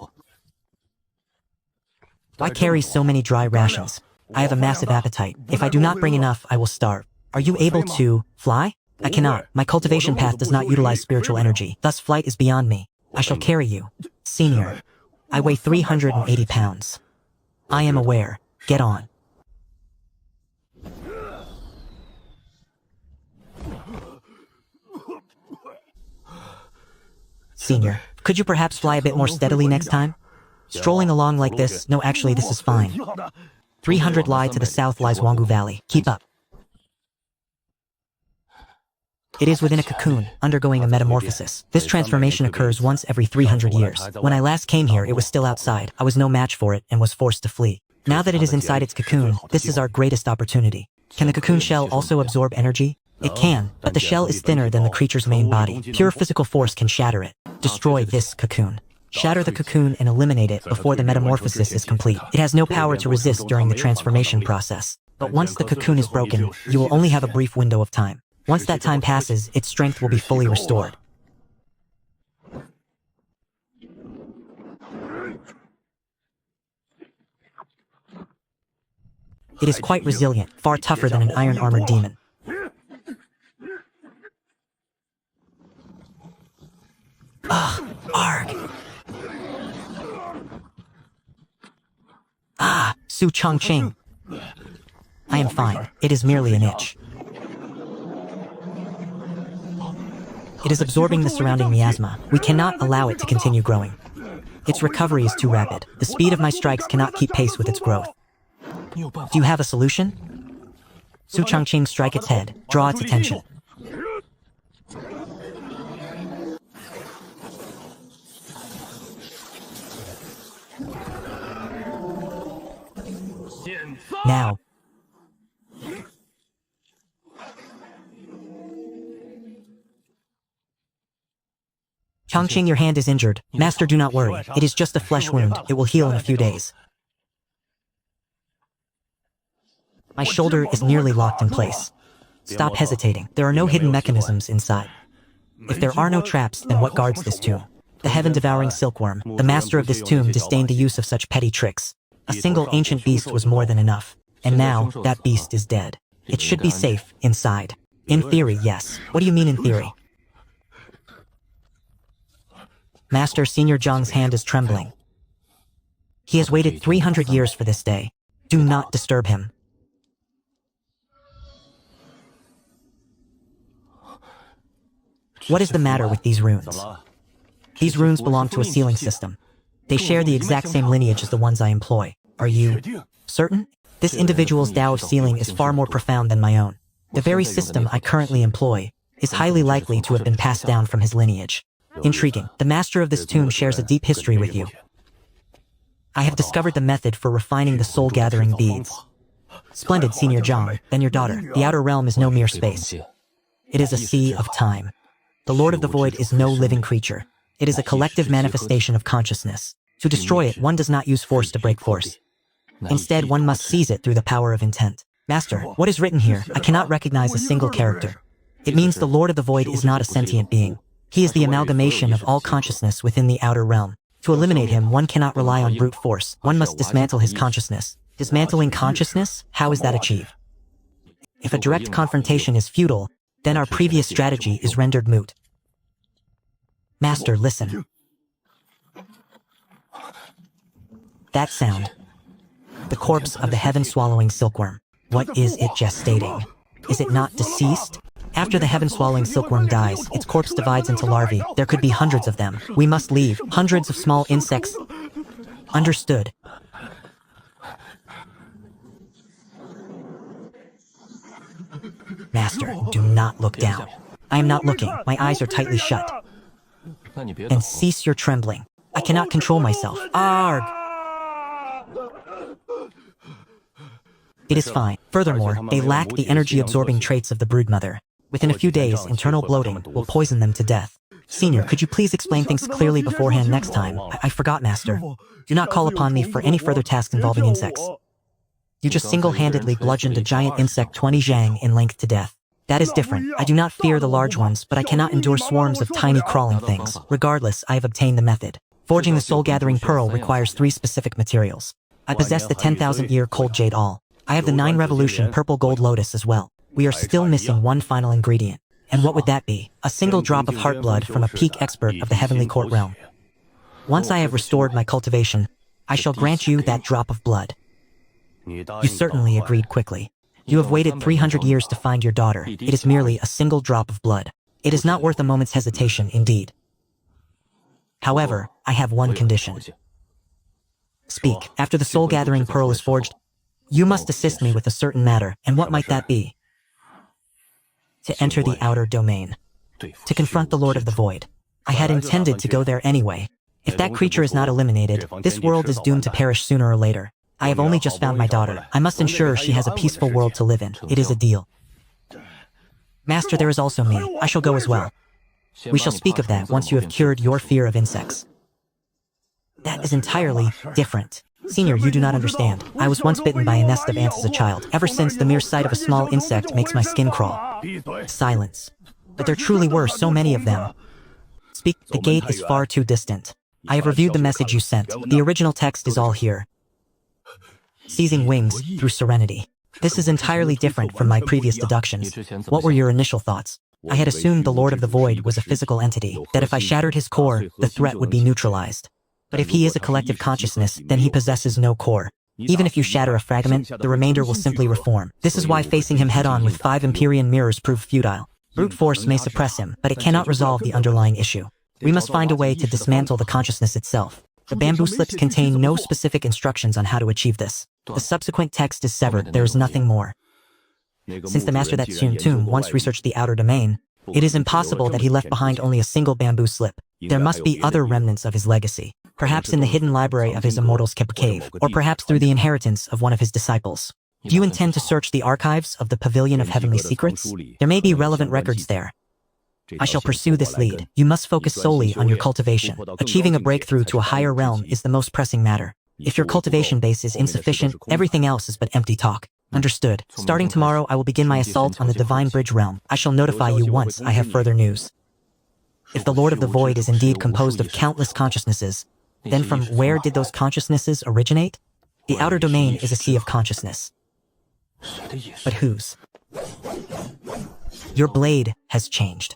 Why carry so many dry rations? I have a massive appetite. If I do not bring enough, I will starve. Are you able to fly? I cannot. My cultivation path does not utilize spiritual energy. Thus, flight is beyond me. I shall carry you. Senior, I weigh 380 pounds. I am aware. Get on. Senior, could you perhaps fly a bit more steadily next time? Strolling along like this, no actually this is fine. 300 li to the south lies Wanggu Valley. Keep up. It is within a cocoon, undergoing a metamorphosis. This transformation occurs once every 300 years. When I last came here, it was still outside. I was no match for it and was forced to flee. Now that it is inside its cocoon, this is our greatest opportunity. Can the cocoon shell also absorb energy? It can, but the shell is thinner than the creature's main body. Pure physical force can shatter it. Destroy this cocoon. Shatter the cocoon and eliminate it before the metamorphosis is complete. It has no power to resist during the transformation process. But once the cocoon is broken, you will only have a brief window of time. Once that time passes, its strength will be fully restored. It is quite resilient, far tougher than an iron-armored demon. Ugh, arg. Ah, Su Chongqing. I am fine. It is merely an itch. It is absorbing the surrounding miasma. We cannot allow it to continue growing. Its recovery is too rapid. The speed of my strikes cannot keep pace with its growth. Do you have a solution? Su Chongqing, strike its head. Draw its attention. Now. Chongqing, your hand is injured. Master, do not worry. It is just a flesh wound. It will heal in a few days. My shoulder is nearly locked in place. Stop hesitating. There are no hidden mechanisms inside. If there are no traps, then what guards this tomb? The heaven-devouring silkworm, the master of this tomb, disdained the use of such petty tricks. A single ancient beast was more than enough. And now, that beast is dead. It should be safe inside. In theory, yes. What do you mean in theory? Master Senior Zhang's hand is trembling. He has waited 300 years for this day. Do not disturb him. What is the matter with these runes? These runes belong to a sealing system. They share the exact same lineage as the ones I employ. Are you certain? This individual's Tao of sealing is far more profound than my own. The very system I currently employ is highly likely to have been passed down from his lineage. Intriguing. The master of this tomb shares a deep history with you. I have discovered the method for refining the soul-gathering beads. Splendid, Senior Zhang. Then your daughter. The outer realm is no mere space. It is a sea of time. The Lord of the Void is no living creature. It is a collective manifestation of consciousness. To destroy it, one does not use force to break force. Instead, one must seize it through the power of intent. Master, what is written here? I cannot recognize a single character. It means the Lord of the Void is not a sentient being. He is the amalgamation of all consciousness within the outer realm. To eliminate him, one cannot rely on brute force. One must dismantle his consciousness. Dismantling consciousness? How is that achieved? If a direct confrontation is futile, then our previous strategy is rendered moot. Master, listen. That sound. The corpse of the heaven-swallowing silkworm. What is it gestating? Is it not deceased? After the heaven-swallowing silkworm dies, its corpse divides into larvae. There could be hundreds of them. We must leave. Hundreds of small insects. Understood. Master, do not look down. I am not looking. My eyes are tightly shut. And cease your trembling. I cannot control myself. Arg! It is fine. Furthermore, they lack the energy-absorbing traits of the broodmother. Within a few days, internal bloating will poison them to death. Senior, could you please explain things clearly beforehand next time? I forgot, Master. Do not call upon me for any further tasks involving insects. You just single-handedly bludgeoned a giant insect 20 zhang in length to death. That is different. I do not fear the large ones, but I cannot endure swarms of tiny crawling things. Regardless, I have obtained the method. Forging the soul-gathering pearl requires 3 specific materials. I possess the 10,000-year cold jade all. I have the 9 revolution purple gold lotus as well. We are still missing one final ingredient. And what would that be? A single drop of heart blood from a peak expert of the heavenly court realm. Once I have restored my cultivation, I shall grant you that drop of blood. You certainly agreed quickly. You have waited 300 years to find your daughter. It is merely a single drop of blood. It is not worth a moment's hesitation, indeed. However, I have one condition. Speak. After the soul-gathering pearl is forged, you must assist me with a certain matter. And what might that be? To enter the outer domain. To confront the Lord of the Void. I had intended to go there anyway. If that creature is not eliminated, this world is doomed to perish sooner or later. I have only just found my daughter. I must ensure she has a peaceful world to live in. It is a deal. Master, there is also me. I shall go as well. We shall speak of that once you have cured your fear of insects. That is entirely different. Senior, you do not understand. I was once bitten by a nest of ants as a child. Ever since, the mere sight of a small insect makes my skin crawl. Silence. But there truly were so many of them. Speak. The gate is far too distant. I have reviewed the message you sent. The original text is all here. Seizing wings through serenity. This is entirely different from my previous deductions. What were your initial thoughts? I had assumed the Lord of the Void was a physical entity, that if I shattered his core, the threat would be neutralized. But if he is a collective consciousness, then he possesses no core. Even if you shatter a fragment, the remainder will simply reform. This is why facing him head-on with 5 Empyrean mirrors proved futile. Brute force may suppress him, but it cannot resolve the underlying issue. We must find a way to dismantle the consciousness itself. The bamboo slips contain no specific instructions on how to achieve this. The subsequent text is severed, there is nothing more. Since the master that tomb once researched the outer domain, it is impossible that he left behind only a single bamboo slip. There must be other remnants of his legacy. Perhaps in the hidden library of his immortal's cave, or perhaps through the inheritance of one of his disciples. Do you intend to search the archives of the Pavilion of Heavenly Secrets? There may be relevant records there. I shall pursue this lead. You must focus solely on your cultivation. Achieving a breakthrough to a higher realm is the most pressing matter. If your cultivation base is insufficient, everything else is but empty talk. Understood. Starting tomorrow, I will begin my assault on the Divine Bridge realm. I shall notify you once I have further news. If the Lord of the Void is indeed composed of countless consciousnesses, then from where did those consciousnesses originate? The outer domain is a sea of consciousness. But whose? Your blade has changed.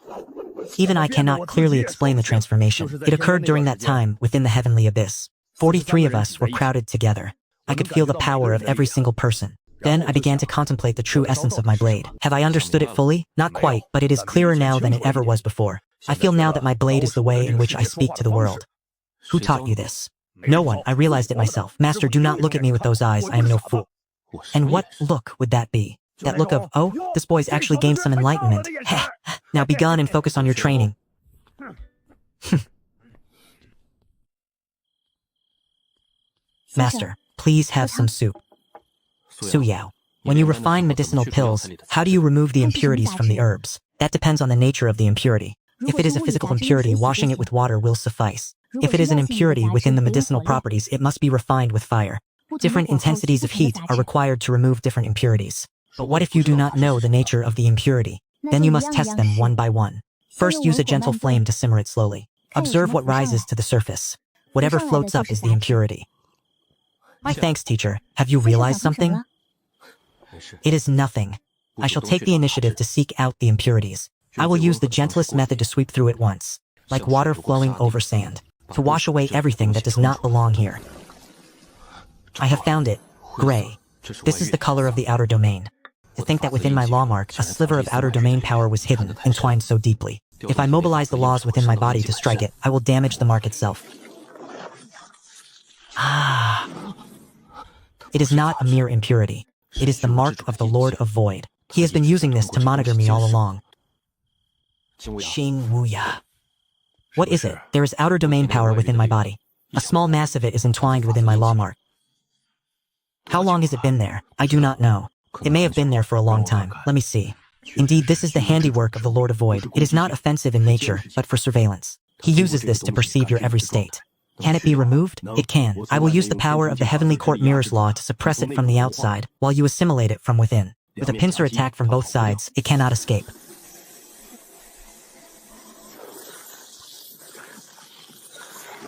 Even I cannot clearly explain the transformation. It occurred during that time within the heavenly abyss. 43 of us were crowded together. I could feel the power of every single person. Then I began to contemplate the true essence of my blade. Have I understood it fully? Not quite, but it is clearer now than it ever was before. I feel now that my blade is the way in which I speak to the world. Who taught you this? No one. I realized it myself. Master, do not look at me with those eyes. I am no fool. And what look would that be? That look of, oh, this boy's actually gained some enlightenment. Heh. Now be gone and focus on your training. Master, please have some soup. Suyao. When you refine medicinal pills, how do you remove the impurities from the herbs? That depends on the nature of the impurity. If it is a physical impurity, washing it with water will suffice. If it is an impurity within the medicinal properties, it must be refined with fire. Different intensities of heat are required to remove different impurities. But what if you do not know the nature of the impurity? Then you must test them one by one. First, use a gentle flame to simmer it slowly. Observe what rises to the surface. Whatever floats up is the impurity. My thanks, teacher. Have you realized something? It is nothing. I shall take the initiative to seek out the impurities. I will use the gentlest method to sweep through it once, like water flowing over sand, to wash away everything that does not belong here. I have found it. Gray. This is the color of the outer domain. To think that within my law mark, a sliver of outer domain power was hidden, entwined so deeply. If I mobilize the laws within my body to strike it, I will damage the mark itself. It is not a mere impurity. It is the mark of the Lord of Void. He has been using this to monitor me all along. Xing Wuya. What is it? There is outer domain power within my body. A small mass of it is entwined within my law mark. How long has it been there? I do not know. It may have been there for a long time. Let me see. Indeed, this is the handiwork of the Lord of Void. It is not offensive in nature, but for surveillance. He uses this to perceive your every state. Can it be removed? It can. I will use the power of the Heavenly Court Mirror's Law to suppress it from the outside, while you assimilate it from within. With a pincer attack from both sides, it cannot escape.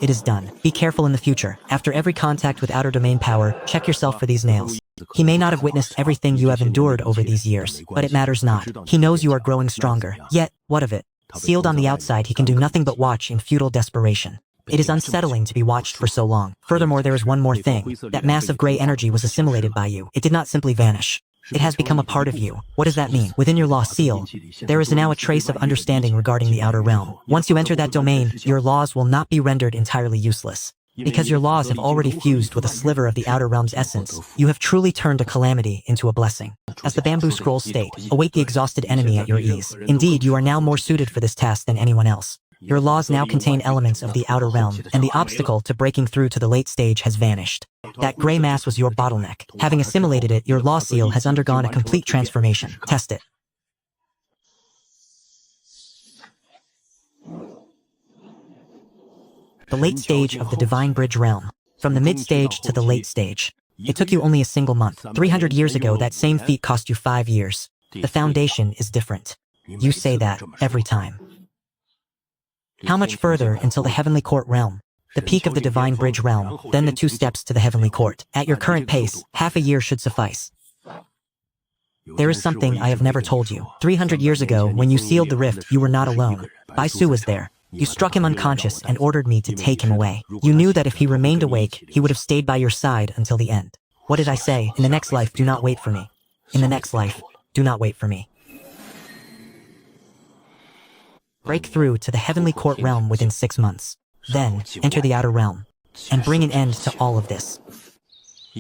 It is done. Be careful in the future. After every contact with outer domain power, check yourself for these nails. He may not have witnessed everything you have endured over these years, but it matters not. He knows you are growing stronger. Yet, what of it? Sealed on the outside, he can do nothing but watch in futile desperation. It is unsettling to be watched for so long. Furthermore, there is one more thing. That mass of gray energy was assimilated by you. It did not simply vanish. It has become a part of you. What does that mean? Within your law seal, there is now a trace of understanding regarding the outer realm. Once you enter that domain, your laws will not be rendered entirely useless. Because your laws have already fused with a sliver of the outer realm's essence, you have truly turned a calamity into a blessing. As the bamboo scrolls state, await the exhausted enemy at your ease. Indeed, you are now more suited for this task than anyone else. Your laws now contain elements of the outer realm, and the obstacle to breaking through to the late stage has vanished. That gray mass was your bottleneck. Having assimilated it, your law seal has undergone a complete transformation. Test it. The late stage of the Divine Bridge realm. From the mid-stage to the late stage. It took you only a single month. 300 years ago, that same feat cost you 5 years. The foundation is different. You say that every time. How much further until the Heavenly Court realm? The peak of the Divine Bridge realm, then the 2 steps to the Heavenly Court. At your current pace, half a year should suffice. There is something I have never told you. 300 years ago, when you sealed the rift, you were not alone. Bai Su was there. You struck him unconscious and ordered me to take him away. You knew that if he remained awake, he would have stayed by your side until the end. What did I say? In the next life, do not wait for me. In the next life, do not wait for me. Break through to the Heavenly Court realm within 6 months. Then, enter the outer realm, and bring an end to all of this.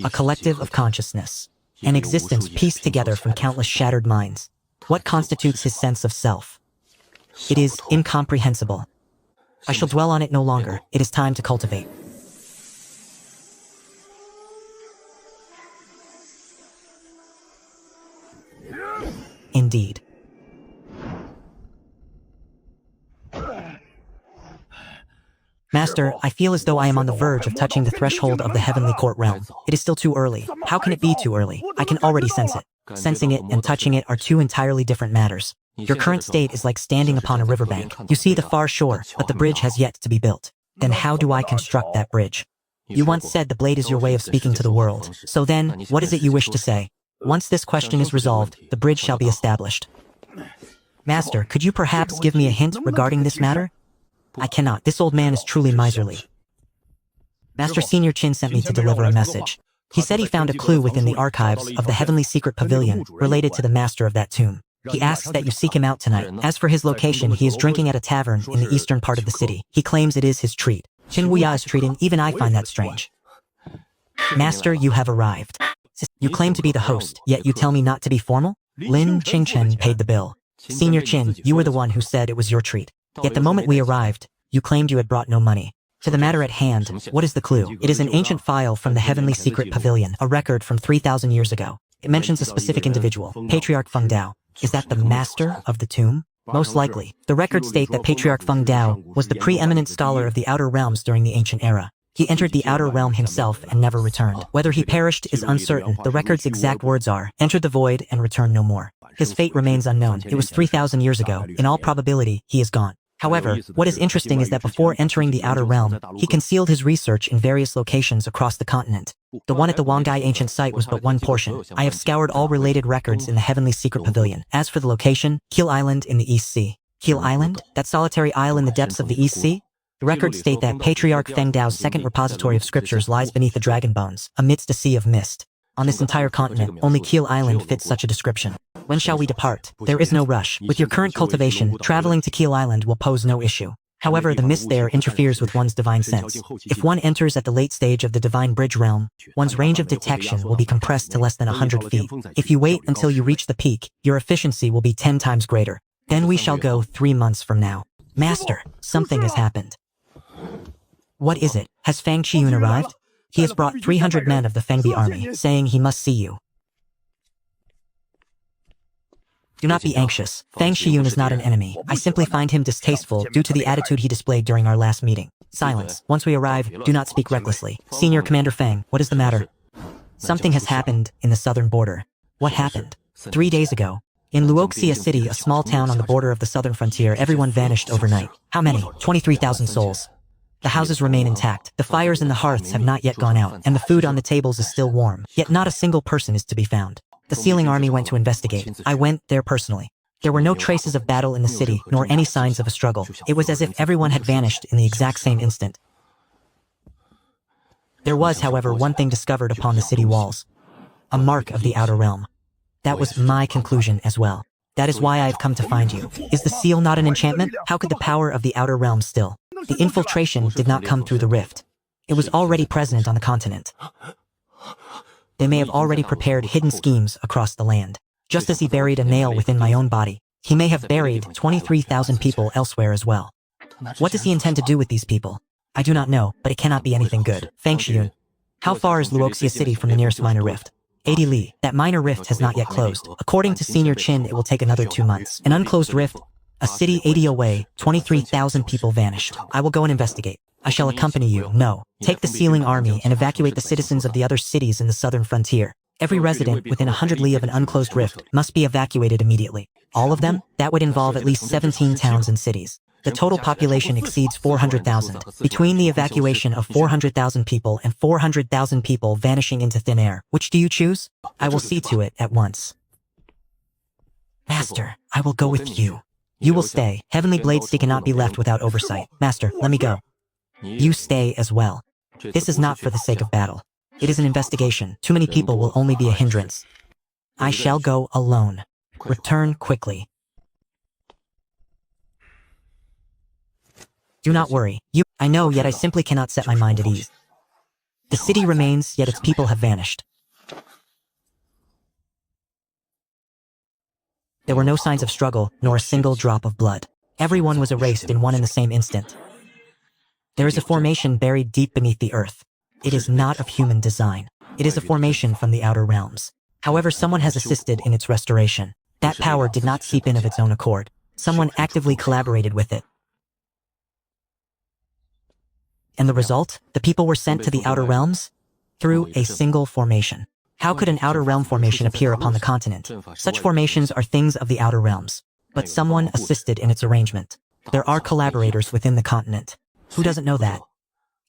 A collective of consciousness, an existence pieced together from countless shattered minds. What constitutes his sense of self? It is incomprehensible. I shall dwell on it no longer. It is time to cultivate. Indeed. Master, I feel as though I am on the verge of touching the threshold of the heavenly court realm. It is still too early. How can it be too early? I can already sense it. Sensing it and touching it are two entirely different matters. Your current state is like standing upon a riverbank. You see the far shore, but the bridge has yet to be built. Then how do I construct that bridge? You once said the blade is your way of speaking to the world. So then, what is it you wish to say? Once this question is resolved, the bridge shall be established. Master, could you perhaps give me a hint regarding this matter? I cannot. This old man is truly miserly. Master Senior Chin sent me to deliver a message. He said he found a clue within the archives of the Heavenly Secret Pavilion related to the master of that tomb. He asks that you seek him out tonight. As for his location, he is drinking at a tavern in the eastern part of the city. He claims it is his treat. Qin Wuya is treating, even I find that strange. Master, you have arrived. You claim to be the host, yet you tell me not to be formal? Lin Qingchen paid the bill. Senior Qin, you were the one who said it was your treat. Yet the moment we arrived, you claimed you had brought no money. To the matter at hand, what is the clue? It is an ancient file from the Heavenly Secret Pavilion, a record from 3,000 years ago. It mentions a specific individual, Patriarch Feng Dao. Is that the master of the tomb? Most likely. The records state that Patriarch Feng Dao was the preeminent scholar of the Outer Realms during the ancient era. He entered the Outer Realm himself and never returned. Whether he perished is uncertain. The record's exact words are, entered the void and returned no more. His fate remains unknown. It was 3,000 years ago. In all probability, he is gone. However, what is interesting is that before entering the Outer Realm, he concealed his research in various locations across the continent. The one at the Wangai ancient site was but one portion. I have scoured all related records in the Heavenly Secret Pavilion. As for the location, Keel Island in the East Sea. Keel Island? That solitary isle in the depths of the East Sea? The records state that Patriarch Feng Dao's second repository of scriptures lies beneath the dragon bones, amidst a sea of mist. On this entire continent, only Keel Island fits such a description. When shall we depart? There is no rush. With your current cultivation, traveling to Keel Island will pose no issue. However, the mist there interferes with one's divine sense. If one enters at the late stage of the divine bridge realm, one's range of detection will be compressed to less than 100 feet. If you wait until you reach the peak, your efficiency will be 10 times greater. Then we shall go 3 months from now. Master, something has happened. What is it? Has Fang Qiyun arrived? He has brought 300 men of the Fengbi army, saying he must see you. Do not be anxious. Fang Qiyun is not an enemy. I simply find him distasteful due to the attitude he displayed during our last meeting. Silence. Once we arrive, do not speak recklessly. Senior Commander Fang, what is the matter? Something has happened in the southern border. What happened? 3 days ago. In Luoxia City, a small town on the border of the southern frontier, everyone vanished overnight. How many? 23,000 souls. The houses remain intact. The fires in the hearths have not yet gone out, and the food on the tables is still warm. Yet not a single person is to be found. The Sealing Army went to investigate. I went there personally. There were no traces of battle in the city, nor any signs of a struggle. It was as if everyone had vanished in the exact same instant. There was, however, one thing discovered upon the city walls. A mark of the Outer Realm. That was my conclusion as well. That is why I have come to find you. Is the seal not an enchantment? How could the power of the Outer Realm still? The infiltration did not come through the rift. It was already present on the continent. They may have already prepared hidden schemes across the land. Just as he buried a nail within my own body, he may have buried 23,000 people elsewhere as well. What does he intend to do with these people? I do not know, but it cannot be anything good. Fang Qiyun. How far is Luoxia City from the nearest minor rift? 80 li. That minor rift has not yet closed. According to Senior Qin, it will take another 2 months. An unclosed rift, a city 80 away, 23,000 people vanished. I will go and investigate. I shall accompany you. No. Take the Sealing Army and evacuate the citizens of the other cities in the southern frontier. Every resident within 100 li of an unclosed rift must be evacuated immediately. All of them? That would involve at least 17 towns and cities. The total population exceeds 400,000. Between the evacuation of 400,000 people and 400,000 people vanishing into thin air, which do you choose? I will see to it at once. Master, I will go with you. You will stay. Heavenly Blade Sea cannot be left without oversight. Master, let me go. You stay as well. This is not for the sake of battle. It is an investigation. Too many people will only be a hindrance. I shall go alone. Return quickly. Do not worry. I know, yet I simply cannot set my mind at ease. The city remains, yet its people have vanished. There were no signs of struggle, nor a single drop of blood. Everyone was erased in one and the same instant. There is a formation buried deep beneath the earth. It is not of human design. It is a formation from the Outer Realms. However, someone has assisted in its restoration. That power did not seep in of its own accord. Someone actively collaborated with it. And the result? The people were sent to the outer realms? Through a single formation. How could an outer realm formation appear upon the continent? Such formations are things of the outer realms. But someone assisted in its arrangement. There are collaborators within the continent. Who doesn't know that?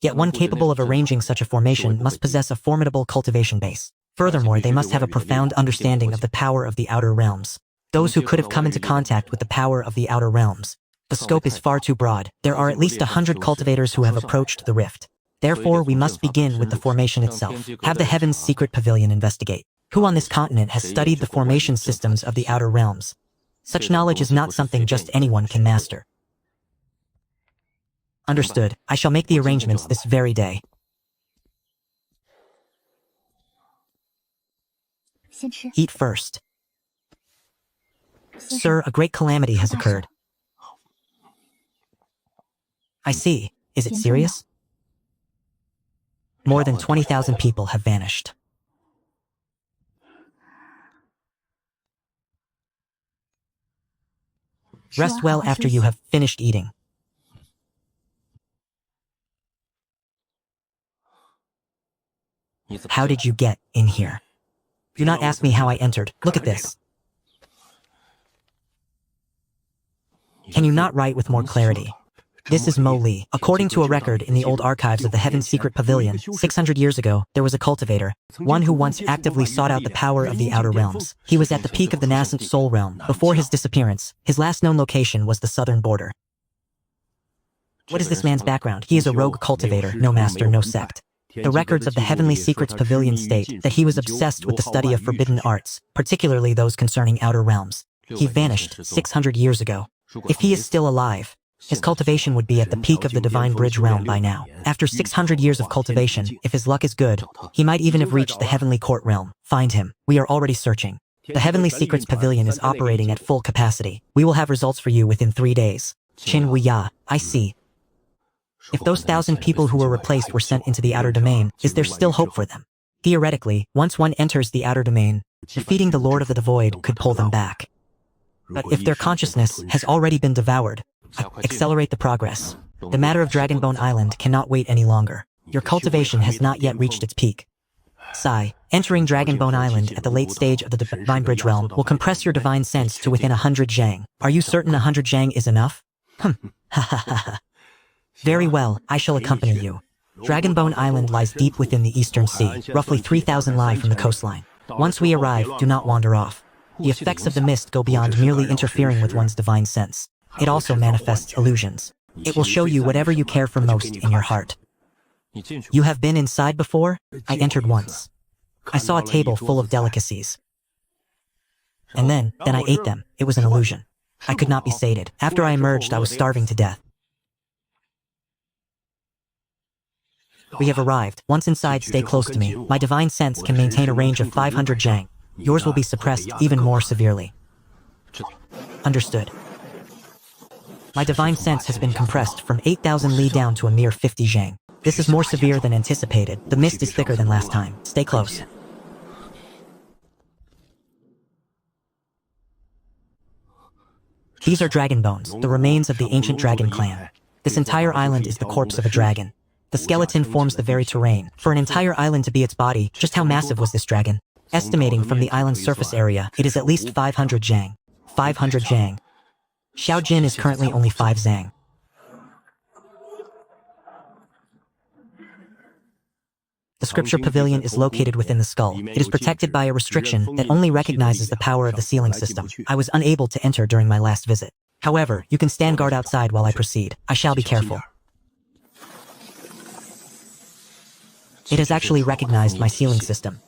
Yet one capable of arranging such a formation must possess a formidable cultivation base. Furthermore, they must have a profound understanding of the power of the outer realms. Those who could have come into contact with the power of the outer realms. The scope is far too broad. There are at least 100 cultivators who have approached the rift. Therefore, we must begin with the formation itself. Have the Heaven's Secret Pavilion investigate. Who on this continent has studied the formation systems of the outer realms? Such knowledge is not something just anyone can master. Understood. I shall make the arrangements this very day. Eat first. Sir, a great calamity has occurred. I see. Is it serious? More than 20,000 people have vanished. Rest well after you have finished eating. How did you get in here? Do not ask me how I entered. Look at this. Can you not write with more clarity? This is Mo Li. According to a record in the old archives of the Heaven's Secret Pavilion, 600 years ago, there was a cultivator, one who once actively sought out the power of the outer realms. He was at the peak of the nascent soul realm. Before his disappearance, his last known location was the southern border. What is this man's background? He is a rogue cultivator, no master, no sect. The records of the Heavenly Secrets Pavilion state that he was obsessed with the study of forbidden arts, particularly those concerning outer realms. He vanished 600 years ago. If he is still alive, his cultivation would be at the peak of the Divine Bridge realm by now. After 600 years of cultivation, if his luck is good, he might even have reached the Heavenly Court realm. Find him. We are already searching. The Heavenly Secrets Pavilion is operating at full capacity. We will have results for you within 3 days. Qin Wuya, I see. If those 1,000 people who were replaced were sent into the outer domain, is there still hope for them? Theoretically, once one enters the outer domain, defeating the Lord of the Void could pull them back. But if their consciousness has already been devoured, accelerate the progress. The matter of Dragonbone Island cannot wait any longer. Your cultivation has not yet reached its peak. Sai, entering Dragonbone Island at the late stage of the Divine Bridge realm will compress your divine sense to within 100 zhang. Are you certain 100 zhang is enough? Ha ha ha ha. Very well, I shall accompany you. Dragonbone Island lies deep within the Eastern Sea, roughly 3,000 li from the coastline. Once we arrive, do not wander off. The effects of the mist go beyond merely interfering with one's divine sense. It also manifests illusions. It will show you whatever you care for most in your heart. You have been inside before? I entered once. I saw a table full of delicacies. And then I ate them. It was an illusion. I could not be sated. After I emerged, I was starving to death. We have arrived. Once inside, stay close to me. My divine sense can maintain a range of 500 zhang. Yours will be suppressed even more severely. Understood. My divine sense has been compressed from 8,000 li down to a mere 50 zhang. This is more severe than anticipated. The mist is thicker than last time. Stay close. These are dragon bones, the remains of the ancient dragon clan. This entire island is the corpse of a dragon. The skeleton forms the very terrain. For an entire island to be its body, just how massive was this dragon? Estimating from the island's surface area, it is at least 500 zhang. 500 zhang. Xiao Jin is currently only 5 zhang. The scripture pavilion is located within the skull. It is protected by a restriction that only recognizes the power of the sealing system. I was unable to enter during my last visit. However, you can stand guard outside while I proceed. I shall be careful. It has actually recognized my sealing system.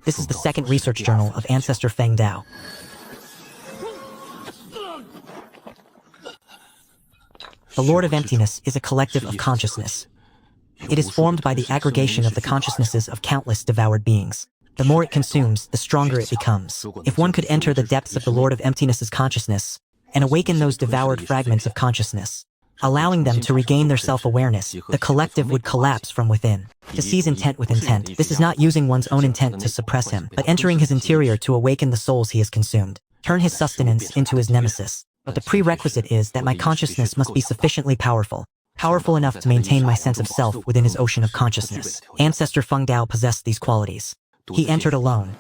This is the second research journal of Ancestor Feng Dao. The Lord of Emptiness is a collective of consciousness. It is formed by the aggregation of the consciousnesses of countless devoured beings. The more it consumes, the stronger it becomes. If one could enter the depths of the Lord of Emptiness's consciousness and awaken those devoured fragments of consciousness, allowing them to regain their self-awareness, the collective would collapse from within. To seize intent with intent, this is not using one's own intent to suppress him, but entering his interior to awaken the souls he has consumed. turn his sustenance into his nemesis. But the prerequisite is that my consciousness must be sufficiently powerful. Powerful enough to maintain my sense of self within his ocean of consciousness. Ancestor Feng Dao possessed these qualities. He entered alone.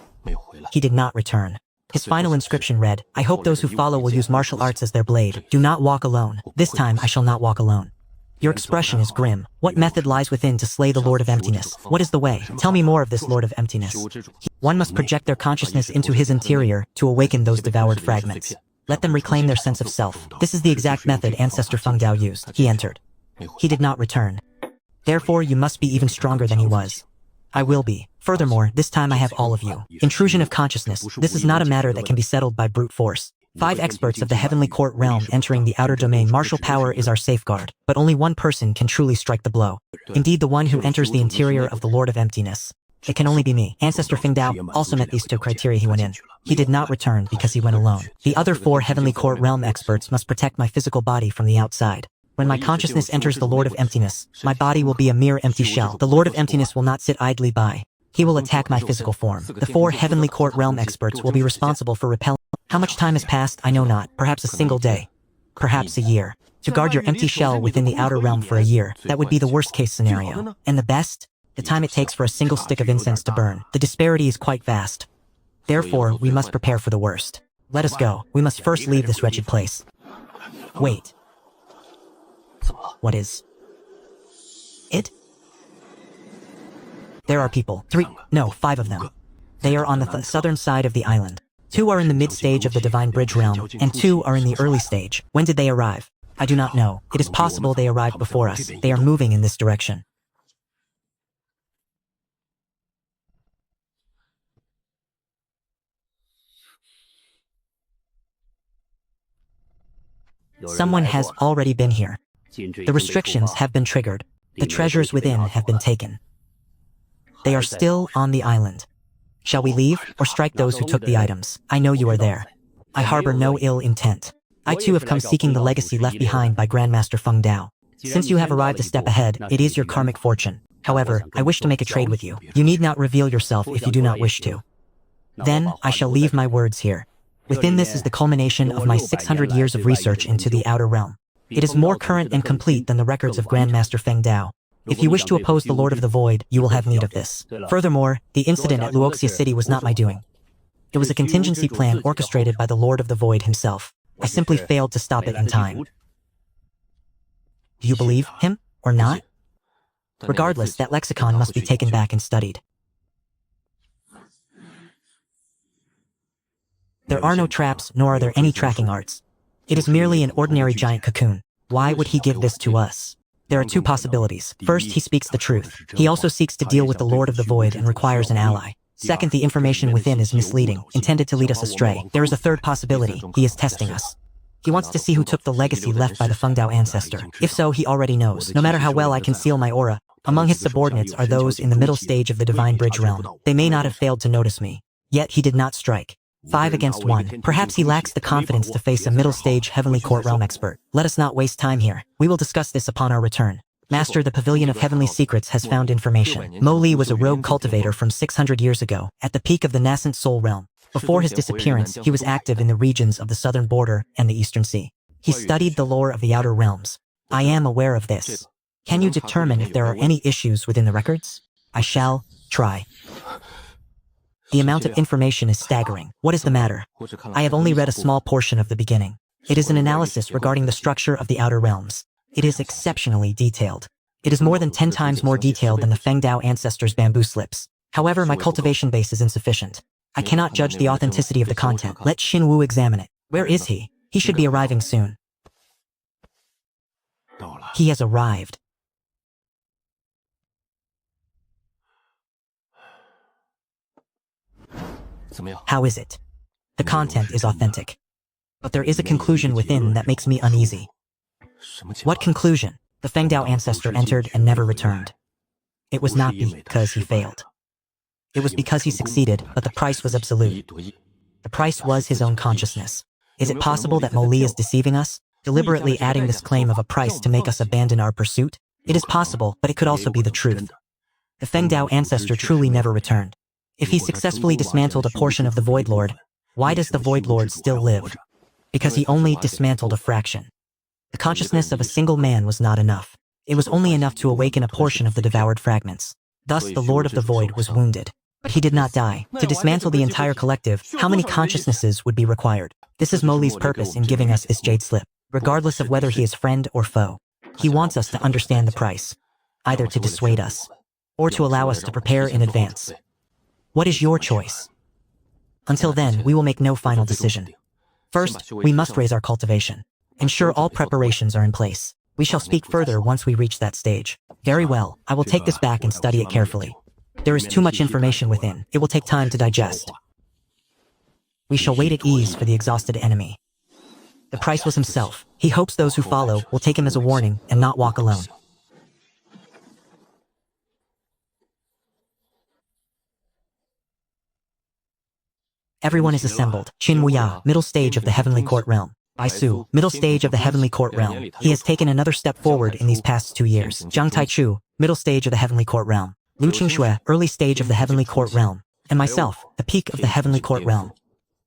He did not return. His final inscription read, "I hope those who follow will use martial arts as their blade. Do not walk alone. This time I shall not walk alone." Your expression is grim. What method lies within to slay the Lord of Emptiness? What is the way? Tell me more of this Lord of Emptiness. One must project their consciousness into his interior to awaken those devoured fragments. Let them reclaim their sense of self. This is the exact method Ancestor Feng Dao used. He entered. He did not return. Therefore, you must be even stronger than he was. I will be. Furthermore, this time I have all of you. Intrusion of consciousness. This is not a matter that can be settled by brute force. 5 experts of the Heavenly Court realm entering the outer domain. Martial power is our safeguard, but only one person can truly strike the blow. Indeed, the one who enters the interior of the Lord of Emptiness. It can only be me. Ancestor Feng Dao also met these 2 criteria. He went in. He did not return because he went alone. The other 4 Heavenly Court realm experts must protect my physical body from the outside. When my consciousness enters the Lord of Emptiness, my body will be a mere empty shell. The Lord of Emptiness will not sit idly by. He will attack my physical form. The 4 Heavenly Court realm experts will be responsible for repelling. How much time has passed, I know not. Perhaps a single day. Perhaps a year. To guard your empty shell within the outer realm for a year, that would be the worst case scenario. And the best? The time it takes for a single stick of incense to burn. The disparity is quite vast. Therefore, we must prepare for the worst. Let us go. We must first leave this wretched place. Wait. What is it? There are people. 5 of them. They are on the southern side of the island. 2 are in the mid-stage of the Divine Bridge realm, and 2 are in the early stage. When did they arrive? I do not know. It is possible they arrived before us. They are moving in this direction. Someone has already been here. The restrictions have been triggered. The treasures within have been taken. They are still on the island. Shall we leave, or strike those who took the items? I know you are there. I harbor no ill intent. I too have come seeking the legacy left behind by Grandmaster Feng Dao. Since you have arrived a step ahead, it is your karmic fortune. However, I wish to make a trade with you. You need not reveal yourself if you do not wish to. Then, I shall leave my words here. Within this is the culmination of my 600 years of research into the outer realm. It is more current and complete than the records of Grandmaster Feng Dao. If you wish to oppose the Lord of the Void, you will have need of this. Furthermore, the incident at Luoxia City was not my doing. It was a contingency plan orchestrated by the Lord of the Void himself. I simply failed to stop it in time. Do you believe him, or not? Regardless, that lexicon must be taken back and studied. There are no traps, nor are there any tracking arts. It is merely an ordinary giant cocoon. Why would he give this to us? There are 2 possibilities. First, he speaks the truth. He also seeks to deal with the Lord of the Void and requires an ally. Second, the information within is misleading, intended to lead us astray. There is a third possibility. He is testing us. He wants to see who took the legacy left by the Feng Dao ancestor. If so, he already knows. No matter how well I conceal my aura, among his subordinates are those in the middle stage of the Divine Bridge realm. They may not have failed to notice me. Yet he did not strike. 5 against 1. Perhaps he lacks the confidence to face a middle-stage Heavenly Court realm expert. Let us not waste time here. We will discuss this upon our return. Master, the Pavilion of Heavenly Secrets has found information. Mo Li was a rogue cultivator from 600 years ago, at the peak of the nascent soul realm. Before his disappearance, he was active in the regions of the southern border and the eastern sea. He studied the lore of the outer realms. I am aware of this. Can you determine if there are any issues within the records? I shall try. The amount of information is staggering. What is the matter? I have only read a small portion of the beginning. It is an analysis regarding the structure of the outer realms. It is exceptionally detailed. It is more than 10 times more detailed than the Feng Dao ancestors' bamboo slips. However, my cultivation base is insufficient. I cannot judge the authenticity of the content. Let Xin Wu examine it. Where is he? He should be arriving soon. He has arrived. How is it? The content is authentic. But there is a conclusion within that makes me uneasy. What conclusion? The Feng Dao ancestor entered and never returned. It was not because he failed. It was because he succeeded, but the price was absolute. The price was his own consciousness. Is it possible that Mo Li is deceiving us, deliberately adding this claim of a price to make us abandon our pursuit? It is possible, but it could also be the truth. The Feng Dao ancestor truly never returned. If he successfully dismantled a portion of the Void Lord, Why does the Void Lord still live? Because he only dismantled a fraction. The consciousness of a single man was not enough. It was only enough to awaken a portion of the devoured fragments. Thus, the Lord of the Void was wounded. But he did not die. To dismantle the entire collective, how many consciousnesses would be required? This is Moli's purpose in giving us this jade slip, regardless of whether he is friend or foe. He wants us to understand the price, either to dissuade us, or to allow us to prepare in advance. What is your choice? Until then, we will make no final decision. First, we must raise our cultivation. Ensure all preparations are in place. We shall speak further once we reach that stage. Very well, I will take this back and study it carefully. There is too much information within. It will take time to digest. We shall wait at ease for the exhausted enemy. The price was himself. He hopes those who follow will take him as a warning and not walk alone. Everyone is assembled. Qin Wuya, middle stage of the Heavenly Court Realm. Bai Su, middle stage of the Heavenly Court Realm. He has taken another step forward in these past 2 years. Zhang Taichu, middle stage of the Heavenly Court Realm. Lu Qingxue, early stage of the Heavenly Court Realm. And myself, the peak of the Heavenly Court Realm.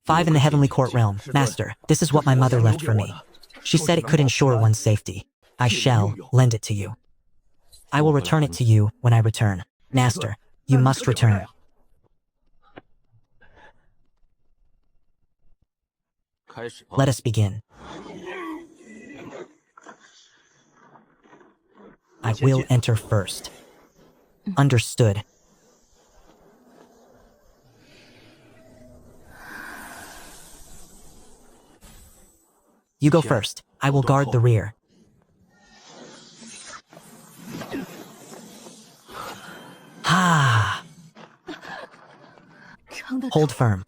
5 in the Heavenly Court Realm. Master, this is what my mother left for me. She said it could ensure one's safety. I shall lend it to you. I will return it to you when I return. Master, you must return. Let us begin. I will enter first. Understood. You go first. I will guard the rear. Ah! Hold firm.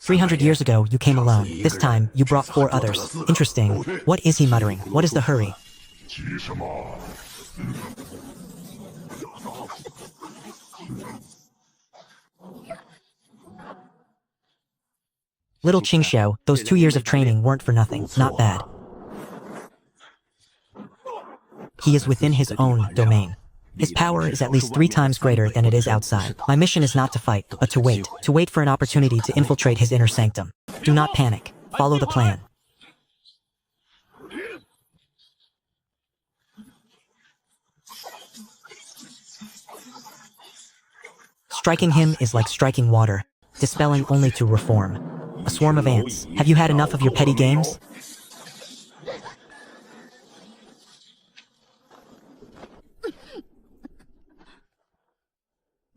"300 years ago, you came alone. This time, you brought 4 others. Interesting. What is he muttering? What is the hurry?" Little Qingxiao, those 2 years of training weren't for nothing. Not bad. He is within his own domain. His power is at least 3 times greater than it is outside. My mission is not to fight, but to wait for an opportunity to infiltrate his inner sanctum. Do not panic. Follow the plan. Striking him is like striking water, dispelling only to reform. A swarm of ants. Have you had enough of your petty games?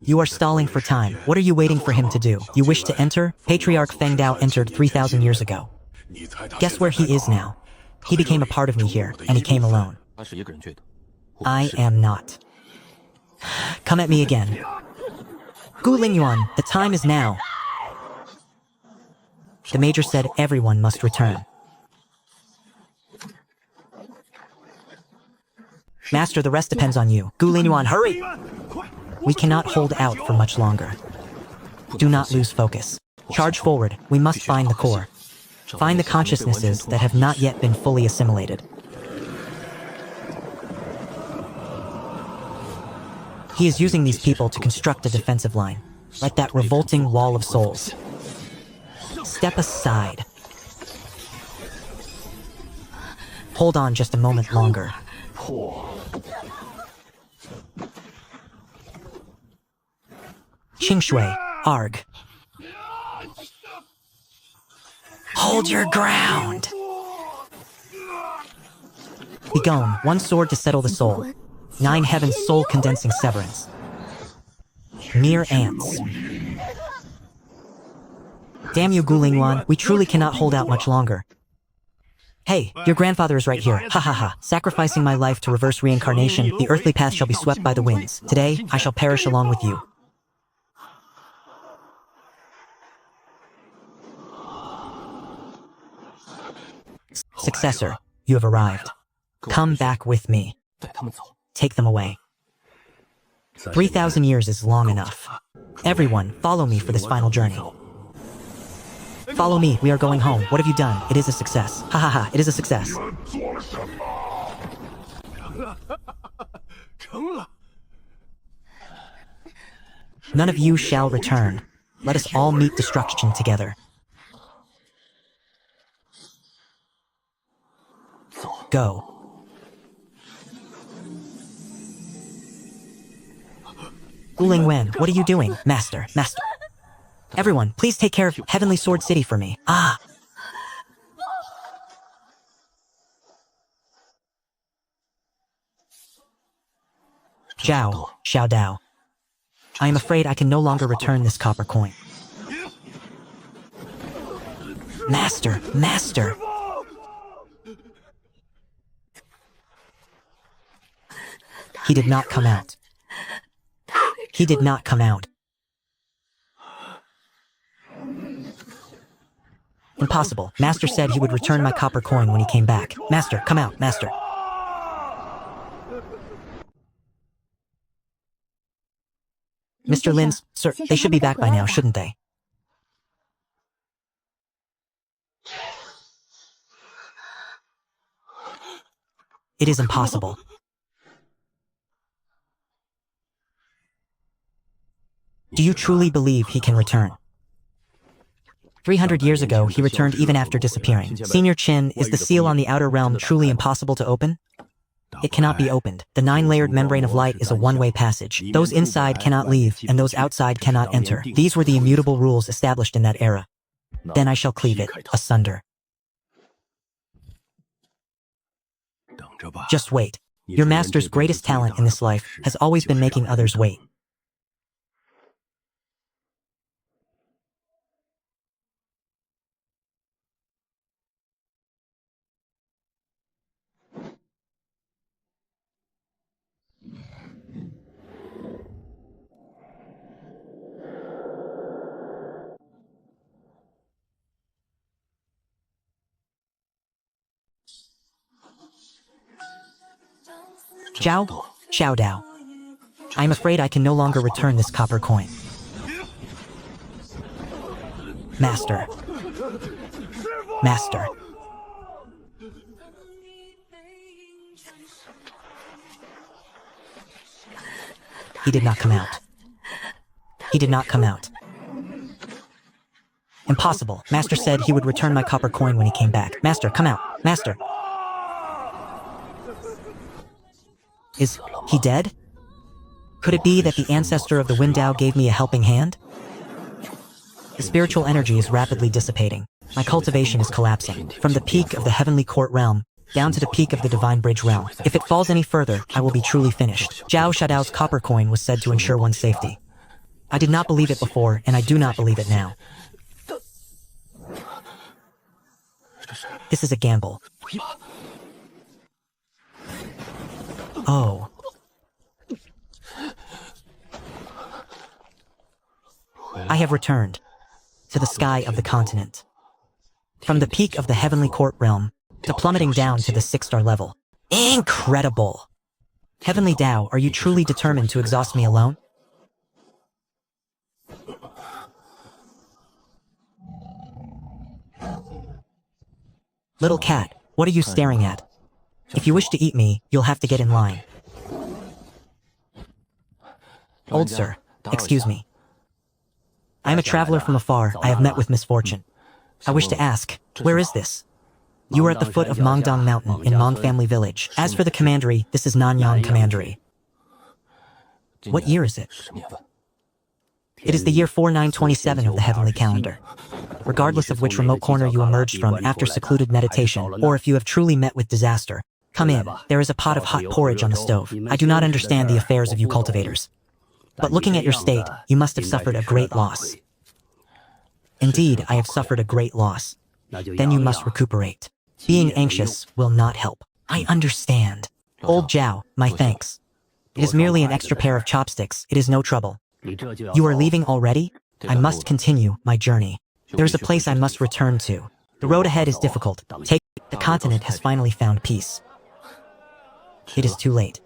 You are stalling for time. What are you waiting for him to do? You wish to enter? Patriarch Feng Dao entered 3,000 years ago. Guess where he is now? He became a part of me here, and he came alone. I am not. Come at me again. Gu Lingyuan, the time is now. The major said everyone must return. Master, the rest depends on you. Gu Lingyuan, hurry! We cannot hold out for much longer. Do not lose focus. Charge forward. We must find the core. Find the consciousnesses that have not yet been fully assimilated. He is using these people to construct a defensive line, like that revolting wall of souls. Step aside. Hold on just a moment longer. Qingxue, Arg. Hold your ground! Begone, 1 sword to settle the soul. 9 heavens soul-condensing severance. Mere ants. Damn you, Gu Lingyuan, we truly cannot hold out much longer. Hey, your grandfather is right here. Ha ha ha. Sacrificing my life to reverse reincarnation, the earthly path shall be swept by the winds. Today, I shall perish along with you. Successor, you have arrived. Come back with me. Take them away. 3,000 years is long enough. Everyone, follow me for this final journey. Follow me, we are going home. What have you done? It is a success. Ha ha ha, it is a success. None of you shall return. Let us all meet destruction together. Go. Weakling Wen, what are you doing? Master, master. Everyone, please take care of Heavenly Sword City for me. Ah! Zhao, Xiao Dao. I am afraid I can no longer return this copper coin. Master, master! He did not come out. He did not come out. Impossible. Master said he would return my copper coin when he came back. Master, come out, master. Mr. Lin's, sir, they should be back by now, shouldn't they? It is impossible. Do you truly believe he can return? 300 years ago, he returned even after disappearing. Senior Qin, is the seal on the outer realm truly impossible to open? It cannot be opened. The 9-layered membrane of light is a one-way passage. Those inside cannot leave, and those outside cannot enter. These were the immutable rules established in that era. Then I shall cleave it asunder. Just wait. Your master's greatest talent in this life has always been making others wait. Zhao, Xiao Dao. I am afraid I can no longer return this copper coin. Master. Master. He did not come out. He did not come out. Impossible. Master said he would return my copper coin when he came back. Master, come out. Master. Is he dead? Could it be that the ancestor of the Windao gave me a helping hand? The spiritual energy is rapidly dissipating. My cultivation is collapsing. From the peak of the Heavenly Court realm, down to the peak of the Divine Bridge realm. If it falls any further, I will be truly finished. Zhao Shadao's copper coin was said to ensure one's safety. I did not believe it before, and I do not believe it now. This is a gamble. Oh. I have returned to the sky of the continent. From the peak of the Heavenly Court realm to plummeting down to the 6-star level. Incredible! Heavenly Dao, are you truly determined to exhaust me alone? Little cat, what are you staring at? If you wish to eat me, you'll have to get in line. Old sir, excuse me. I am a traveler from afar. I have met with misfortune. I wish to ask, where is this? You are at the foot of Mongdong Mountain in Mong Family Village. As for the commandery, this is Nanyang Commandery. What year is it? It is the year 4927 of the heavenly calendar. Regardless of which remote corner you emerged from after secluded meditation, or if you have truly met with disaster, come in. There is a pot of hot porridge on the stove. I do not understand the affairs of you cultivators. But looking at your state, you must have suffered a great loss. Indeed, I have suffered a great loss. Then you must recuperate. Being anxious will not help. I understand. Old Zhao, my thanks. It is merely an extra pair of chopsticks. It is no trouble. You are leaving already? I must continue my journey. There is a place I must return to. The road ahead is difficult. The continent has finally found peace. It is too late.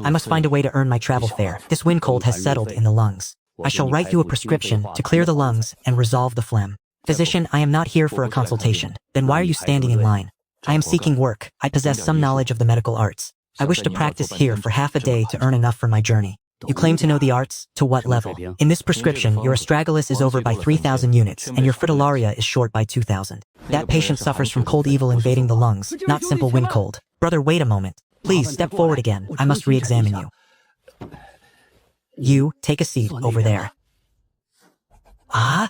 I must find a way to earn my travel fare. This wind cold has settled in the lungs. I shall write you a prescription to clear the lungs and resolve the phlegm. Physician, I am not here for a consultation. Then why are you standing in line? I am seeking work. I possess some knowledge of the medical arts. I wish to practice here for half a day to earn enough for my journey. You claim to know the arts? To what level? In this prescription, your astragalus is over by 3,000 units, and your fritillaria is short by 2,000. That patient suffers from cold evil invading the lungs, not simple wind cold. Brother, wait a moment. Please, step forward again. I must re-examine you. You, take a seat over there. Ah?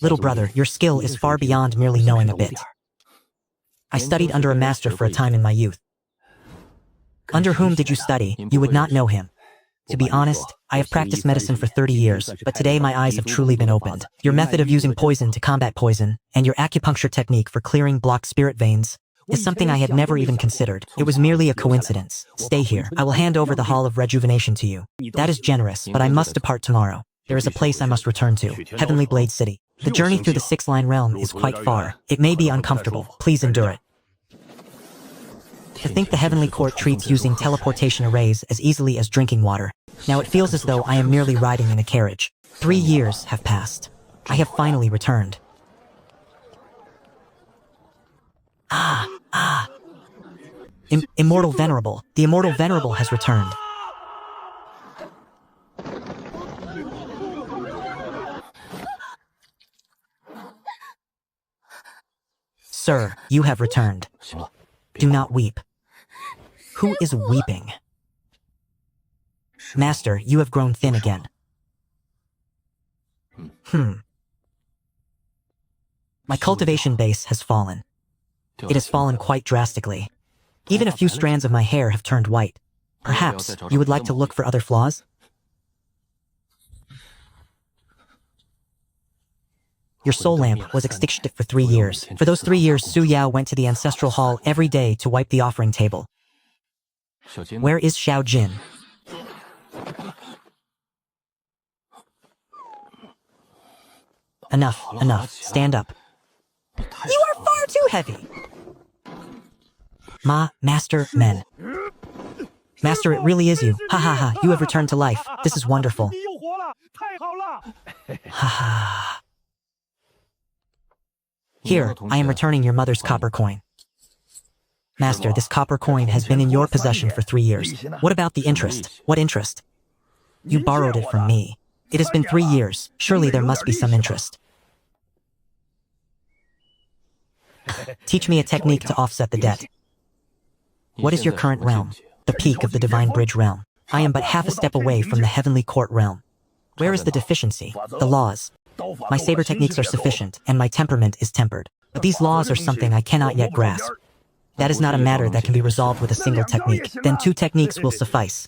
Little brother, your skill is far beyond merely knowing a bit. I studied under a master for a time in my youth. Under whom did you study? You would not know him. To be honest, I have practiced medicine for 30 years, but today my eyes have truly been opened. Your method of using poison to combat poison, and your acupuncture technique for clearing blocked spirit veins, is something I had never even considered. It was merely a coincidence. Stay here. I will hand over the Hall of Rejuvenation to you. That is generous, but I must depart tomorrow. There is a place I must return to, Heavenly Blade City. The journey through the six-line realm is quite far. It may be uncomfortable. Please endure it. To think the Heavenly Court treats using teleportation arrays as easily as drinking water. Now it feels as though I am merely riding in a carriage. 3 years have passed. I have finally returned. Immortal Venerable. The Immortal Venerable has returned. Sir, you have returned. Do not weep. Who is weeping? Master, you have grown thin again. My cultivation base has fallen. It has fallen quite drastically. Even a few strands of my hair have turned white. Perhaps you would like to look for other flaws? Your soul lamp was extinguished for 3 years. For those 3 years, Su Yao went to the ancestral hall every day to wipe the offering table. Where is Xiao Jin? Enough, enough. Stand up. You are far too heavy. Master, men. Master, it really is you. Ha ha ha, you have returned to life. This is wonderful. Ha ha. Here, I am returning your mother's copper coin. Master, this copper coin has been in your possession for 3 years. What about the interest? What interest? You borrowed it from me. It has been 3 years. Surely there must be some interest. Teach me a technique to offset the debt. What is your current realm? The peak of the Divine Bridge realm. I am but half a step away from the Heavenly Court realm. Where is the deficiency? The laws. My saber techniques are sufficient, and my temperament is tempered. But these laws are something I cannot yet grasp. That is not a matter that can be resolved with a single technique. Then 2 techniques will suffice.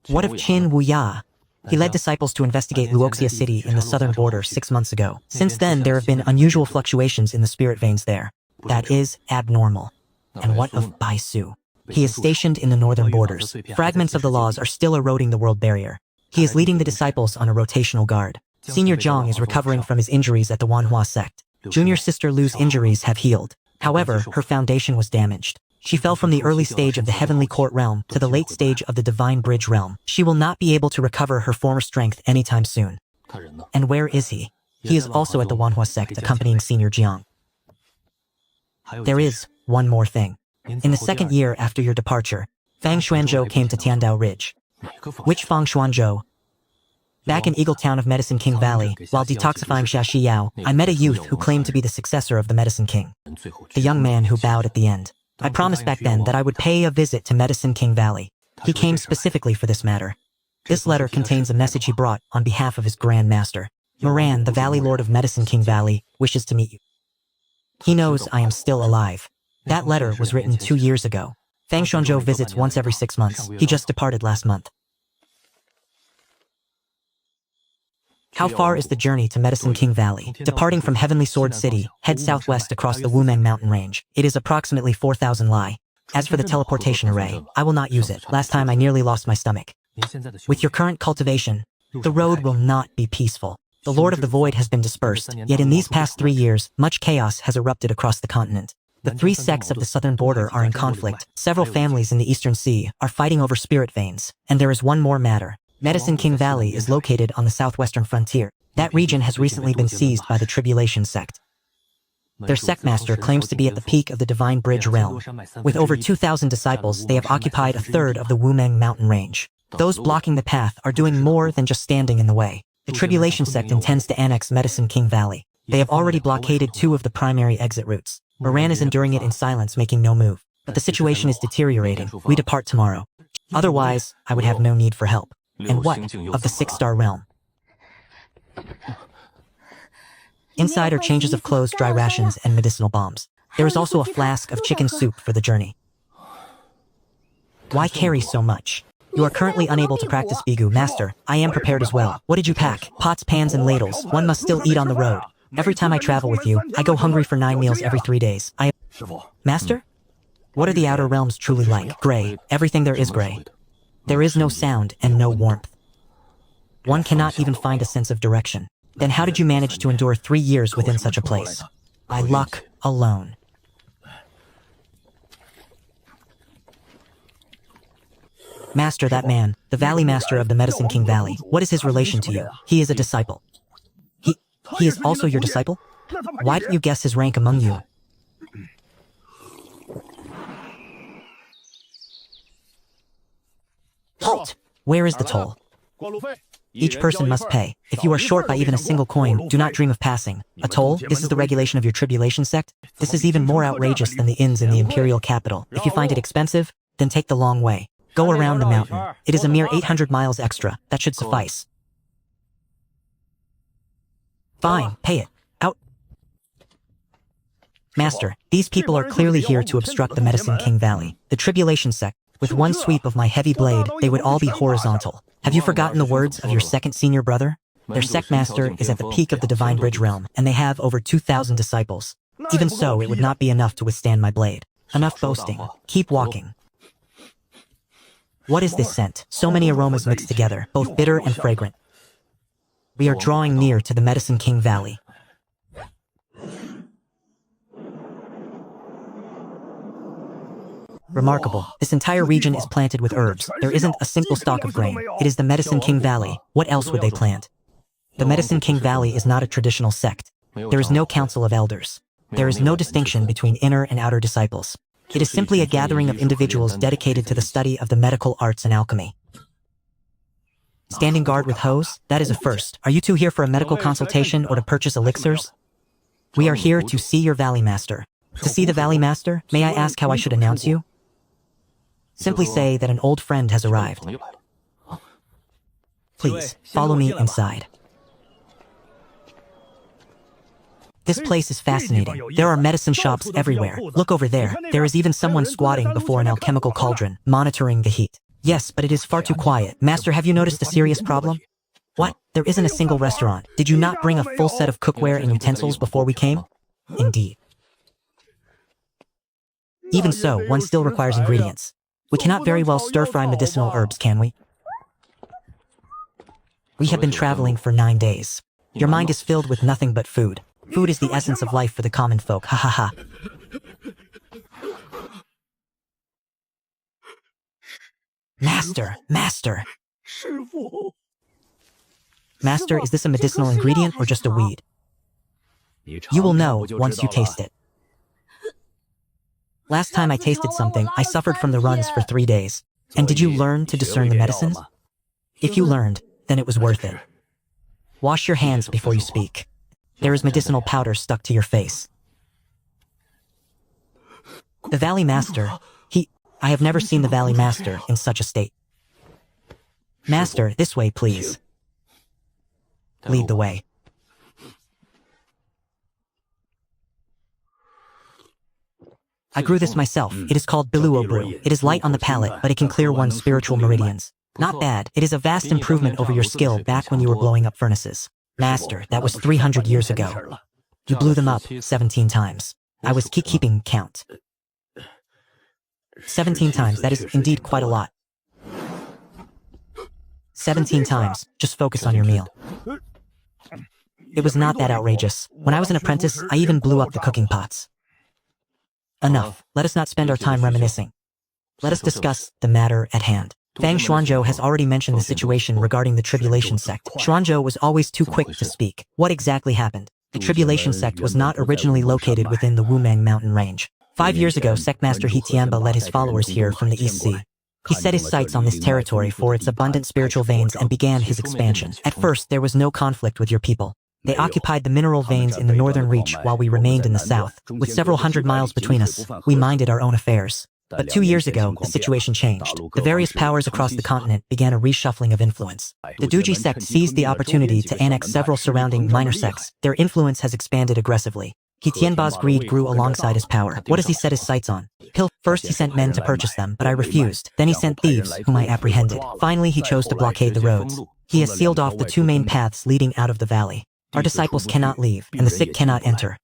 What of Qin Wuya? He led disciples to investigate Luoxia City in the southern border 6 months ago. Since then, there have been unusual fluctuations in the spirit veins there. That is abnormal. And what of Bai Su? He is stationed in the northern borders. Fragments of the laws are still eroding the world barrier. He is leading the disciples on a rotational guard. Senior Jiang is recovering from his injuries at the Wanhua sect. Junior sister Lu's injuries have healed. However, her foundation was damaged. She fell from the early stage of the Heavenly Court realm to the late stage of the Divine Bridge realm. She will not be able to recover her former strength anytime soon. And where is he? He is also at the Wanhua sect accompanying Senior Jiang. There is one more thing. In the 2nd year after your departure, Fang Xuanzhou came to Tiandao Ridge. Which Fang Xuanzhou? Back in Eagletown of Medicine King Valley, while detoxifying Xia Yao, I met a youth who claimed to be the successor of the Medicine King. The young man who bowed at the end. I promised back then that I would pay a visit to Medicine King Valley. He came specifically for this matter. This letter contains a message he brought on behalf of his Grand Master. Moran, the Valley Lord of Medicine King Valley, wishes to meet you. He knows I am still alive. That letter was written 2 years ago. Fang Xuanzhou visits once every 6 months. He just departed last month. How far is the journey to Medicine King Valley? Departing from Heavenly Sword City, head southwest across the Wumeng mountain range. It is approximately 4,000 li. As for the teleportation array, I will not use it. Last time I nearly lost my stomach. With your current cultivation, the road will not be peaceful. The Lord of the Void has been dispersed, yet in these past 3 years, much chaos has erupted across the continent. The 3 sects of the southern border are in conflict. Several families in the Eastern Sea are fighting over spirit veins. And there is one more matter. Medicine King Valley is located on the southwestern frontier. That region has recently been seized by the Tribulation sect. Their sect master claims to be at the peak of the Divine Bridge realm. With over 2,000 disciples, they have occupied a third of the Wumeng mountain range. Those blocking the path are doing more than just standing in the way. The Tribulation sect intends to annex Medicine King Valley. They have already blockaded 2 of the primary exit routes. Moran is enduring it in silence, making no move. But the situation is deteriorating. We depart tomorrow. Otherwise, I would have no need for help. And what of the 6-star realm? Inside are changes of clothes, dry rations, and medicinal bombs. There is also a flask of chicken soup for the journey. Why carry so much? You are currently unable to practice Bigu. Master, I am prepared as well. What did you pack? Pots, pans, and ladles. One must still eat on the road. Every time I travel with you, I go hungry for 9 meals every 3 days. Master? What are the outer realms truly like? Gray. Everything there is gray. There is no sound and no warmth. One cannot even find a sense of direction. Then how did you manage to endure 3 years within such a place? By luck alone. Master, that man, the Valley Master of the Medicine King Valley, what is his relation to you? He is a disciple. He is also your disciple? Why didn't you guess his rank among you? Halt! Where is the toll? Each person must pay. If you are short by even a single coin, do not dream of passing. A toll? This is the regulation of your Tribulation sect? This is even more outrageous than the inns in the imperial capital. If you find it expensive, then take the long way. Go around the mountain. It is a mere 800 miles extra. That should suffice. Fine, pay it. Out. Master, these people are clearly here to obstruct the Medicine King Valley. The Tribulation sect. With one sweep of my heavy blade, they would all be horizontal. Have you forgotten the words of your second senior brother? Their sect master is at the peak of the Divine Bridge realm, and they have over 2,000 disciples. Even so, it would not be enough to withstand my blade. Enough boasting. Keep walking. What is this scent? So many aromas mixed together, both bitter and fragrant. We are drawing near to the Medicine King Valley. Remarkable. This entire region is planted with herbs. There isn't a single stalk of grain. It is the Medicine King Valley. What else would they plant? The Medicine King Valley is not a traditional sect. There is no council of elders. There is no distinction between inner and outer disciples. It is simply a gathering of individuals dedicated to the study of the medical arts and alchemy. Standing guard with hose? That is a first. Are you two here for a medical consultation or to purchase elixirs? We are here to see your Valley Master. To see the Valley Master, may I ask how I should announce you? Simply say that an old friend has arrived. Please, follow me inside. This place is fascinating. There are medicine shops everywhere. Look over there. There is even someone squatting before an alchemical cauldron, monitoring the heat. Yes, but it is far too quiet. Master, have you noticed a serious problem? What? There isn't a single restaurant. Did you not bring a full set of cookware and utensils before we came? Indeed. Even so, one still requires ingredients. We cannot very well stir-fry medicinal herbs, can we? We have been traveling for 9 days. Your mind is filled with nothing but food. Food is the essence of life for the common folk. Ha ha ha. Master, Master. Master, is this a medicinal ingredient or just a weed? You will know once you taste it. Last time I tasted something, I suffered from the runs for 3 days. And did you learn to discern the medicines? If you learned, then it was worth it. Wash your hands before you speak. There is medicinal powder stuck to your face. The Valley Master, I have never seen the Valley Master in such a state. Master, this way, please. Lead the way. I grew this myself. It is called Biluo Brew. It is light on the palate, but it can clear one's spiritual meridians. Not bad. It is a vast improvement over your skill back when you were blowing up furnaces. Master, that was 300 years ago. You blew them up 17 times. I was keeping count. 17 times, that is indeed quite a lot. 17 times, just focus on your meal. It was not that outrageous. When I was an apprentice, I even blew up the cooking pots. Enough, let us not spend our time reminiscing. Let us discuss the matter at hand. Fang Xuanzhou has already mentioned the situation regarding the Tribulation sect. Xuanzhou was always too quick to speak. What exactly happened? The Tribulation sect was not originally located within the Wumang mountain range. 5 years ago, Sect Master He Tianba led his followers here from the East Sea. He set his sights on this territory for its abundant spiritual veins and began his expansion. At first, there was no conflict with your people. They occupied the mineral veins in the northern reach while we remained in the south. With several hundred miles between us, we minded our own affairs. But 2 years ago, the situation changed. The various powers across the continent began a reshuffling of influence. The Duji sect seized the opportunity to annex several surrounding minor sects. Their influence has expanded aggressively. He Tianba's greed grew alongside his power. What does he set his sights on? First he sent men to purchase them, but I refused. Then he sent thieves, whom I apprehended. Finally, he chose to blockade the roads. He has sealed off the 2 main paths leading out of the valley. Our disciples cannot leave, and the sick cannot enter.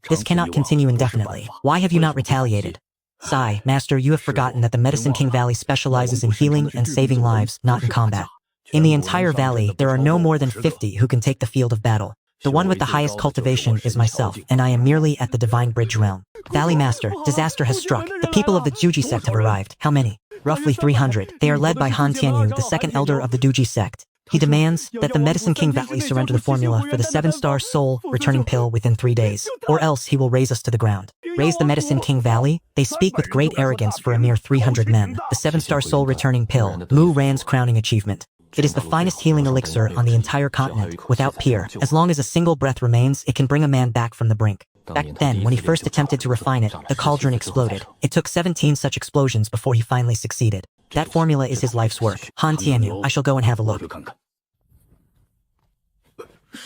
This cannot continue indefinitely. Why have you not retaliated? Sai, Master, you have forgotten that the Medicine King Valley specializes in healing and saving lives, not in combat. In the entire valley, there are no more than 50 who can take the field of battle. The one with the highest cultivation is myself, and I am merely at the Divine Bridge realm. Valley Master, disaster has struck. The people of the Duji sect have arrived. How many? Roughly 300. They are led by Han Tianyu, the second elder of the Duji sect. He demands that the Medicine King Valley surrender the formula for the 7-star soul returning pill within 3 days, or else he will raze us to the ground. Raise the Medicine King Valley? They speak with great arrogance for a mere 300 men. The 7-star soul returning pill, Mu Ran's crowning achievement. It is the finest healing elixir on the entire continent, without peer. As long as a single breath remains, it can bring a man back from the brink. Back then, when he first attempted to refine it, the cauldron exploded. It took 17 such explosions before he finally succeeded. That formula is his life's work. Han Tianyu, I shall go and have a look.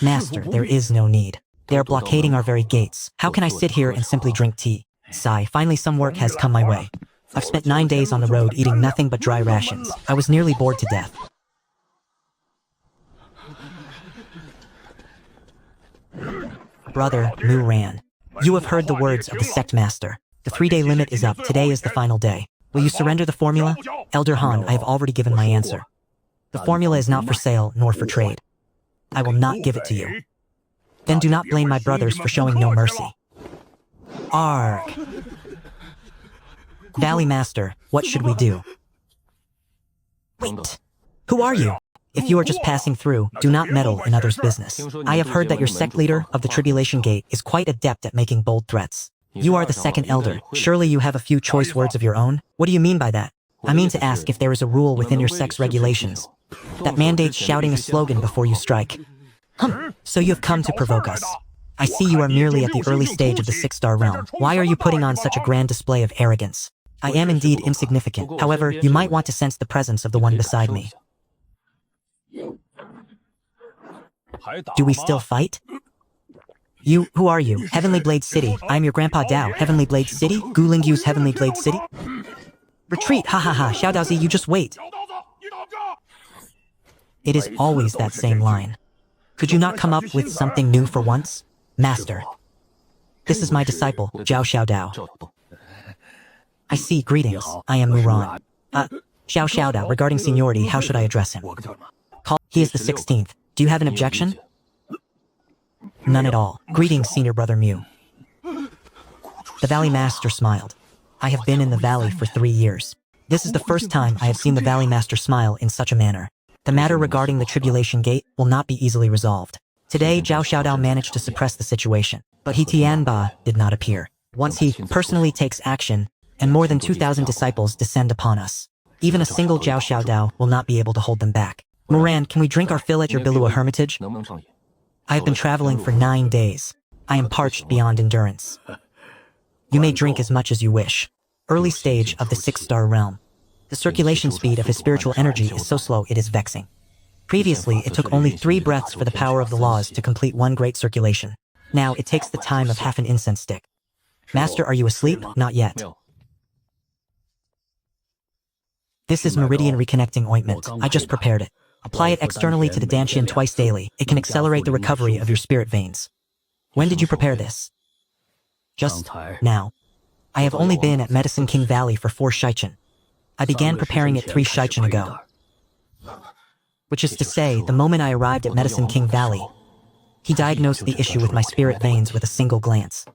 Master, there is no need. They are blockading our very gates. How can I sit here and simply drink tea? Sigh, finally some work has come my way. I've spent 9 days on the road eating nothing but dry rations. I was nearly bored to death. Brother, Mu Ran. You have heard the words of the sect master. The 3-day limit is up. Today is the final day. Will you surrender the formula? Elder Han, I have already given my answer. The formula is not for sale nor for trade. I will not give it to you. Then do not blame my brothers for showing no mercy. Arg. Valley Master, what should we do? Wait. Who are you? If you are just passing through, do not meddle in others' business. I have heard that your sect leader of the Tribulation Gate is quite adept at making bold threats. You are the second elder. Surely you have a few choice words of your own? What do you mean by that? I mean to ask if there is a rule within your sect's regulations that mandates shouting a slogan before you strike. So you have come to provoke us. I see you are merely at the early stage of the 6-star realm. Why are you putting on such a grand display of arrogance? I am indeed insignificant. However, you might want to sense the presence of the one beside me. Do we still fight? You, who are you? Heavenly Blade City. I'm your Grandpa Dao. Heavenly Blade City? Gulingyu's Heavenly Blade City? Retreat, ha ha ha, Xiao Daozi, you just wait. It is always that same line. Could you not come up with something new for once? Master. This is my disciple, Zhao Xiaodao. I see, greetings. I am Muran. Xiao Xiaodao, regarding seniority, how should I address him? He is the 16th. Do you have an objection? None at all. Greetings, senior brother Mu. The Valley Master smiled. I have been in the valley for 3 years. This is the first time I have seen the Valley Master smile in such a manner. The matter regarding the Tribulation Gate will not be easily resolved. Today, Zhao Xiaodao managed to suppress the situation, but He Tianba did not appear. Once he personally takes action, and more than 2,000 disciples descend upon us, even a single Zhao Xiaodao will not be able to hold them back. Moran, can we drink our fill at your Bilua Hermitage? I have been traveling for 9 days. I am parched beyond endurance. You may drink as much as you wish. Early stage of the 6-star realm. The circulation speed of his spiritual energy is so slow it is vexing. Previously, it took only 3 breaths for the power of the laws to complete one great circulation. Now, it takes the time of half an incense stick. Master, are you asleep? Not yet. This is Meridian Reconnecting Ointment. I just prepared it. Apply it externally to the Danshin twice daily. It can accelerate the recovery of your spirit veins. When did you prepare this? Just now. I have only been at Medicine King Valley for 4 Shichen. I began preparing it 3 Shichen ago. Which is to say, the moment I arrived at Medicine King Valley, he diagnosed the issue with my spirit veins with a single glance.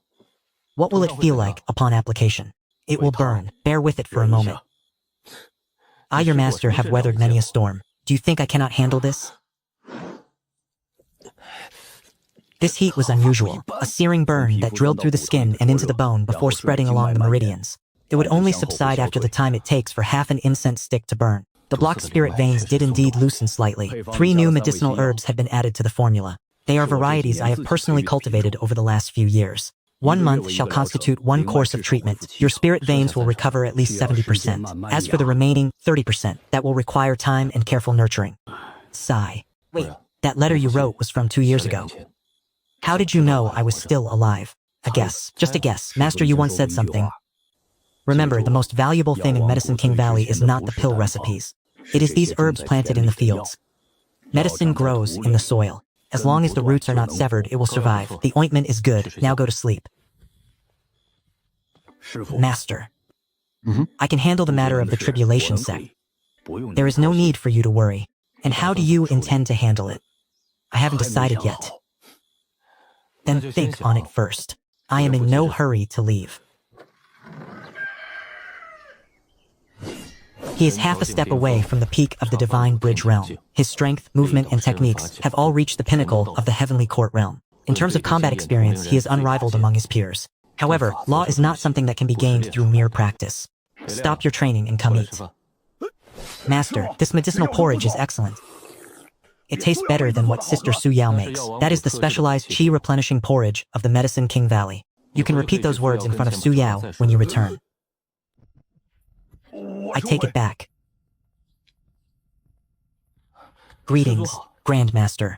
What will it feel like upon application? It will burn. Bear with it for a moment. I, your master, have weathered many a storm. Do you think I cannot handle this? This heat was unusual, a searing burn that drilled through the skin and into the bone before spreading along the meridians. It would only subside after the time it takes for half an incense stick to burn. The blocked spirit veins did indeed loosen slightly. 3 new medicinal herbs had been added to the formula. They are varieties I have personally cultivated over the last few years. 1 month shall constitute 1 course of treatment. Your spirit veins will recover at least 70%. As for the remaining 30%, that will require time and careful nurturing. Sigh. Wait, that letter you wrote was from 2 years ago. How did you know I was still alive? A guess. Just a guess. Master, you once said something. Remember, the most valuable thing in Medicine King Valley is not the pill recipes. It is these herbs planted in the fields. Medicine grows in the soil. As long as the roots are not severed, it will survive. The ointment is good. Now go to sleep. Master. I can handle the matter of the tribulation sect. There is no need for you to worry. And how do you intend to handle it? I haven't decided yet. Then think on it first. I am in no hurry to leave. He is half a step away from the peak of the Divine Bridge realm. His strength, movement, and techniques have all reached the pinnacle of the Heavenly Court realm. In terms of combat experience, he is unrivaled among his peers. However, law is not something that can be gained through mere practice. Stop your training and come eat. Master, this medicinal porridge is excellent. It tastes better than what Sister Su Yao makes. That is the specialized qi replenishing porridge of the Medicine King Valley. You can repeat those words in front of Su Yao when you return. I take it back. Greetings, Grandmaster.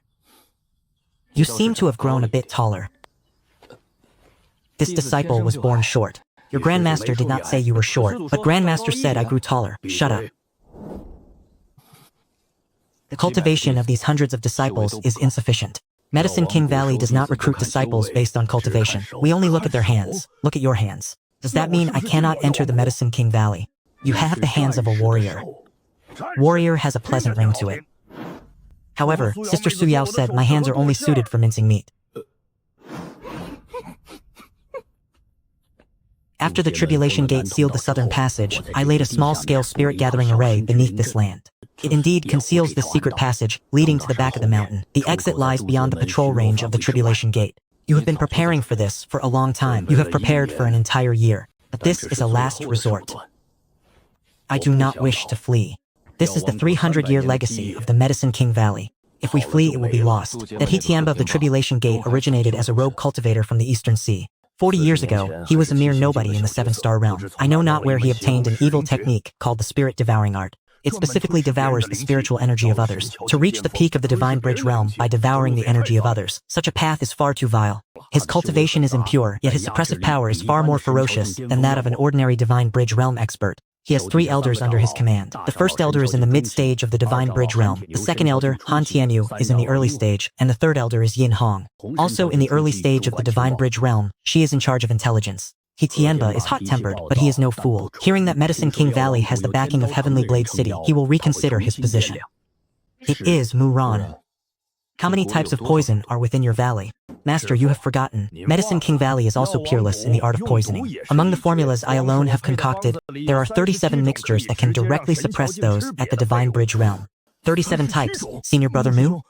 You seem to have grown a bit taller. This disciple was born short. Your Grandmaster did not say you were short, but Grandmaster said I grew taller. Shut up. The cultivation of these hundreds of disciples is insufficient. Medicine King Valley does not recruit disciples based on cultivation. We only look at their hands. Look at your hands. Does that mean I cannot enter the Medicine King Valley? You have the hands of a warrior. Warrior has a pleasant ring to it. However, Sister Su Yao said my hands are only suited for mincing meat. After the Tribulation Gate sealed the southern passage, I laid a small-scale spirit-gathering array beneath this land. It indeed conceals this secret passage, leading to the back of the mountain. The exit lies beyond the patrol range of the Tribulation Gate. You have been preparing for this for a long time. You have prepared for an entire year. But this is a last resort. I do not wish to flee. This is the 300-year legacy of the Medicine King Valley. If we flee, it will be lost. That Hitiamba of the Tribulation Gate originated as a rogue cultivator from the Eastern Sea. 40 years ago, he was a mere nobody in the 7-star realm. I know not where he obtained an evil technique called the Spirit Devouring Art. It specifically devours the spiritual energy of others. To reach the peak of the Divine Bridge realm by devouring the energy of others, such a path is far too vile. His cultivation is impure, yet his suppressive power is far more ferocious than that of an ordinary Divine Bridge realm expert. He has 3 elders under his command. The first elder is in the mid-stage of the Divine Bridge realm. The second elder, Han Tianyu, is in the early stage, and the third elder is Yin Hong. Also in the early stage of the Divine Bridge realm, she is in charge of intelligence. Hitienba is hot-tempered, but he is no fool. Hearing that Medicine King Valley has the backing of Heavenly Blade City, he will reconsider his position. It is Muran. How many types of poison are within your valley? Master, you have forgotten. Medicine King Valley is also peerless in the art of poisoning. Among the formulas I alone have concocted, there are 37 mixtures that can directly suppress those at the Divine Bridge realm. 37 types, Senior Brother Mu?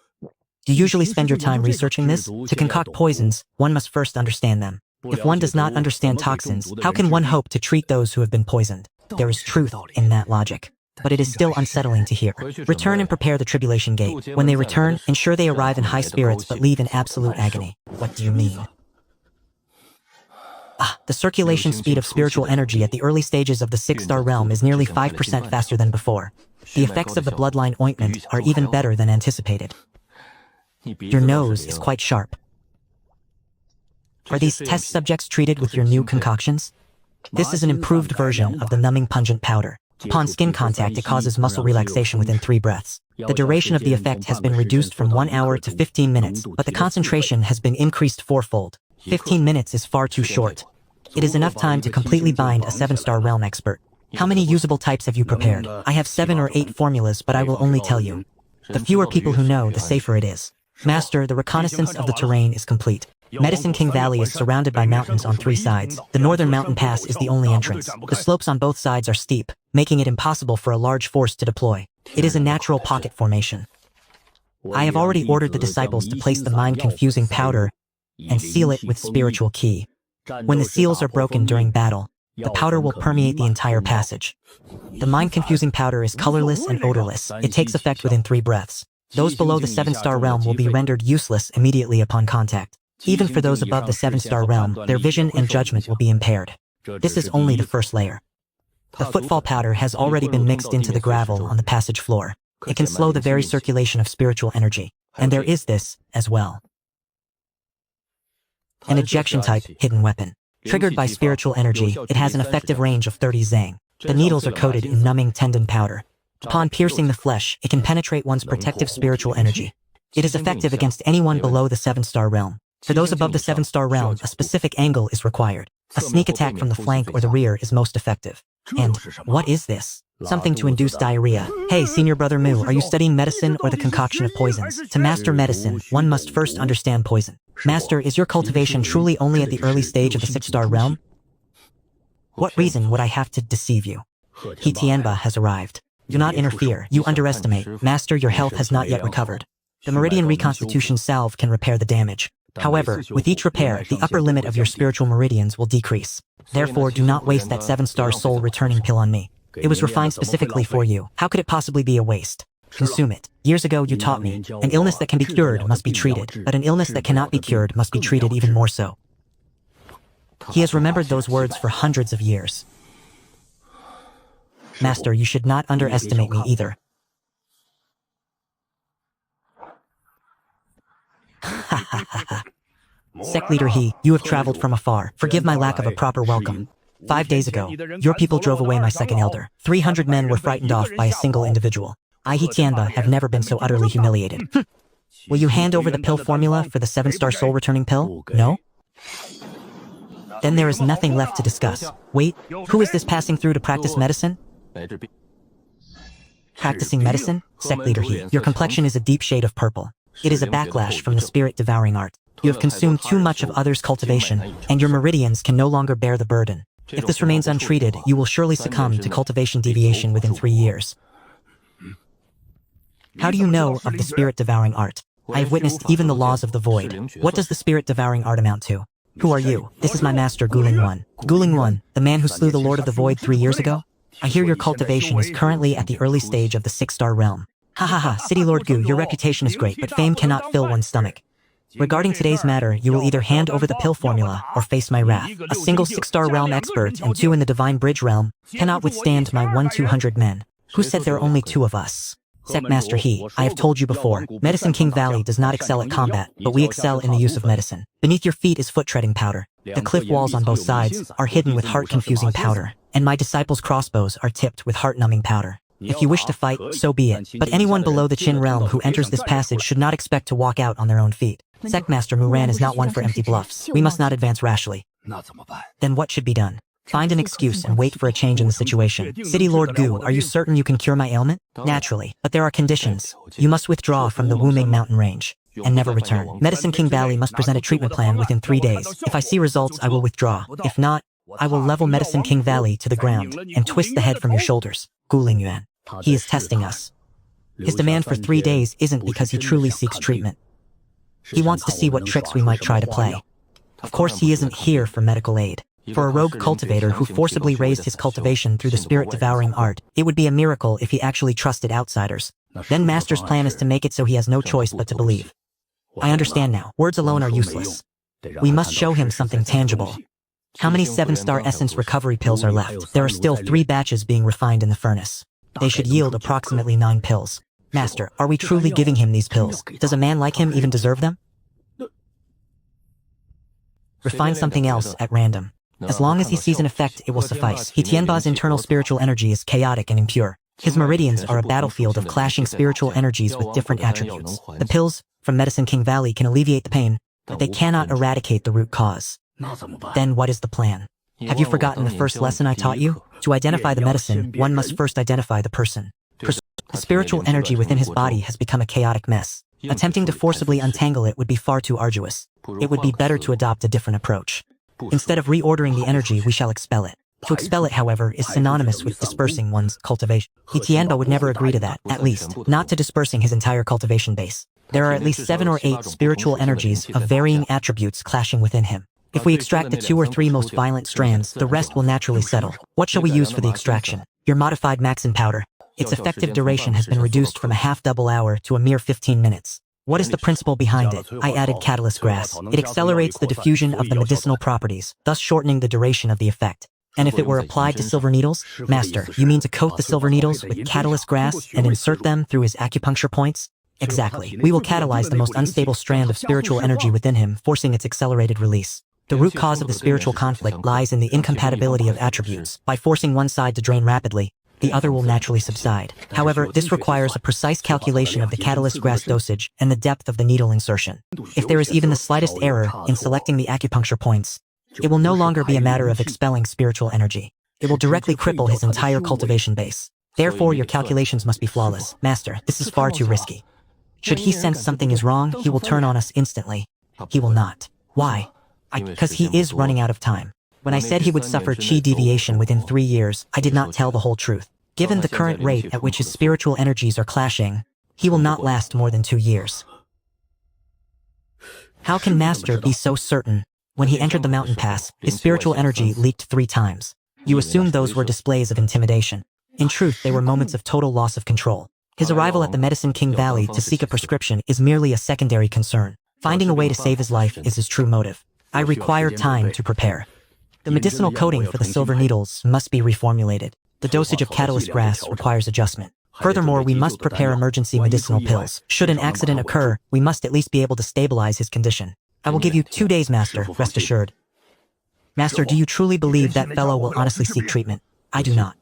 You usually spend your time researching this? To concoct poisons, one must first understand them. If one does not understand toxins, how can one hope to treat those who have been poisoned? There is truth in that logic. But it is still unsettling to hear. Return and prepare the Tribulation Gate. When they return, ensure they arrive in high spirits but leave in absolute agony. What do you mean? The circulation speed of spiritual energy at the early stages of the 6-star realm is nearly 5% faster than before. The effects of the bloodline ointment are even better than anticipated. Your nose is quite sharp. Are these test subjects treated with your new concoctions? This is an improved version of the numbing pungent powder. Upon skin contact, it causes muscle relaxation within 3 breaths. The duration of the effect has been reduced from 1 hour to 15 minutes, but the concentration has been increased 4-fold. 15 minutes is far too short. It is enough time to completely bind a 7-star realm expert. How many usable types have you prepared? I have 7 or 8 formulas, but I will only tell you. The fewer people who know, the safer it is. Master, the reconnaissance of the terrain is complete. Medicine King Valley is surrounded by mountains on 3 sides. The northern mountain pass is the only entrance. The slopes on both sides are steep, making it impossible for a large force to deploy. It is a natural pocket formation. I have already ordered the disciples to place the mind-confusing powder and seal it with spiritual key. When the seals are broken during battle, the powder will permeate the entire passage. The mind-confusing powder is colorless and odorless. It takes effect within 3 breaths. Those below the 7-star realm will be rendered useless immediately upon contact. Even for those above the 7-star realm, their vision and judgment will be impaired. This is only the first layer. The footfall powder has already been mixed into the gravel on the passage floor. It can slow the very circulation of spiritual energy. And there is this, as well. An ejection-type hidden weapon. Triggered by spiritual energy, it has an effective range of 30 zang. The needles are coated in numbing tendon powder. Upon piercing the flesh, it can penetrate one's protective spiritual energy. It is effective against anyone below the 7-star realm. For those above the 7-star realm, a specific angle is required. A sneak attack from the flank or the rear is most effective. And what is this? Something to induce diarrhea. Hey, senior brother Mu, are you studying medicine or the concoction of poisons? To master medicine, one must first understand poison. Master, is your cultivation truly only at the early stage of the 6-star realm? What reason would I have to deceive you? He Tianba has arrived. Do not interfere, you underestimate. Master, your health has not yet recovered. The Meridian Reconstitution salve can repair the damage. However, with each repair, the upper limit of your spiritual meridians will decrease. Therefore, do not waste that 7-star soul returning pill on me. It was refined specifically for you. How could it possibly be a waste? Consume it. Years ago, you taught me, an illness that can be cured must be treated, but an illness that cannot be cured must be treated even more so. He has remembered those words for hundreds of years. Master, you should not underestimate me either. Ha ha ha ha. Sect leader He, you have traveled from afar. Forgive my lack of a proper welcome. 5 days ago, your people drove away my second elder. 300 men were frightened off by a single individual. I, He Tianba, have never been so utterly humiliated. Will you hand over the pill formula for the 7-star soul returning pill? No? Then there is nothing left to discuss. Wait, who is this passing through to practice medicine? Practicing medicine? Sect leader He, your complexion is a deep shade of purple. It is a backlash from the spirit-devouring art. You have consumed too much of others' cultivation, and your meridians can no longer bear the burden. If this remains untreated, you will surely succumb to cultivation deviation within 3 years. How do you know of the spirit-devouring art? I have witnessed even the laws of the void. What does the spirit-devouring art amount to? Who are you? This is my master, Guling One. Guling One, the man who slew the Lord of the Void 3 years ago? I hear your cultivation is currently at the early stage of the 6-star realm. Ha ha ha, City Lord Gu, your reputation is great, but fame cannot fill one's stomach. Regarding today's matter, you will either hand over the pill formula or face my wrath. A single 6-star realm expert and 2 in the Divine Bridge realm cannot withstand my 1-200 men. Who said there are only 2 of us? Sect Master He, I have told you before, Medicine King Valley does not excel at combat, but we excel in the use of medicine. Beneath your feet is foot-treading powder. The cliff walls on both sides are hidden with heart-confusing powder, and my disciples' crossbows are tipped with heart-numbing powder. If you wish to fight, so be it, but anyone below the Qin realm who enters this passage should not expect to walk out on their own feet. Sect Master Muran is not one for empty bluffs. We must not advance rashly. Then what should be done? Find an excuse and wait for a change in the situation. City Lord Gu, are you certain you can cure my ailment? Naturally, but there are conditions. You must withdraw from the Wuming mountain range and never return. Medicine King Valley must present a treatment plan within 3 days. If I see results, I will withdraw. If not, I will level Medicine King Valley to the ground and twist the head from your shoulders. Guling Yuan. He is testing us. His demand for 3 days isn't because he truly seeks treatment. He wants to see what tricks we might try to play. Of course, he isn't here for medical aid. For a rogue cultivator who forcibly raised his cultivation through the spirit-devouring art, it would be a miracle if he actually trusted outsiders. Then Master's plan is to make it so he has no choice but to believe. I understand now. Words alone are useless. We must show him something tangible. How many 7-star essence recovery pills are left? There are still 3 batches being refined in the furnace. They should yield approximately 9 pills. Master, are we truly giving him these pills? Does a man like him even deserve them? Refine something else at random. As long as he sees an effect, it will suffice. He Tianba's internal spiritual energy is chaotic and impure. His meridians are a battlefield of clashing spiritual energies with different attributes. The pills from Medicine King Valley can alleviate the pain, but they cannot eradicate the root cause. Then what is the plan? Have you forgotten the first lesson I taught you? To identify the medicine, one must first identify the person. The spiritual energy within his body has become a chaotic mess. Attempting to forcibly untangle it would be far too arduous. It would be better to adopt a different approach. Instead of reordering the energy, we shall expel it. To expel it, however, is synonymous with dispersing one's cultivation. He Tianba would never agree to that, at least, not to dispersing his entire cultivation base. There are at least 7 or 8 spiritual energies of varying attributes clashing within him. If we extract the 2 or 3 most violent strands, the rest will naturally settle. What shall we use for the extraction? Your modified Maxim powder. Its effective duration has been reduced from a half-double hour to a mere 15 minutes. What is the principle behind it? I added catalyst grass. It accelerates the diffusion of the medicinal properties, thus shortening the duration of the effect. And if it were applied to silver needles? Master, you mean to coat the silver needles with catalyst grass and insert them through his acupuncture points? Exactly. We will catalyze the most unstable strand of spiritual energy within him, forcing its accelerated release. The root cause of the spiritual conflict lies in the incompatibility of attributes. By forcing one side to drain rapidly, the other will naturally subside. However, this requires a precise calculation of the catalyst grass dosage and the depth of the needle insertion. If there is even the slightest error in selecting the acupuncture points, it will no longer be a matter of expelling spiritual energy. It will directly cripple his entire cultivation base. Therefore, your calculations must be flawless. Master, this is far too risky. Should he sense something is wrong, he will turn on us instantly. He will not. Why? Because he is running out of time. When I said he would suffer chi deviation within 3 years, I did not tell the whole truth. Given the current rate at which his spiritual energies are clashing, he will not last more than 2 years. How can Master be so certain? When he entered the mountain pass, his spiritual energy leaked 3 times. You assumed those were displays of intimidation. In truth, they were moments of total loss of control. His arrival at the Medicine King Valley to seek a prescription is merely a secondary concern. Finding a way to save his life is his true motive. I require time to prepare. The medicinal coating for the silver needles must be reformulated. The dosage of catalyst grass requires adjustment. Furthermore, we must prepare emergency medicinal pills. Should an accident occur, we must at least be able to stabilize his condition. I will give you 2 days, Master, rest assured. Master, do you truly believe that fellow will honestly seek treatment? I do not.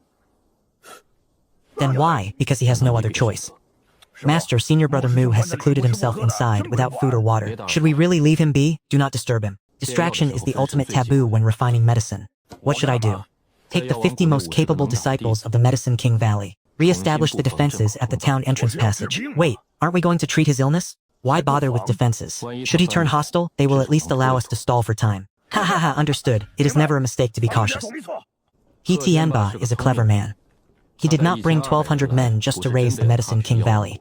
Then why? Because he has no other choice. Master, senior brother Mu has secluded himself inside without food or water. Should we really leave him be? Do not disturb him. Distraction is the ultimate taboo when refining medicine. What should I do? Take the 50 most capable disciples of the Medicine King Valley. Re-establish the defenses at the town entrance passage. Wait, aren't we going to treat his illness? Why bother with defenses? Should he turn hostile, they will at least allow us to stall for time. Ha ha ha, understood. It is never a mistake to be cautious. He Tianba is a clever man. He did not bring 1,200 men just to raise the Medicine King Valley.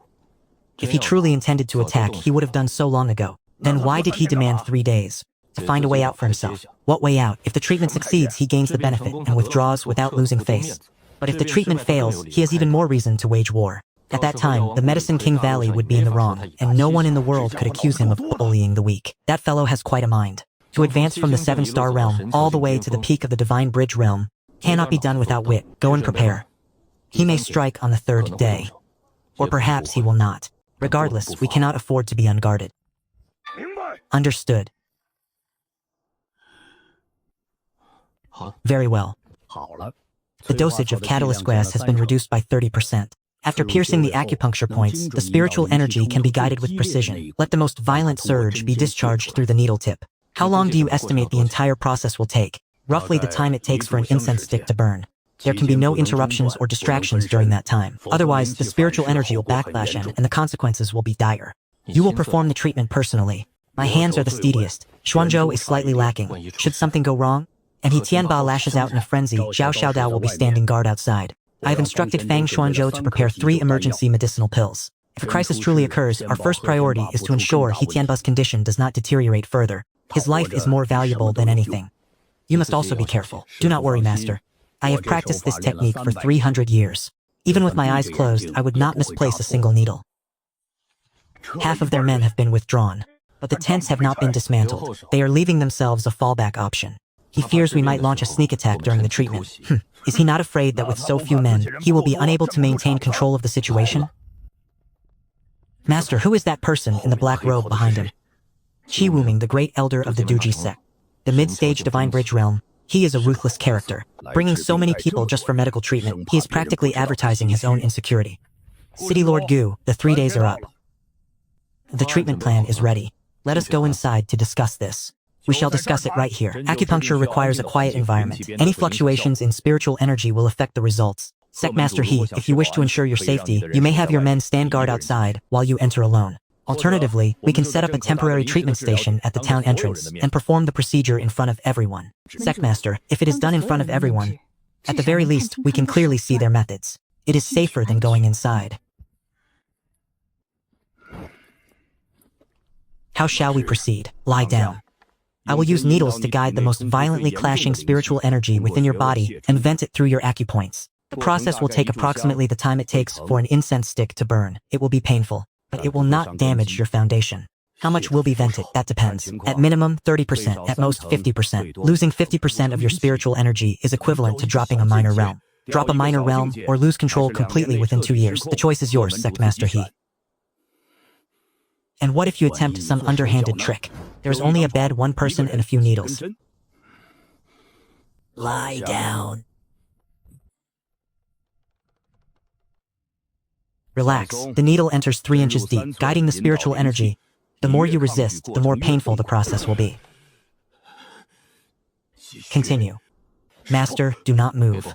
If he truly intended to attack, he would have done so long ago. Then why did he demand 3 days? To find a way out for himself. What way out? If the treatment succeeds, he gains the benefit and withdraws without losing face. But if the treatment fails, he has even more reason to wage war. At that time, the Medicine King Valley would be in the wrong, and no one in the world could accuse him of bullying the weak. That fellow has quite a mind. To advance from the 7-star realm all the way to the peak of the Divine Bridge realm cannot be done without wit. Go and prepare. He may strike on the 3rd day. Or perhaps he will not. Regardless, we cannot afford to be unguarded. Understood. Very well. The dosage of catalyst grass has been reduced by 30%. After piercing the acupuncture points, the spiritual energy can be guided with precision. Let the most violent surge be discharged through the needle tip. How long do you estimate the entire process will take? Roughly the time it takes for an incense stick to burn. There can be no interruptions or distractions during that time. Otherwise, the spiritual energy will backlash and the consequences will be dire. You will perform the treatment personally. My hands are the steadiest. Xuanzhou is slightly lacking. Should something go wrong? And he Tianba lashes out in a frenzy, Zhao Xiaodao will be standing guard outside. I have instructed Fang Xuanzhou to prepare 3 emergency medicinal pills. If a crisis truly occurs, our first priority is to ensure He Tianba's condition does not deteriorate further. His life is more valuable than anything. You must also be careful. Do not worry, Master. I have practiced this technique for 300 years. Even with my eyes closed, I would not misplace a single needle. Half of their men have been withdrawn, but the tents have not been dismantled. They are leaving themselves a fallback option. He fears we might launch a sneak attack during the treatment. Is he not afraid that with so few men, he will be unable to maintain control of the situation? Master, who is that person in the black robe behind him? Qi Wuming, the great elder of the Duji sect. The mid-stage Divine Bridge realm. He is a ruthless character. Bringing so many people just for medical treatment, he is practically advertising his own insecurity. City Lord Gu, the 3 days are up. The treatment plan is ready. Let us go inside to discuss this. We shall discuss it right here. Acupuncture requires a quiet environment. Any fluctuations in spiritual energy will affect the results. Sectmaster He, if you wish to ensure your safety, you may have your men stand guard outside while you enter alone. Alternatively, we can set up a temporary treatment station at the town entrance and perform the procedure in front of everyone. Sectmaster, if it is done in front of everyone, at the very least, we can clearly see their methods. It is safer than going inside. How shall we proceed? Lie down. I will use needles to guide the most violently clashing spiritual energy within your body and vent it through your acupoints. The process will take approximately the time it takes for an incense stick to burn. It will be painful, but it will not damage your foundation. How much will be vented? That depends. At minimum, 30%, at most 50%. Losing 50% of your spiritual energy is equivalent to dropping a minor realm. Drop a minor realm, or lose control completely within 2 years. The choice is yours, Sect Master He. And what if you attempt some underhanded trick? There's only a bed, one person, and a few needles. Lie down. Relax. The needle enters 3 inches deep, guiding the spiritual energy. The more you resist, the more painful the process will be. Continue. Master, do not move.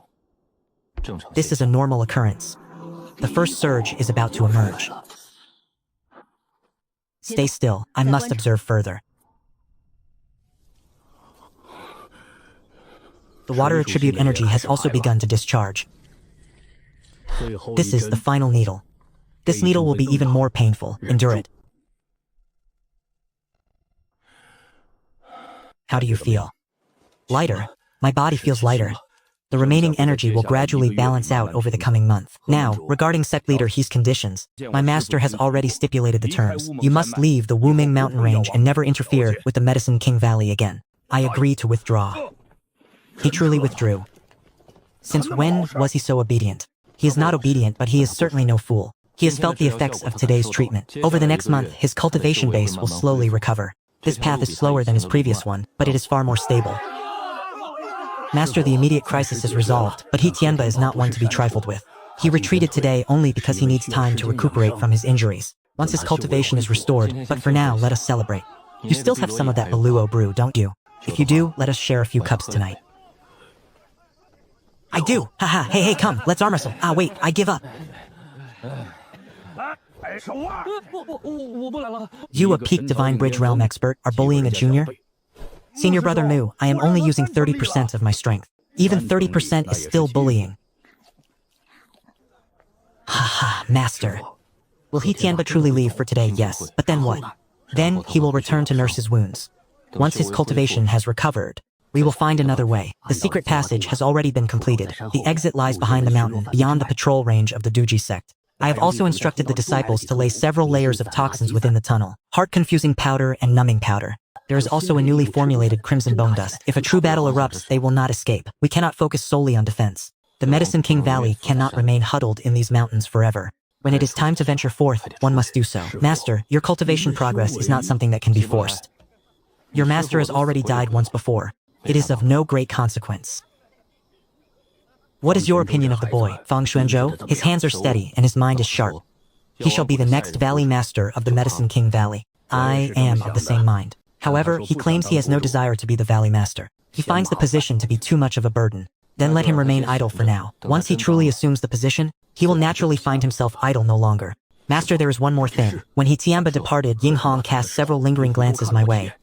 This is a normal occurrence. The first surge is about to emerge. Stay still. I must observe further. The water attribute energy has also begun to discharge. This is the final needle. This needle will be even more painful. Endure it. How do you feel? Lighter. My body feels lighter. The remaining energy will gradually balance out over the coming month. Now, regarding sect leader He's conditions, my master has already stipulated the terms. You must leave the Wuming mountain range and never interfere with the Medicine King Valley again. I agree to withdraw. He truly withdrew. Since when was he so obedient? He is not obedient, but he is certainly no fool. He has felt the effects of today's treatment. Over the next month, his cultivation base will slowly recover. This path is slower than his previous one, but it is far more stable. Master, the immediate crisis is resolved, but He Tianba is not one to be trifled with. He retreated today only because he needs time to recuperate from his injuries. Once his cultivation is restored, but for now, let us celebrate. You still have some of that Beluo brew, don't you? If you do, let us share a few cups tonight. I do! Haha, hey, come, let's arm wrestle. Ah, wait, I give up. You, a peak Divine Bridge Realm expert, are bullying a junior? Senior Brother Mu, I am only using 30% of my strength. Even 30% is still bullying. Haha, Master. Will He Tianba truly leave for today? Yes, but then what? Then he will return to nurse his wounds. Once his cultivation has recovered, we will find another way. The secret passage has already been completed. The exit lies behind the mountain, beyond the patrol range of the Duji sect. I have also instructed the disciples to lay several layers of toxins within the tunnel. Heart-confusing powder and numbing powder. There is also a newly formulated crimson bone dust. If a true battle erupts, they will not escape. We cannot focus solely on defense. The Medicine King Valley cannot remain huddled in these mountains forever. When it is time to venture forth, one must do so. Master, your cultivation progress is not something that can be forced. Your master has already died once before. It is of no great consequence. What is your opinion of the boy, Fang Xuanzhou? His hands are steady and his mind is sharp. He shall be the next Valley Master of the Medicine King Valley. I am of the same mind. However, he claims he has no desire to be the Valley Master. He finds the position to be too much of a burden. Then let him remain idle for now. Once he truly assumes the position, he will naturally find himself idle no longer. Master, there is one more thing. When He Tianba departed, Ying Hong cast several lingering glances my way.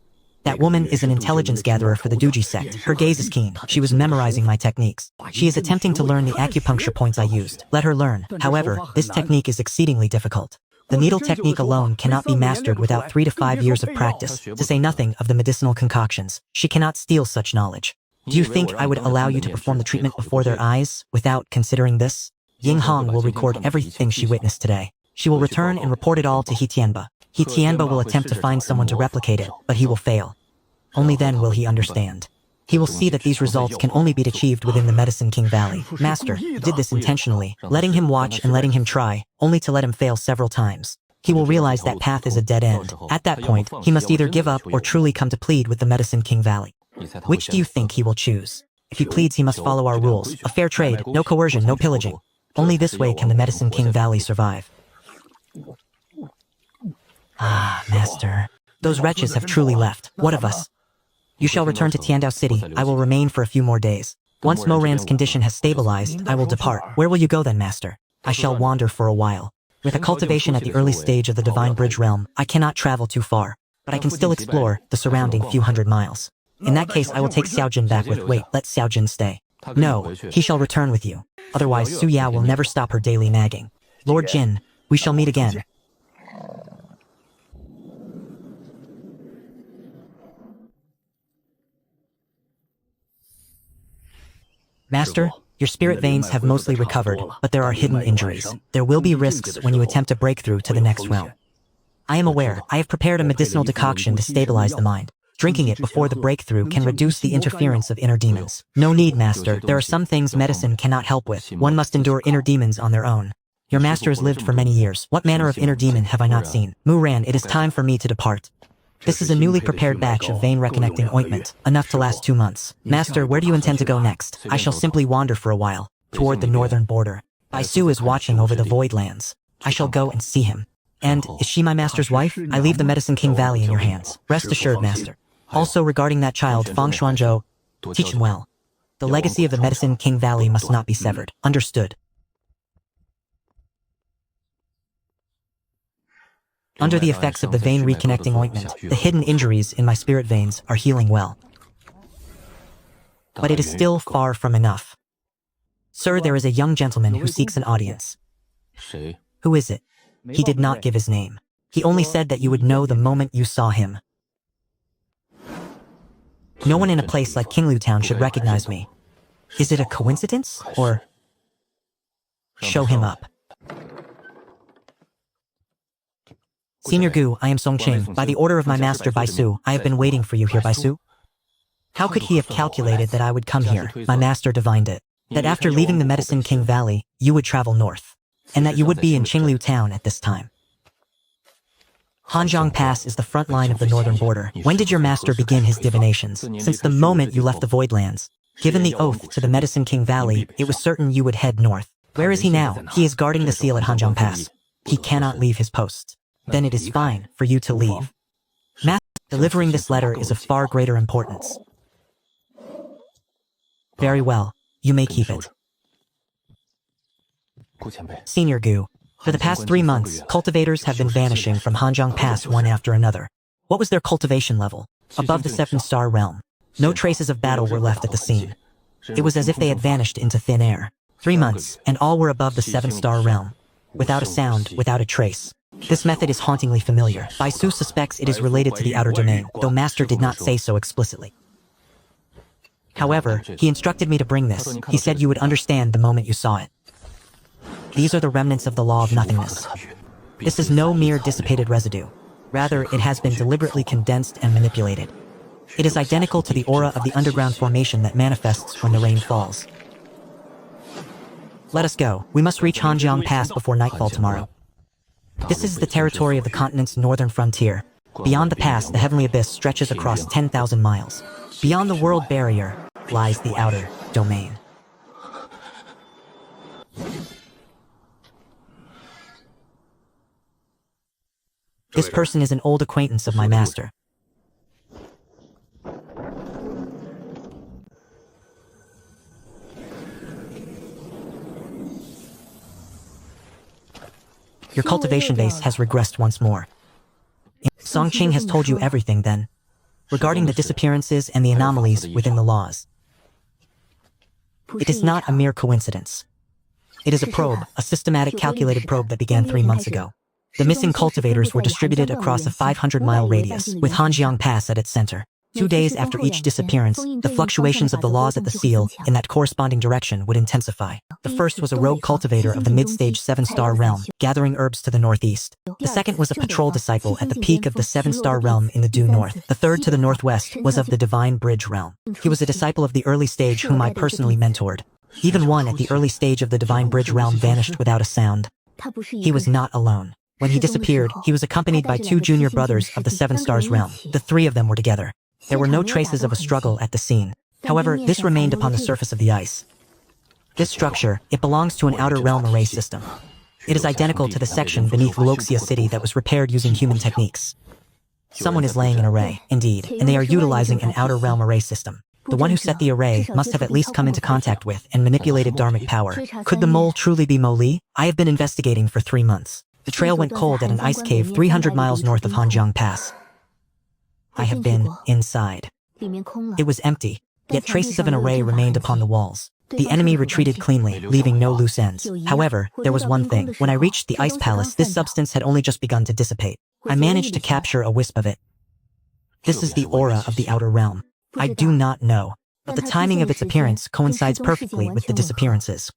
That woman is an intelligence gatherer for the Duji sect. Her gaze is keen. She was memorizing my techniques. She is attempting to learn the acupuncture points I used. Let her learn. However, this technique is exceedingly difficult. The needle technique alone cannot be mastered without 3 to 5 years of practice, to say nothing of the medicinal concoctions. She cannot steal such knowledge. Do you think I would allow you to perform the treatment before their eyes, without considering this? Ying Hong will record everything she witnessed today. She will return and report it all to He Tianba. He Tianba will attempt to find someone to replicate it, but he will fail. Only then will he understand. He will see that these results can only be achieved within the Medicine King Valley. Master, you did this intentionally, letting him watch and letting him try, only to let him fail several times. He will realize that path is a dead end. At that point, he must either give up or truly come to plead with the Medicine King Valley. Which do you think he will choose? If he pleads, he must follow our rules. A fair trade, no coercion, no pillaging. Only this way can the Medicine King Valley survive. Ah, Master. Those wretches have truly left. What of us? You shall return to Tiandao City. I will remain for a few more days. Once Moran's condition has stabilized, I will depart. Where will you go then, Master? I shall wander for a while. With a cultivation at the early stage of the Divine Bridge Realm, I cannot travel too far, but I can still explore the surrounding few hundred miles. In that case, I will take Xiaojin back with— Wait, let Xiaojin stay. No, he shall return with you. Otherwise, Su Yao will never stop her daily nagging. Lord Jin, we shall meet again. Master, your spirit veins have mostly recovered, but there are hidden injuries. There will be risks when you attempt to break through to the next realm. I am aware. I have prepared a medicinal decoction to stabilize the mind. Drinking it before the breakthrough can reduce the interference of inner demons. No need, Master. There are some things medicine cannot help with. One must endure inner demons on their own. Your master has lived for many years. What manner of inner demon have I not seen? Muran, it is time for me to depart. This is a newly prepared batch of vein reconnecting ointment, enough to last 2 months. Master, where do you intend to go next? I shall simply wander for a while, toward the northern border. Baisu is watching over the void lands. I shall go and see him. And, is she my master's wife? I leave the Medicine King Valley in your hands. Rest assured, master. Also regarding that child, Fang Xuanzhou, teach him well. The legacy of the Medicine King Valley must not be severed. Understood. Under the effects of the vein reconnecting ointment, the hidden injuries in my spirit veins are healing well. But it is still far from enough. Sir, there is a young gentleman who seeks an audience. Who is it? He did not give his name. He only said that you would know the moment you saw him. No one in a place like Qinglu Town should recognize me. Is it a coincidence, or... Show him up. Senior Gu, I am Songqing. By the order of my master Baisu, I have been waiting for you here, Baisu. How could he have calculated that I would come here? My master divined it. That after leaving the Medicine King Valley, you would travel north. And that you would be in Qinglu Town at this time. Hanjiang Pass is the front line of the northern border. When did your master begin his divinations? Since the moment you left the Voidlands. Given the oath to the Medicine King Valley, it was certain you would head north. Where is he now? He is guarding the seal at Hanjiang Pass. He cannot leave his post. Then it is fine for you to leave. Master, delivering this letter is of far greater importance. Very well, you may keep it. Senior Gu, for the past 3 months, cultivators have been vanishing from Hanjiang Pass one after another. What was their cultivation level? Above the 7-star realm. No traces of battle were left at the scene. It was as if they had vanished into thin air. 3 months, and all were above the 7-star realm. Without a sound, without a trace. This method is hauntingly familiar. Baisu suspects it is related to the outer domain, though Master did not say so explicitly. However, he instructed me to bring this. He said you would understand the moment you saw it. These are the remnants of the law of nothingness. This is no mere dissipated residue. Rather, it has been deliberately condensed and manipulated. It is identical to the aura of the underground formation that manifests when the rain falls. Let us go. We must reach Hanjiang Pass before nightfall tomorrow. This is the territory of the continent's northern frontier. Beyond the pass, the heavenly abyss stretches across 10,000 miles. Beyond the world barrier lies the outer domain. This person is an old acquaintance of my master. Your cultivation base has regressed once more. Songqing has told you everything then, regarding the disappearances and the anomalies within the laws. It is not a mere coincidence. It is a probe, a systematic calculated probe that began 3 months ago. The missing cultivators were distributed across a 500-mile radius, with Hanjiang Pass at its center. 2 days after each disappearance, the fluctuations of the laws at the seal in that corresponding direction would intensify. The first was a rogue cultivator of the mid-stage 7-star realm, gathering herbs to the northeast. The second was a patrol disciple at the peak of the 7-star realm in the due north. The third to the northwest was of the divine bridge realm. He was a disciple of the early stage whom I personally mentored. Even one at the early stage of the divine bridge realm vanished without a sound. He was not alone. When he disappeared, he was accompanied by 2 junior brothers of the 7 stars realm. The 3 of them were together. There were no traces of a struggle at the scene. However, this remained upon the surface of the ice. This structure, it belongs to an outer realm array system. It is identical to the section beneath Luoxia City that was repaired using human techniques. Someone is laying an array, indeed, and they are utilizing an outer realm array system. The one who set the array must have at least come into contact with and manipulated dharmic power. Could the mole truly be Mo Li? I have been investigating for 3 months. The trail went cold at an ice cave 300 miles north of Hanjiang Pass. I have been inside. It was empty, yet traces of an array remained upon the walls. The enemy retreated cleanly, leaving no loose ends. However, there was one thing. When I reached the ice palace, this substance had only just begun to dissipate. I managed to capture a wisp of it. This is the aura of the outer realm. I do not know. but the timing of its appearance coincides perfectly with the disappearances.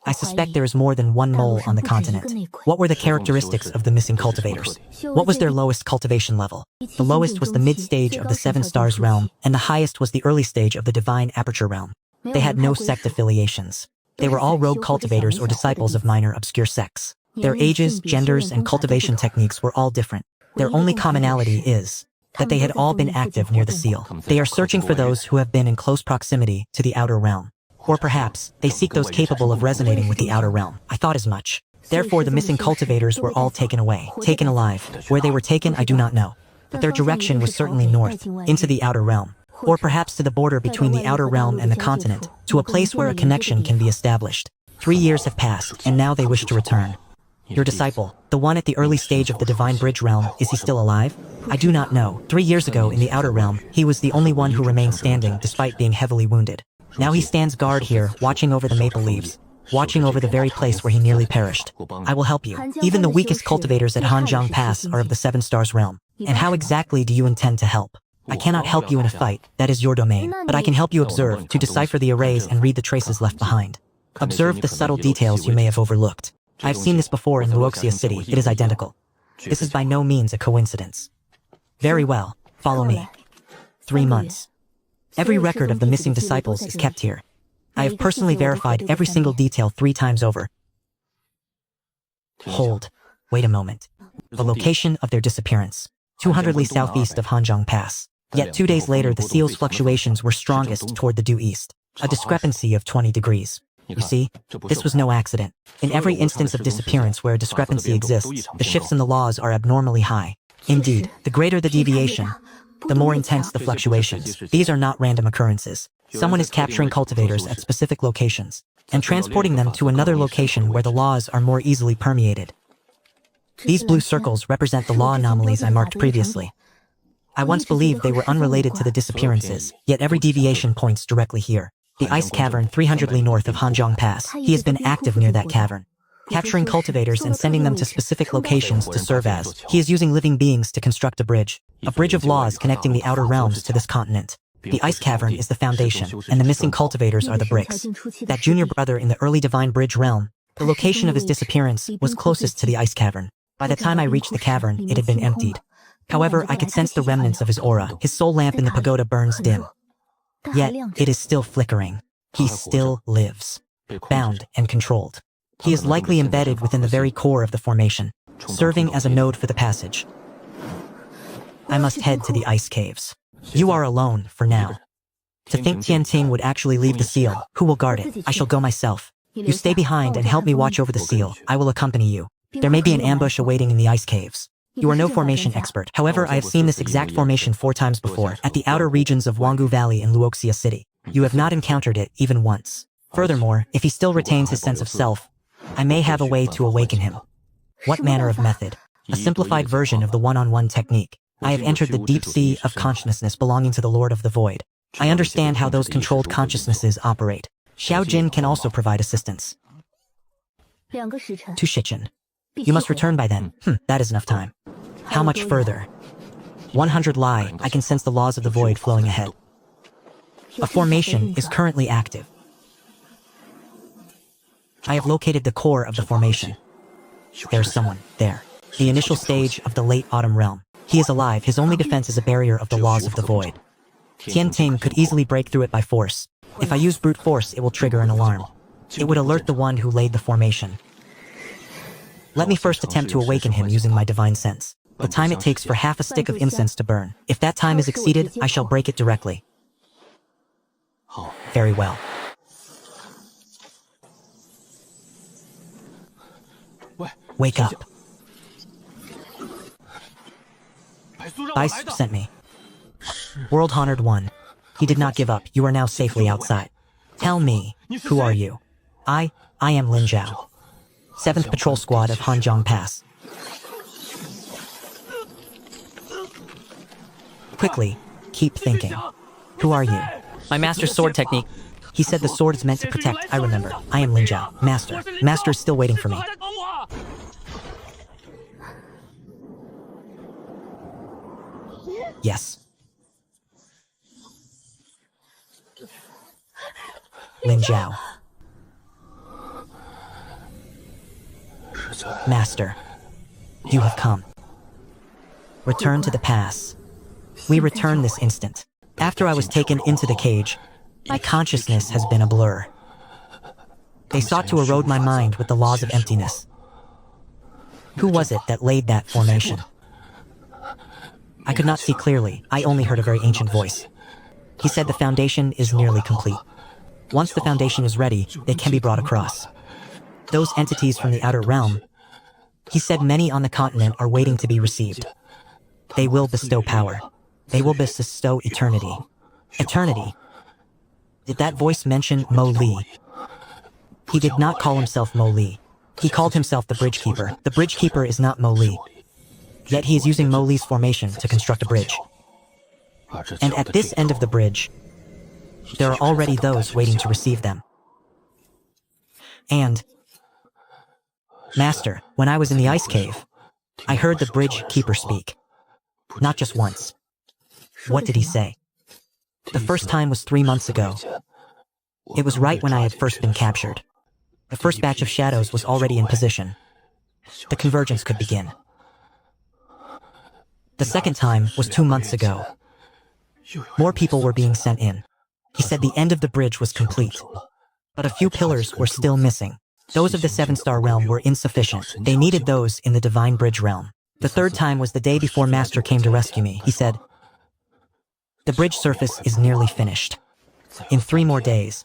I suspect there is more than one mole on the continent. What were the characteristics of the missing cultivators? What was their lowest cultivation level? The lowest was the mid-stage of the Seven Stars realm, and the highest was the early stage of the Divine Aperture realm. They had no sect affiliations. They were all rogue cultivators or disciples of minor obscure sects. Their ages, genders, and cultivation techniques were all different. Their only commonality is that they had all been active near the seal. They are searching for those who have been in close proximity to the outer realm. Or perhaps, they seek those capable of resonating with the outer realm. I thought as much. Therefore, the missing cultivators were all taken away, taken alive. Where they were taken, I do not know. But their direction was certainly north, into the outer realm. Or perhaps to the border between the outer realm and the continent, to a place where a connection can be established. 3 years have passed, and now they wish to return. Your disciple, the one at the early stage of the Divine Bridge realm, is he still alive? I do not know. 3 years ago, in the outer realm, he was the only one who remained standing despite being heavily wounded. Now he stands guard here, watching over the maple leaves, watching over the very place where he nearly perished. I will help you. Even the weakest cultivators at Hanjiang Pass are of the Seven Stars realm. And how exactly do you intend to help? I cannot help you in a fight, that is your domain, but I can help you observe, to decipher the arrays and read the traces left behind. Observe the subtle details you may have overlooked. I have seen this before in Luoxia City, it is identical. This is by no means a coincidence. Very well, follow me. 3 months. Every record of the missing disciples is kept here. I have personally verified every single detail 3 times over. Hold. Wait a moment. The location of their disappearance. 200 li southeast of Hanjiang Pass. Yet 2 days later, the seal's fluctuations were strongest toward the due east. A discrepancy of 20 degrees. You see, this was no accident. In every instance of disappearance where a discrepancy exists, the shifts in the laws are abnormally high. Indeed, the greater the deviation, the more intense the fluctuations. These are not random occurrences. Someone is capturing cultivators at specific locations and transporting them to another location where the laws are more easily permeated. These blue circles represent the law anomalies I marked previously. I once believed they were unrelated to the disappearances, yet every deviation points directly here. The ice cavern 300 li north of Hanjiang Pass. He has been active near that cavern, capturing cultivators and sending them to specific locations to serve as. He is using living beings to construct a bridge of laws connecting the outer realms to this continent. The ice cavern is the foundation, and the missing cultivators are the bricks. That junior brother in the early Divine Bridge realm, the location of his disappearance was closest to the ice cavern. By the time I reached the cavern, it had been emptied. However, I could sense the remnants of his aura. His soul lamp in the pagoda burns dim. Yet, it is still flickering. He still lives, bound and controlled. He is likely embedded within the very core of the formation, serving as a node for the passage. I must head to the ice caves. You are alone, for now. To think Tianting would actually leave the seal, who will guard it? I shall go myself. You stay behind and help me watch over the seal. I will accompany you. There may be an ambush awaiting in the ice caves. You are no formation expert. However, I have seen this exact formation 4 times before, at the outer regions of Wanggu Valley in Luoxia City. You have not encountered it, even once. Furthermore, if he still retains his sense of self, I may have a way to awaken him. What manner of method? A simplified version of the one-on-one technique. I have entered the deep sea of consciousness belonging to the Lord of the Void. I understand how those controlled consciousnesses operate. Xiao Jin can also provide assistance. To Shichen. You must return by then. That is enough time. How much further? 100 li. I can sense the laws of the void flowing ahead. A formation is currently active. I have located the core of the formation. There's someone there. The initial stage of the late autumn realm. He is alive. His only defense is a barrier of the laws of the void. Tianting could easily break through it by force. If I use brute force, it will trigger an alarm. It would alert the one who laid the formation. Let me first attempt to awaken him using my divine sense. The time it takes for half a stick of incense to burn. If that time is exceeded, I shall break it directly. Very well. Wake up. Ice sent me. World Honored 1. He did not give up. You are now safely outside. Tell me, who are you? I am Lin Zhao. 7th Patrol Squad of Hanjiang Pass. Quickly, keep thinking. Who are you? My master's sword technique. He said the sword is meant to protect. I remember. I am Lin Zhao. Master. Master is still waiting for me. Yes. Lin Zhao. Master, you have come. Return to the pass. We return this instant. After I was taken into the cage, my consciousness has been a blur. They sought to erode my mind with the laws of emptiness. Who was it that laid that formation? I could not see clearly. I only heard a very ancient voice. He said the foundation is nearly complete. Once the foundation is ready, it can be brought across. Those entities from the outer realm, he said many on the continent are waiting to be received. They will bestow power. They will bestow eternity. Eternity. Did that voice mention Mo Li? He did not call himself Mo Li. He called himself the Bridge Keeper. The Bridge Keeper is not Mo Li. Yet he is using Mo Li's formation to construct a bridge. And at this end of the bridge, there are already those waiting to receive them. And, Master, when I was in the ice cave, I heard the Bridge Keeper speak. Not just once. What did he say? The first time was 3 months ago. It was right when I had first been captured. The first batch of shadows was already in position. The convergence could begin. The second time was 2 months ago. More people were being sent in. He said the end of the bridge was complete, but a few pillars were still missing. Those of the 7-star realm were insufficient. They needed those in the divine bridge realm. The third time was the day before Master came to rescue me. He said, the bridge surface is nearly finished. In 3 more days,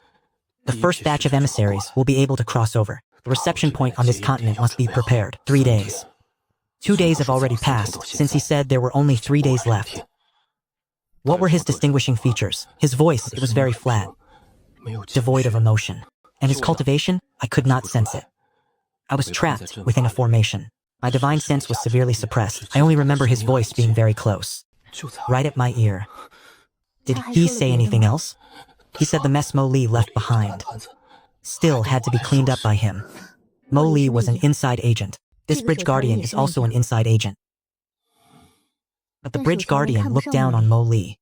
the first batch of emissaries will be able to cross over. The reception point on this continent must be prepared. 3 days. 2 days have already passed, since he said there were only 3 days left. What were his distinguishing features? His voice, it was very flat, devoid of emotion. And his cultivation, I could not sense it. I was trapped within a formation. My divine sense was severely suppressed. I only remember his voice being very close, right at my ear. Did he say anything else? He said the mess Mo Li left behind still had to be cleaned up by him. Mo Li was an inside agent. This Bridge Guardian is also an inside agent. But the Bridge Guardian looked down on Mo Li.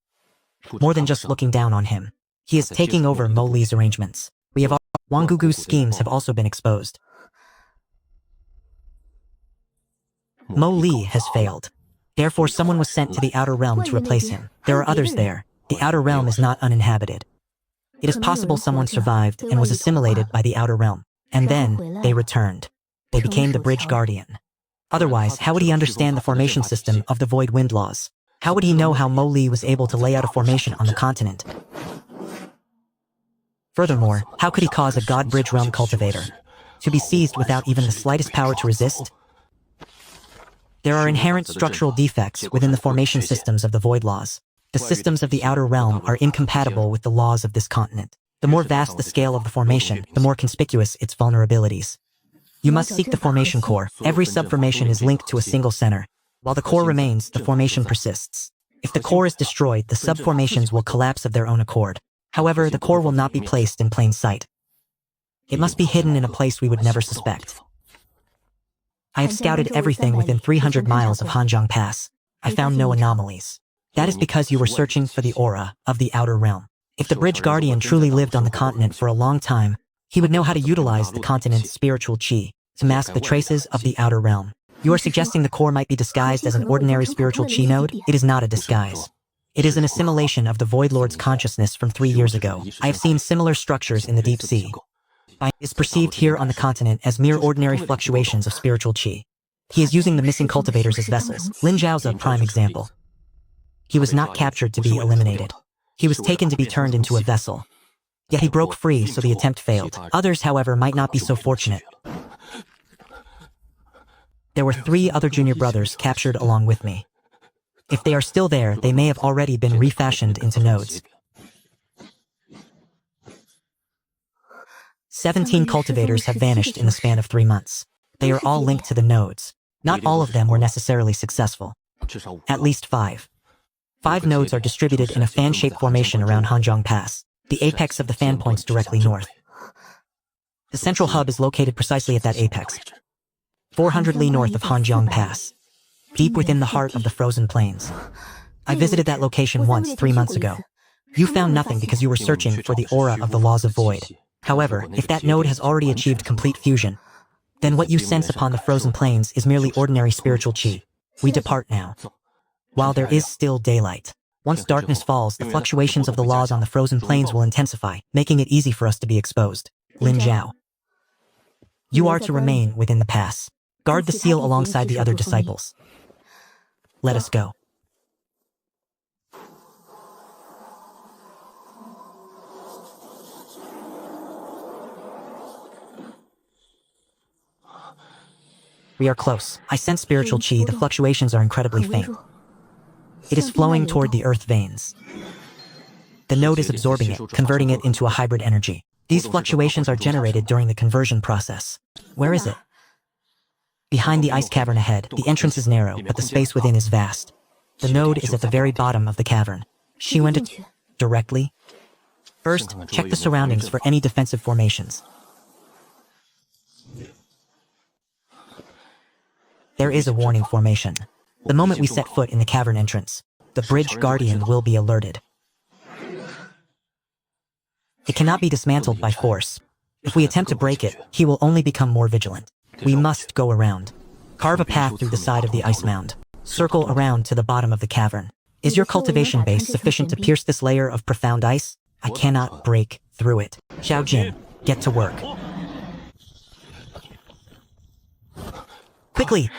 More than just looking down on him. He is taking over Mo Li's arrangements. Wang Gugu's schemes have also been exposed. Mo Li has failed. Therefore, someone was sent to the outer realm to replace him. There are others there. The outer realm is not uninhabited. It is possible someone survived and was assimilated by the outer realm. And then, they returned. They became the Bridge Guardian. Otherwise, how would he understand the formation system of the Void Wind Laws? How would he know how Mo Li was able to lay out a formation on the continent? Furthermore, how could he cause a God Bridge Realm cultivator to be seized without even the slightest power to resist? There are inherent structural defects within the formation systems of the Void Laws. The systems of the outer realm are incompatible with the laws of this continent. The more vast the scale of the formation, the more conspicuous its vulnerabilities. You must seek the formation core. Every subformation is linked to a single center. While the core remains, the formation persists. If the core is destroyed, the subformations will collapse of their own accord. However, the core will not be placed in plain sight. It must be hidden in a place we would never suspect. I have scouted everything within 300 miles of Hanjiang Pass. I found no anomalies. That is because you were searching for the aura of the outer realm. If the Bridge Guardian truly lived on the continent for a long time, he would know how to utilize the continent's spiritual qi to mask the traces of the outer realm. You are suggesting the core might be disguised as an ordinary spiritual qi node? It is not a disguise. It is an assimilation of the Void Lord's consciousness from 3 years ago. I have seen similar structures in the deep sea. It is perceived here on the continent as mere ordinary fluctuations of spiritual qi. He is using the missing cultivators as vessels. Lin Zhao's a prime example. He was not captured to be eliminated. He was taken to be turned into a vessel. Yet he broke free, so the attempt failed. Others, however, might not be so fortunate. There were 3 other junior brothers captured along with me. If they are still there, they may have already been refashioned into nodes. 17 cultivators have vanished in the span of 3 months. They are all linked to the nodes. Not all of them were necessarily successful. At least 5. 5 nodes are distributed in a fan-shaped formation around Hanjiang Pass. The apex of the fan points directly north. The central hub is located precisely at that apex, 400 li north of Hanjiang Pass, deep within the heart of the frozen plains. I visited that location once 3 months ago. You found nothing because you were searching for the aura of the laws of void. However, if that node has already achieved complete fusion, then what you sense upon the frozen plains is merely ordinary spiritual qi. We depart now. While there is still daylight. Once darkness falls, the fluctuations of the laws on the frozen plains will intensify, making it easy for us to be exposed. Lin Zhao. You are to remain within the pass. Guard the seal alongside the other disciples. Let us go. We are close. I sense spiritual qi. The fluctuations are incredibly faint. It is flowing toward the earth veins. The node is absorbing it, converting it into a hybrid energy. These fluctuations are generated during the conversion process. Where is it? Behind the ice cavern ahead, the entrance is narrow, but the space within is vast. The node is at the very bottom of the cavern. She went directly. First, check the surroundings for any defensive formations. There is a warning formation. The moment we set foot in the cavern entrance, the bridge guardian will be alerted. It cannot be dismantled by force. If we attempt to break it, he will only become more vigilant. We must go around. Carve a path through the side of the ice mound. Circle around to the bottom of the cavern. Is your cultivation base sufficient to pierce this layer of profound ice? I cannot break through it. Xiao Jin, get to work. Quickly!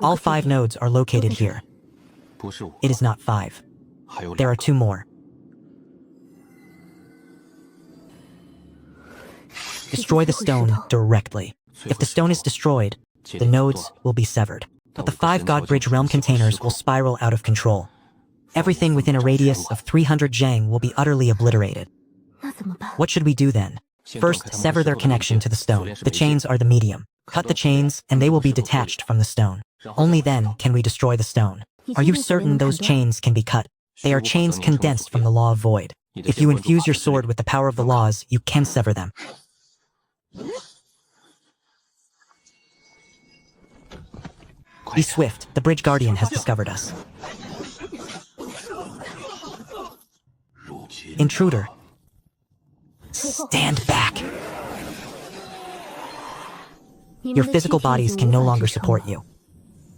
All 5 nodes are located here. It is not 5. There are 2 more. Destroy the stone directly. If the stone is destroyed, the nodes will be severed. But the 5 God Bridge Realm containers will spiral out of control. Everything within a radius of 300 zhang will be utterly obliterated. What should we do then? First, sever their connection to the stone. The chains are the medium. Cut the chains, and they will be detached from the stone. Only then can we destroy the stone. Are you certain those chains can be cut? They are chains condensed from the law of void. If you infuse your sword with the power of the laws, you can sever them. Be swift. The bridge guardian has discovered us. Intruder. Stand back. Your physical bodies can no longer support you.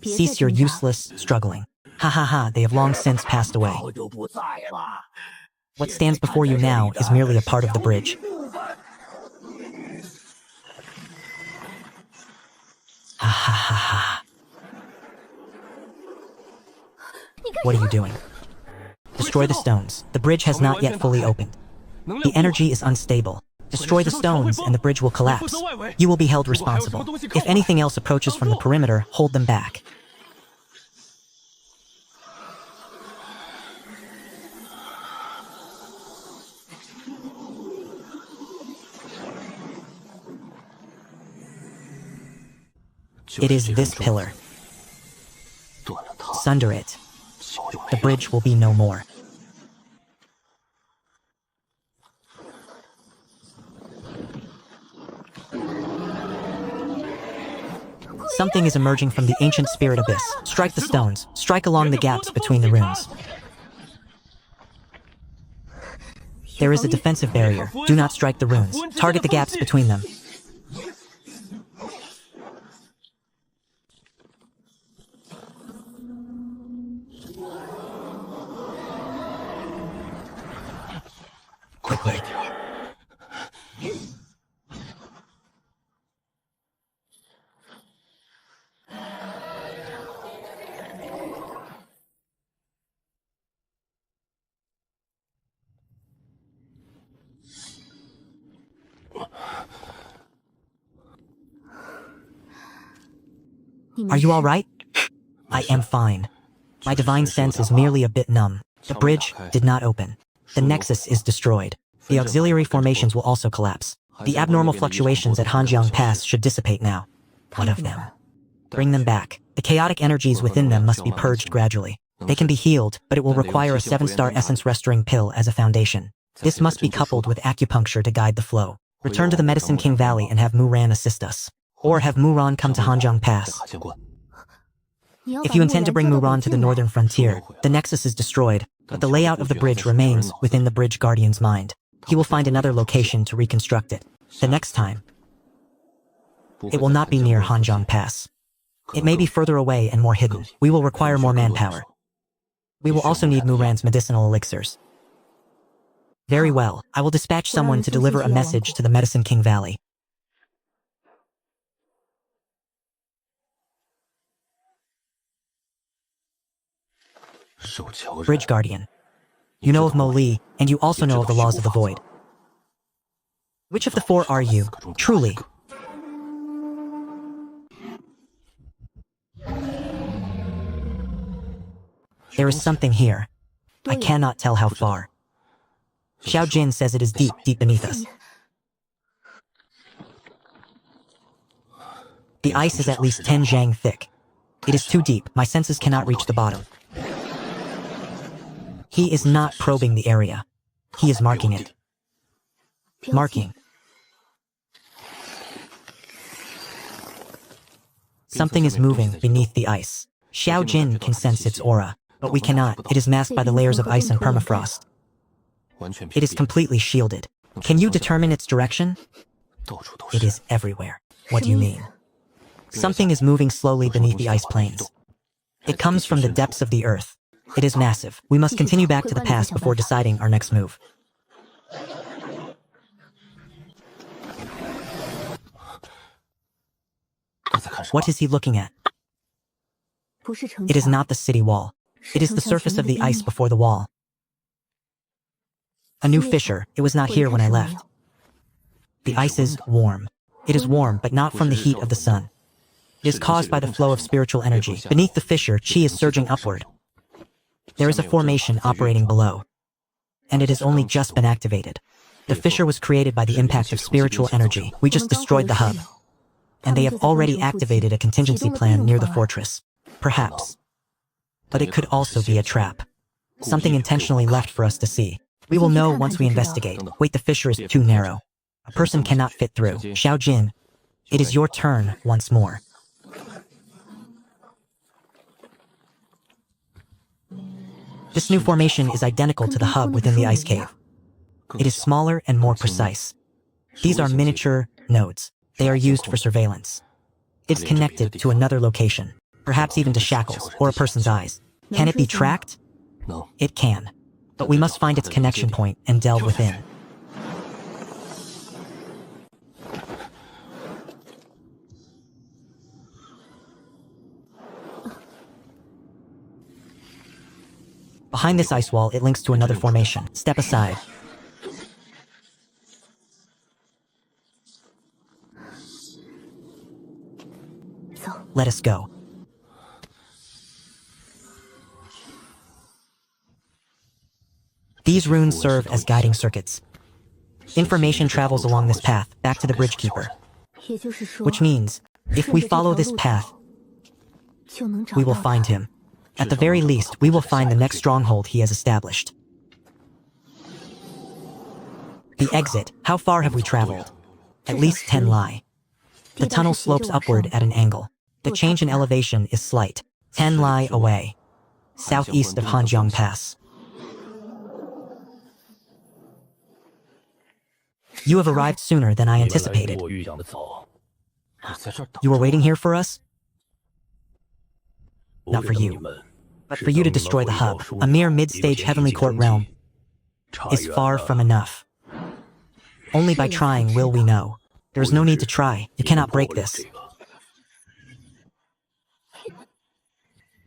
Cease your useless struggling. Ha ha ha, they have long since passed away. What stands before you now is merely a part of the bridge. Ha ha ha ha. What are you doing? Destroy the stones. The bridge has not yet fully opened. The energy is unstable. Destroy the stones and the bridge will collapse. You will be held responsible. If anything else approaches from the perimeter, hold them back. It is this pillar. Sunder it. The bridge will be no more. Something is emerging from the ancient spirit abyss. Strike the stones. Strike along the gaps between the runes. There is a defensive barrier. Do not strike the runes. Target the gaps between them. Quickly. Are you all right? I am fine. My divine sense is merely a bit numb. The bridge did not open. The nexus is destroyed. The auxiliary formations will also collapse. The abnormal fluctuations at Hanjiang Pass should dissipate now. What of them? Bring them back. The chaotic energies within them must be purged gradually. They can be healed, but it will require a 7-star essence restoring pill as a foundation. This must be coupled with acupuncture to guide the flow. Return to the Medicine King Valley and have Muran assist us. Or have Muran come to Hanjiang Pass. If you intend to bring Muran to the northern frontier, the nexus is destroyed, but the layout of the bridge remains within the bridge guardian's mind. He will find another location to reconstruct it. The next time, it will not be near Hanjiang Pass. It may be further away and more hidden. We will require more manpower. We will also need Muran's medicinal elixirs. Very well, I will dispatch someone to deliver a message to the Medicine King Valley. Bridge Guardian. You know of Mo Li, and you also know of the laws of the void. Which of the four are you, truly? There is something here. I cannot tell how far. Xiao Jin says it is deep, deep beneath us. The ice is at least 10 zhang thick. It is too deep, my senses cannot reach the bottom. He is not probing the area. He is marking it. Marking. Something is moving beneath the ice. Xiao Jin can sense its aura, but we cannot. It is masked by the layers of ice and permafrost. It is completely shielded. Can you determine its direction? It is everywhere. What do you mean? Something is moving slowly beneath the ice plains. It comes from the depths of the earth. It is massive. We must continue back to the past before deciding our next move. What is he looking at? It is not the city wall. It is the surface of the ice before the wall. A new fissure. It was not here when I left. The ice is warm. It is warm, but not from the heat of the sun. It is caused by the flow of spiritual energy. Beneath the fissure, chi is surging upward. There is a formation operating below, and it has only just been activated. The fissure was created by the impact of spiritual energy. We just destroyed the hub, and they have already activated a contingency plan near the fortress. Perhaps. But it could also be a trap. Something intentionally left for us to see. We will know once we investigate. Wait, the fissure is too narrow. A person cannot fit through. Xiao Jin, it is your turn once more. This new formation is identical to the hub within the ice cave. It is smaller and more precise. These are miniature nodes. They are used for surveillance. It's connected to another location, perhaps even to shackles or a person's eyes. Can it be tracked? It can, but we must find its connection point and delve within. Behind this ice wall, it links to another formation. Step aside. Let us go. These runes serve as guiding circuits. Information travels along this path, back to the Bridgekeeper. Which means, if we follow this path, we will find him. At the very least, we will find the next stronghold he has established. The exit. How far have we traveled? At least 10 li. The tunnel slopes upward at an angle. The change in elevation is slight. 10 li away. Southeast of Hanjiang Pass. You have arrived sooner than I anticipated. You were waiting here for us? Not for you, but for you to destroy the hub. A mere mid-stage heavenly court realm is far from enough. Only by trying will we know. There is no need to try. You cannot break this.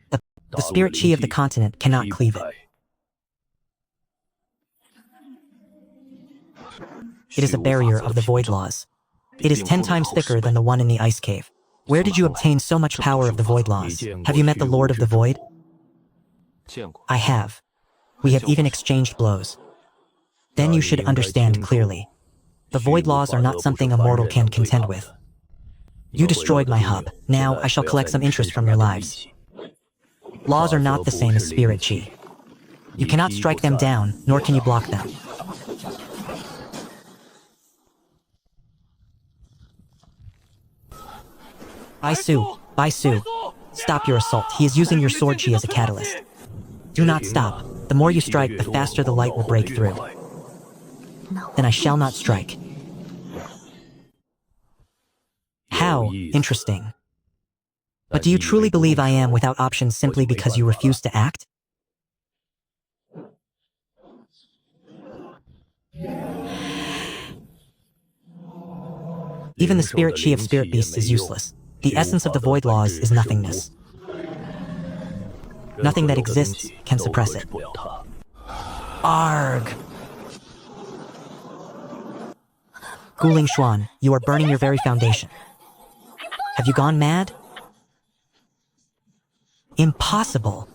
The spirit chi of the continent cannot cleave it. It is a barrier of the void laws. It is 10 times thicker than the one in the ice cave. Where did you obtain so much power of the void laws? Have you met the Lord of the Void? I have. We have even exchanged blows. Then you should understand clearly. The void laws are not something a mortal can contend with. You destroyed my hub. Now I shall collect some interest from your lives. Laws are not the same as spirit chi. You cannot strike them down, nor can you block them. Bai Su, Bai Su. Stop your assault. He is using your sword chi as a catalyst. Do not stop. The more you strike, the faster the light will break through. Then I shall not strike. How interesting. But do you truly believe I am without options simply because you refuse to act? Even the spirit chi of spirit beasts is useless. The essence of the void laws is nothingness. Nothing that exists can suppress it. Arg! Guling Xuan, you are burning your very foundation. Have you gone mad? Impossible.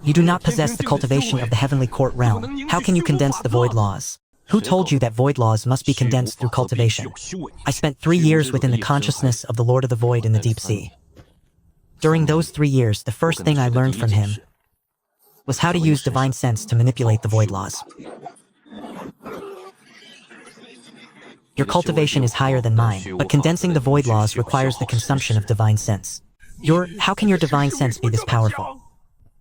You do not possess the cultivation of the heavenly court realm. How can you condense the void laws? Who told you that void laws must be condensed through cultivation? I spent 3 years within the consciousness of the Lord of the Void in the deep sea. During those 3 years, the first thing I learned from him was how to use divine sense to manipulate the void laws. Your cultivation is higher than mine, but condensing the void laws requires the consumption of divine sense. How can your divine sense be this powerful?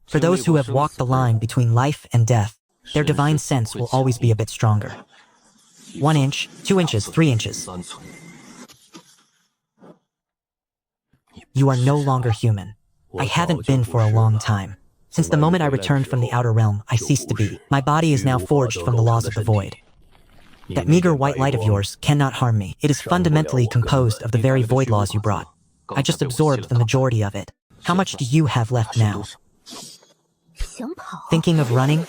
For those who have walked the line between life and death, their divine sense will always be a bit stronger. 1 inch, 2 inches, 3 inches. You are no longer human. I haven't been for a long time. Since the moment I returned from the outer realm, I ceased to be. My body is now forged from the laws of the void. That meager white light of yours cannot harm me. It is fundamentally composed of the very void laws you brought. I just absorbed the majority of it. How much do you have left now? Thinking of running?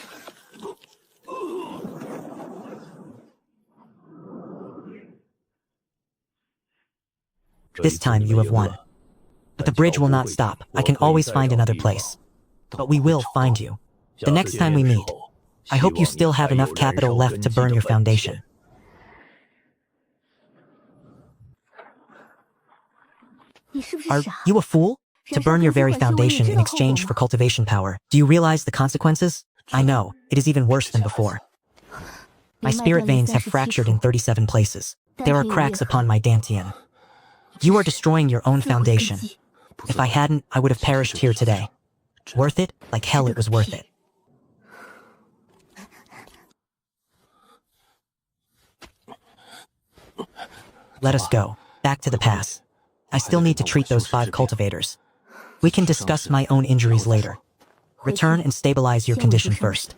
This time you have won. But the bridge will not stop. I can always find another place. But we will find you. The next time we meet, I hope you still have enough capital left to burn your foundation. Are you a fool? To burn your very foundation in exchange for cultivation power. Do you realize the consequences? I know, it is even worse than before. My spirit veins have fractured in 37 places. There are cracks upon my dantian. You are destroying your own foundation. If I hadn't, I would have perished here today. Worth it? Like hell it was worth it. Let us go. Back to the pass. I still need to treat those 5 cultivators. We can discuss my own injuries later. Return and stabilize your condition first.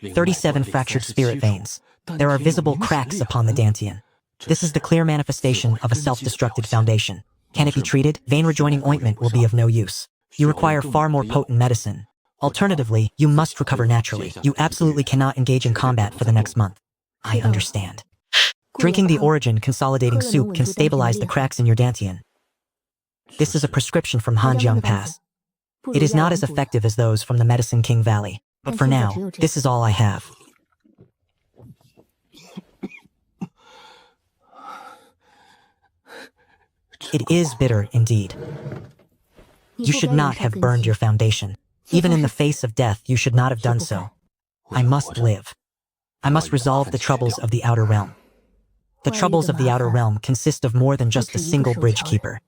37 fractured spirit veins. There are visible cracks upon the dantian. This is the clear manifestation of a self-destructed foundation. Can it be treated? Vein rejoining ointment will be of no use. You require far more potent medicine. Alternatively, you must recover naturally. You absolutely cannot engage in combat for the next month. I understand. Drinking the origin consolidating soup can stabilize the cracks in your dantian. This is a prescription from Hanjiang Pass. It is not as effective as those from the Medicine King Valley, but for now, this is all I have. It is bitter indeed. You should not have burned your foundation. Even in the face of death, you should not have done so. I must live. I must resolve the troubles of the outer realm. The troubles of the outer realm consist of more than just a single bridge keeper.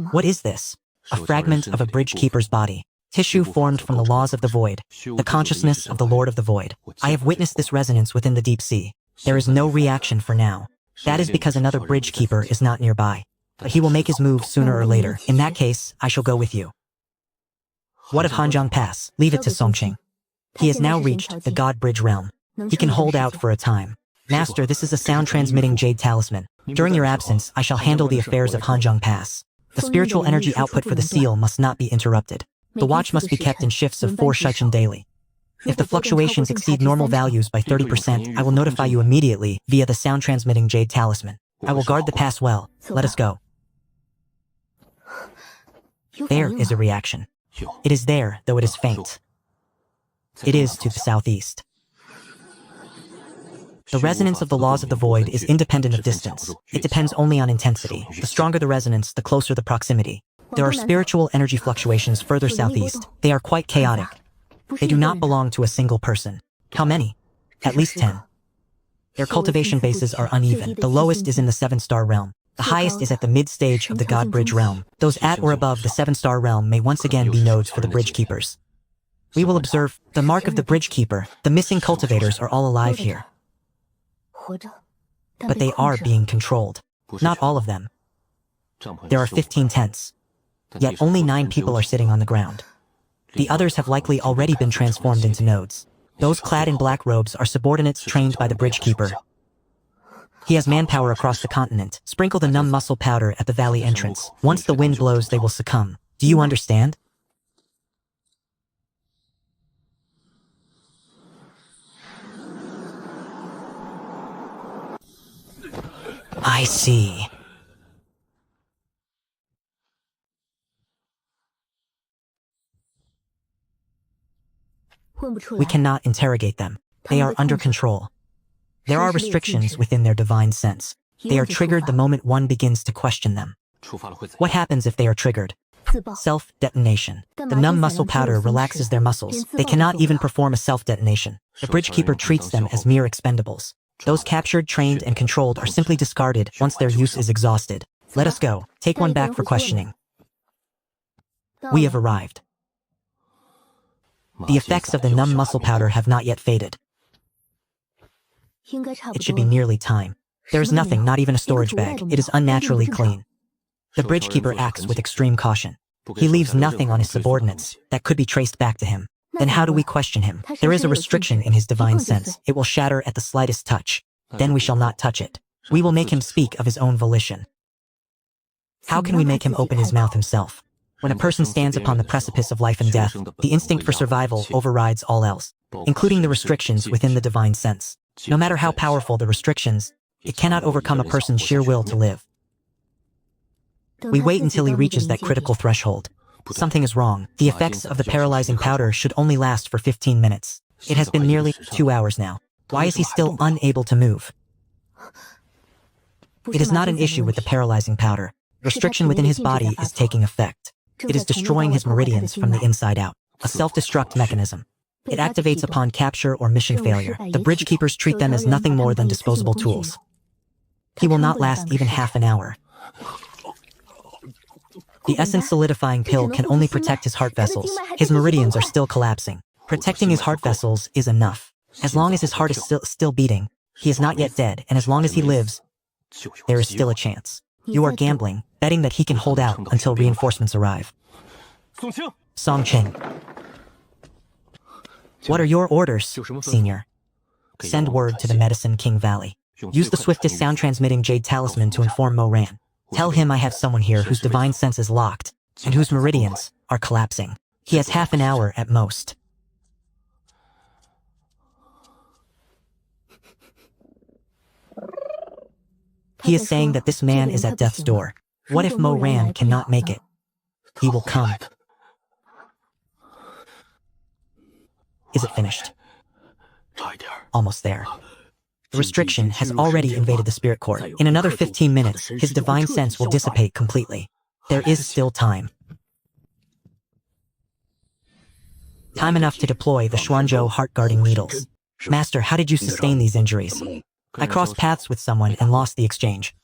What is this? A fragment of a bridge keeper's body. Tissue formed from the laws of the void. The consciousness of the Lord of the Void. I have witnessed this resonance within the deep sea. There is no reaction for now. That is because another bridge keeper is not nearby. But he will make his move sooner or later. In that case, I shall go with you. What of Hanjiang Pass? Leave it to Songqing. He has now reached the God Bridge realm. He can hold out for a time. Master, this is a sound-transmitting jade talisman. During your absence, I shall handle the affairs of Hanjiang Pass. The spiritual energy output for the seal must not be interrupted. The watch must be kept in shifts of 4 shichen daily. If the fluctuations exceed normal values by 30%, I will notify you immediately via the sound-transmitting jade talisman. I will guard the pass well. Let us go. There is a reaction. It is there, though it is faint. It is to the southeast. The resonance of the laws of the void is independent of distance. It depends only on intensity. The stronger the resonance, the closer the proximity. There are spiritual energy fluctuations further southeast. They are quite chaotic. They do not belong to a single person. How many? At least 10. Their cultivation bases are uneven. The lowest is in the 7-star realm. The highest is at the mid-stage of the God Bridge realm. Those at or above the 7-star realm may once again be nodes for the Bridge Keepers. We will observe the mark of the Bridge Keeper. The missing cultivators are all alive here. But they are being controlled. Not all of them. There are 15 tents. Yet only 9 people are sitting on the ground. The others have likely already been transformed into nodes. Those clad in black robes are subordinates trained by the Bridge Keeper. He has manpower across the continent. Sprinkle the numb muscle powder at the valley entrance. Once the wind blows, they will succumb. Do you understand? I see. We cannot interrogate them. They are under control. There are restrictions within their divine sense. They are triggered the moment one begins to question them. What happens if they are triggered? Self-detonation. The numb muscle powder relaxes their muscles. They cannot even perform a self-detonation. The Bridge Keeper treats them as mere expendables. Those captured, trained, and controlled are simply discarded once their use is exhausted. Let us go. Take one back for questioning. We have arrived. The effects of the numb muscle powder have not yet faded. It should be nearly time. There is nothing, not even a storage bag. It is unnaturally clean. The Bridge Keeper acts with extreme caution. He leaves nothing on his subordinates that could be traced back to him. Then how do we question him? There is a restriction in his divine sense. It will shatter at the slightest touch. Then we shall not touch it. We will make him speak of his own volition. How can we make him open his mouth himself? When a person stands upon the precipice of life and death, the instinct for survival overrides all else, including the restrictions within the divine sense. No matter how powerful the restrictions, it cannot overcome a person's sheer will to live. We wait until he reaches that critical threshold. Something is wrong. The effects of the paralyzing powder should only last for 15 minutes. It has been nearly 2 hours now. Why is he still unable to move? It is not an issue with the paralyzing powder. Restriction within his body is taking effect. It is destroying his meridians from the inside out. A self-destruct mechanism. It activates upon capture or mission failure. The Bridge Keepers treat them as nothing more than disposable tools. He will not last even half an hour. The essence solidifying pill can only protect his heart vessels. His meridians are still collapsing. Protecting his heart vessels is enough. As long as his heart is still beating, he is not yet dead, and as long as he lives, there is still a chance. You are gambling, betting that he can hold out until reinforcements arrive. Song Ching. What are your orders, Senior? Send word to the Medicine King Valley. Use the swiftest sound-transmitting jade talisman to inform Moran. Tell him I have someone here whose divine sense is locked, and whose meridians are collapsing. He has half an hour at most. He is saying that this man is at death's door. What if Moran cannot make it? He will come. Is it finished? Almost there. The restriction has already invaded the spirit court. In another 15 minutes, his divine sense will dissipate completely. There is still time. Time enough to deploy the Xuanzhou heart-guarding needles. Master, how did you sustain these injuries? I crossed paths with someone and lost the exchange.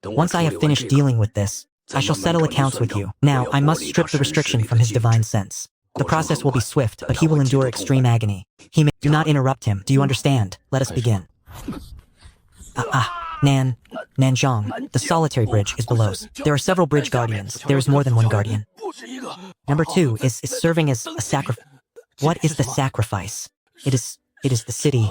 Once I have finished dealing with this, I shall settle accounts with you. Now, I must strip the restriction from his divine sense. The process will be swift, but he will endure extreme agony. Do not interrupt him. Do you understand? Let us begin. Nanzhong, the solitary bridge is below us. There are several bridge guardians. There is more than one guardian. Number 2 is serving as a sacrifice. What is the sacrifice? It is the city.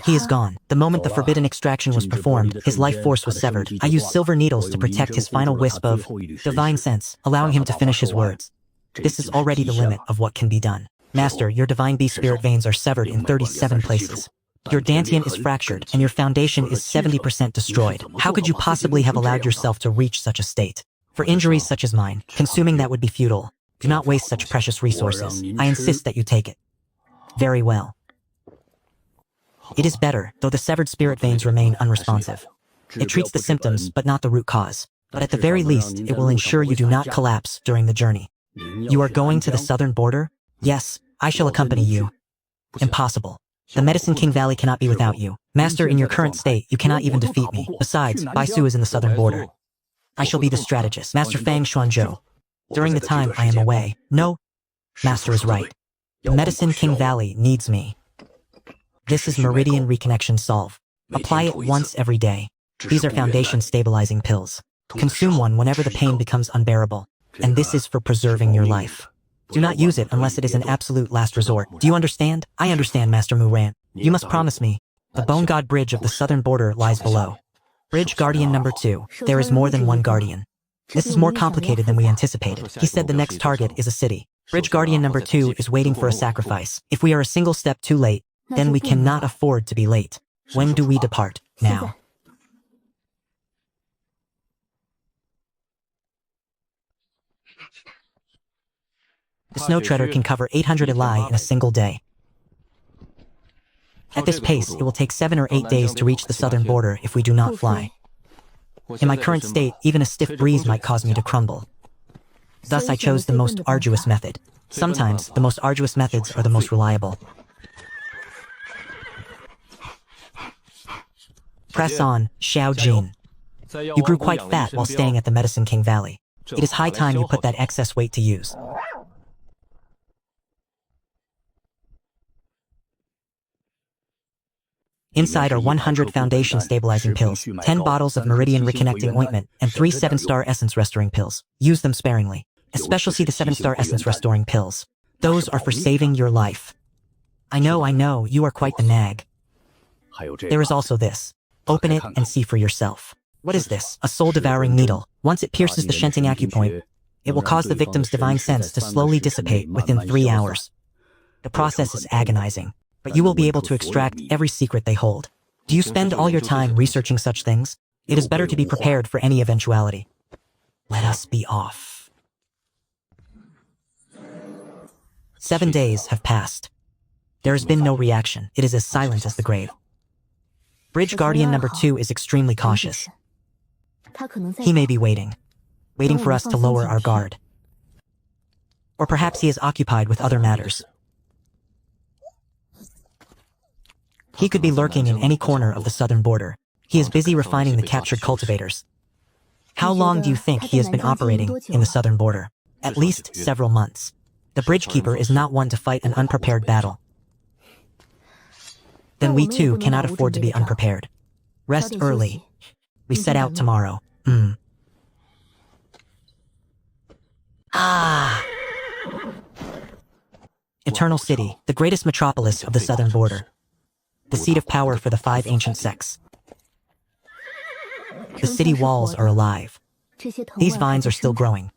He is gone. The moment the forbidden extraction was performed, his life force was severed. I used silver needles to protect his final wisp of divine sense, allowing him to finish his words. This is already the limit of what can be done. Master, your divine beast spirit veins are severed in 37 places. Your dantian is fractured, and your foundation is 70% destroyed. How could you possibly have allowed yourself to reach such a state? For injuries such as mine, consuming that would be futile. Do not waste such precious resources. I insist that you take it. Very well. It is better, though the severed spirit veins remain unresponsive. It treats the symptoms, but not the root cause. But at the very least, it will ensure you do not collapse during the journey. You are going to the southern border? Yes, I shall accompany you. Impossible. The Medicine King Valley cannot be without you. Master, in your current state, you cannot even defeat me. Besides, Baisu is in the southern border. I shall be the strategist. Master Fang Xuanzhou. During the time I am away. No, Master is right. The Medicine King Valley needs me. This is Meridian Reconnection Solve. Apply it once every day. These are foundation stabilizing pills. Consume one whenever the pain becomes unbearable. And this is for preserving your life. Do not use it unless it is an absolute last resort. Do you understand? I understand, Master Muran. You must promise me. The Bone God Bridge of the southern border lies below. Bridge Guardian number 2. There is more than one guardian. This is more complicated than we anticipated. He said the next target is a city. Bridge Guardian number 2 is waiting for a sacrifice. If we are a single step too late, then we cannot afford to be late. When do we depart? Now. The snow treader can cover 800 Elai in a single day. At this pace, it will take 7 or 8 days to reach the southern border if we do not fly. In my current state, even a stiff breeze might cause me to crumble. Thus, I chose the most arduous method. Sometimes, the most arduous methods are the most reliable. Press on, Xiao Jin. You grew quite fat while staying at the Medicine King Valley. It is high time you put that excess weight to use. Inside are 100 foundation stabilizing pills, 10 bottles of Meridian Reconnecting Ointment, and 3 7-star essence restoring pills. Use them sparingly. Especially the 7-star essence restoring pills. Those are for saving your life. I know, you are quite the nag. There is also this. Open it and see for yourself. What is this? A soul-devouring needle. Once it pierces the Shenting acupoint, it will cause the victim's divine sense to slowly dissipate within 3 hours. The process is agonizing, but you will be able to extract every secret they hold. Do you spend all your time researching such things? It is better to be prepared for any eventuality. Let us be off. 7 days have passed. There has been no reaction. It is as silent as the grave. Bridge Guardian number 2 is extremely cautious. He may be waiting for us to lower our guard. Or perhaps he is occupied with other matters. He could be lurking in any corner of the southern border. He is busy refining the captured cultivators. How long do you think he has been operating in the southern border? At least several months. The bridgekeeper is not one to fight an unprepared battle. Then we too cannot afford to be unprepared. Rest early. We set out tomorrow. Eternal City, the greatest metropolis of the southern border. The seat of power for the 5 ancient sects. The city walls are alive. These vines are still growing.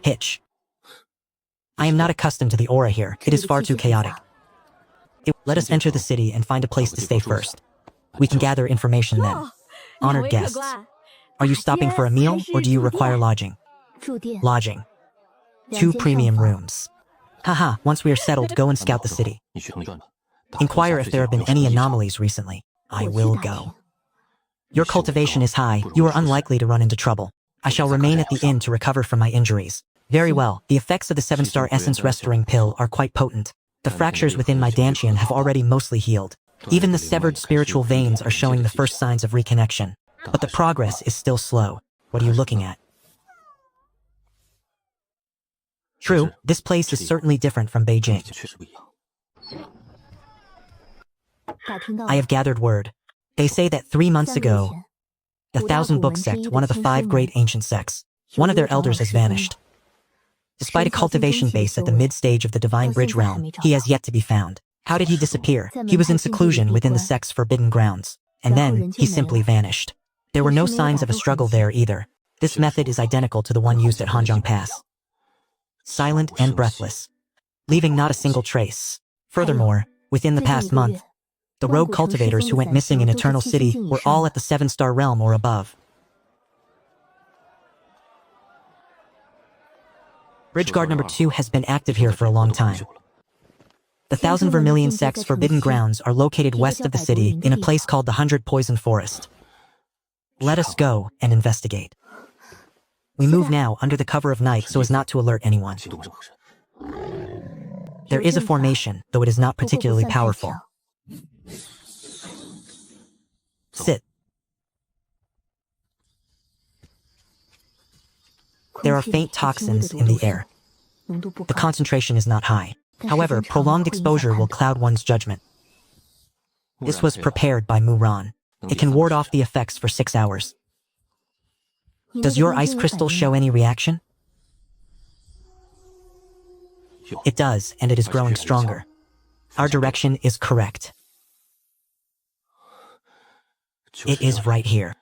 Hitch. I am not accustomed to the aura here. It is far too chaotic. Let us enter the city and find a place to stay first. We can gather information then. Honored guests. Are you stopping for a meal, or do you require lodging? Lodging. 2 premium rooms. Haha, once we are settled, go and scout the city. Inquire if there have been any anomalies recently. I will go. Your cultivation is high. You are unlikely to run into trouble. I shall remain at the inn to recover from my injuries. Very well, the effects of the 7-star essence restoring pill are quite potent. The fractures within my dantian have already mostly healed. Even the severed spiritual veins are showing the first signs of reconnection. But the progress is still slow. What are you looking at? True, this place is certainly different from Beijing. I have gathered word. They say that 3 months ago, the 1,000 Book sect, one of the 5 great ancient sects, one of their elders has vanished. Despite a cultivation base at the mid-stage of the Divine Bridge realm, he has yet to be found. How did he disappear? He was in seclusion within the sect's forbidden grounds, and then he simply vanished. There were no signs of a struggle there either. This method is identical to the one used at Hanzhong Pass. Silent and breathless, leaving not a single trace. Furthermore, within the past month, the rogue cultivators who went missing in Eternal City were all at the 7-star realm or above. Bridgeguard number 2 has been active here for a long time. The 1,000 Vermilion sect's forbidden grounds are located west of the city in a place called the 100 Poison Forest. Let us go and investigate. We move now under the cover of night so as not to alert anyone. There is a formation, though it is not particularly powerful. Sit. There are faint toxins in the air. The concentration is not high. However, prolonged exposure will cloud one's judgment. This was prepared by Muran. It can ward off the effects for 6 hours. Does your ice crystal show any reaction? It does, and it is growing stronger. Our direction is correct. It is right here.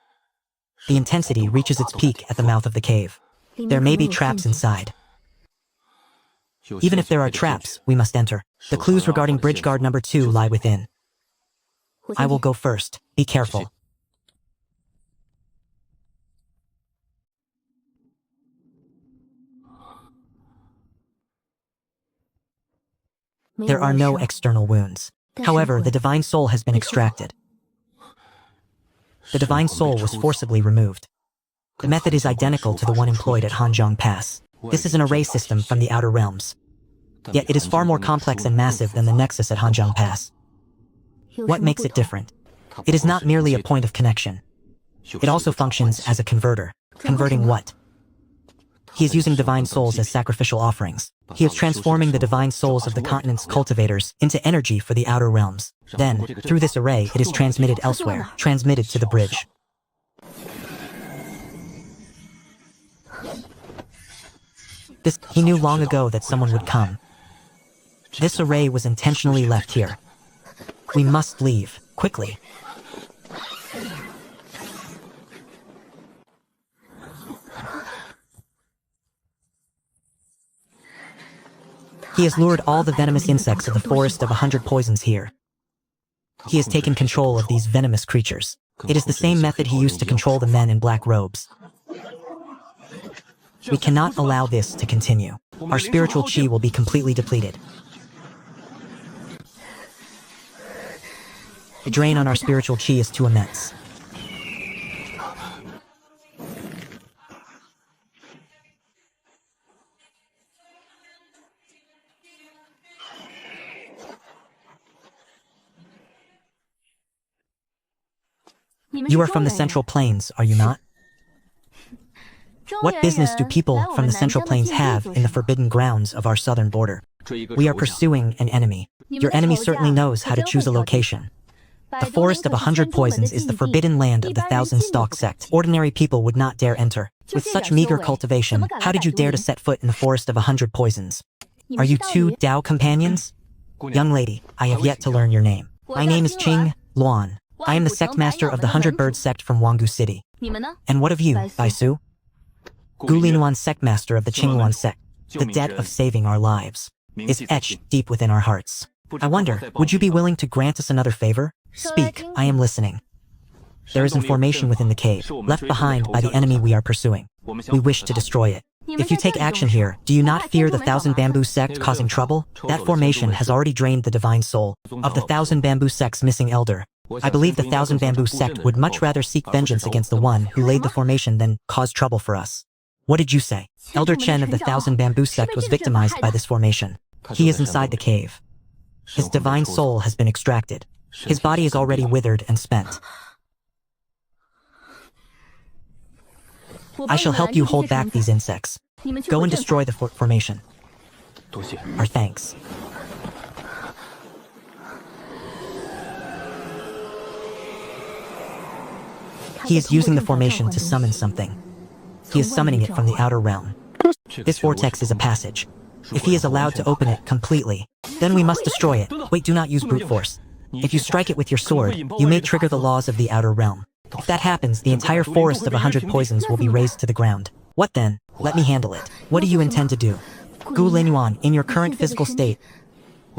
The intensity reaches its peak at the mouth of the cave. There may be traps inside. Even if there are traps, we must enter. The clues regarding bridge guard number 2 lie within. I will go first. Be careful. There are no external wounds. However, the divine soul has been extracted. The divine soul was forcibly removed. The method is identical to the one employed at Hanjiang Pass. This is an array system from the outer realms. Yet it is far more complex and massive than the nexus at Hanjiang Pass. What makes it different? It is not merely a point of connection. It also functions as a converter. Converting what? He is using divine souls as sacrificial offerings. He is transforming the divine souls of the continent's cultivators into energy for the outer realms. Then, through this array, it is transmitted elsewhere, transmitted to the bridge. He knew long ago that someone would come. This array was intentionally left here. We must leave, quickly. He has lured all the venomous insects of the forest of 100 poisons here. He has taken control of these venomous creatures. It is the same method he used to control the men in black robes. We cannot allow this to continue. Our spiritual chi will be completely depleted. The drain on our spiritual chi is too immense. You are from the Central Plains, are you not? What business do people from the Central Plains have in the forbidden grounds of our southern border? We are pursuing an enemy. Your enemy certainly knows how to choose a location. The forest of 100 poisons is the forbidden land of the Thousand Stalk sect. Ordinary people would not dare enter. With such meager cultivation, how did you dare to set foot in the forest of 100 poisons? Are you two Dao companions? Young lady, I have yet to learn your name. My name is Qing Luan. I am the sect master of the 100 Bird sect from Wanggu City. And what of you, Baisu? Gulinuan sect master of the Qingluan sect. The debt of saving our lives is etched deep within our hearts. I wonder, would you be willing to grant us another favor? Speak, I am listening. There is information within the cave, left behind by the enemy we are pursuing. We wish to destroy it. If you take action here, do you not fear the Thousand Bamboo sect causing trouble? That formation has already drained the divine soul of the Thousand Bamboo sect's missing elder. I believe the Thousand Bamboo sect would much rather seek vengeance against the one who laid the formation than cause trouble for us. What did you say? Elder Chen of the Thousand Bamboo sect was victimized by this formation. He is inside the cave. His divine soul has been extracted. His body is already withered and spent. I shall help you hold back these insects. Go and destroy the formation. Our thanks. He is using the formation to summon something. He is summoning it from the outer realm. This vortex is a passage. If he is allowed to open it completely, then we must destroy it. Wait, do not use brute force. If you strike it with your sword, you may trigger the laws of the outer realm. If that happens, the entire forest of 100 poisons will be razed to the ground. What then? Let me handle it. What do you intend to do? Gu Linyuan, in your current physical state,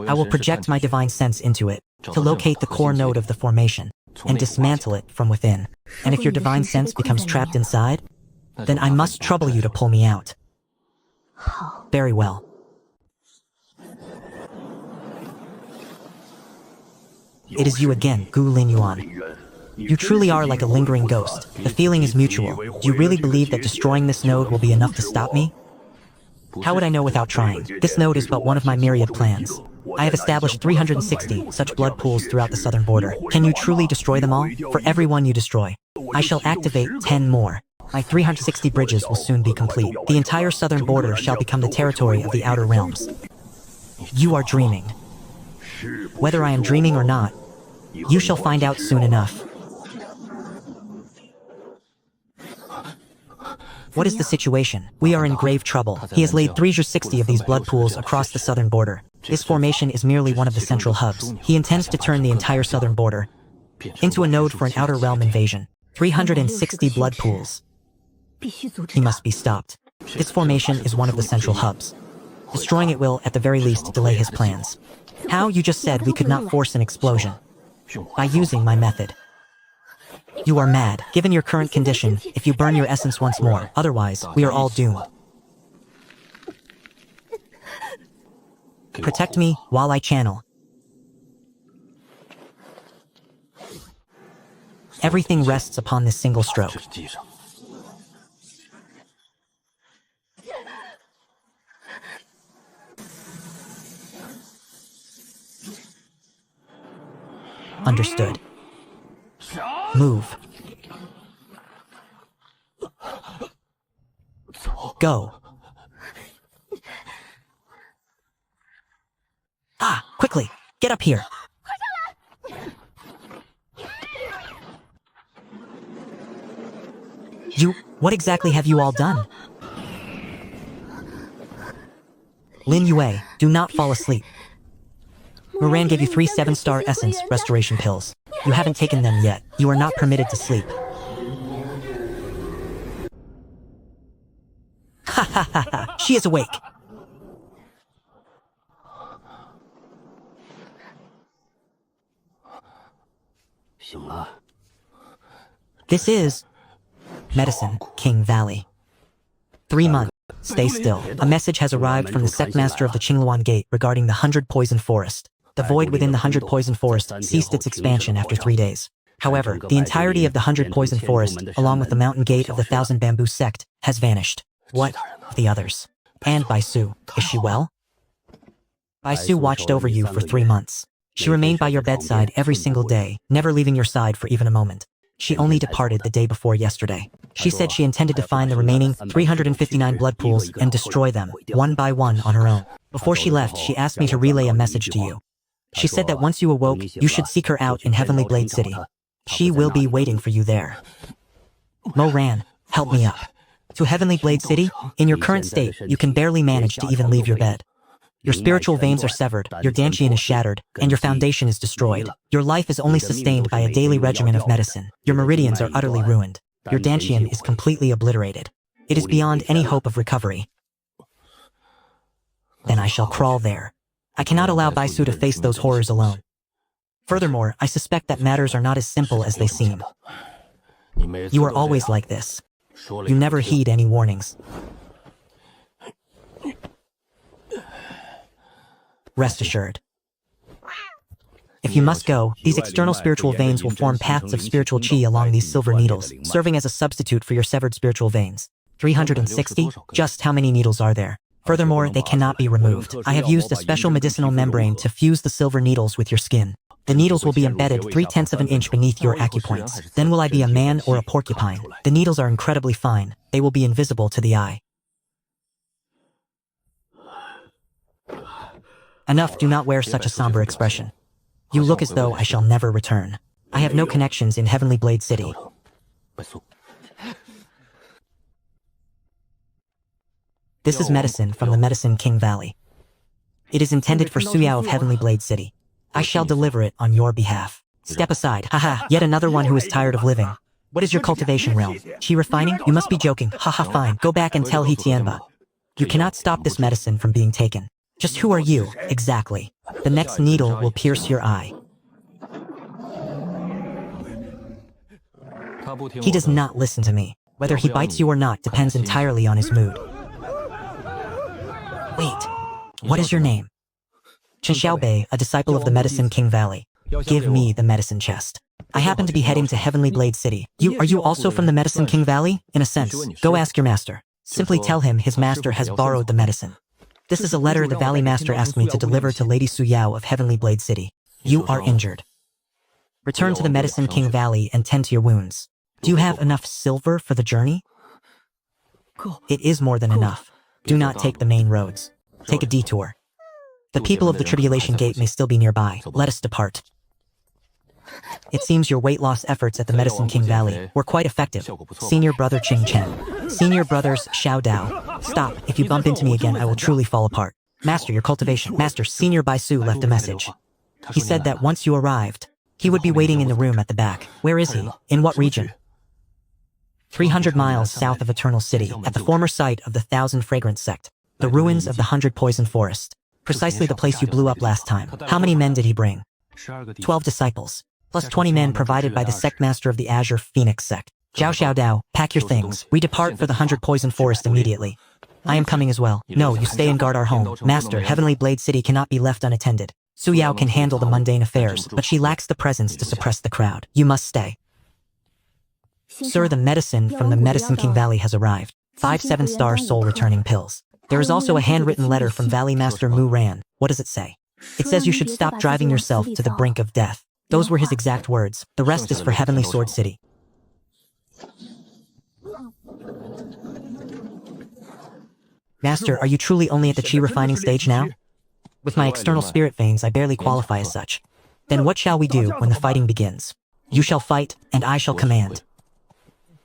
I will project my divine sense into it to locate the core node of the formation and dismantle it from within. And if your divine sense becomes trapped inside, then I must trouble you to pull me out. Very well. It is you again, Gu Linyuan. You truly are like a lingering ghost. The feeling is mutual. Do you really believe that destroying this node will be enough to stop me? How would I know without trying? This node is but one of my myriad plans. I have established 360 such blood pools throughout the southern border. Can you truly destroy them all? For every one you destroy, I shall activate 10 more. My 360 bridges will soon be complete. The entire southern border shall become the territory of the outer realms. You are dreaming. Whether I am dreaming or not, you shall find out soon enough. What is the situation? We are in grave trouble. He has laid 360 of these blood pools across the southern border. This formation is merely one of the central hubs. He intends to turn the entire southern border into a node for an outer realm invasion. 360 blood pools. He must be stopped. This formation is one of the central hubs. Destroying it will, at the very least, delay his plans. How? You just said we could not force an explosion. By using my method. You are mad, given your current condition, if you burn your essence once more. Otherwise, we are all doomed. Protect me while I channel. Everything rests upon this single stroke. Understood. Move. Go. Ah, quickly, get up here. What exactly have you all done? Lin Yue, do not fall asleep. Moran gave you 3 7-star essence restoration pills. You haven't taken them yet. You are not permitted to sleep. Ha ha ha ha, she is awake. This is Medicine King Valley. 3 months. Stay still. A message has arrived from the sectmaster of the Qingluan Gate regarding the 100 Poison Forest. The void within the 100 Poison Forest ceased its expansion after 3 days. However, the entirety of the 100 Poison Forest, along with the Mountain Gate of the 1,000 Bamboo Sect, has vanished. What of the others? And Baisu, is she well? Baisu watched over you for 3 months. She remained by your bedside every single day, never leaving your side for even a moment. She only departed the day before yesterday. She said she intended to find the remaining 359 blood pools and destroy them, one by one on her own. Before she left, she asked me to relay a message to you. She said that once you awoke, you should seek her out in Heavenly Blade City. She will be waiting for you there. Moran, help me up. To Heavenly Blade City? In your current state, you can barely manage to even leave your bed. Your spiritual veins are severed, your dantian is shattered, and your foundation is destroyed. Your life is only sustained by a daily regimen of medicine. Your meridians are utterly ruined. Your dantian is completely obliterated. It is beyond any hope of recovery. Then I shall crawl there. I cannot allow Baisu to face those horrors alone. Furthermore, I suspect that matters are not as simple as they seem. You are always like this. You never heed any warnings. Rest assured. If you must go, these external spiritual veins will form paths of spiritual chi along these silver needles, serving as a substitute for your severed spiritual veins. 360? Just how many needles are there? Furthermore, they cannot be removed. I have used a special medicinal membrane to fuse the silver needles with your skin. The needles will be embedded 3/10 of an inch beneath your acupoints. Then will I be a man or a porcupine? The needles are incredibly fine. They will be invisible to the eye. Enough, do not wear such a somber expression. You look as though I shall never return. I have no connections in Heavenly Blade City. This is medicine from the Medicine King Valley. It is intended for Suyao of Heavenly Blade City. I shall deliver it on your behalf. Step aside. Haha, yet another one who is tired of living. What is your cultivation realm? Chi refining? You must be joking. Haha, fine. Go back and tell He Tianba. You cannot stop this medicine from being taken. Just who are you, exactly? The next needle will pierce your eye. He does not listen to me. Whether he bites you or not depends entirely on his mood. Wait, what is your name? Chen Xiaobei, a disciple of the Medicine King Valley. Give me the medicine chest. I happen to be heading to Heavenly Blade City. Are you also from the Medicine King Valley? In a sense. Go ask your master. Simply tell him his master has borrowed the medicine. This is a letter the Valley Master asked me to deliver to Lady Suyao of Heavenly Blade City. You are injured. Return to the Medicine King Valley and tend to your wounds. Do you have enough silver for the journey? It is more than enough. Do not take the main roads. Take a detour. The people of the Tribulation Gate may still be nearby. Let us depart. It seems your weight loss efforts at the Medicine King Valley were quite effective. Senior brother Ching Chen. Senior brothers Xiao Dao. Stop. If you bump into me again, I will truly fall apart. Master, your cultivation. Master, Senior Baisu left a message. He said that once you arrived, he would be waiting in the room at the back. Where is he? In what region? 300 miles south of Eternal City, at the former site of the 1,000 Fragrance Sect. The ruins of the 100 Poison Forest. Precisely the place you blew up last time. How many men did he bring? 12 disciples. Plus 20 men provided by the sect master of the Azure Phoenix sect. Zhao Xiaodao, pack your things. We depart for the 100 Poison Forest immediately. I am coming as well. No, you stay and guard our home. Master, Heavenly Blade City cannot be left unattended. Su Yao can handle the mundane affairs, but she lacks the presence to suppress the crowd. You must stay. Sir, the medicine from the Medicine King Valley has arrived. 5 7-star soul-returning pills. There is also a handwritten letter from Valley Master Mu Ran. What does it say? It says you should stop driving yourself to the brink of death. Those were his exact words. The rest is for Heavenly Sword City. Master, are you truly only at the chi refining stage now? With my external spirit veins, I barely qualify as such. Then what shall we do when the fighting begins? You shall fight, and I shall command.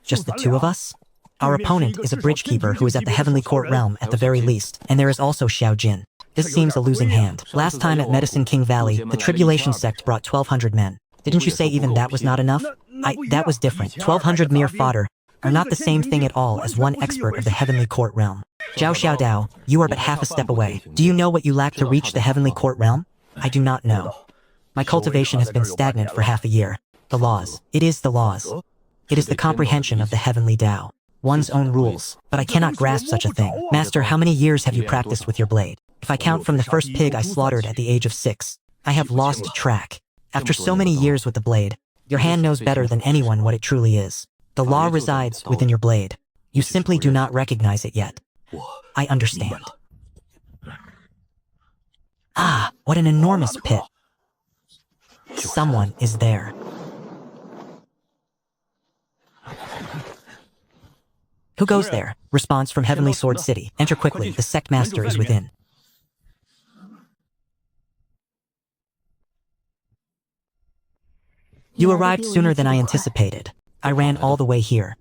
Just the two of us? Our opponent is a bridge keeper who is at the Heavenly Court realm at the very least, and there is also Xiao Jin. This seems a losing hand. Last time at Medicine King Valley, the Tribulation sect brought 1,200 men. Didn't you say even that was not enough? That was different. 1,200 mere fodder are not the same thing at all as one expert of the Heavenly Court realm. Zhao Xiaodao, you are but half a step away. Do you know what you lack to reach the Heavenly Court realm? I do not know. My cultivation has been stagnant for half a year. The laws. It is the laws. It is the comprehension of the Heavenly Tao. One's own rules. But I cannot grasp such a thing. Master, how many years have you practiced with your blade? If I count from the first pig I slaughtered at the age of 6, I have lost track. After so many years with the blade, your hand knows better than anyone what it truly is. The law resides within your blade. You simply do not recognize it yet. I understand. Ah, what an enormous pit. Someone is there. Who goes there? Response from Heavenly Sword City. Enter quickly, the sect master is within. You arrived sooner than I anticipated. I ran all the way here.